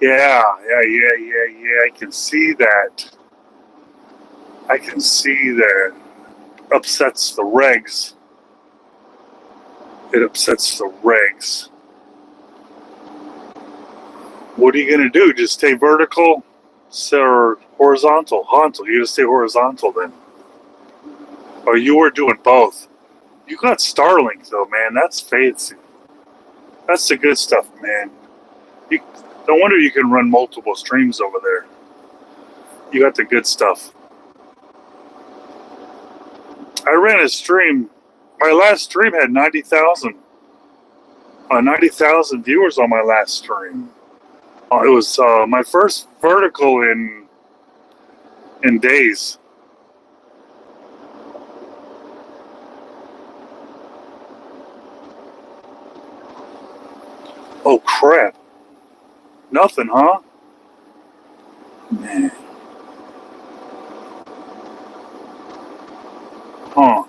Yeah. I can see that. I can see that. Upsets the regs. It upsets the regs. What are you going to do? Just stay vertical or horizontal? You just stay horizontal then. Or you were doing both. You got Starlink though, man. That's fancy. That's the good stuff, man. No wonder you can run multiple streams over there. You got the good stuff. I ran a stream. My last stream had 90,000 viewers on my last stream. It was my first vertical in days. Oh crap. Nothing, huh? Man. Huh.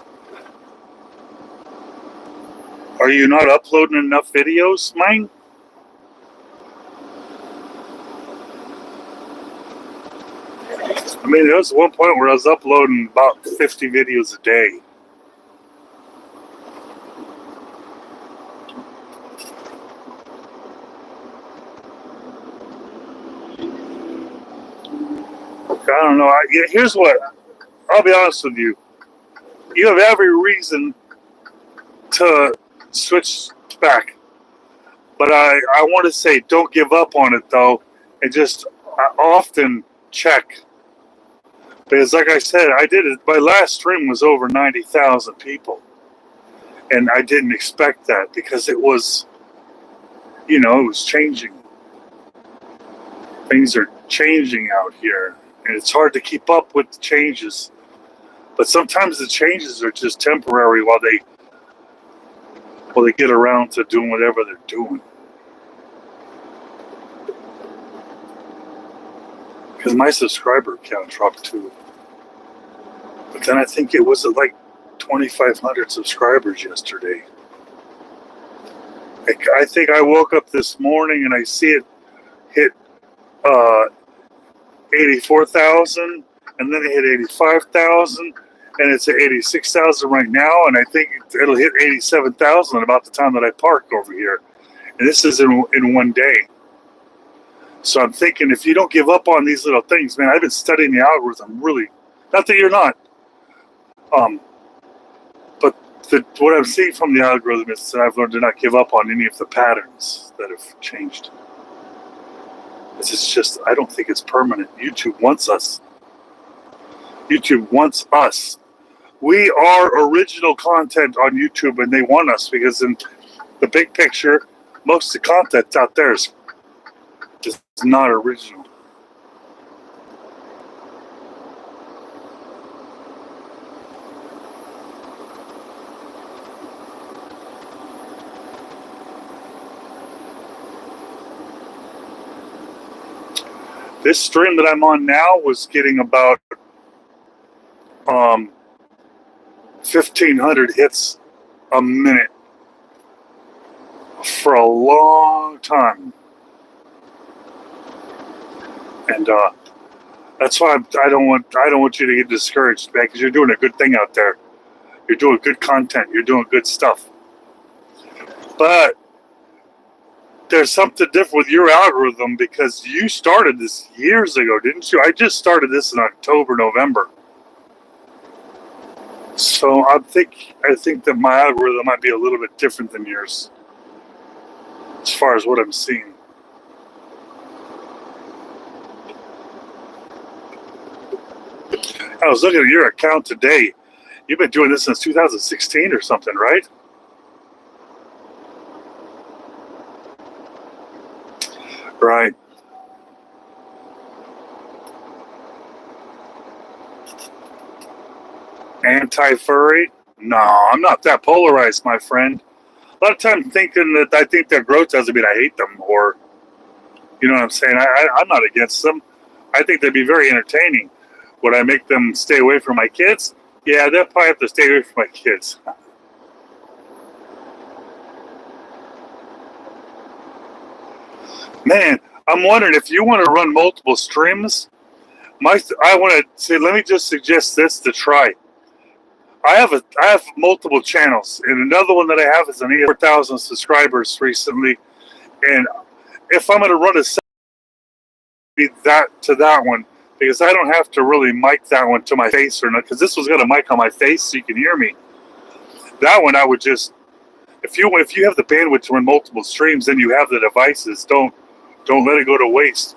Are you not uploading enough videos, man? I mean, there was one point where I was uploading about 50 videos a day. I don't know. Here's what. I'll be honest with you. You have every reason to switch back. But I want to say don't give up on it, though. And just often check. Because like I said, I did it. My last stream was over 90,000 people. And I didn't expect that because it was, it was changing. Things are changing out here. And it's hard to keep up with the changes. But sometimes the changes are just temporary while they get around to doing whatever they're doing. Because my subscriber count dropped too. But then I think it was like 2,500 subscribers yesterday. I think I woke up this morning and I see it hit 84,000, and then it hit 85,000, and it's at 86,000 right now, and I think it'll hit 87,000 about the time that I park over here. And this is in one day. So I'm thinking, if you don't give up on these little things, man, I've been studying the algorithm really. Not that you're not. But what I'm seeing from the algorithm is that I've learned to not give up on any of the patterns that have changed. It's just, I don't think it's permanent. YouTube wants us. YouTube wants us. We are original content on YouTube, and they want us because in the big picture, most of the content out there is just not original. This stream that I'm on now was getting about 1,500 hits a minute for a long time. And that's why I don't want you to get discouraged, man, because you're doing a good thing out there. You're doing good content. You're doing good stuff. But there's something different with your algorithm because you started this years ago, didn't you? I just started this in October, November. So I think that my algorithm might be a little bit different than yours as far as what I'm seeing. I was looking at your account today. You've been doing this since 2016 or something, right? Right. Anti-furry? No, I'm not that polarized, my friend. A lot of times thinking that I think they're gross doesn't mean I hate them, or, you know what I'm saying? I'm not against them. I think they'd be very entertaining. Would I make them stay away from my kids? Yeah, they'll probably have to stay away from my kids. Man, I'm wondering if you want to run multiple streams. I want to say, let me just suggest this to try. I have multiple channels, and another one that I have is an 4,000 subscribers recently. And if I'm going to run that one, because I don't have to really mic that one to my face or not, because this was going to mic on my face so you can hear me. That one I would just, if you have the bandwidth to run multiple streams, then you have the devices. Don't let it go to waste.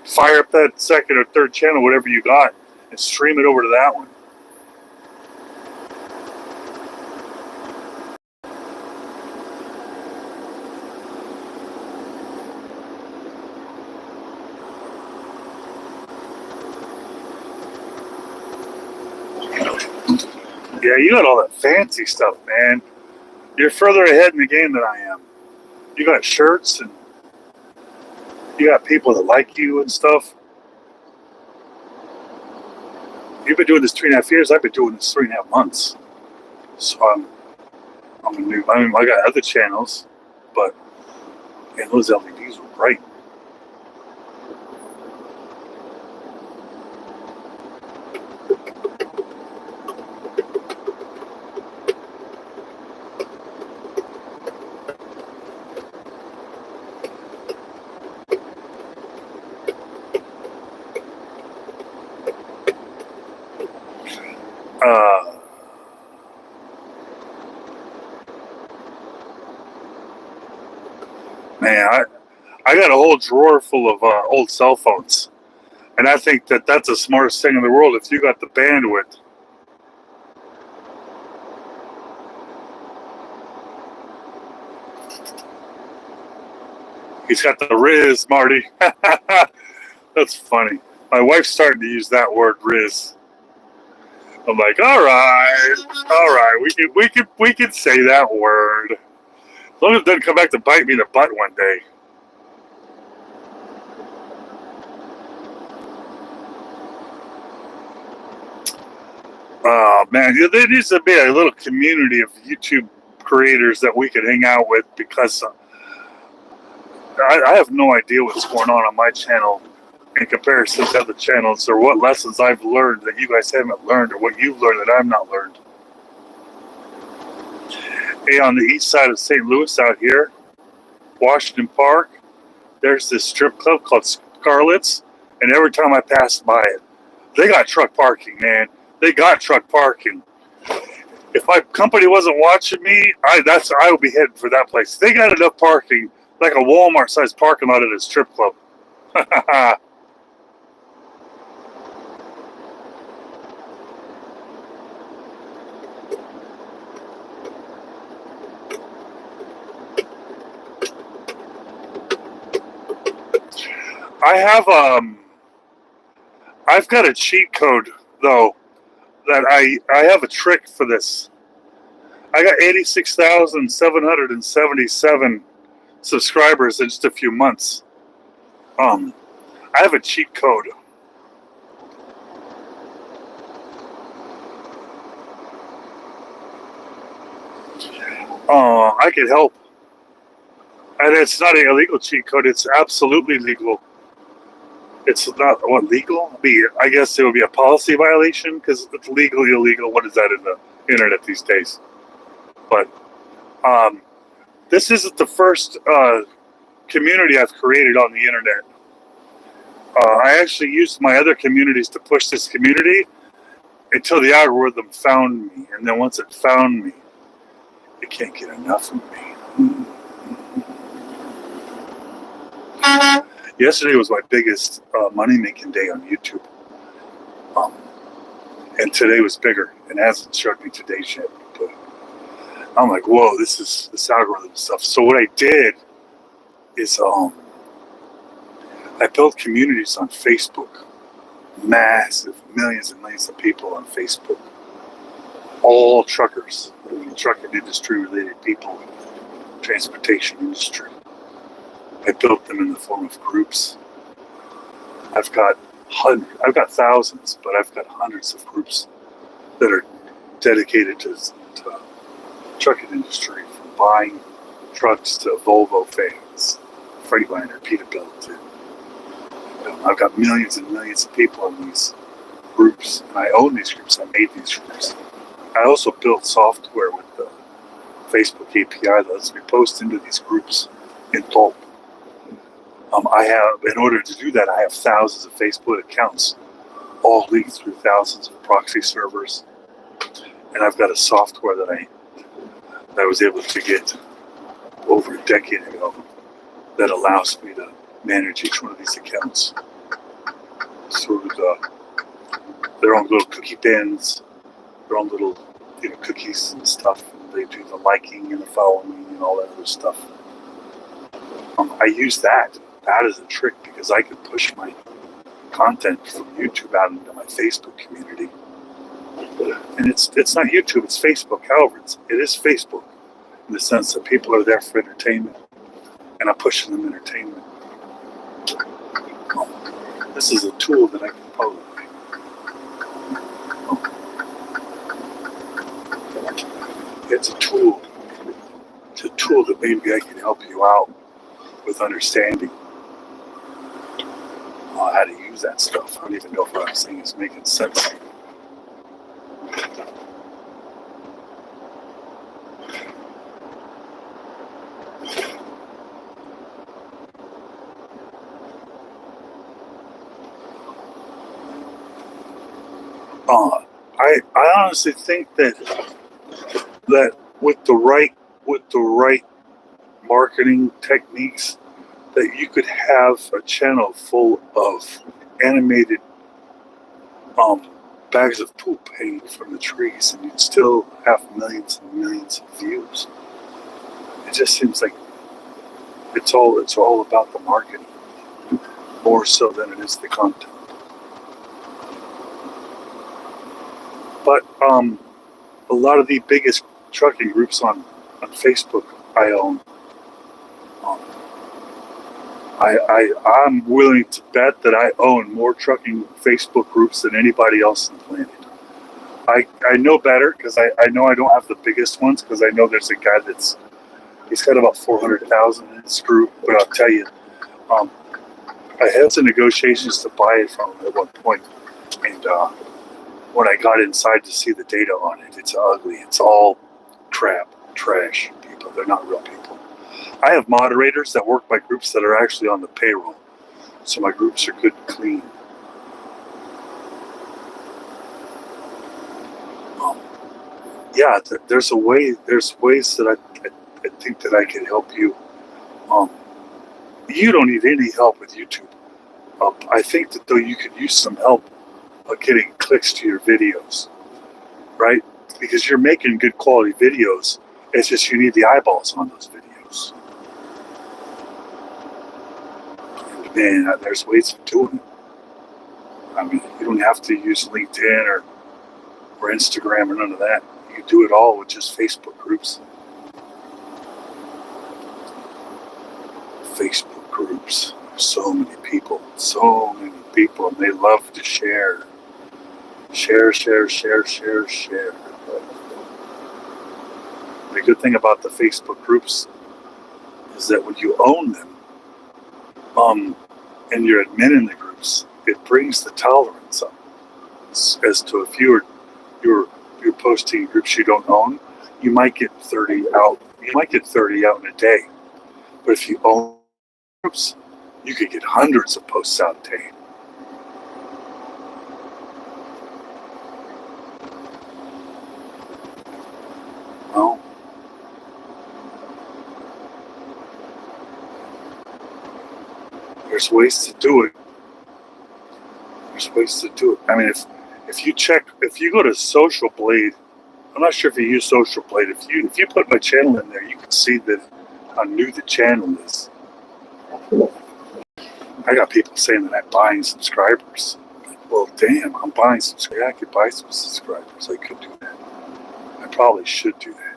Fire up that second or third channel, whatever you got, and stream it over to that one. Yeah, you got all that fancy stuff, man. You're further ahead in the game than I am. You got shirts and you got people that like you and stuff. You've been doing this 3.5 years. I've been doing this 3.5 months. So I'm new. I mean, I got other channels, but man, those LEDs were bright. Man, I got a whole drawer full of old cell phones, and I think that that's the smartest thing in the world if you got the bandwidth. He's got the Riz, Marty. That's funny. My wife's starting to use that word, Riz. I'm like, all right, we can say that word. As long as it doesn't come back to bite me in the butt one day. Man, there needs to be a little community of YouTube creators that we could hang out with, because I have no idea what's going on my channel in comparison to other channels, or what lessons I've learned that you guys haven't learned, or what you've learned that I've not learned. Hey, on the east side of St. Louis out here, Washington Park, there's this strip club called Scarlett's, and every time I pass by it, they got truck parking, man. They got truck parking. If my company wasn't watching me, I would be heading for that place. They got enough parking, like a Walmart-sized parking lot at a strip club. I've got a cheat code though, that I have a trick for this. I got 86,777 subscribers in just a few months. I have a cheat code. I could help. And it's not an illegal cheat code, it's absolutely legal. It's not legal. I guess it would be a policy violation because it's legally illegal. What is that in the internet these days? But this isn't the first community I've created on the internet. I actually used my other communities to push this community until the algorithm found me. And then once it found me, it can't get enough of me. Yesterday was my biggest money-making day on YouTube. And today was bigger. And hasn't struck me today yet. But I'm like, whoa, this algorithm stuff. So what I did is I built communities on Facebook. Massive, millions and millions of people on Facebook. All truckers, trucking industry related people, transportation industry. I built them in the form of groups. I've got thousands, but I've got hundreds of groups that are dedicated to trucking industry, from buying trucks to Volvo fans, Freightliner, Peterbilt. I've got millions and millions of people in these groups, and I own these groups. I made these groups. I also built software with the Facebook API that lets me post into these groups in Holt. In order to do that, I have thousands of Facebook accounts, all linked through thousands of proxy servers. And I've got a software that I was able to get over a decade ago that allows me to manage each one of these accounts through their own little cookie bins, their own little cookies and stuff. They do the liking and the following and all that other stuff. I use that as a trick because I can push my content from YouTube out into my Facebook community. And it's not YouTube, it's Facebook. However, it is Facebook in the sense that people are there for entertainment, and I'm pushing them entertainment. This is a tool that I can post. It's a tool. It's a tool that maybe I can help you out with understanding how to use that stuff. I don't even know if what I'm saying is making sense. I honestly think that with the right marketing techniques, that you could have a channel full of animated bags of poop hanging from the trees, and you'd still have millions and millions of views. It just seems like it's all about the marketing, more so than it is the content. But a lot of the biggest trucking groups on Facebook I own. I'm willing to bet that I own more trucking Facebook groups than anybody else on the planet. I know better because I know I don't have the biggest ones, because I know there's a guy he's got about 400,000 in his group. But I'll tell you, I had some negotiations to buy it from him at one point, and when I got inside to see the data on it, it's ugly. It's all crap, trash people. They're not real people. I have moderators that work my groups that are actually on the payroll, so my groups are good and clean. There's ways that I think that I can help you. You don't need any help with YouTube. I think that though you could use some help getting clicks to your videos, right? Because you're making good quality videos. It's just you need the eyeballs on those videos. And man, there's ways of doing it. I mean, you don't have to use LinkedIn or Instagram or none of that. You can do it all with just Facebook groups. Facebook groups. So many people, and they love to share. Share. The good thing about the Facebook groups is that when you own them, and you're admin in the group, groups, it brings the tolerance up as to if you're posting groups you don't own, you might get 30 out. You might get 30 out in a day. But if you own groups, you could get hundreds of posts out a day. Well, there's ways to do it. There's ways to do it. I mean, if you go to Social Blade, I'm not sure if you use Social Blade. If you put my channel in there, you can see that how new the channel is. I got people saying that I'm buying subscribers. Well, damn, I'm buying subscribers. I could buy some subscribers. I could do that. I probably should do that.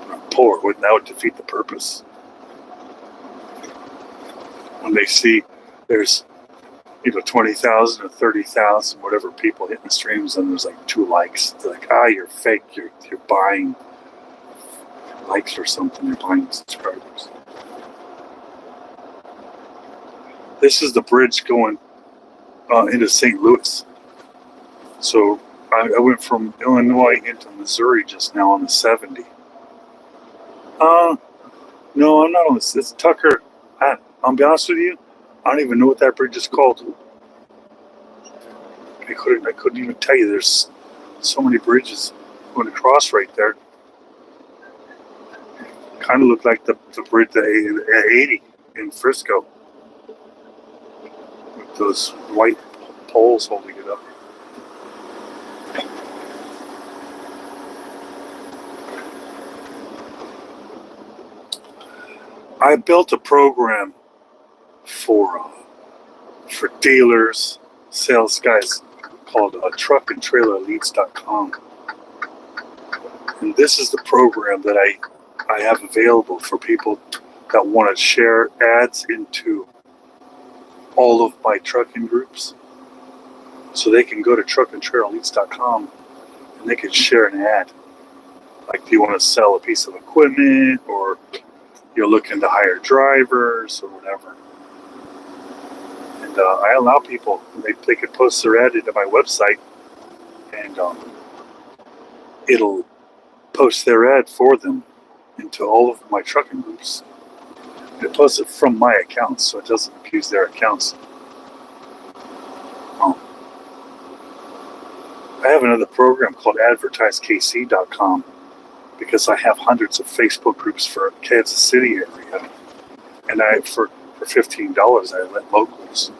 But I'm poor. Wouldn't that defeat the purpose? When they see there's 20,000 or 30,000, whatever people hitting the streams, and there's like 2 likes. They're like, you're fake. You're buying likes or something. You're buying subscribers. This is the bridge going into St. Louis. So I went from Illinois into Missouri just now on the 70. No, I'm not on this. It's Tucker. I'll be honest with you. I don't even know what that bridge is called. I couldn't even tell you. There's so many bridges going across right there. Kind of look like the bridge at 80 in Frisco. With those white poles holding it up. I built a program for dealers, sales guys, called truckandtrailerleads.com. And this is the program that I have available for people that want to share ads into all of my trucking groups. So they can go to truckandtrailerleads.com and they can share an ad. Like, do you want to sell a piece of equipment, or you're looking to hire drivers or whatever. And I allow people, they can post their ad into my website, and it'll post their ad for them into all of my trucking groups. It posts it from my accounts, so it doesn't abuse their accounts. I have another program called advertisekc.com, because I have hundreds of Facebook groups for Kansas City area, and for $15 I let locals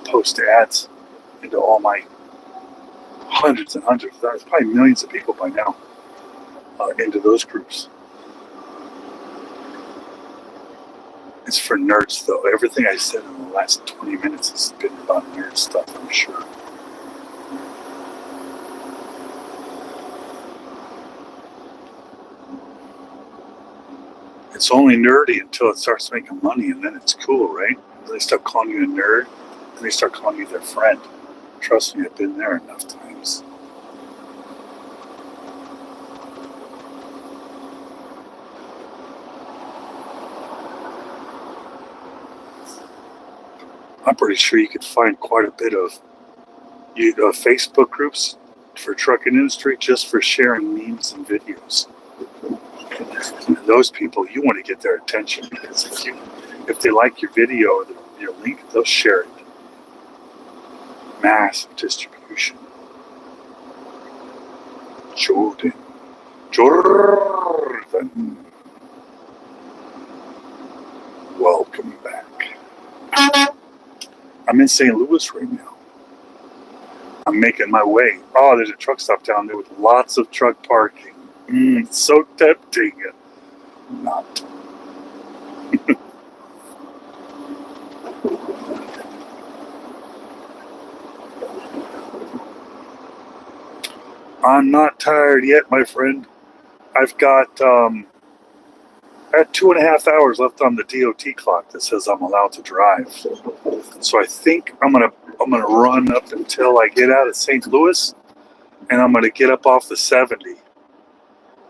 post ads into all my hundreds and hundreds of thousands, probably millions of people by now, into those groups. It's for nerds, though. Everything I said in the last 20 minutes has been about nerd stuff, I'm sure. It's only nerdy until it starts making money, and then it's cool, right? They start calling you a nerd, and they start calling you their friend. Trust me, I've been there enough times. I'm pretty sure you could find quite a bit of Facebook groups for trucking industry just for sharing memes and videos. And those people, you want to get their attention, because if they like your video or your link, they'll share it. Massive distribution. Jordan. Welcome back. I'm in St. Louis right now. I'm making my way. Oh, there's a truck stop down there with lots of truck parking. It's so tempting. Not. I'm not tired yet, my friend. I've got I had 2.5 hours left on the DOT clock that says I'm allowed to drive. So I think I'm gonna run up until I get out of St. Louis, and I'm gonna get up off the 70.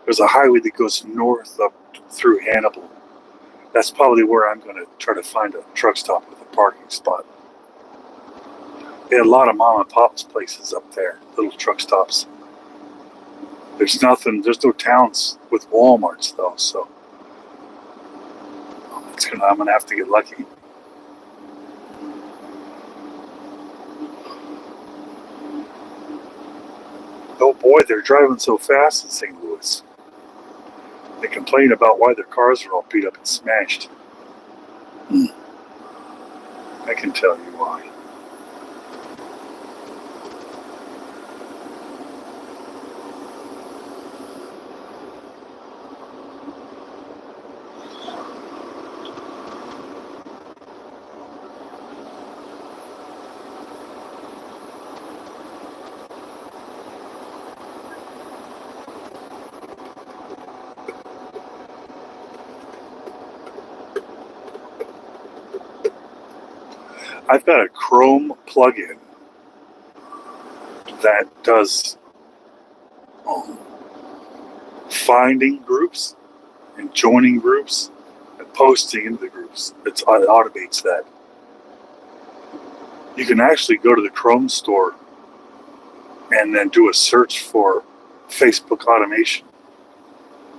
There's a highway that goes north up through Hannibal, That's probably where I'm going to try to find a truck stop with a parking spot. They had a lot of mom and pop's places up there, little truck stops. There's no towns with Walmarts though, so I'm going to have to get lucky. Oh boy, they're driving so fast in St. Louis. They complain about why their cars are all beat up and smashed. I can tell you why. I've got a Chrome plugin that does finding groups and joining groups and posting into the groups. It automates that. You can actually go to the Chrome store and then do a search for Facebook automation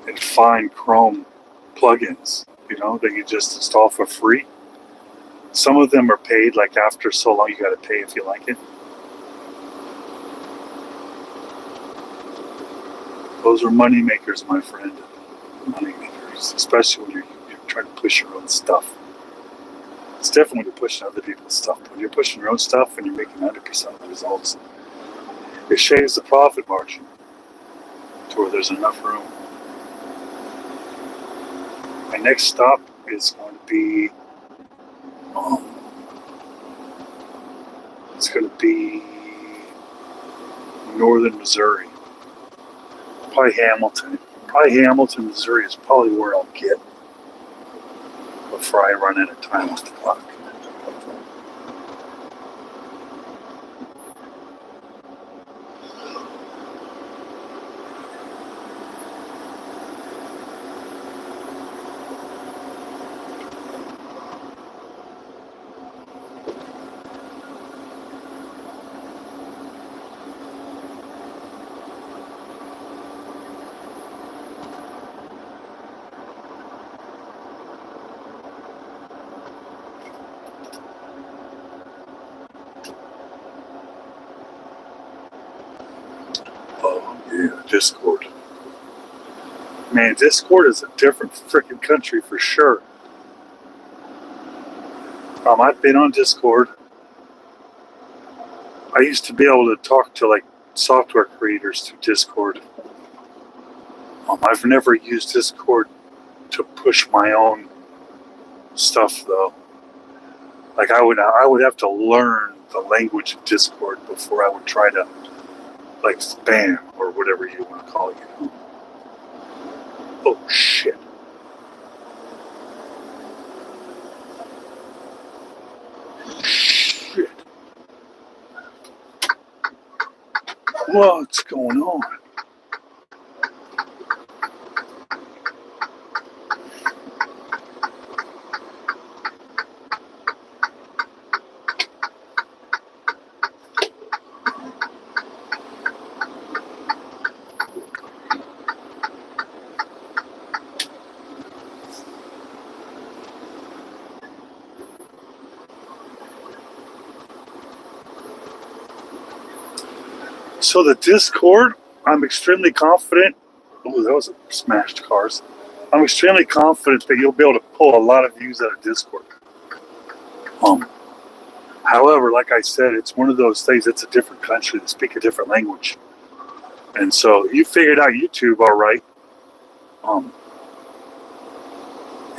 and find Chrome plugins, that you just install for free. Some of them are paid, like after so long you got to pay if you like it. Those are money makers, my friend. Money makers, especially when you're trying to push your own stuff. It's different when you're pushing other people's stuff. But when you're pushing your own stuff and you're making 100% of the results, it shaves the profit margin to where there's enough room. My next stop is going to be it's going to be northern Missouri. Probably Hamilton. Hamilton, Missouri is probably where I'll get before I run out of time with the clock. Oh, yeah, Discord. Man, Discord is a different freaking country for sure. I've been on Discord. I used to be able to talk to like software creators through Discord. I've never used Discord to push my own stuff though. Like I would have to learn the language of Discord before I would try to like spam or whatever you want to call it. Oh shit. Shit. What's going on? So the Discord, I'm extremely confident. Oh, that was a smashed cars. I'm extremely confident that you'll be able to pull a lot of views out of Discord. However, like I said, it's one of those things. It's a different country. They speak a different language, and so you figured out YouTube all right.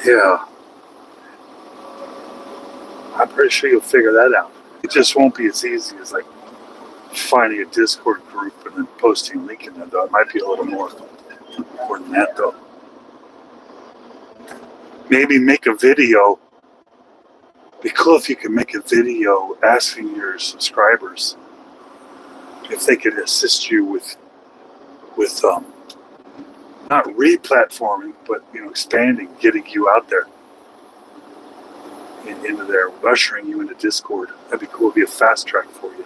Yeah, I'm pretty sure you'll figure that out. It just won't be as easy as like finding a Discord group and then posting a link in there, though. It might be a little more than that, though. Maybe make a video. It'd be cool if you could make a video asking your subscribers if they could assist you with not re-platforming, but expanding, getting you out there. into there, ushering you into Discord. That'd be cool. It'd be a fast track for you.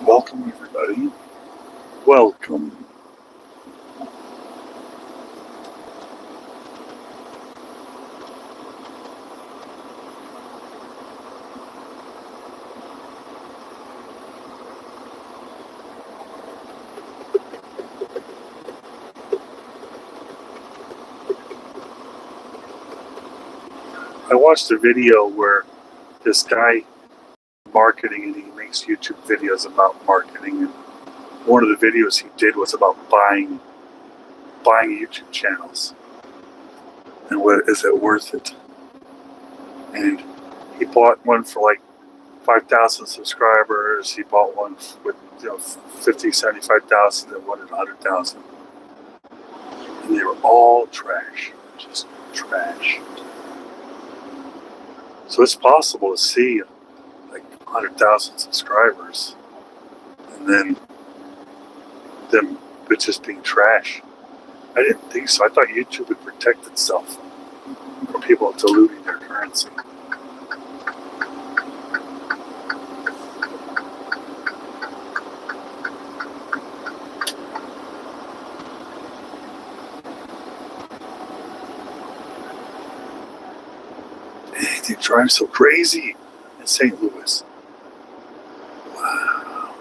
Welcome, everybody. Welcome. I watched a video where this guy marketing, and he makes YouTube videos about marketing, and one of the videos he did was about buying YouTube channels and what is it worth it. And he bought one for like 5,000 subscribers. He bought one with 50, 75,000, and one at 100,000, and they were all trash, just trash. So it's possible to see like 100,000 subscribers, and then them just being trash. I didn't think so. I thought YouTube would protect itself from people diluting their currency. Dang, they drive so crazy in St. Louis. Wow.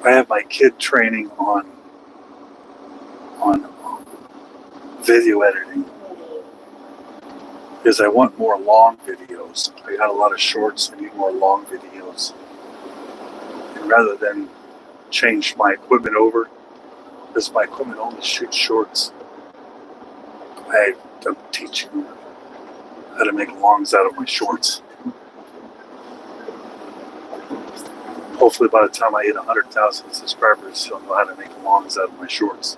I have my kid training on video editing because I want more long videos. I got a lot of shorts. I need more long videos. And rather than change my equipment over, because my equipment only shoots shorts, I'm teaching how to make longs out of my shorts. Hopefully by the time I hit 100,000 subscribers, I'll know how to make longs out of my shorts.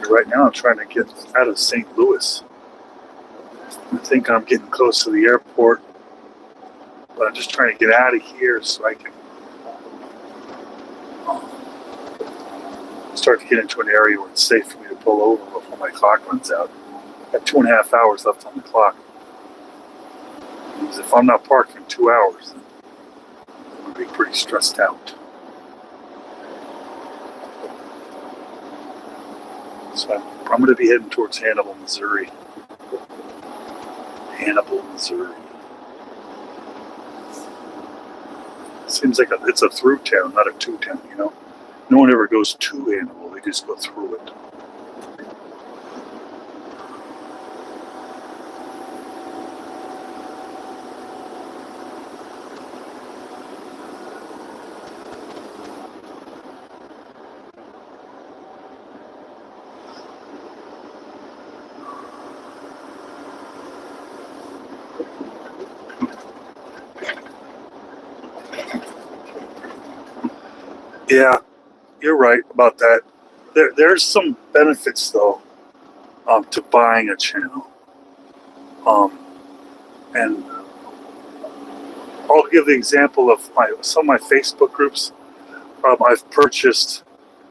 Right now I'm trying to get out of St. Louis. I think I'm getting close to the airport, but I'm just trying to get out of here so I can start to get into an area where it's safe for me to pull over before my clock runs out. I have 2.5 hours left on the clock. Because if I'm not parked in 2 hours, then I'm going to be pretty stressed out. So I'm going to be heading towards Hannibal, Missouri. Hannibal, Missouri. Seems like it's a through town, not a to town, you know? No one ever goes to Hannibal, they just go through it. Yeah, you're right about that. There's some benefits though to buying a channel, and I'll give the example of some of my Facebook groups. I've purchased,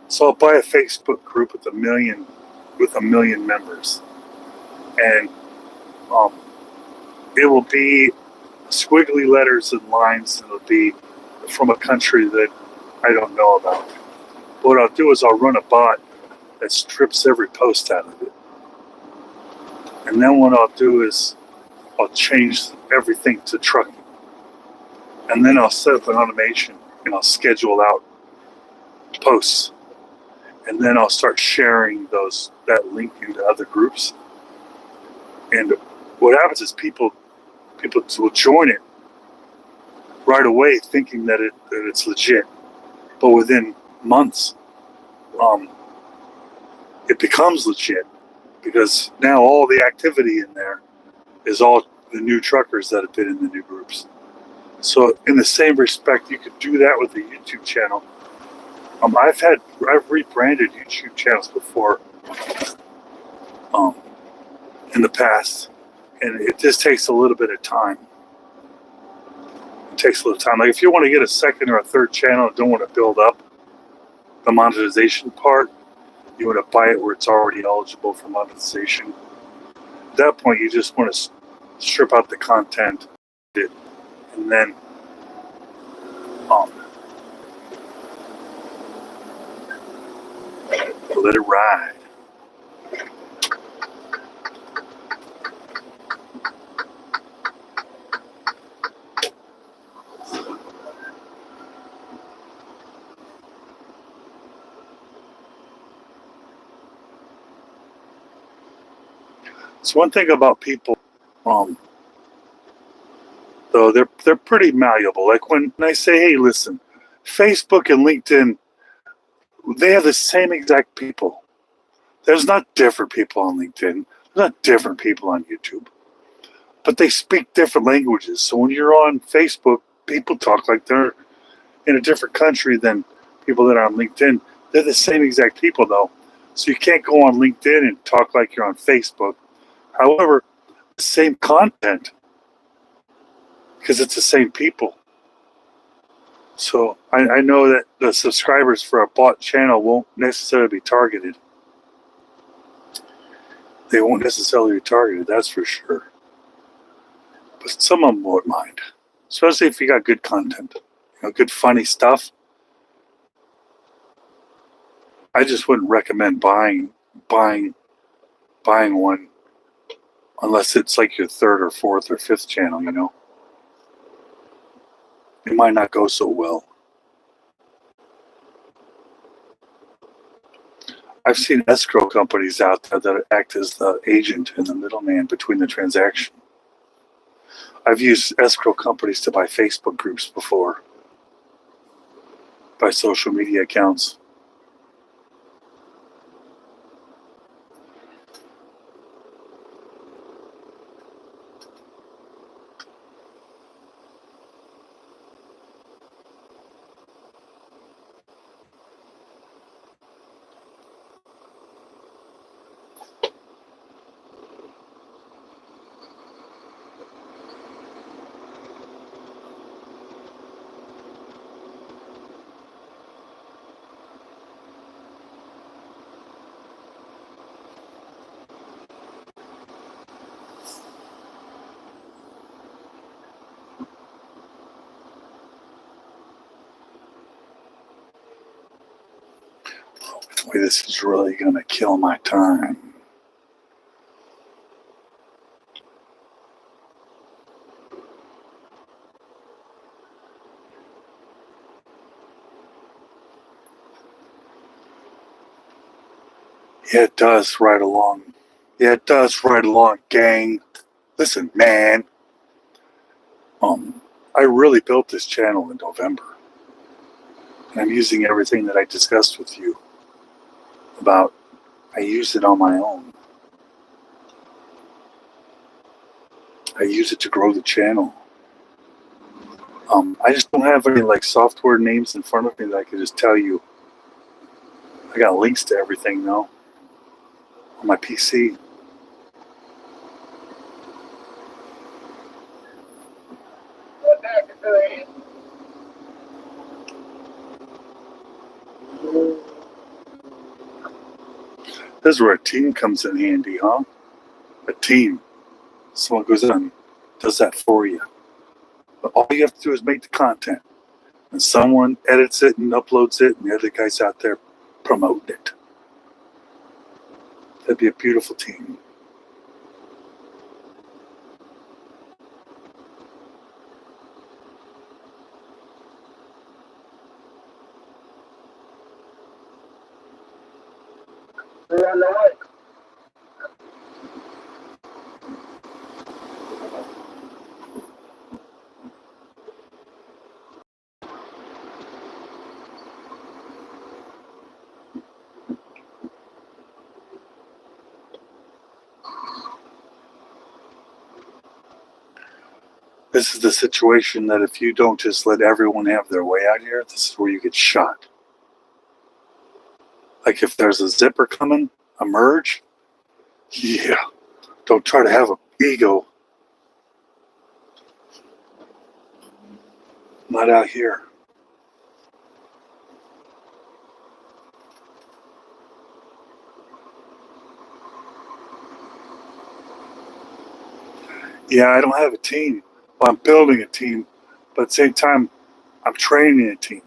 so I'll buy a Facebook group with a million members, and it will be squiggly letters and lines, and it'll be from a country that I don't know about. What I'll do is I'll run a bot that strips every post out of it. And then what I'll do is I'll change everything to trucking. And then I'll set up an automation and I'll schedule out posts. And then I'll start sharing that link into other groups. And what happens is people will join it right away thinking that it's legit. But within months, it becomes legit because now all the activity in there is all the new truckers that have been in the new groups. So in the same respect, you could do that with the YouTube channel. I've rebranded YouTube channels before in the past, and it just takes a little bit of time. It takes a little time. Like if you want to get a second or a third channel and don't want to build up the monetization part, you want to buy it where it's already eligible for monetization. At that point, you just want to strip out the content and then let it ride. It's one thing about people, though they're pretty malleable. Like when I say, hey, listen, Facebook and LinkedIn, they have the same exact people. There's not different people on LinkedIn. There's not different people on YouTube. But they speak different languages. So when you're on Facebook, people talk like they're in a different country than people that are on LinkedIn. They're the same exact people, though. So you can't go on LinkedIn and talk like you're on Facebook. However, the same content, because it's the same people. So I know that the subscribers for a bought channel won't necessarily be targeted. They won't necessarily be targeted, that's for sure. But some of them won't mind, especially if you got good content, good funny stuff. I just wouldn't recommend buying one unless it's like your third or fourth or fifth channel. It might not go so well. I've seen escrow companies out there that act as the agent and the middleman between the transaction. I've used escrow companies to buy Facebook groups before, buy social media accounts. Boy, this is really going to kill my time. Yeah, it does right along. Yeah, it does right along, gang. Listen, man. I really built this channel in November. And I'm using everything that I discussed with you about. I used it on my own. I use it to grow the channel. I just don't have any software names in front of me that I can just tell you. I got links to everything now on my PC. This is where a team comes in handy, huh? A team. Someone goes in and does that for you. But all you have to do is make the content. And someone edits it and uploads it, and the other guy's out there promoting it. That'd be a beautiful team. We're on the way. This is the situation that if you don't just let everyone have their way out here, this is where you get shot. Like if there's a zipper coming, a merge, yeah, don't try to have an ego. Not out here. Yeah, I don't have a team. Well, I'm building a team, but at the same time, I'm training a team.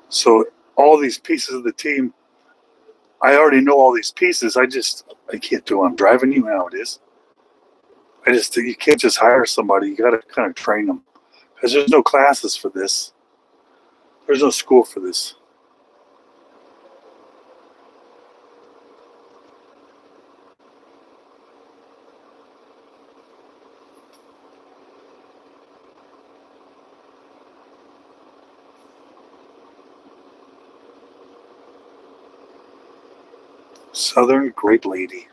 So all these pieces of the team, I already know all these pieces. I can't do it. I'm driving you how it is. You can't just hire somebody. You got to kind of train them. Because there's no classes for this. There's no school for this. Southern Grape Lady.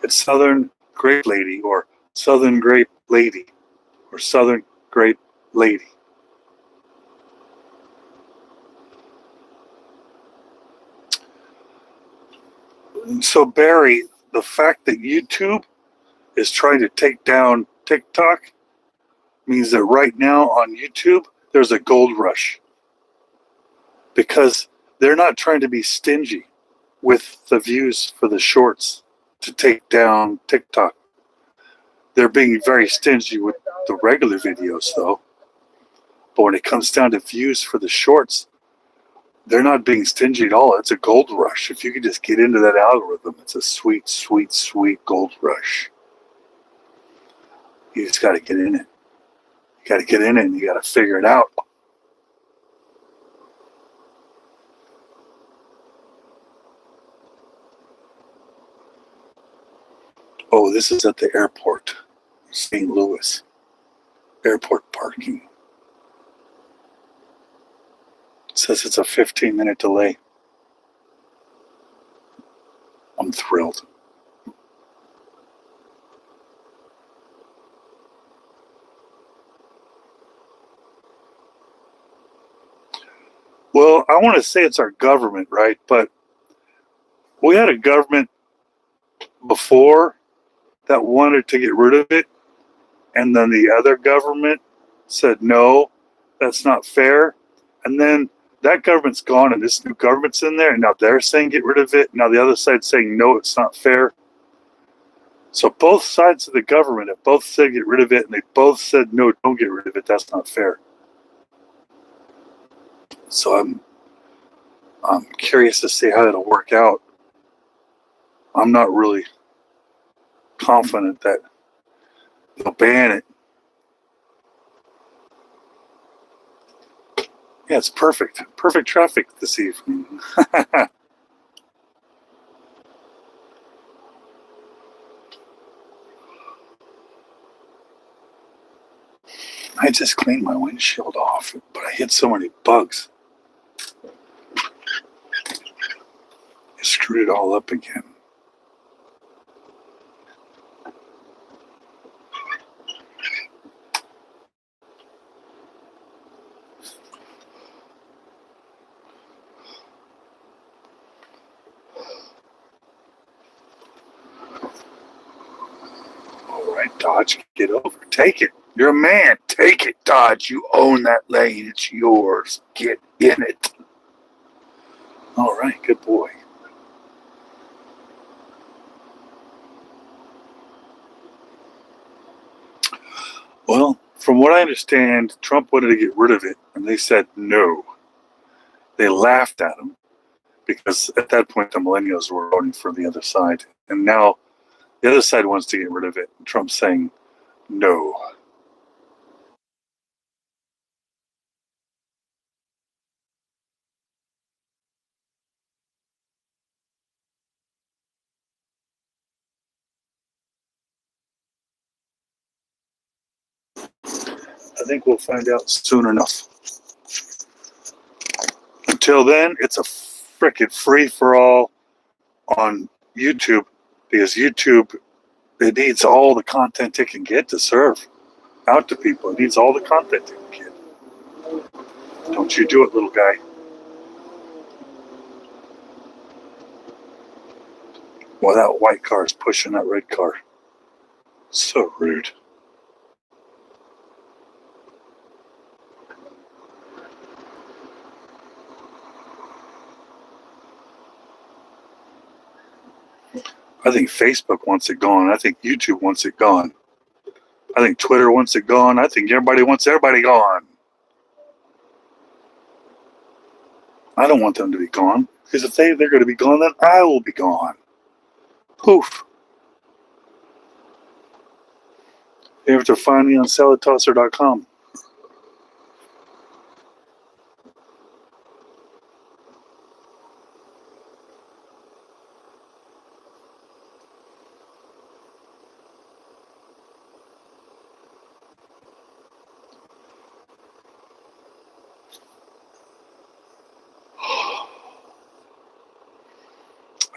It's Southern Grape Lady or Southern Grape Lady or Southern Grape Lady. So Barry, the fact that YouTube is trying to take down TikTok means that right now on YouTube, there's a gold rush. Because they're not trying to be stingy with the views for the shorts to take down TikTok. They're being very stingy with the regular videos though. But when it comes down to views for the shorts, they're not being stingy at all. It's a gold rush. If you could just get into that algorithm, it's a sweet, sweet, sweet gold rush. You just got to get in it. You got to get in it and you got to figure it out. Oh, this is at the airport, St. Louis. Airport parking. It says it's a 15-minute delay. I'm thrilled. Well, I want to say it's our government, right? But we had a government before that wanted to get rid of it, and then the other government said, no, that's not fair. And then that government's gone, and this new government's in there, and now they're saying get rid of it. Now the other side's saying, no, it's not fair. So both sides of the government have both said get rid of it, and they both said, no, don't get rid of it. That's not fair. So I'm curious to see how it'll work out. I'm not really confident that they'll ban it. Yeah, it's perfect. Perfect traffic this evening. I just cleaned my windshield off, but I hit so many bugs. I screwed it all up again. All right, Dodge, get over. Take it. You're a man. Take it, Dodge. You own that lane. It's yours. Get in it. All right, good boy. Well, from what I understand, Trump wanted to get rid of it, and they said no. They laughed at him because at that point the millennials were voting for the other side, and now the other side wants to get rid of it. And Trump's saying no. I think we'll find out soon enough. Until then, it's a frickin' free-for-all on YouTube, because YouTube, it needs all the content it can get to serve out to people. It needs all the content it can get. Don't you do it, little guy. Well, that white car is pushing that red car. So rude. I think Facebook wants it gone. I think YouTube wants it gone. I think Twitter wants it gone. I think everybody wants everybody gone. I don't want them to be gone, because if they're going to be gone, then I will be gone. Poof. You have to find me on salad-tosser.com.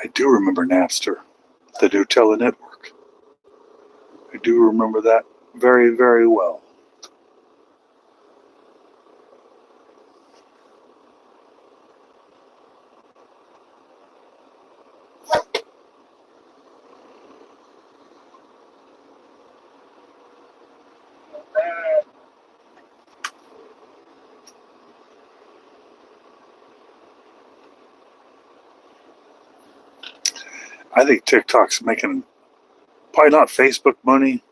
I do remember Napster, the Nutella network. I do remember that very, very well. I think TikTok's making, probably not Facebook money,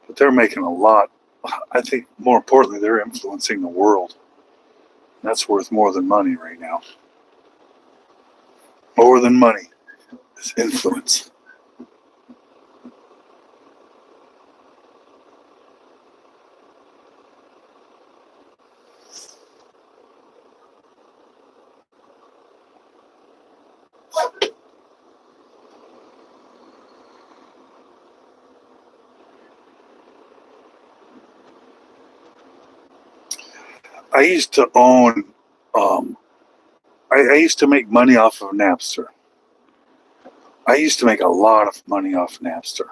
but they're making a lot. I think more importantly, they're influencing the world. That's worth more than money right now. More than money is influence. I used to own, I used to make money off of Napster. I used to make a lot of money off Napster.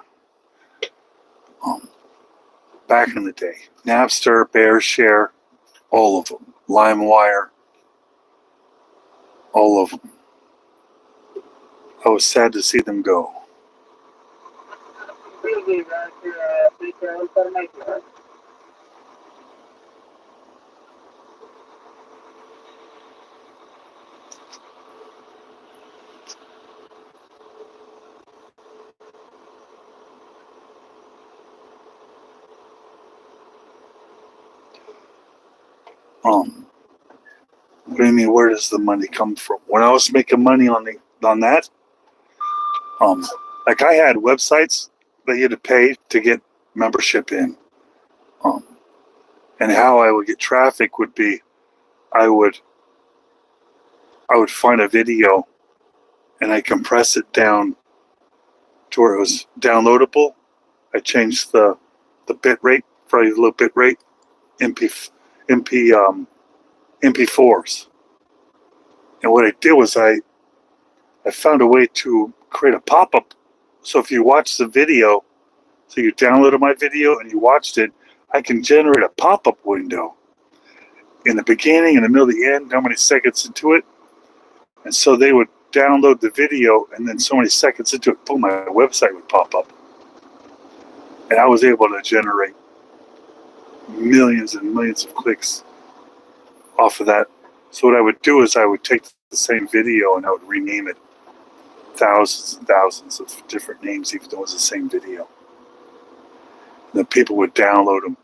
Back in the day. Napster, BearShare, all of them. LimeWire, all of them. I was sad to see them go. What do you mean, where does the money come from? When I was making money on that, like I had websites that you had to pay to get membership in. And how I would get traffic would be, I would find a video and I compress it down to where it was downloadable. I changed the bit rate, probably low bit rate, MP4s. And what I did was I found a way to create a pop-up. So if you watch the video, so you downloaded my video and you watched it, I can generate a pop-up window in the beginning, in the middle, the end, how many seconds into it. And so they would download the video, and then so many seconds into it, boom, my website would pop up. And I was able to generate millions and millions of clicks off of that. So what I would do is I would take the same video and I would rename it thousands and thousands of different names, even though it was the same video. And then people would download them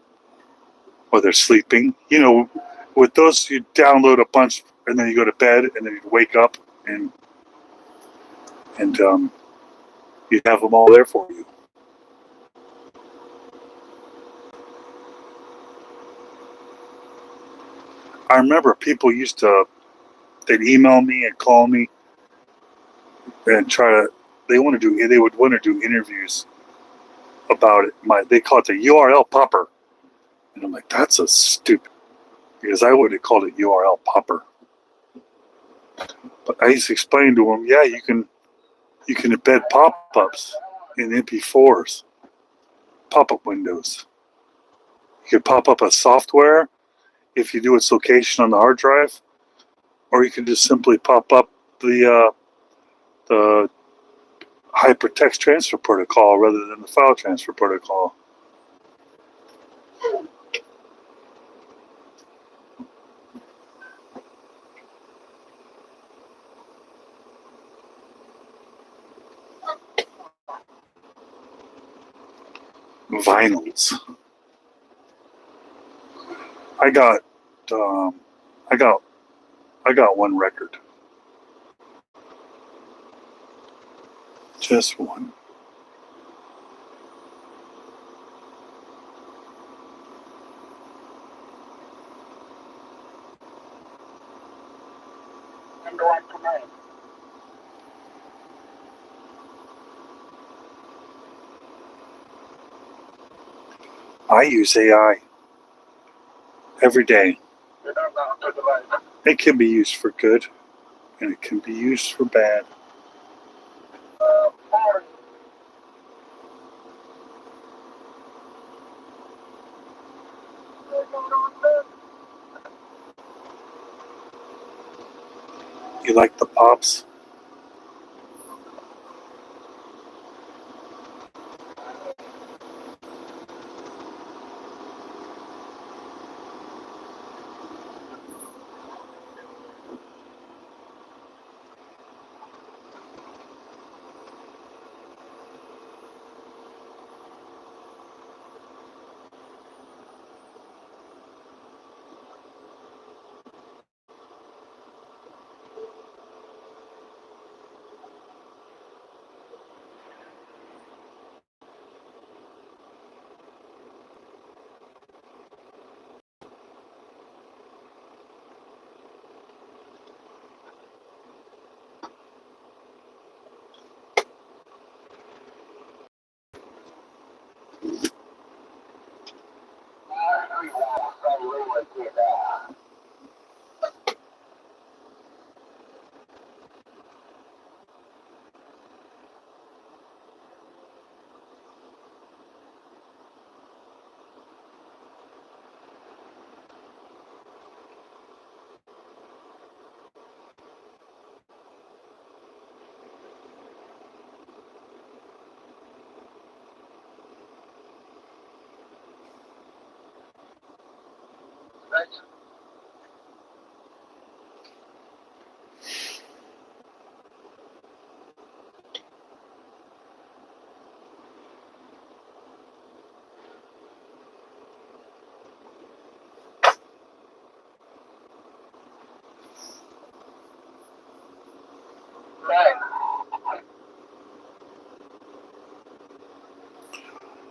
while they're sleeping. You know, with those, you download a bunch and then you go to bed and then you wake up and you have them all there for you. I remember people they'd email me and call me and they would want to do interviews about it. They call it the URL popper. And I'm like, that's a stupid, because I would have called it URL popper. But I used to explain to him, yeah, you can embed pop-ups in MP4s, pop-up windows. You can pop up a software if you do its location on the hard drive, or you can just simply pop up the hypertext transfer protocol rather than the file transfer protocol. Vinyls. I got um, I got one record, just one. I use AI every day. It can be used for good, and it can be used for bad. You like the pops?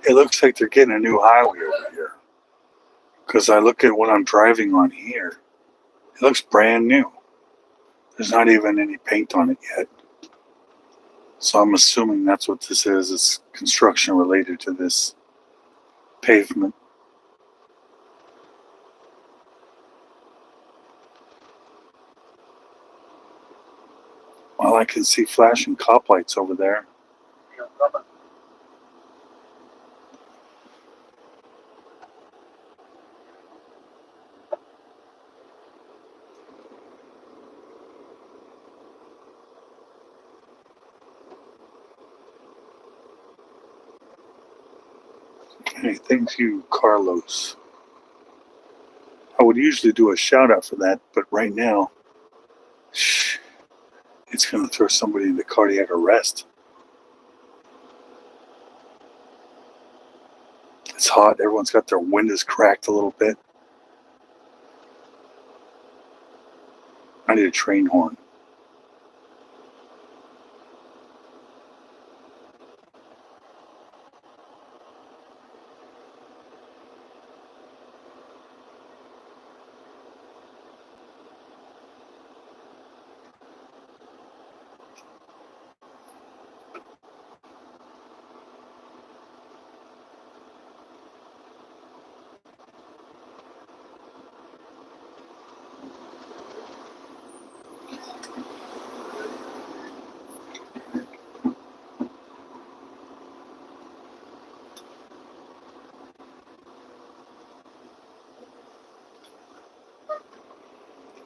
It looks like they're getting a new highway over here. Because I look at what I'm driving on here. It looks brand new. There's not even any paint on it yet. So I'm assuming that's what this is. It's construction related to this pavement. Well, I can see flashing cop lights over there. Hey, thank you, Carlos. I would usually do a shout out for that, but right now, it's going to throw somebody into cardiac arrest. It's hot. Everyone's got their windows cracked a little bit. I need a train horn.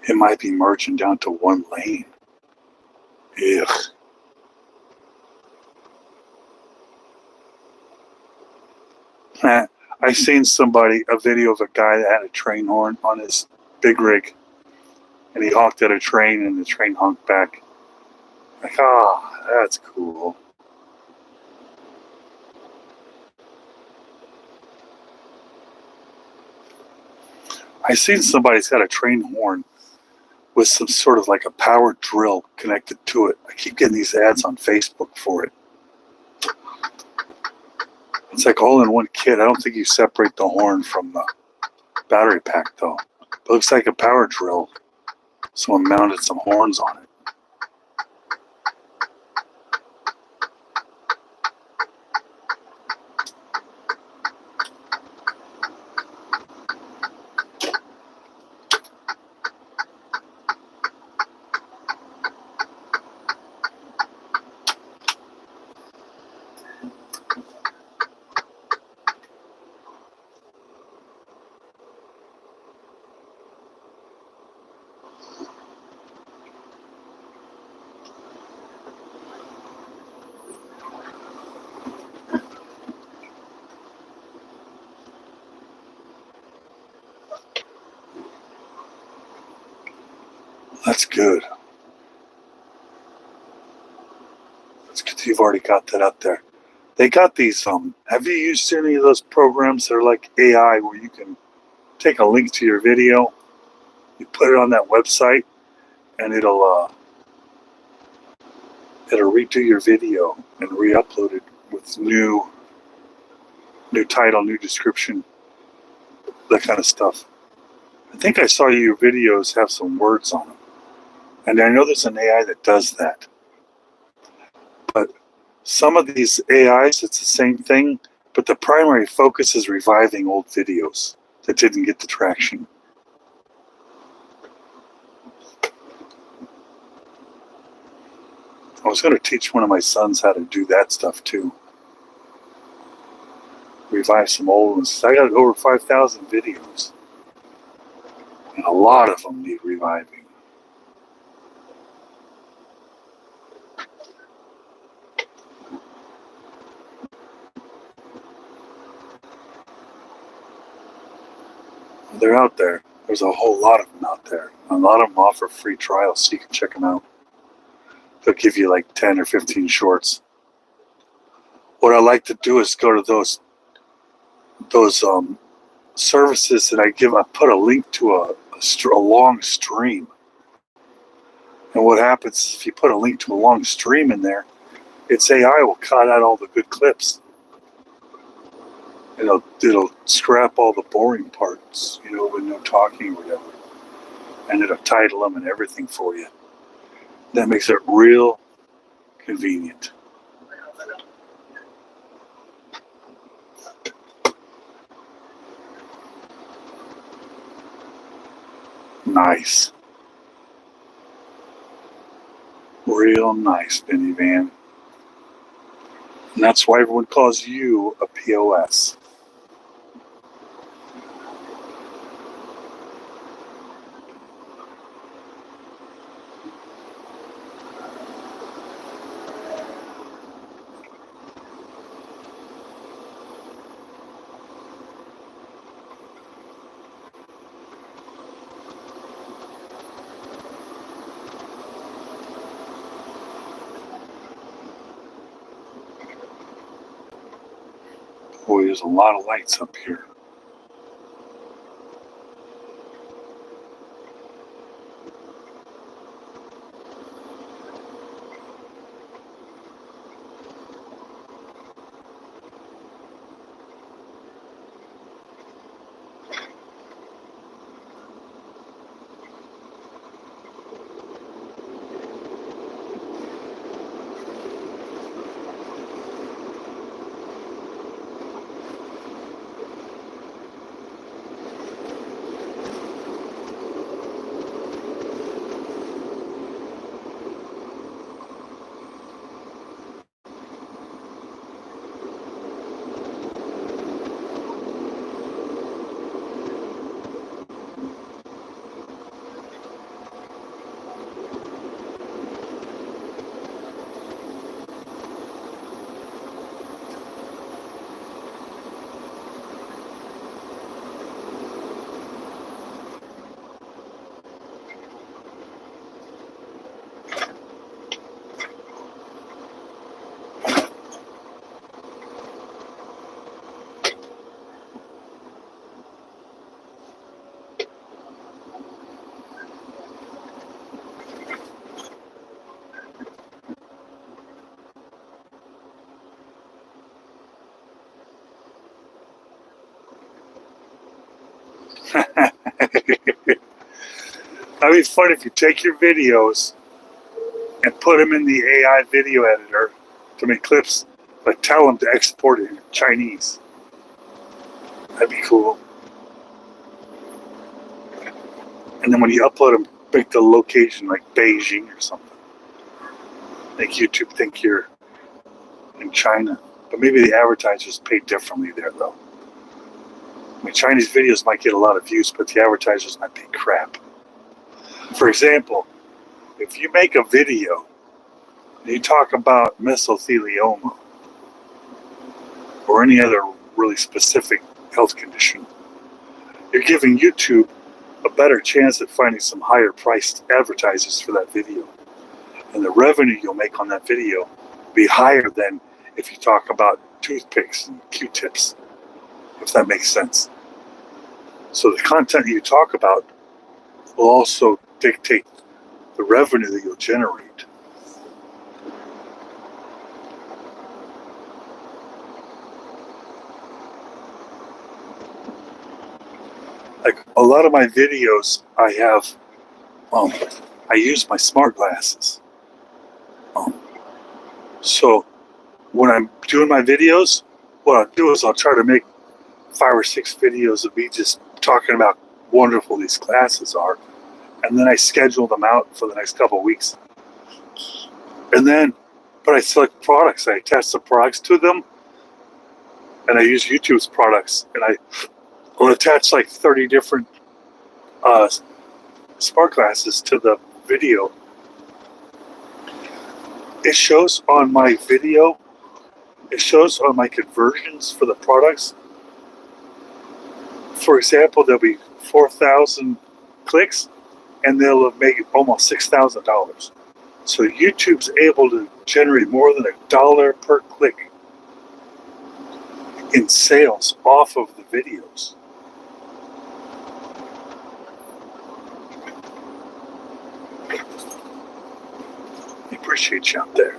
It might be merging down to one lane. Ugh. I seen a video of a guy that had a train horn on his big rig, and he honked at a train, and the train honked back. Like, that's cool. I seen somebody's got a train horn with some sort of like a power drill connected to it. I keep getting these ads on Facebook for it. It's like all in one kit. I don't think you separate the horn from the battery pack though. It looks like a power drill. Someone mounted some horns on it. That's good. That's good. You've already got that up there. They got these. Have you used any of those programs that are like AI, where you can take a link to your video, you put it on that website, and it'll redo your video and re-upload it with new title, new description, that kind of stuff. I think I saw your videos have some words on them. And I know there's an AI that does that. But some of these AIs, it's the same thing, but the primary focus is reviving old videos that didn't get the traction. I was going to teach one of my sons how to do that stuff too. Revive some old ones. I got over 5,000 videos. And a lot of them need reviving. They're out there. There's a whole lot of them out there. A lot of them offer free trials, so you can check them out. They'll give you like 10 or 15 shorts. What I like to do is go to those services that I put a link to a long stream. And what happens is if you put a link to a long stream in there, its AI will cut out all the good clips. It'll scrap all the boring parts, with no talking or whatever. And it'll title them and everything for you. That makes it real convenient. Nice. Real nice, Benny Van. And that's why everyone calls you a POS. Boy, there's a lot of lights up here. That'd be fun if you take your videos and put them in the AI video editor to make clips, but tell them to export it in Chinese. That'd be cool. And then when you upload them, make the location like Beijing or something. Make YouTube think you're in China. But maybe the advertisers pay differently there, though. I mean, Chinese videos might get a lot of views, but the advertisers might pay crap. For example, if you make a video and you talk about mesothelioma or any other really specific health condition, you're giving YouTube a better chance at finding some higher priced advertisers for that video. And the revenue you'll make on that video will be higher than if you talk about toothpicks and Q-tips, if that makes sense. So the content you talk about will also dictate the revenue that you'll generate. Like a lot of my videos, I use my smart glasses. So when I'm doing my videos, what I'll do is I'll try to make 5 or 6 videos of me just talking about how wonderful these glasses are, and then I schedule them out for the next couple of weeks. But I select products, I attach the products to them, and I use YouTube's products, and I will attach like 30 different smart glasses to the video. It shows on my video, it shows on my conversions for the products. For example, there'll be 4,000 clicks and they'll make almost $6,000. So YouTube's able to generate more than $1 per click in sales off of the videos. I appreciate you out there.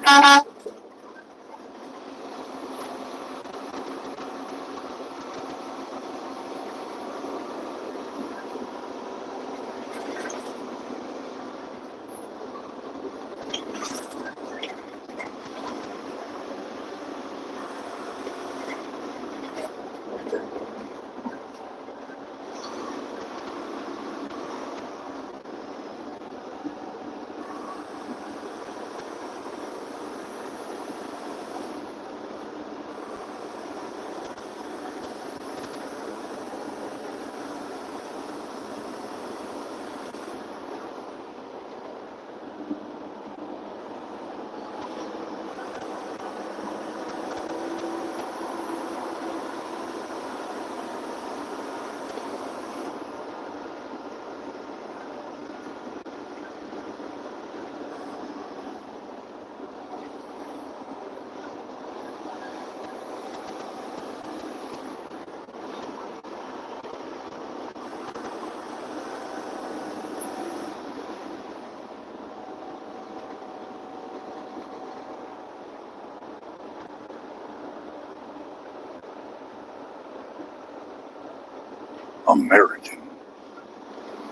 American.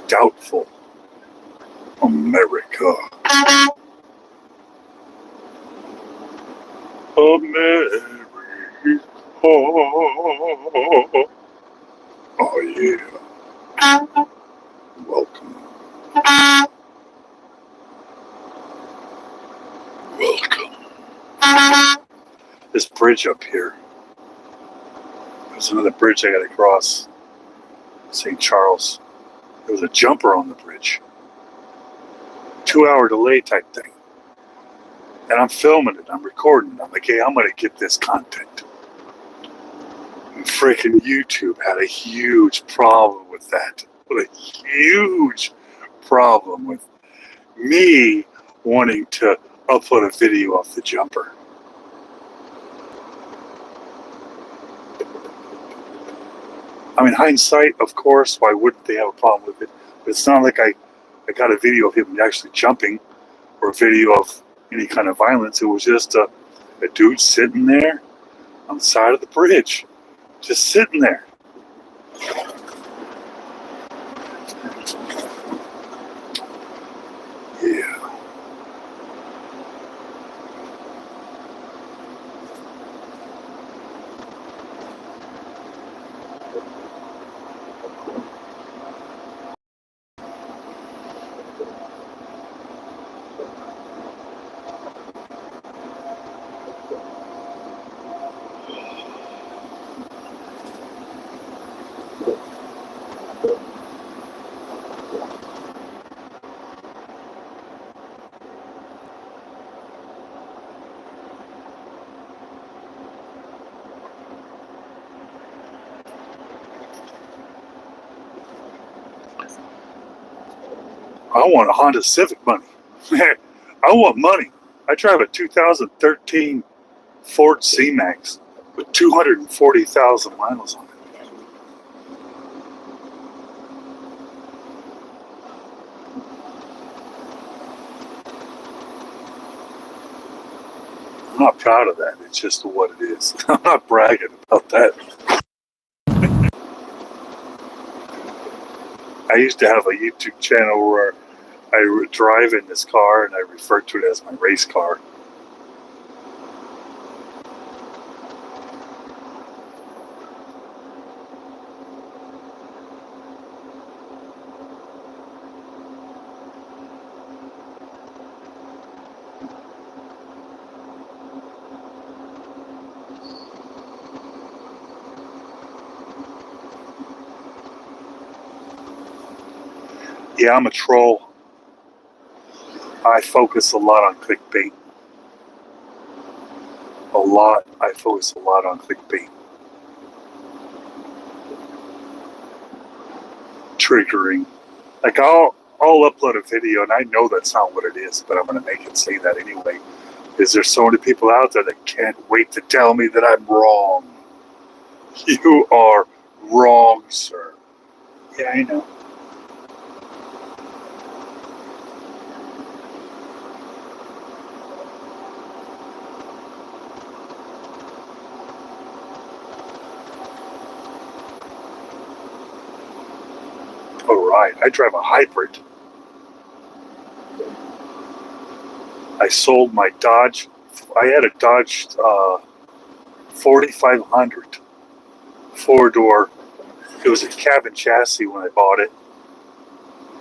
Doubtful. America. America. Oh yeah. Welcome. Welcome. This bridge up here. There's another bridge I gotta cross. St. Charles. There was a jumper on the bridge. 2-hour delay type thing. And I'm filming it, I'm recording it. I'm like, hey, I'm gonna get this content. And freaking YouTube had a huge problem with that. A huge problem with me wanting to upload a video off the jumper. I mean, hindsight, of course, why wouldn't they have a problem with it? But it's not like I got a video of him actually jumping or a video of any kind of violence. It was just a dude sitting there on the side of the bridge, just sitting there. I want a Honda Civic money. I want money. I drive a 2013 Ford C-Max with 240,000 miles on it. I'm not proud of that. It's just what it is. I'm not bragging about that. I used to have a YouTube channel where I would drive in this car and I referred to it as my race car. Yeah, I'm a troll. I focus a lot on clickbait. I focus a lot on clickbait. Triggering. Like I'll upload a video and I know that's not what it is, but I'm gonna make it say that anyway. Because there's so many people out there that can't wait to tell me that I'm wrong. You are wrong, sir. Yeah, I know. All right, I drive a hybrid. I sold my Dodge. I had a Dodge 4500 four-door. It was a cabin chassis when I bought it,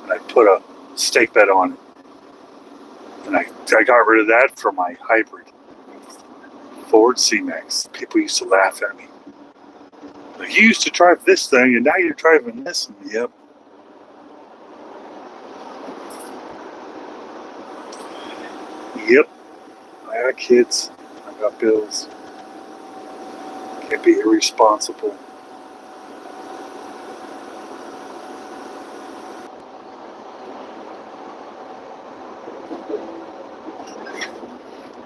and I put a stake bed on it. And I got rid of that for my hybrid Ford C-Max. People used to laugh at me. Like, you used to drive this thing, and now you're driving this. And yep. Yep. I got kids. I got bills. Can't be irresponsible.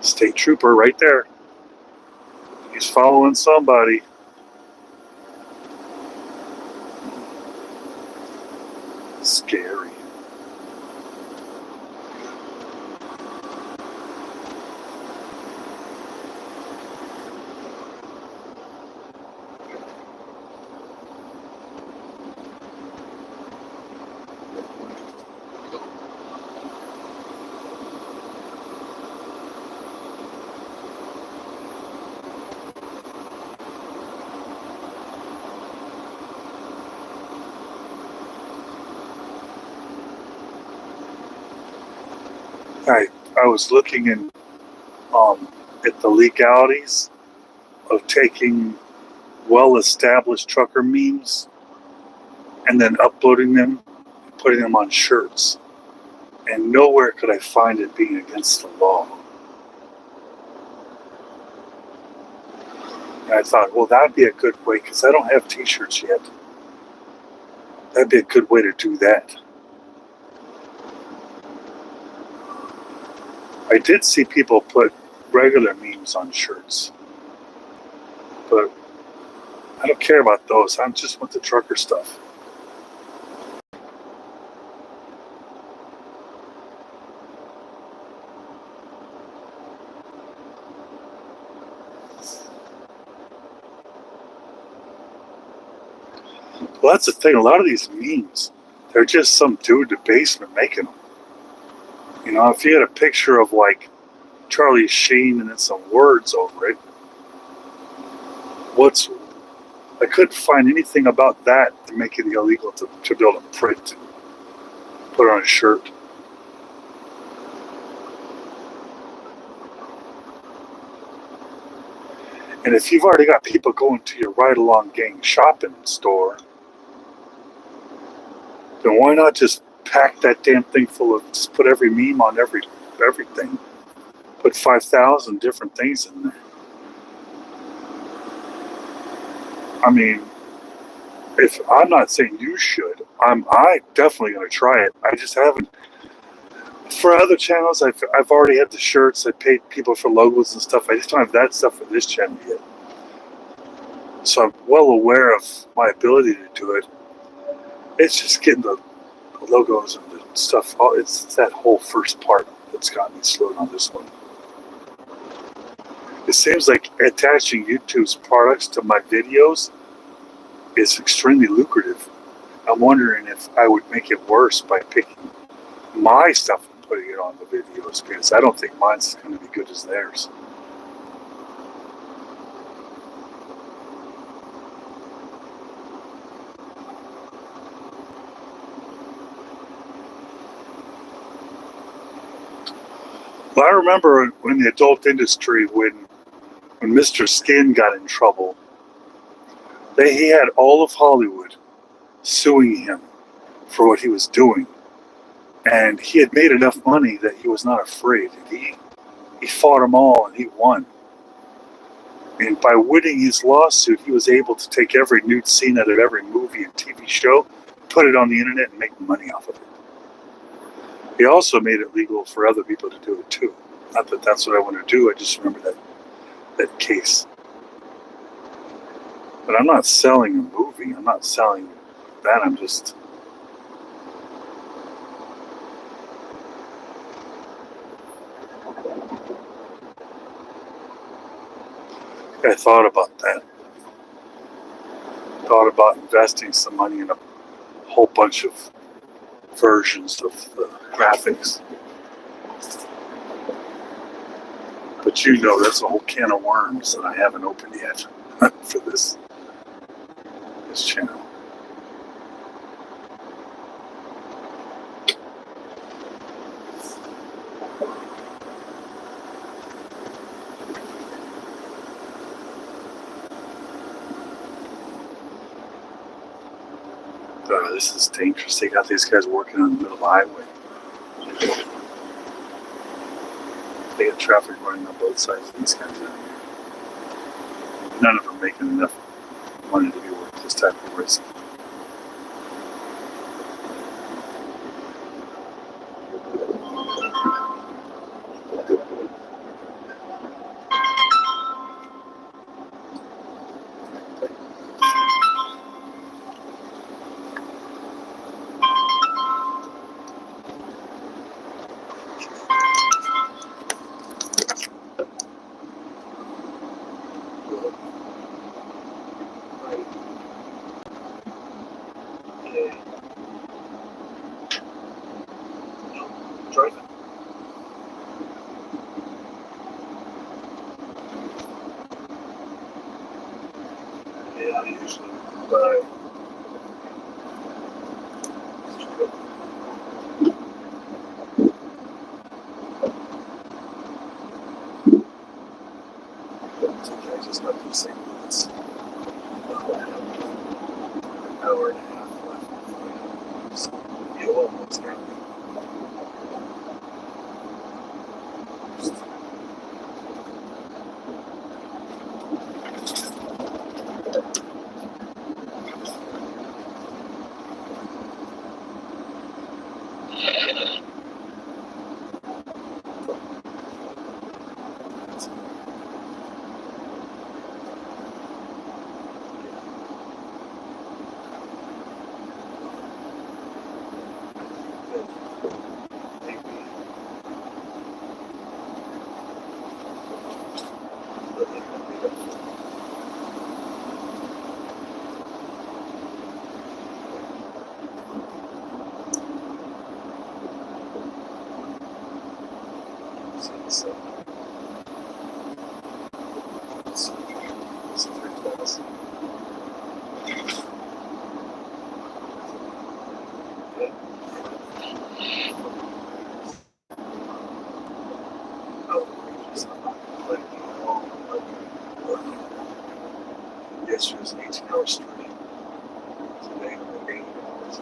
State trooper right there. He's following somebody. Scary. I was looking in at the legalities of taking well-established trucker memes and then uploading them, putting them on shirts. And nowhere could I find it being against the law. And I thought, well, that'd be a good way, because I don't have t-shirts yet. That'd be a good way to do that. I did see people put regular memes on shirts, but I don't care about those. I'm just with the trucker stuff. Well, that's the thing. A lot of these memes, they're just some dude in the basement making them. You know, if you had a picture of like Charlie Sheen and then some words over it, I couldn't find anything about that to make it illegal to be able to print and put on a shirt. And if you've already got people going to your ride-along gang shopping store, then why not just pack that damn thing full of, just put every meme on everything. Put 5,000 different things in there. I mean, if I'm not saying you should, I definitely going to try it. I just haven't For other channels, I've already had the shirts. I paid people for logos and stuff. I just don't have that stuff for this channel yet. So I'm well aware of my ability to do it. It's just getting the logos and the stuff. It's that whole first part that's got me slowed on this one. It seems like attaching YouTube's products to my videos is extremely lucrative. I'm wondering if I would make it worse by picking my stuff and putting it on the videos, because I don't think mine's going to be good as theirs. But I remember in the adult industry when Mr. Skin got in trouble, he had all of Hollywood suing him for what he was doing. And he had made enough money that he was not afraid. He fought them all and he won. And by winning his lawsuit, he was able to take every nude scene out of every movie and TV show, put it on the internet, and make money off of it. He also made it legal for other people to do it too. Not that that's what I want to do, I just remember that case. But I'm not selling a movie, I'm not selling that, I'm just... I thought about that. Thought about investing some money in a whole bunch of versions of the graphics. But you know, that's a whole can of worms that I haven't opened yet for this channel. This is dangerous. They got these guys working on the middle of the highway. They got traffic running on both sides of these guys down here. None of them making enough money to be worth this type of risk. Driving. Yeah, usually, but it's okay, I just got these things. An hour and a half left. So, you almost got me. So, it's 3,000. Yeah. Yesterday was an 18-hour straight. Today I'm 8 hours.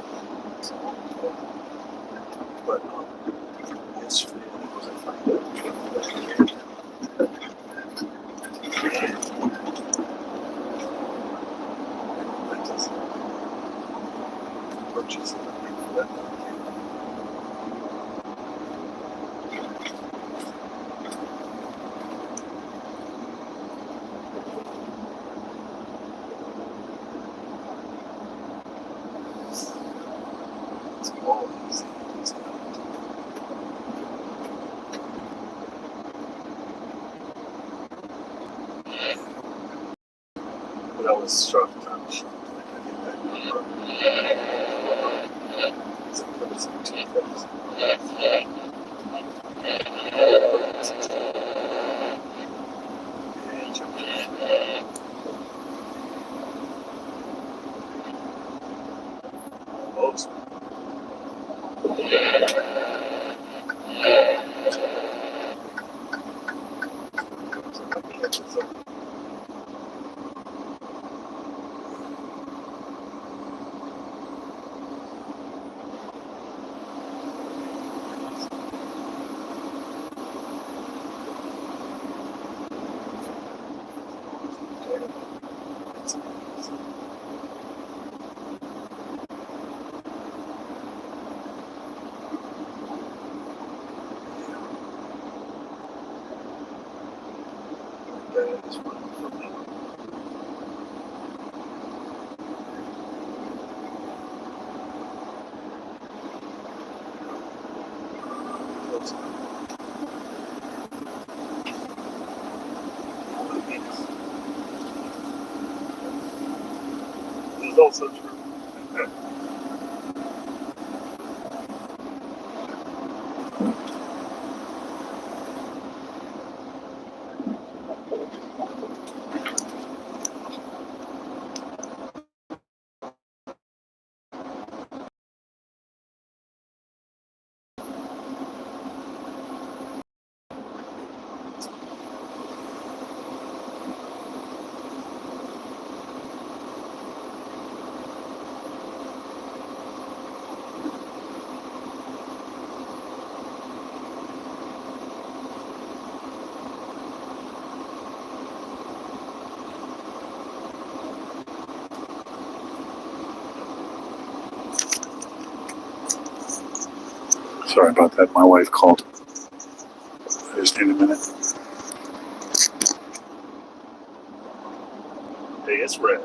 But yesterday it was a fight. That doesn't purchase anything for that. that was struck. This is also true. Sorry about that. My wife called. I just need a minute. Hey, it's red.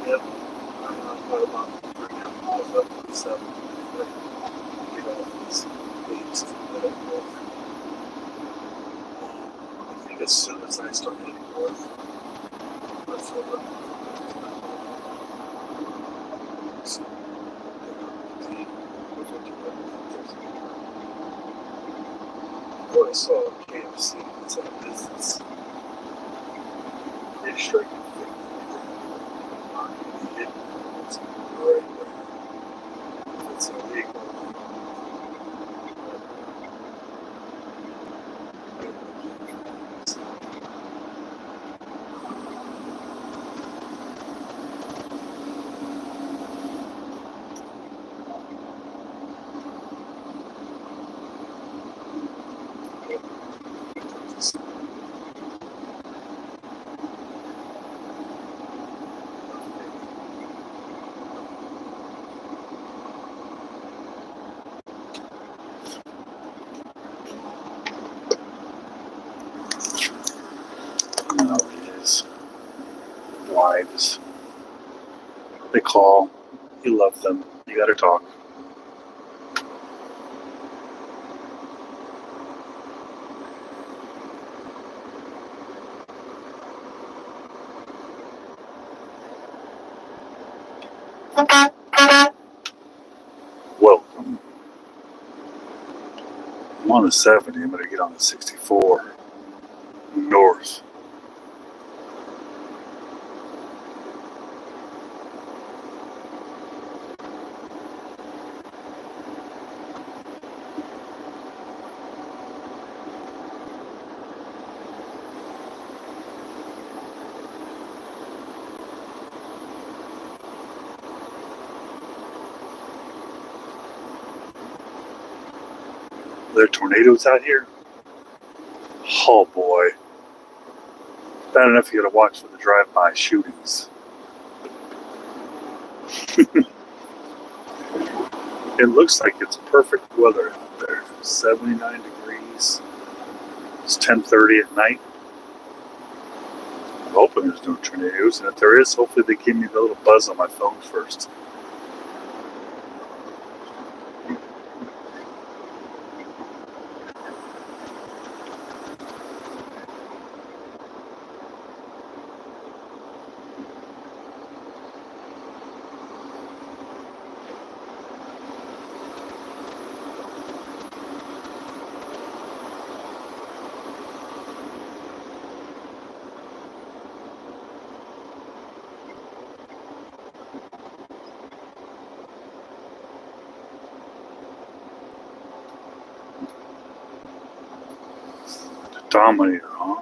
Yep. What about right now? I was up at 7. Get off these beats that up north. I think as soon as I start heading north, that's what I'm so, I saw KFC, it's a business. They strike it. It's right there. It's illegal. No, it is. Wives. They call. You love them. You gotta talk. Welcome. I'm on the 70. I'm gonna get on the 64 north. Are there tornadoes out here? Oh boy. Bad enough you gotta watch for the drive-by shootings. It looks like it's perfect weather out there. 79 degrees. It's 10:30 at night. I'm hoping there's no tornadoes, and if there is, hopefully they give me the little buzz on my phone first. Dominator, huh?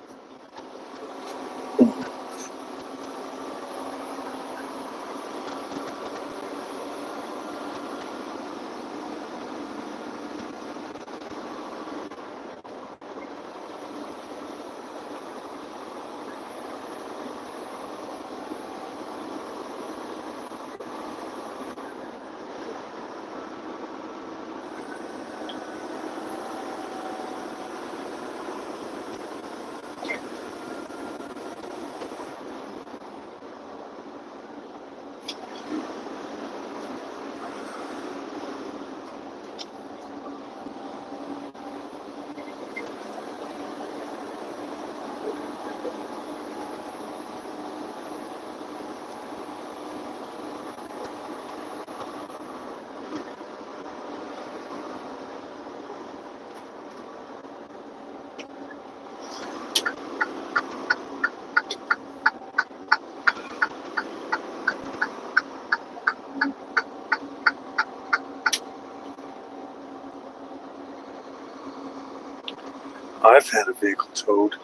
I've had a vehicle towed.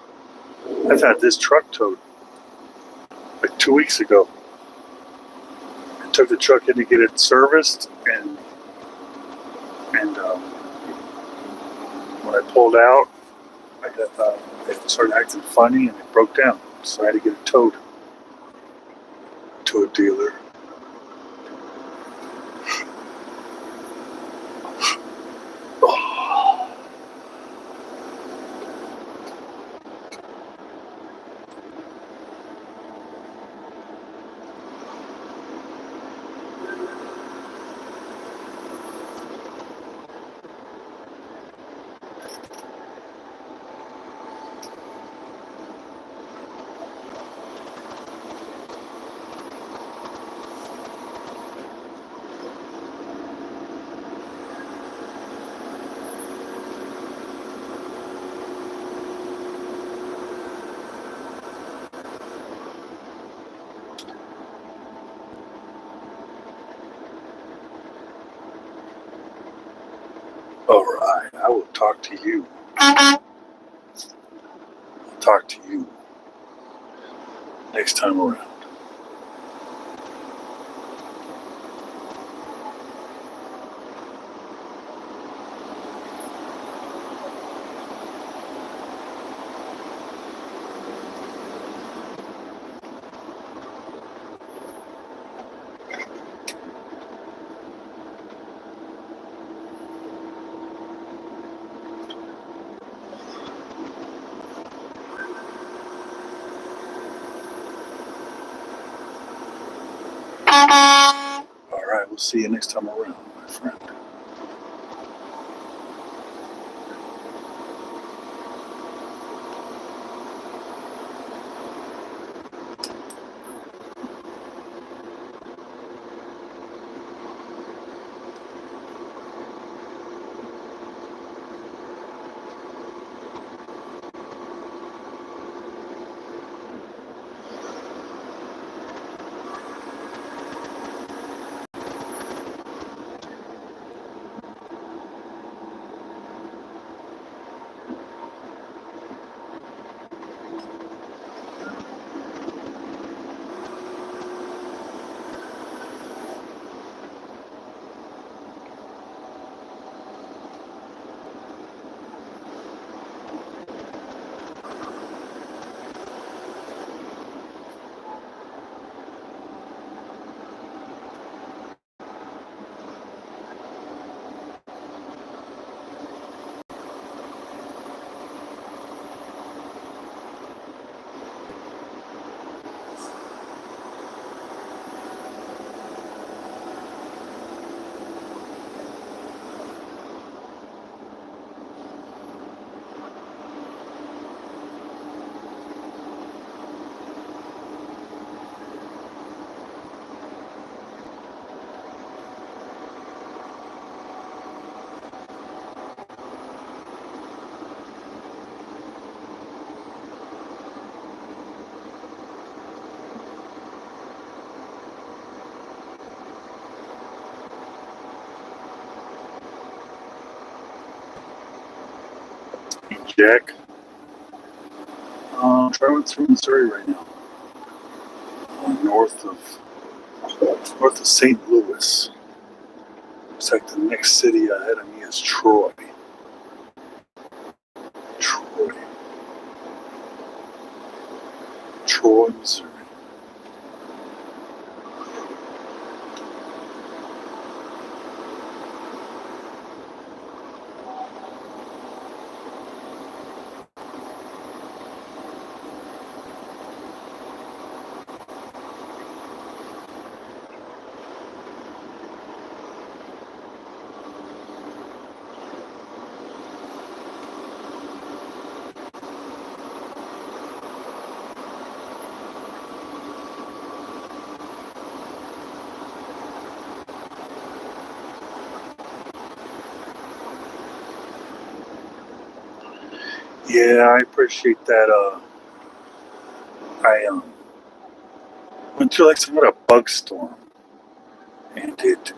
I've had this truck towed like 2 weeks ago. I took the truck in to get it serviced, and when I pulled out, it started acting funny and it broke down. So I had to get it towed to a dealer. talk to you. I'll talk to you next time around. All right, we'll see you next time around, my friend. Jack, traveling through Missouri right now, north of St. Louis. Looks like the next city ahead of me is Troy. Troy, Missouri. Yeah, I appreciate that. I went through like somewhat a bug storm, and it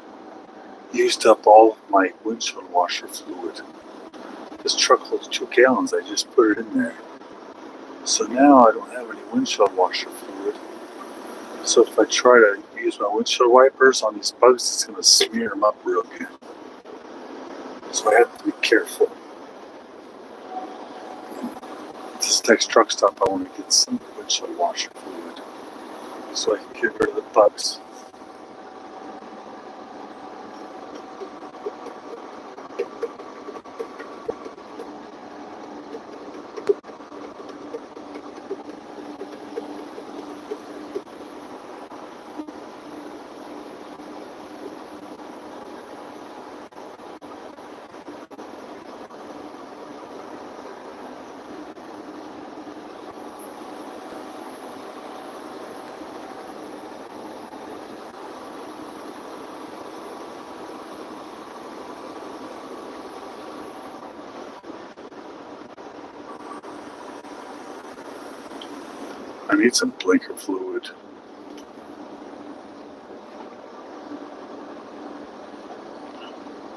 used up all of my windshield washer fluid. This truck holds 2 gallons. I just put it in there. So now I don't have any windshield washer fluid. So if I try to use my windshield wipers on these bugs, it's going to smear them up real good. So I have to be careful. This next truck stop, I want to get some windshield washer fluid so I can get rid of the bugs. I need some blinker fluid.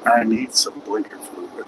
I need some blinker fluid.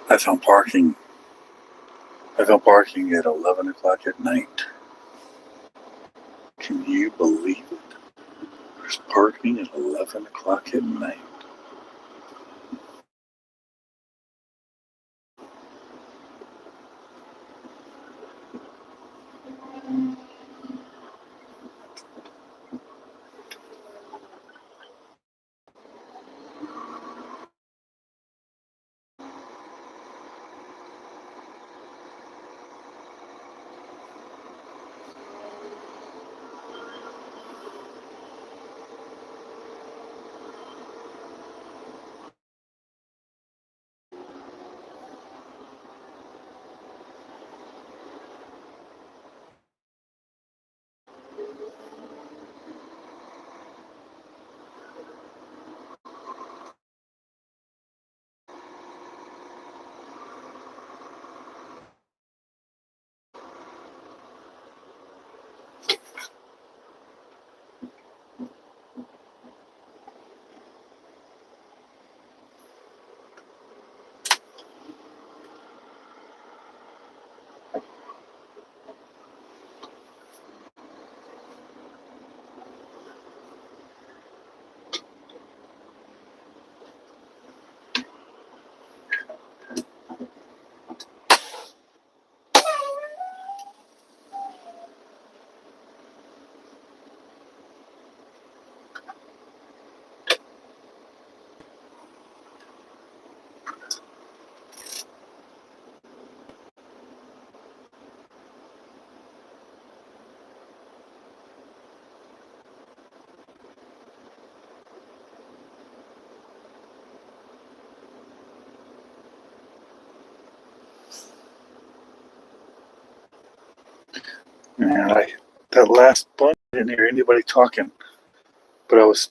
I found parking. I found parking at 11 o'clock at night. Can you believe it? There's parking at 11 o'clock at night. And that last bunch, I didn't hear anybody talking. But I was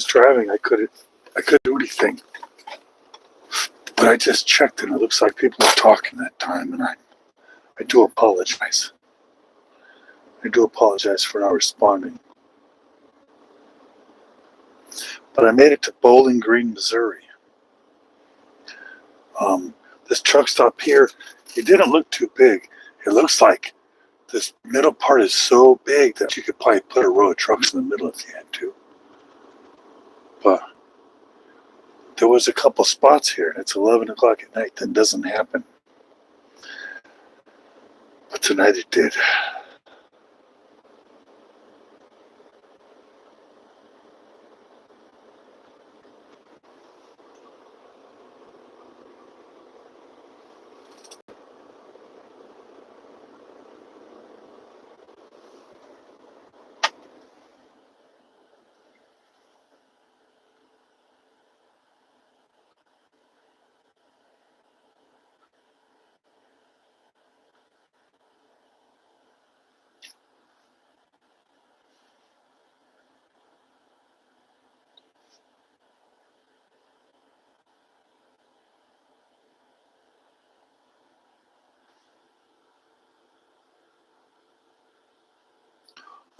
driving. I couldn't do anything. But I just checked, and it looks like people were talking that time, and I do apologize. I do apologize for not responding. But I made it to Bowling Green, Missouri. This truck stop here, it didn't look too big. It looks like this middle part is so big that you could probably put a row of trucks in the middle if you had to. But there was a couple spots here, and it's 11 o'clock at night. That doesn't happen. But tonight it did.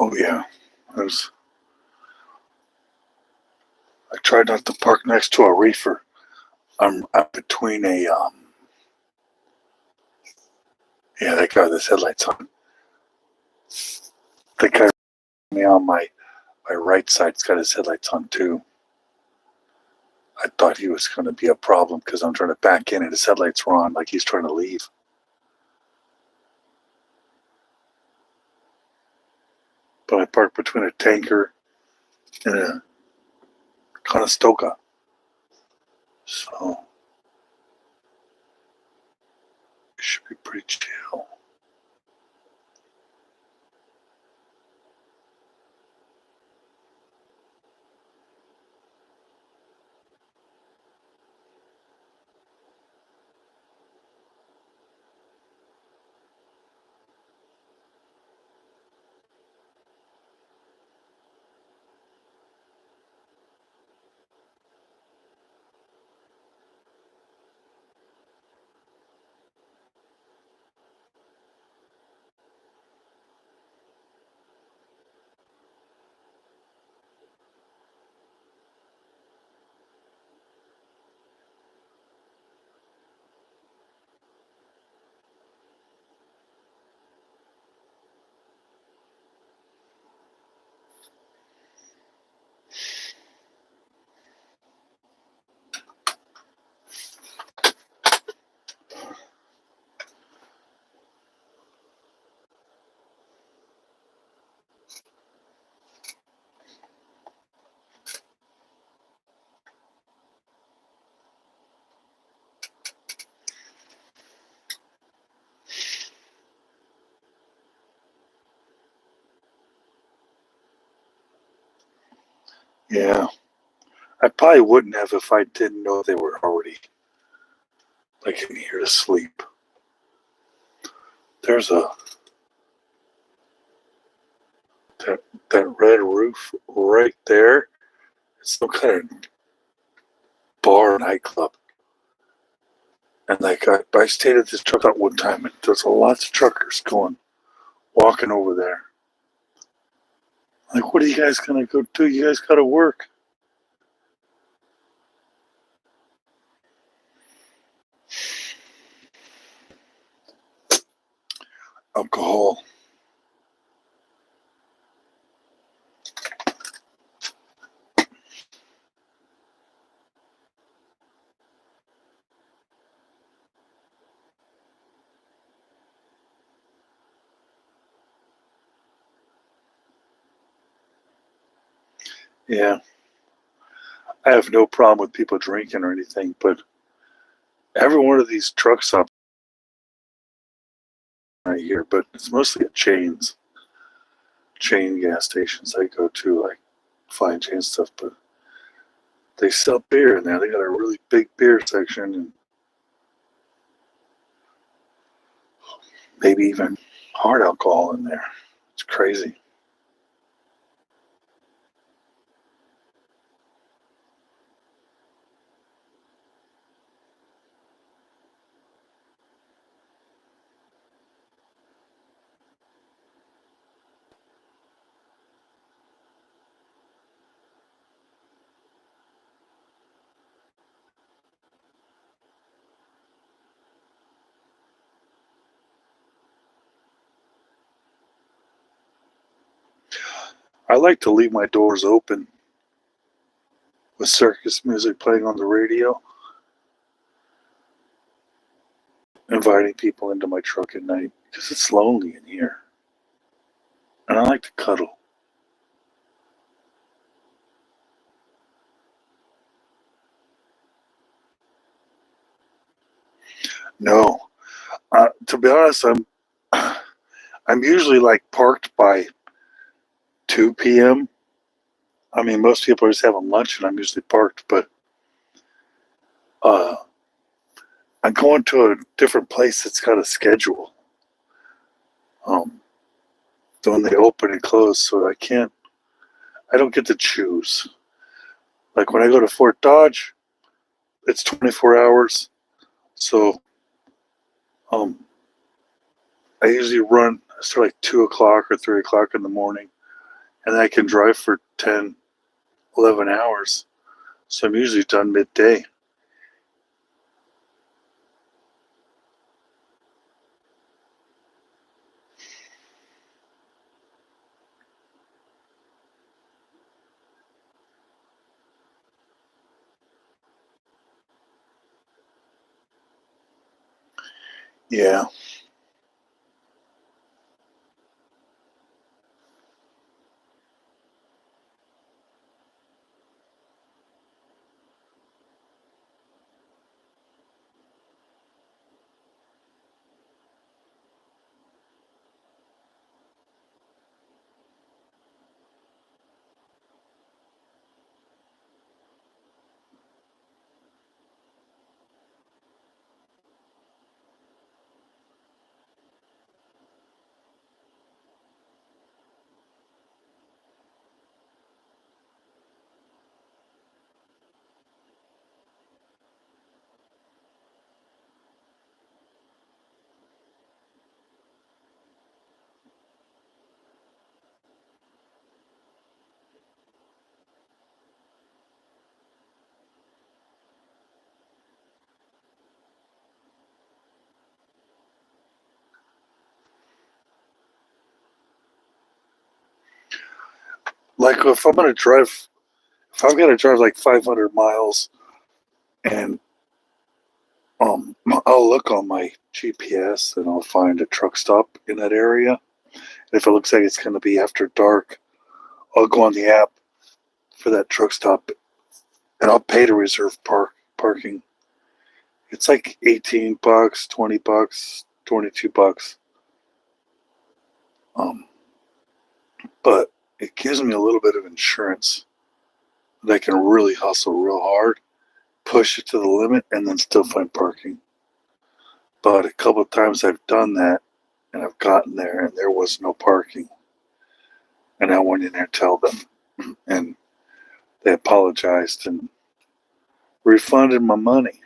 Oh yeah, I tried not to park next to a reefer. I'm between a yeah, that guy with his headlights on. The guy me on my right side's got his headlights on too. I thought he was going to be a problem because I'm trying to back in and his headlights were on, like he's trying to leave. But I parked between a tanker and Conestoga. So it should be pretty chill. Yeah. I probably wouldn't have if I didn't know they were already like in here to sleep. There's that red roof right there. It's some kind of bar nightclub. And like I stayed at this truck out one time, and there's lots of truckers walking over there. Like, what are you guys gonna go do? You guys gotta work. Alcohol. Yeah. I have no problem with people drinking or anything, but every one of these truck stops right here, but it's mostly at chain gas stations I go to, like fine chain stuff, but they sell beer in there. They got a really big beer section and maybe even hard alcohol in there. It's crazy. I like to leave my doors open with circus music playing on the radio, inviting people into my truck at night because it's lonely in here. And I like to cuddle. No, to be honest, I'm usually like parked by 2 p.m. I mean, most people are just having lunch, and I'm usually parked. But uh, I'm going to a different place that's got a schedule. When they open and close, so I don't get to choose. Like when I go to Fort Dodge, it's 24 hours. So I usually I start like 2 o'clock or 3 o'clock in the morning, and I can drive for 10, 11 hours. So I'm usually done midday. Yeah. like if I'm gonna drive, if I've got to drive like 500 miles, and I'll look on my GPS and I'll find a truck stop in that area. If it looks like it's going to be after dark, I'll go on the app for that truck stop, and I'll pay to reserve parking. It's like $18, $20, $22. But it gives me a little bit of insurance that I can really hustle real hard, push it to the limit, and then still find parking. But a couple of times I've done that, and I've gotten there, and there was no parking. And I went in there and tell them, and they apologized and refunded my money.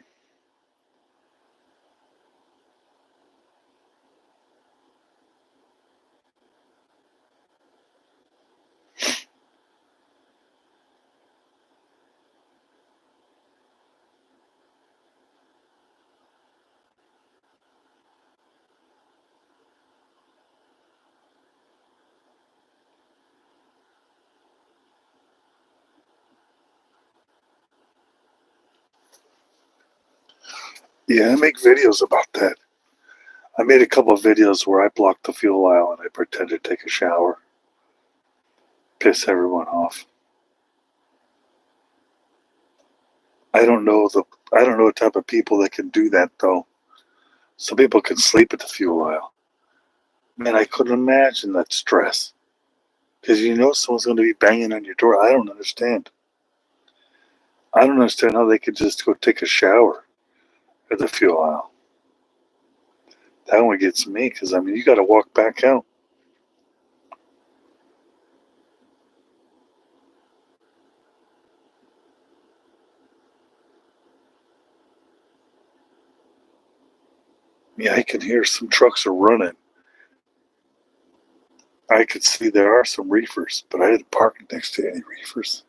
Yeah, I make videos about that. I made a couple of videos where I blocked the fuel aisle and I pretended to take a shower. Piss everyone off. I don't know the type of people that can do that though. Some people can sleep at the fuel aisle. Man, I couldn't imagine that stress. Because you know someone's going to be banging on your door. I don't understand. I don't understand how they could just go take a shower at the fuel aisle. That one gets me because, I mean, you got to walk back out. Yeah, I can hear some trucks are running. I could see there are some reefers, but I didn't park next to any reefers.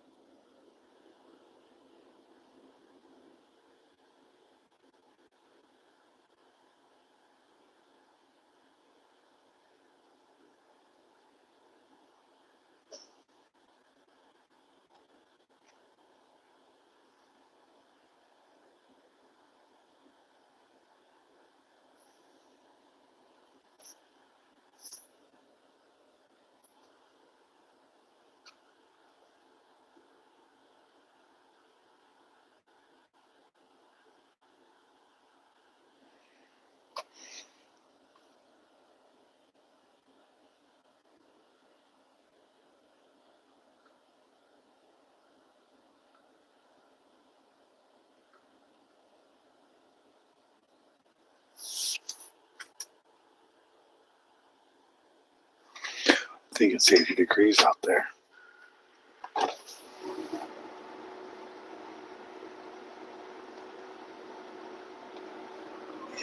I think it's 80 degrees out there.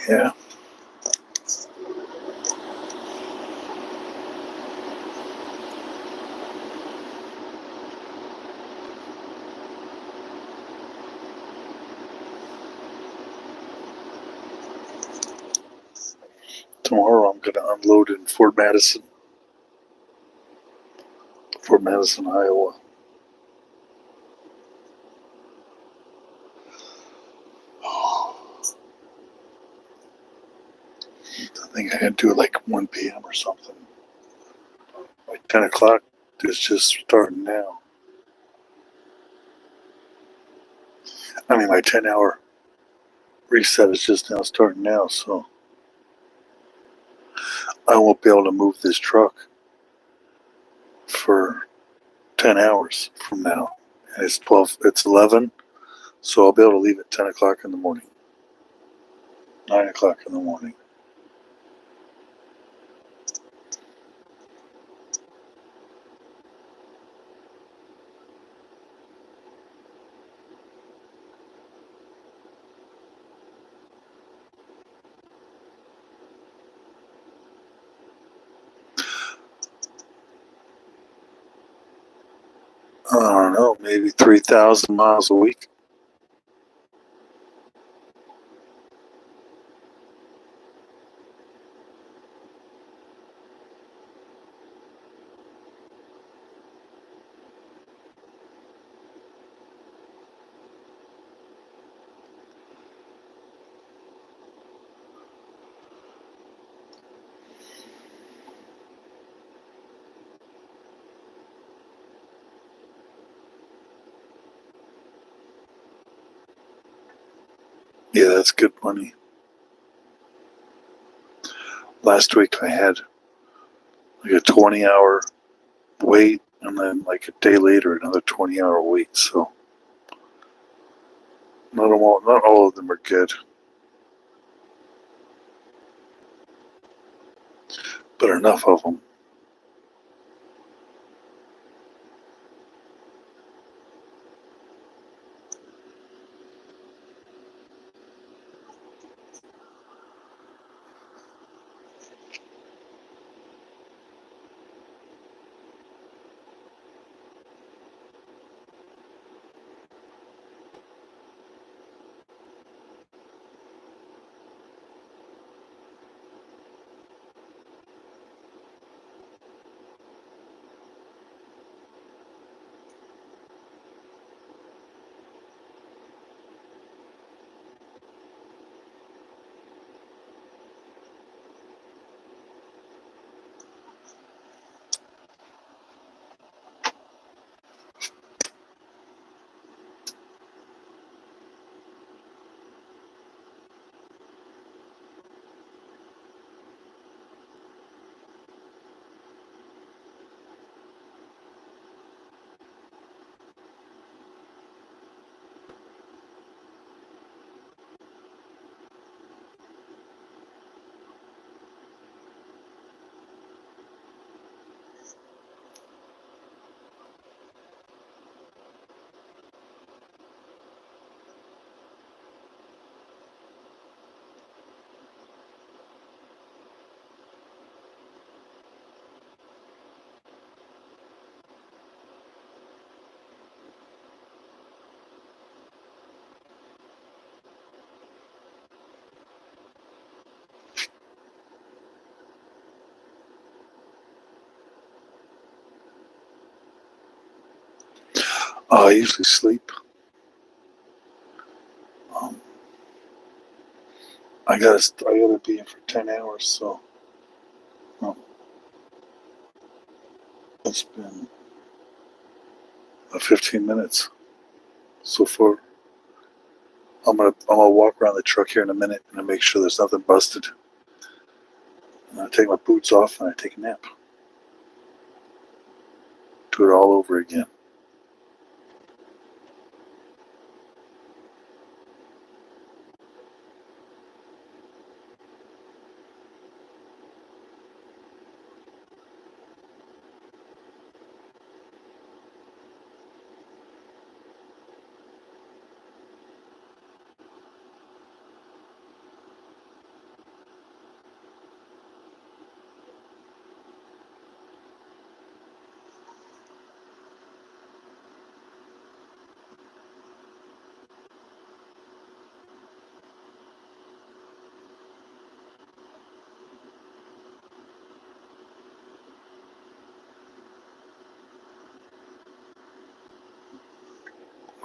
Yeah. Tomorrow I'm going to unload in Fort Madison, Iowa. I think I had to do it like 1 p.m. or something. Like 10 o'clock is just starting now. I mean, my 10-hour reset is just now starting now, so I won't be able to move this truck for 10 hours from now. And it's 11, so I'll be able to leave at 10 o'clock in the morning, 9 o'clock in the morning. I don't know, maybe 3,000 miles a week. Yeah, that's good money. Last week I had like a 20-hour wait, and then like a day later another 20-hour wait. So not all of them are good, but enough of them. I usually sleep. Um, I gotta be in for 10 hours, so um, it's been 15 minutes so far. I'm gonna walk around the truck here in a minute and make sure there's nothing busted. And I take my boots off and I take a nap. Do it all over again.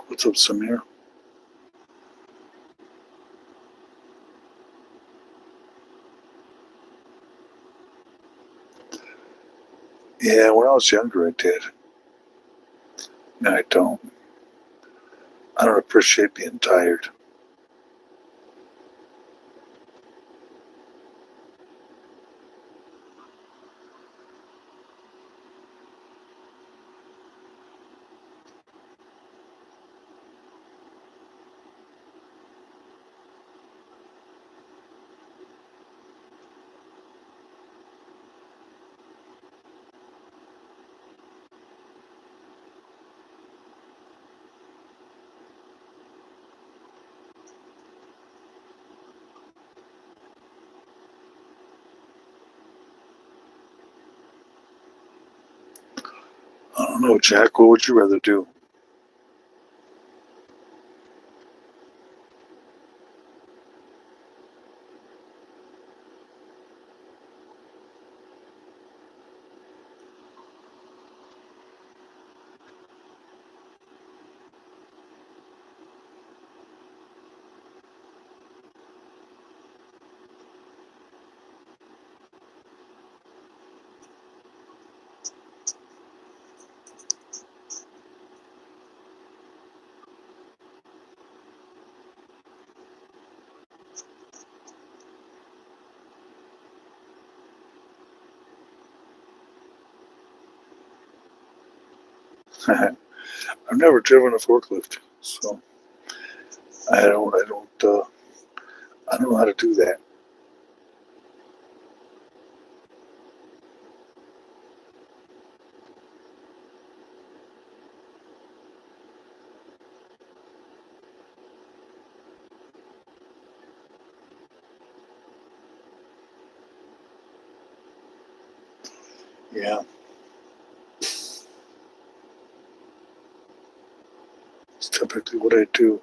What's up, Samir? Yeah, when I was younger, I did. Now I don't. I don't appreciate being tired. I don't know, Jack. What would you rather do? I've never driven a forklift, so I don't know how to do that. Yeah, it's typically what I do.